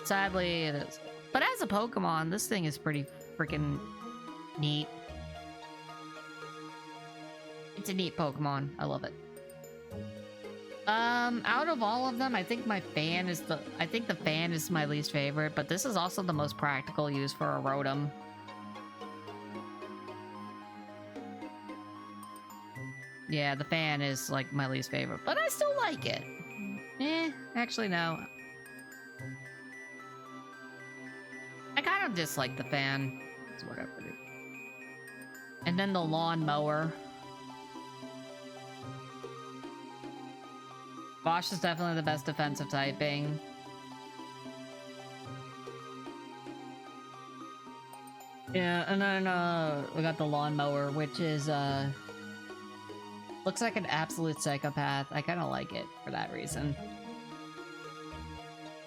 Sadly, it is. But as a Pokemon, this thing is pretty freaking neat. It's a neat Pokemon. I love it. Out of all of them, I think the fan is my least favorite, but this is also the most practical use for a Rotom. Yeah, the fan is like my least favorite, but I still like it. Actually no. I kind of dislike the fan. It's whatever. And then the lawnmower. Bosch is definitely the best defensive typing. Yeah, and then we got the lawnmower, which is looks like an absolute psychopath. I kind of like it for that reason.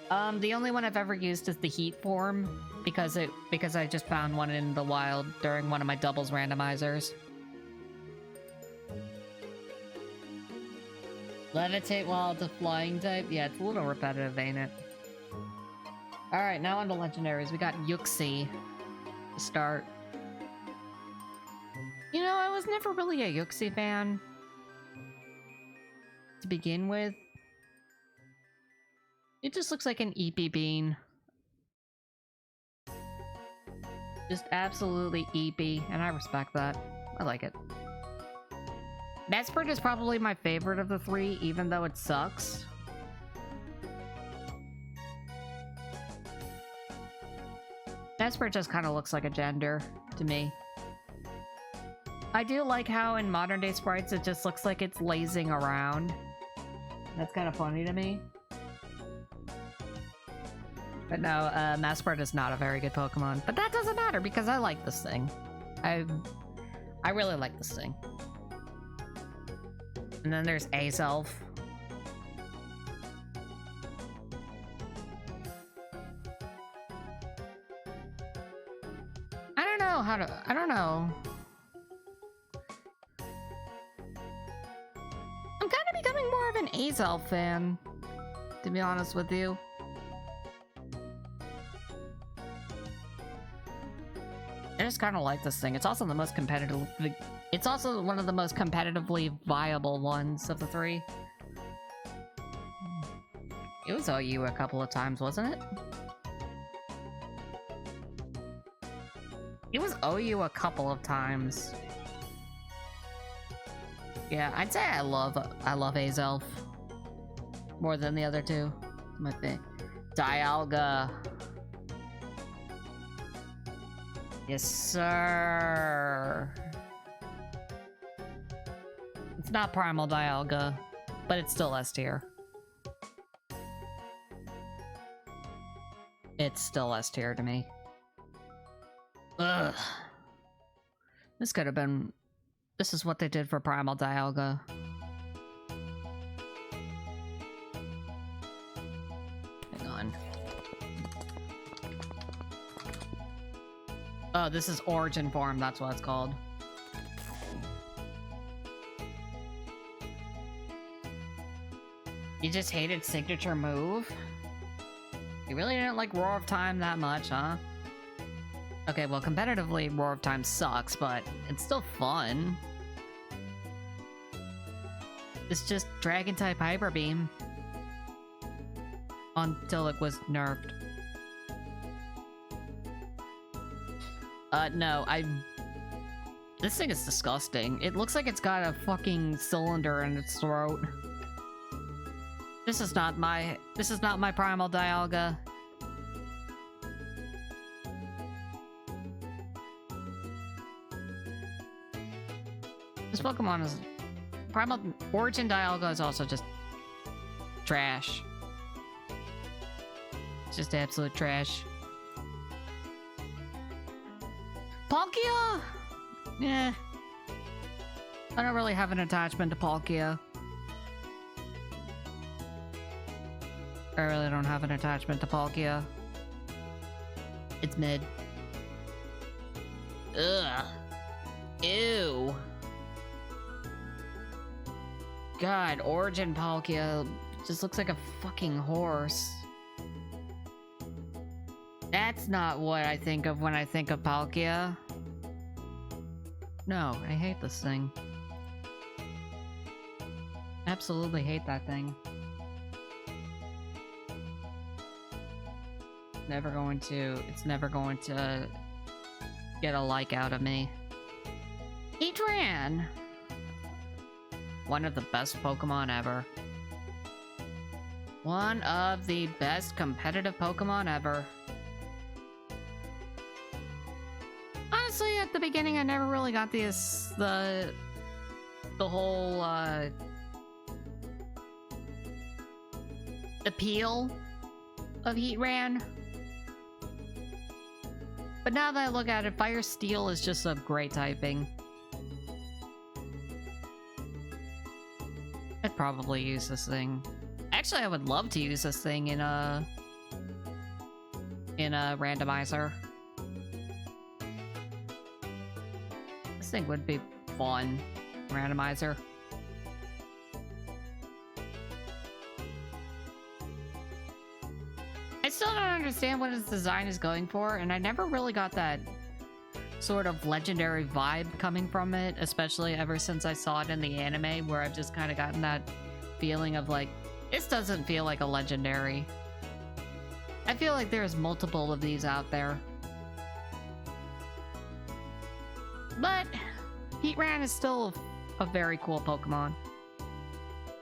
The only one I've ever used is the heat form because I just found one in the wild during one of my doubles randomizers. Levitate while it's a flying type? Yeah, it's a little repetitive, ain't it? Alright, now on to legendaries. We got Yuxi to start. You know, I was never really a Yuxi fan to begin with. It just looks like an Eepy bean. Just absolutely Eepy, and I respect that. I like it. Mesprit is probably my favorite of the three, even though it sucks. Mesprit just kind of looks like a gender to me. I do like how in modern day sprites it just looks like it's lazing around. That's kind of funny to me. But no, Mesprit is not a very good Pokemon. But that doesn't matter because I like this thing. I really like this thing. And then there's Azelf. I don't know. I'm kind of becoming more of an Azelf fan, to be honest with you. I just kind of like this thing. It's also the most competitive. It's also one of the most competitively viable ones of the three. It was OU a couple of times, wasn't it? It was OU a couple of times. Yeah, I'd say I love Azelf more than the other two. My thing. Dialga. Yes, sir. It's not Primal Dialga, but it's still S tier. It's still S tier to me. Ugh. This could have been... This is what they did for Primal Dialga. Hang on. Oh, this is Origin Form, that's what it's called. You just hated Signature Move? You really didn't like Roar of Time that much, huh? Okay, well, competitively, Roar of Time sucks, but it's still fun. It's just Dragon-type Hyper Beam. Until it was nerfed. No, This thing is disgusting. It looks like it's got a fucking cylinder in its throat. This is not my Primal Dialga. This Pokemon is... Primal... Origin Dialga is also just... trash. It's just absolute trash. Palkia? Yeah. I don't really have an attachment to Palkia. I really don't have an attachment to Palkia. It's mid. Ugh. Ew. God, Origin Palkia just looks like a fucking horse. That's not what I think of when I think of Palkia. No, I hate this thing. Absolutely hate that thing. It's never going to get a like out of me. Heatran! One of the best Pokemon ever. One of the best competitive Pokemon ever. Honestly, at the beginning, I never really got the whole appeal of Heatran. But now that I look at it, Fire Steel is just a great typing. I'd probably use this thing. Actually, I would love to use this thing in a randomizer. This thing would be fun. Randomizer. I still don't understand what its design is going for, and I never really got that sort of legendary vibe coming from it, especially ever since I saw it in the anime, where I've just kind of gotten that feeling of like, this doesn't feel like a legendary. I feel like there's multiple of these out there. But Heatran is still a very cool Pokemon.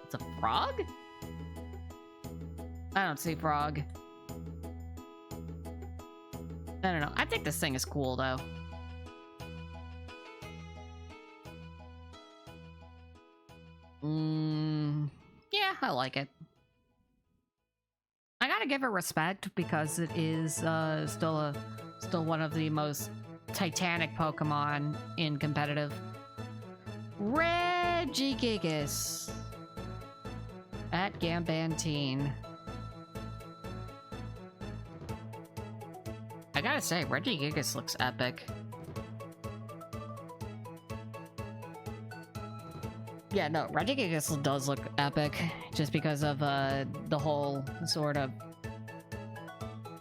It's a frog? I don't see frog. I don't know. I think this thing is cool though. Yeah, I like it. I gotta give it respect because it is still one of the most titanic Pokemon in competitive. Regigigas at Gambantine. I gotta say, Regigigas looks epic. Yeah, no, Regigigas does look epic just because of the whole sort of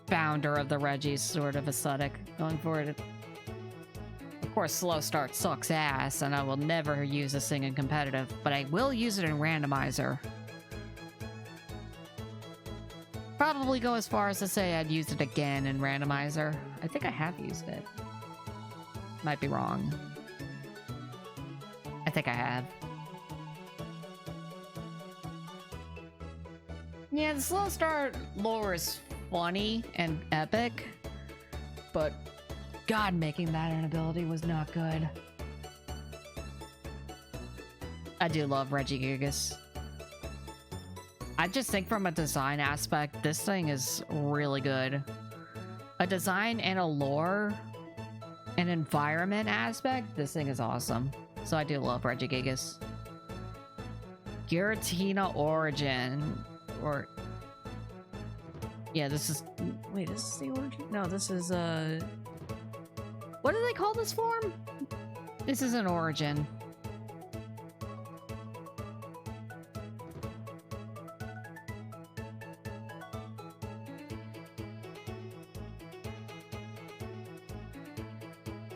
founder of the Regis sort of aesthetic going forward. Of course, slow start sucks ass, and I will never use this thing in competitive, but I will use it in randomizer. Probably go as far as to say I'd use it again in randomizer. I think I have used it. Might be wrong. I think I have. Yeah, the slow start lore is funny and epic, but God, making that an ability was not good. I do love Regigigas. I just think from a design aspect, this thing is really good. A design and a lore, an environment aspect, this thing is awesome. So I do love Regigigas. Giratina Origin. Or yeah, this is wait, is this the origin? No, this is what do they call this form? This is an origin.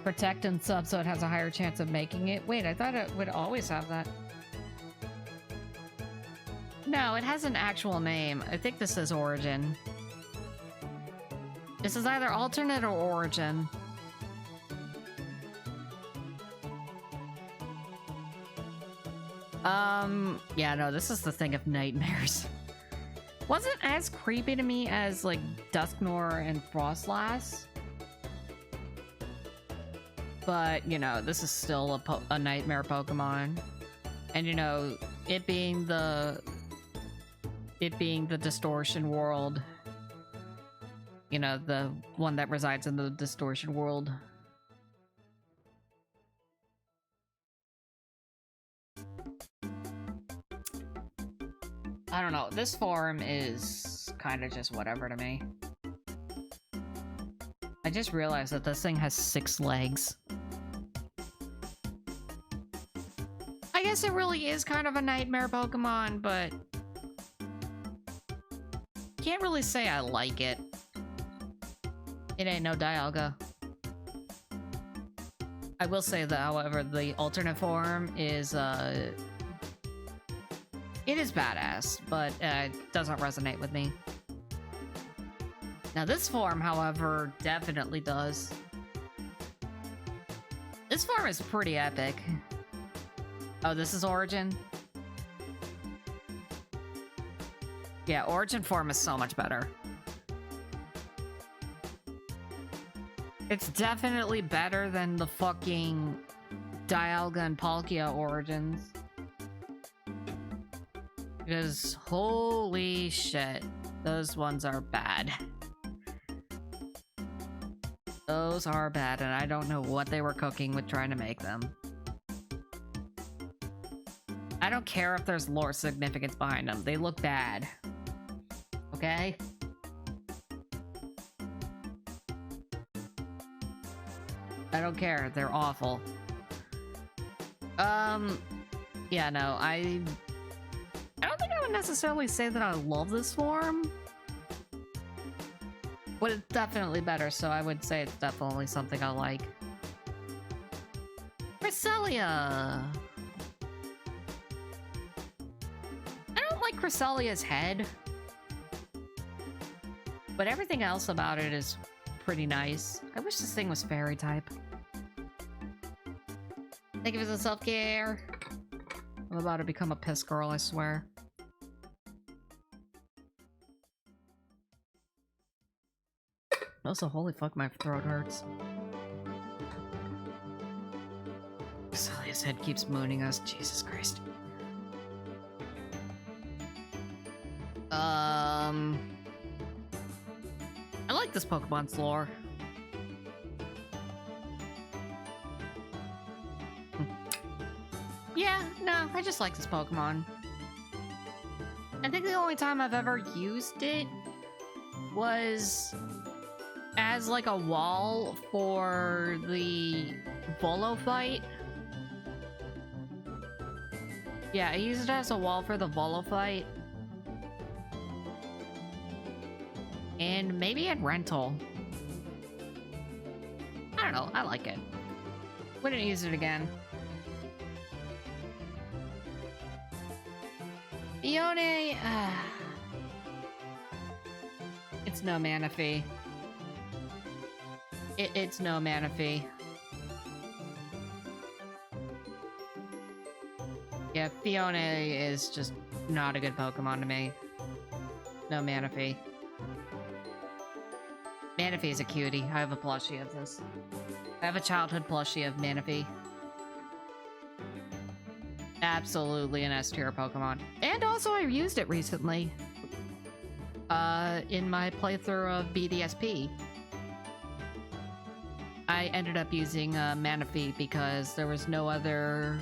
Protect and sub, so it has a higher chance of making it. Wait, I thought it would always have that. No, it has an actual name. I think this is Origin. This is either alternate or Origin. Yeah, no, this is the thing of nightmares. Wasn't as creepy to me as, like, Dusknoir and Frostlass. But, you know, this is still a nightmare Pokemon. And, you know, it being the distortion world, you know, the one that resides in the distortion world. I don't know, this form is kind of just whatever to me. I just realized that this thing has 6 legs. I guess it really is kind of a nightmare Pokemon, but can't really say I like it. It ain't no Dialga. I will say that, however, the alternate form is, it is badass, but it doesn't resonate with me. Now this form, however, definitely does. This form is pretty epic. Oh, this is Origin? Yeah, Origin form is so much better. It's definitely better than the fucking Dialga and Palkia Origins. Because holy shit, those ones are bad. Those are bad, and I don't know what they were cooking with trying to make them. I don't care if there's lore significance behind them. They look bad. Okay? I don't care. They're awful. Yeah, no, I don't think I would necessarily say that I love this form. But it's definitely better, so I would say it's definitely something I like. Cresselia! I don't like Cresselia's head. But everything else about it is pretty nice. I wish this thing was fairy type. Thank you for the self-care. I'm about to become a piss girl, I swear. Also, holy fuck, my throat hurts. Celia's head keeps mooning us. Jesus Christ. I like this Pokemon's lore. Yeah, no, I just like this Pokemon. I think the only time I've ever used it was as like a wall for the Volo fight. Yeah, I used it as a wall for the Volo fight. And maybe at rental. I don't know, I like it. Wouldn't use it again. Fione, it's no Manaphy. It's no Manaphy. Yeah, Fione is just not a good Pokemon to me. No Manaphy. Manaphy is a cutie. I have a plushie of this. I have a childhood plushie of Manaphy. Absolutely an S-tier Pokemon. And also I used it recently. In my playthrough of BDSP. I ended up using Manaphy because there was no other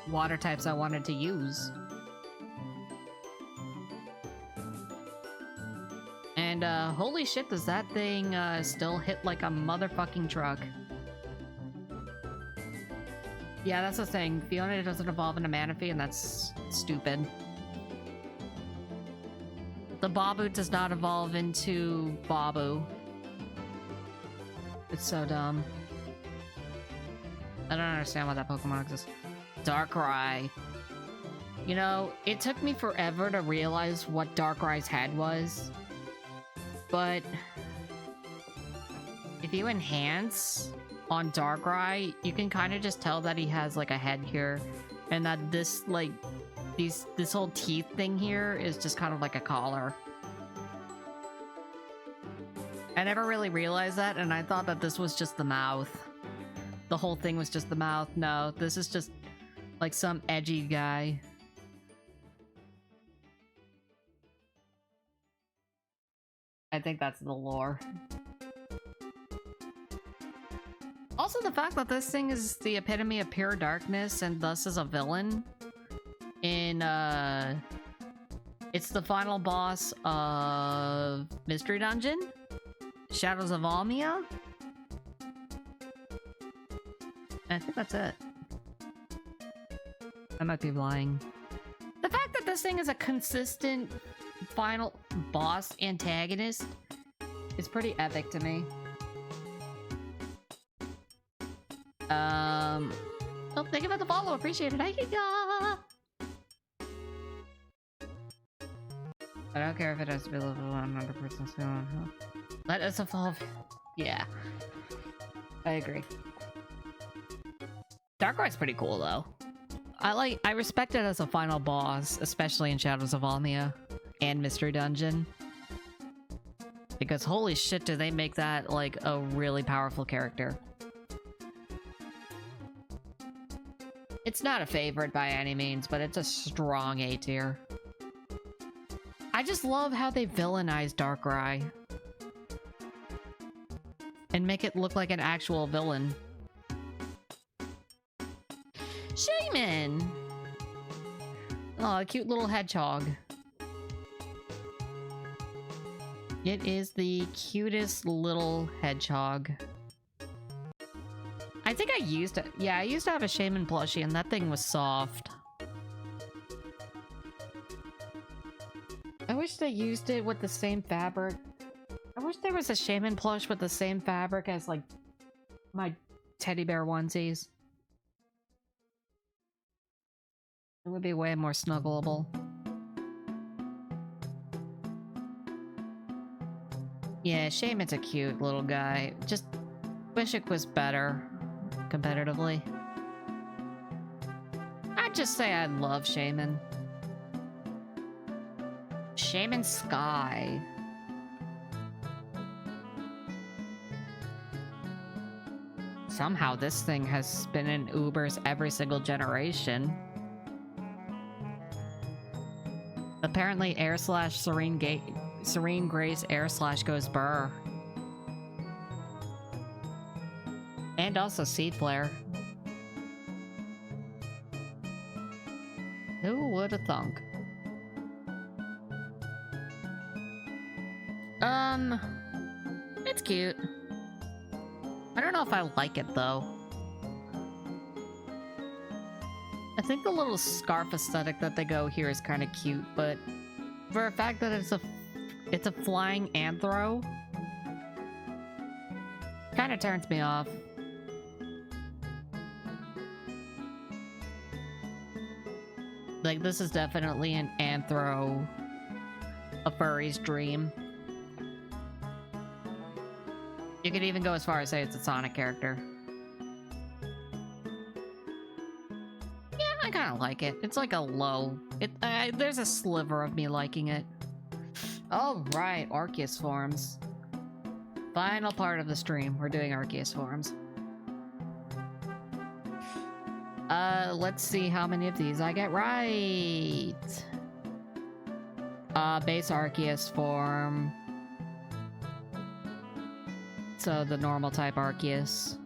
water types I wanted to use. And holy shit, does that thing still hit like a motherfucking truck. Yeah, that's the thing. Fiona doesn't evolve into Manaphy, and that's stupid. The Babu does not evolve into Babu. It's so dumb. I don't understand why that Pokemon exists. Darkrai. You know, it took me forever to realize what Darkrai's head was. But if you enhance on Darkrai, you can kind of just tell that he has like a head here, and that this like this whole teeth thing here is just kind of like a collar. I never really realized that, and I thought that this was just the mouth. The whole thing was just the mouth. No, this is just like some edgy guy. I think that's the lore. Also, the fact that this thing is the epitome of pure darkness and thus is a villain in, it's the final boss of Mystery Dungeon? Shadows of Almia? I think that's it. I might be lying. The fact that this thing is a consistent final boss antagonist is pretty epic to me. Oh, thank you for the follow. Appreciate it. I don't care if it has to be level 100%. Let us evolve. Yeah. I agree. Darkrai's pretty cool, though. I respect it as a final boss, especially in Shadows of Almia and Mystery Dungeon. Because holy shit, do they make that, like, a really powerful character. It's not a favorite by any means, but it's a strong A tier. I just love how they villainize Darkrai. And make it look like an actual villain. Shaman! Oh, a cute little hedgehog. It is the cutest little hedgehog. I think I used to, yeah, I used to have a Shaman plushie and that thing was soft. I wish they used it with the same fabric. I wish there was a Shaman plush with the same fabric as, like, my teddy bear onesies. It would be way more snuggleable. Yeah, Shaman's a cute little guy. Just wish it was better competitively. I'd just say I love Shaman. Shaman Sky. Somehow this thing has been in Ubers every single generation. Apparently air slash Serene Grace air slash goes burr. And also Seed Flare. Who would have thunk? It's cute. I don't know if I like it though. I think the little scarf aesthetic that they go here is kind of cute, but for a fact that it's a flying anthro, kind of turns me off. Like, this is definitely an anthro, a furry's dream. You could even go as far as say it's a Sonic character. Yeah, I kind of like it. It's like a low. There's a sliver of me liking it. Oh, right, Arceus forms. Final part of the stream. We're doing Arceus forms. Let's see how many of these I get right. Base Arceus form. So the normal type Arceus.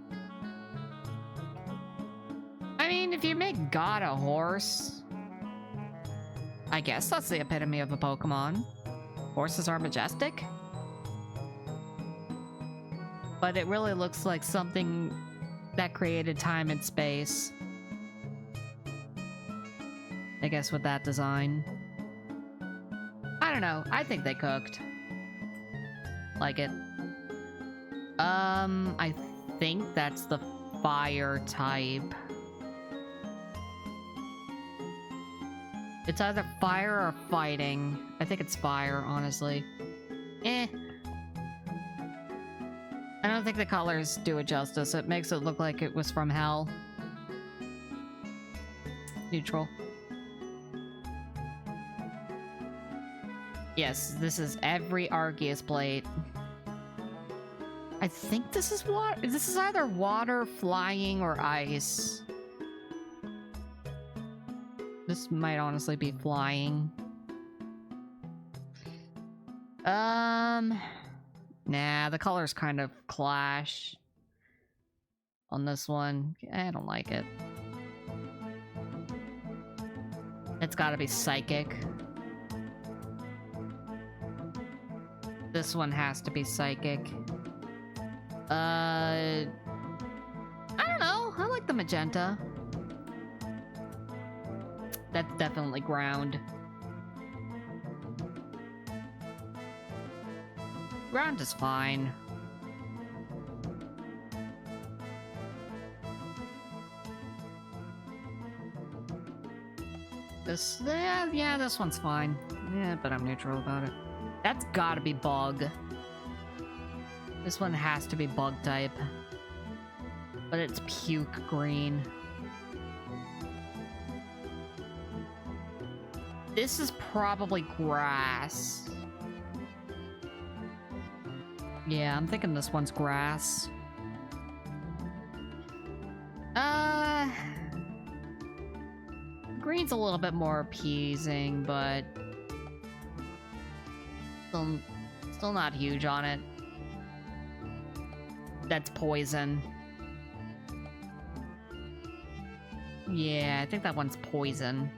I mean, if you make God a horse, I guess that's the epitome of a Pokemon. Horses are majestic. But it really looks like something that created time and space. I guess with that design. I don't know. I think they cooked. Like it. I think that's the fire type. It's either fire or fighting. I think it's fire, honestly. I don't think the colors do it justice. It makes it look like it was from hell. Neutral. Yes, this is every Arceus plate. I think this is water. This is either water, flying, or ice. This might honestly be flying. Nah, the colors kind of clash on this one. I don't like it. It's gotta be psychic. This one has to be psychic. I don't know. I like the magenta. That's definitely ground. Ground is fine. This, yeah, this one's fine. Yeah, but I'm neutral about it. That's gotta be bug. This one has to be bug type. But it's puke green. This is probably grass. Yeah, I'm thinking this one's grass. Green's a little bit more appeasing, but still not huge on it. That's poison. Yeah, I think that one's poison.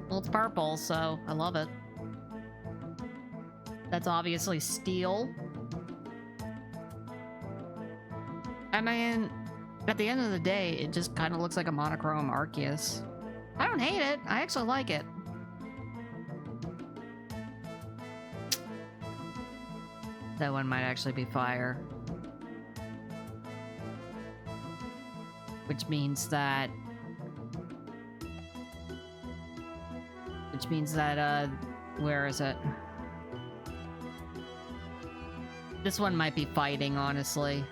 Well, it's purple, so I love it. That's obviously steel. I mean, at the end of the day, it just kind of looks like a monochrome Arceus. I don't hate it. I actually like it. That one might actually be fire. Which means that... where is it? This one might be fighting, honestly.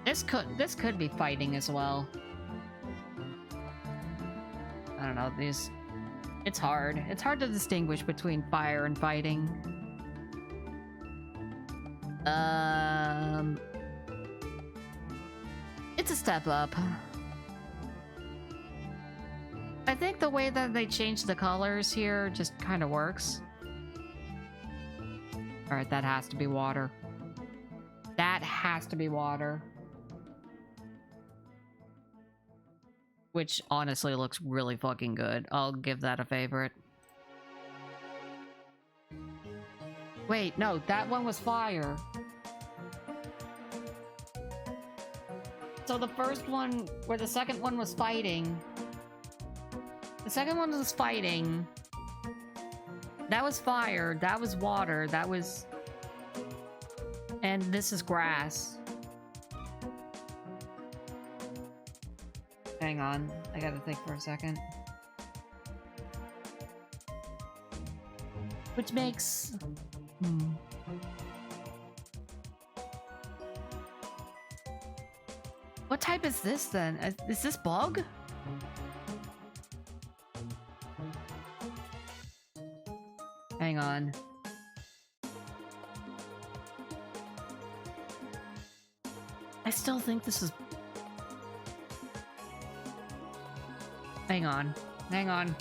This could be fighting as well. I don't know, these... It's hard. It's hard to distinguish between fire and fighting. It's a step up. I think the way that they changed the colors here just kind of works. Alright, that has to be water. That has to be water. Which honestly looks really fucking good. I'll give that a favorite. Wait, no, that one was fire. So the first one, where the second one was fighting. The second one was fighting. That was fire, that was water, that was... And this is grass. Hang on, I gotta think for a second. Which makes... What type is this then? Is this bug? Hang on. I still think this is... Hang on. Hang on.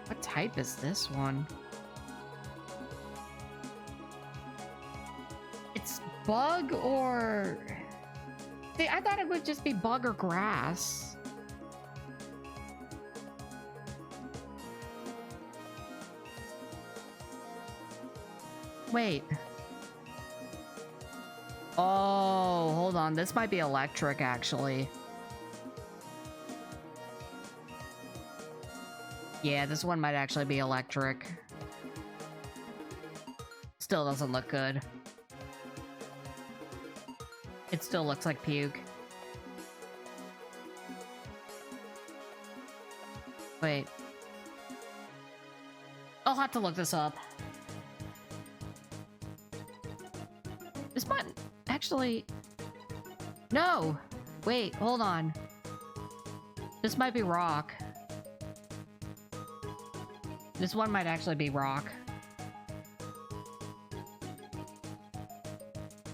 What type is this one? It's bug or... See, I thought it would just be bug or grass. Wait. Oh, hold on. This might be electric, actually. Yeah, this one might actually be electric. Still doesn't look good. It still looks like puke. Wait. I'll have to look this up. This might actually... No! Wait, hold on. This might be rock. This one might actually be rock.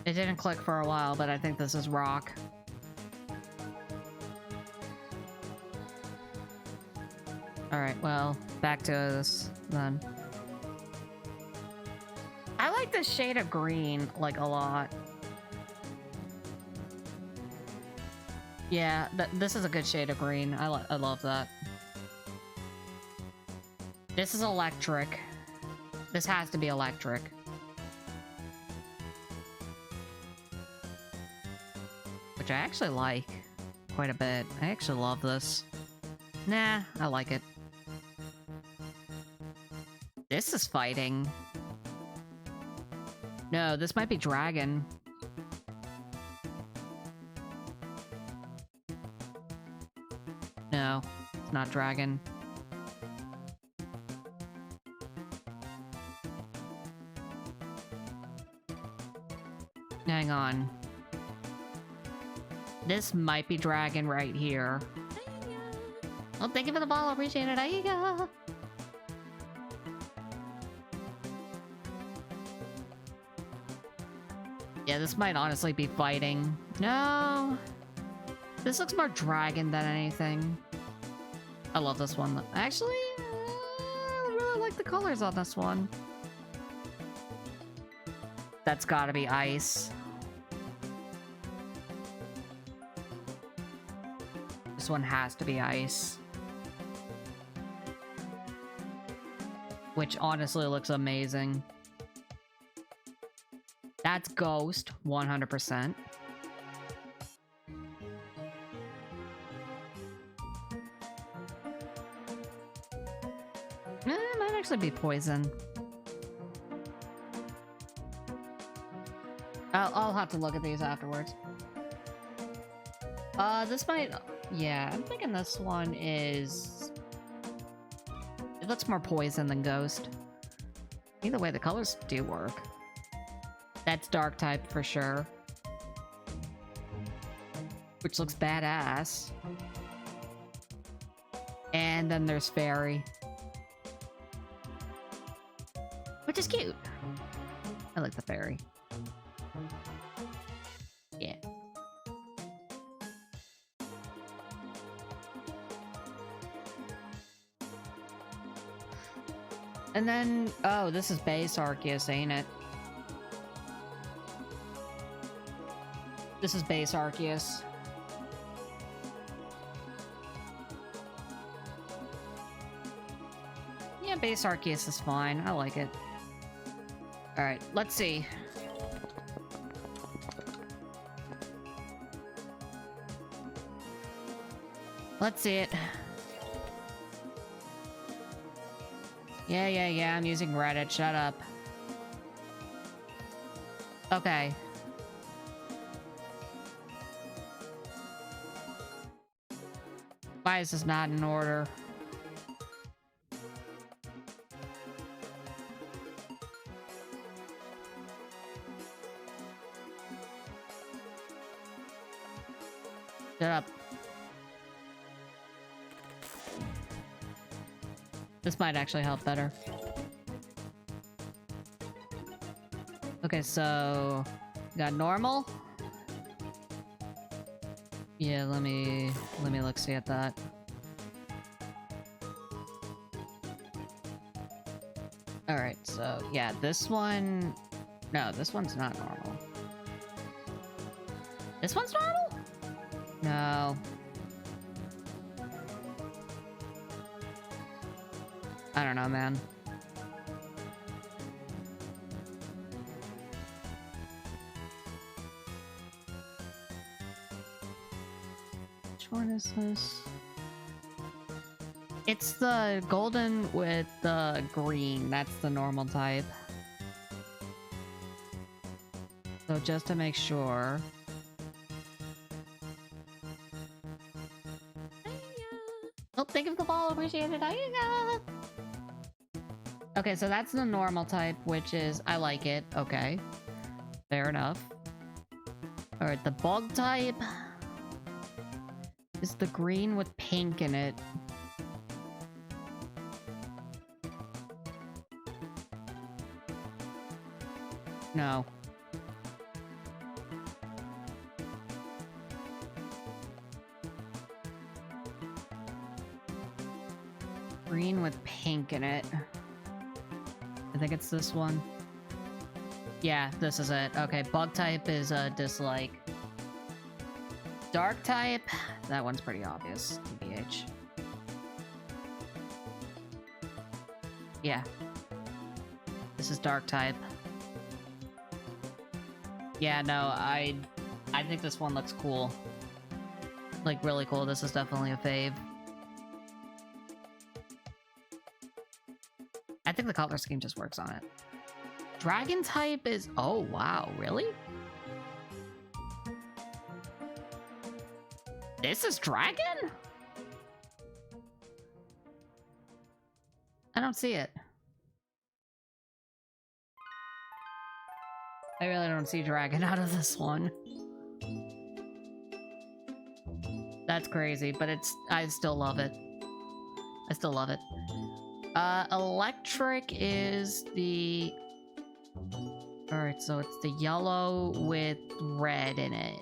It didn't click for a while, but I think this is rock. Alright, well, back to this then. I like this shade of green, like, a lot. Yeah, this is a good shade of green. I love that. This is electric. This has to be electric. Which I actually like quite a bit. I actually love this. Nah, I like it. This is fighting. No, this might be dragon. No, it's not dragon. Hang on. This might be dragon right here. Oh, thank you for the ball. I appreciate it. There you go. Yeah, this might honestly be fighting. No. This looks more dragon than anything. I love this one. Actually, I really like the colors on this one. That's gotta be ice. This one has to be ice. Which honestly looks amazing. That's Ghost, 100%. It might actually be poison. I'll have to look at these afterwards. This might... Yeah, I'm thinking this one is... It looks more poison than ghost. Either way, the colors do work. That's dark type for sure. Which looks badass. And then there's fairy. Which is cute. I like the fairy. Yeah. And then, oh, this is base Arceus, ain't it? This is base Arceus. Yeah, base Arceus is fine. I like it. Alright, let's see. Let's see it. Yeah, I'm using Reddit. Shut up. Okay. Why is this not in order? Shut up. This might actually help better. Okay, so... got normal? Yeah, let me look see at that. Alright, so yeah, this one... No, this one's not normal. This one's normal? No. I don't know, man. Which one is this? It's the golden with the green. That's the normal type. So just to make sure. Oh, thank you for the follow. Appreciate it. Okay, so that's the normal type, which is... I like it. Okay. Fair enough. Alright, the bug type... is the green with pink in it. No. Green with pink in it. I think it's this one. Yeah, this is it. Okay, bug type is a dislike. Dark type, that one's pretty obvious. TBH. Yeah. This is dark type. Yeah, no, I think this one looks cool. Like, really cool. This is definitely a fave. I think the color scheme just works on it. Dragon type is... Oh, wow. Really? This is dragon? I don't see it. I really don't see dragon out of this one. That's crazy, but it's... I still love it. I still love it. Electric is the... Alright, so it's the yellow with red in it.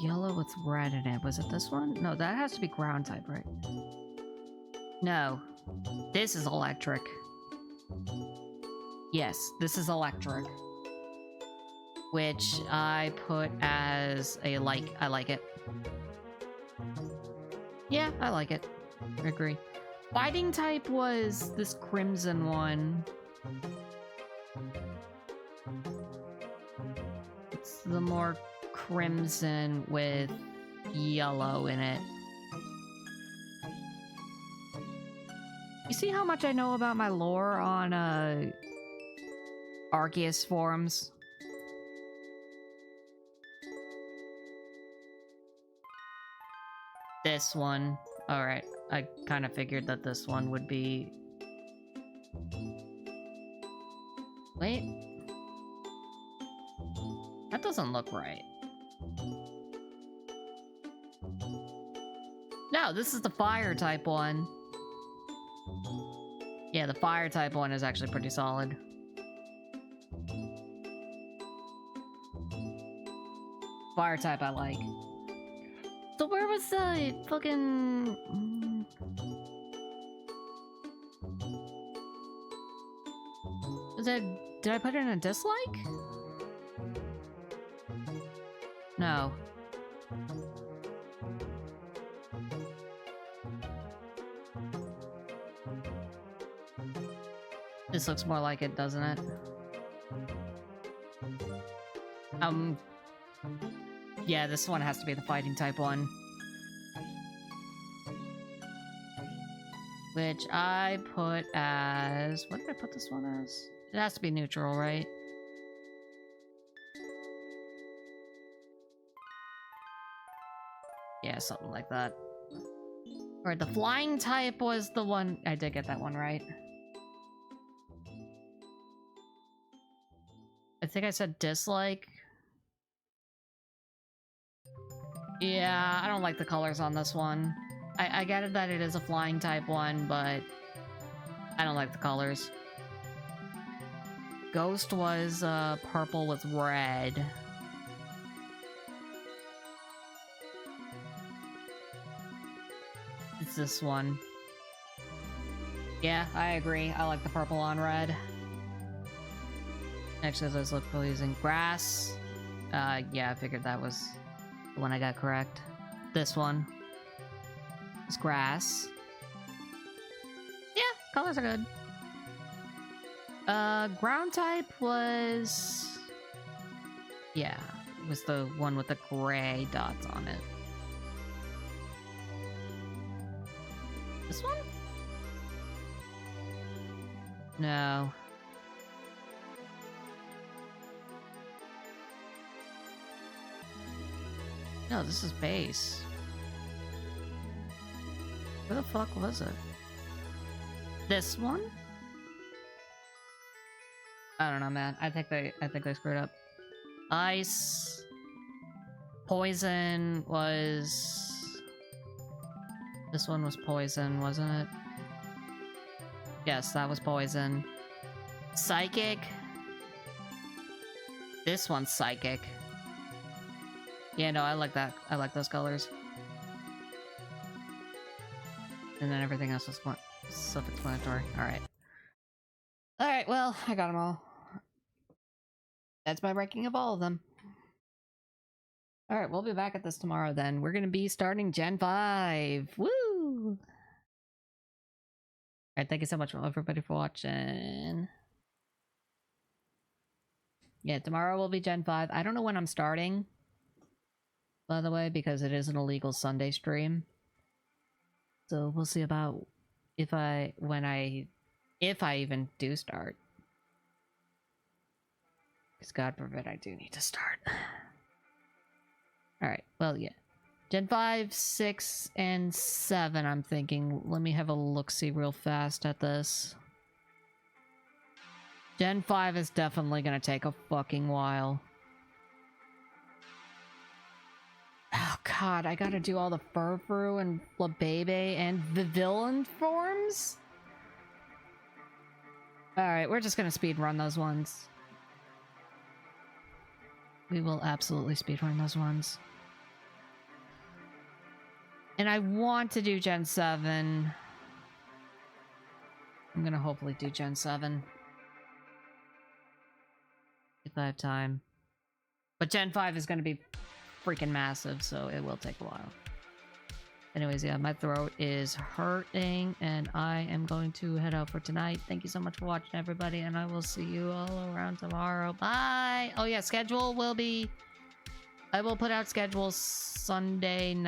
Yellow with red in it. Was it this one? No, that has to be ground type, right? No. This is electric. Yes, this is electric. Which I put as a like. I like it. Yeah, I like it. I agree. Fighting type was this crimson one. It's the more crimson with yellow in it. You see how much I know about my lore on Arceus forms. This one. Alright, I kind of figured that this one would be... Wait. That doesn't look right. No, this is the fire type one. Yeah, the fire type one is actually pretty solid. Fire type I like. So where was the fucking... Was that... Did I put in a dislike? No. This looks more like it, doesn't it? Yeah, this one has to be the fighting type one. Which I put as... What did I put this one as? It has to be neutral, right? Yeah, something like that. Alright, the flying type was the one... I did get that one right. I think I said dislike. Yeah, I don't like the colors on this one. I get it that it is a flying type one, but I don't like the colors. Ghost was purple with red. It's this one. Yeah, I agree. I like the purple on red. Actually, those look pleasing. Grass. Yeah, I figured that was the one I got correct. This one is grass. Yeah, colors are good. Ground type was... Yeah, it was the one with the gray dots on it. This one? No. No, this is base. Where the fuck was it? This one? I don't know, man. I think they screwed up. Ice. Poison was... This one was poison, wasn't it? Yes, that was poison. Psychic. This one's psychic. Yeah, no, I like that. I like those colors. And then everything else was self-explanatory. Alright. Alright, well, I got them all. That's my ranking of all of them. Alright, we'll be back at this tomorrow then. We're gonna be starting Gen 5. Woo! Alright, thank you so much everybody for watching. Yeah, tomorrow will be Gen 5. I don't know when I'm starting, by the way, because it is an illegal Sunday stream. So we'll see about if I even do start. Because God forbid I do need to start. Alright, well, yeah. Gen 5, 6, and 7, I'm thinking. Let me have a look-see real fast at this. Gen 5 is definitely gonna take a fucking while. Oh god, I gotta do all the Furfru and Flabebe and the villain forms? Alright, we're just gonna speedrun those ones. We will absolutely speedrun those ones. And I want to do Gen 7. I'm gonna hopefully do Gen 7. If I have time. But Gen 5 is gonna be freaking massive, so it will take a while. Anyways, yeah, my throat is hurting, and I am going to head out for tonight. Thank you so much for watching, everybody, and I will see you all around tomorrow. Bye! Oh yeah, schedule will be... I will put out schedules Sunday night.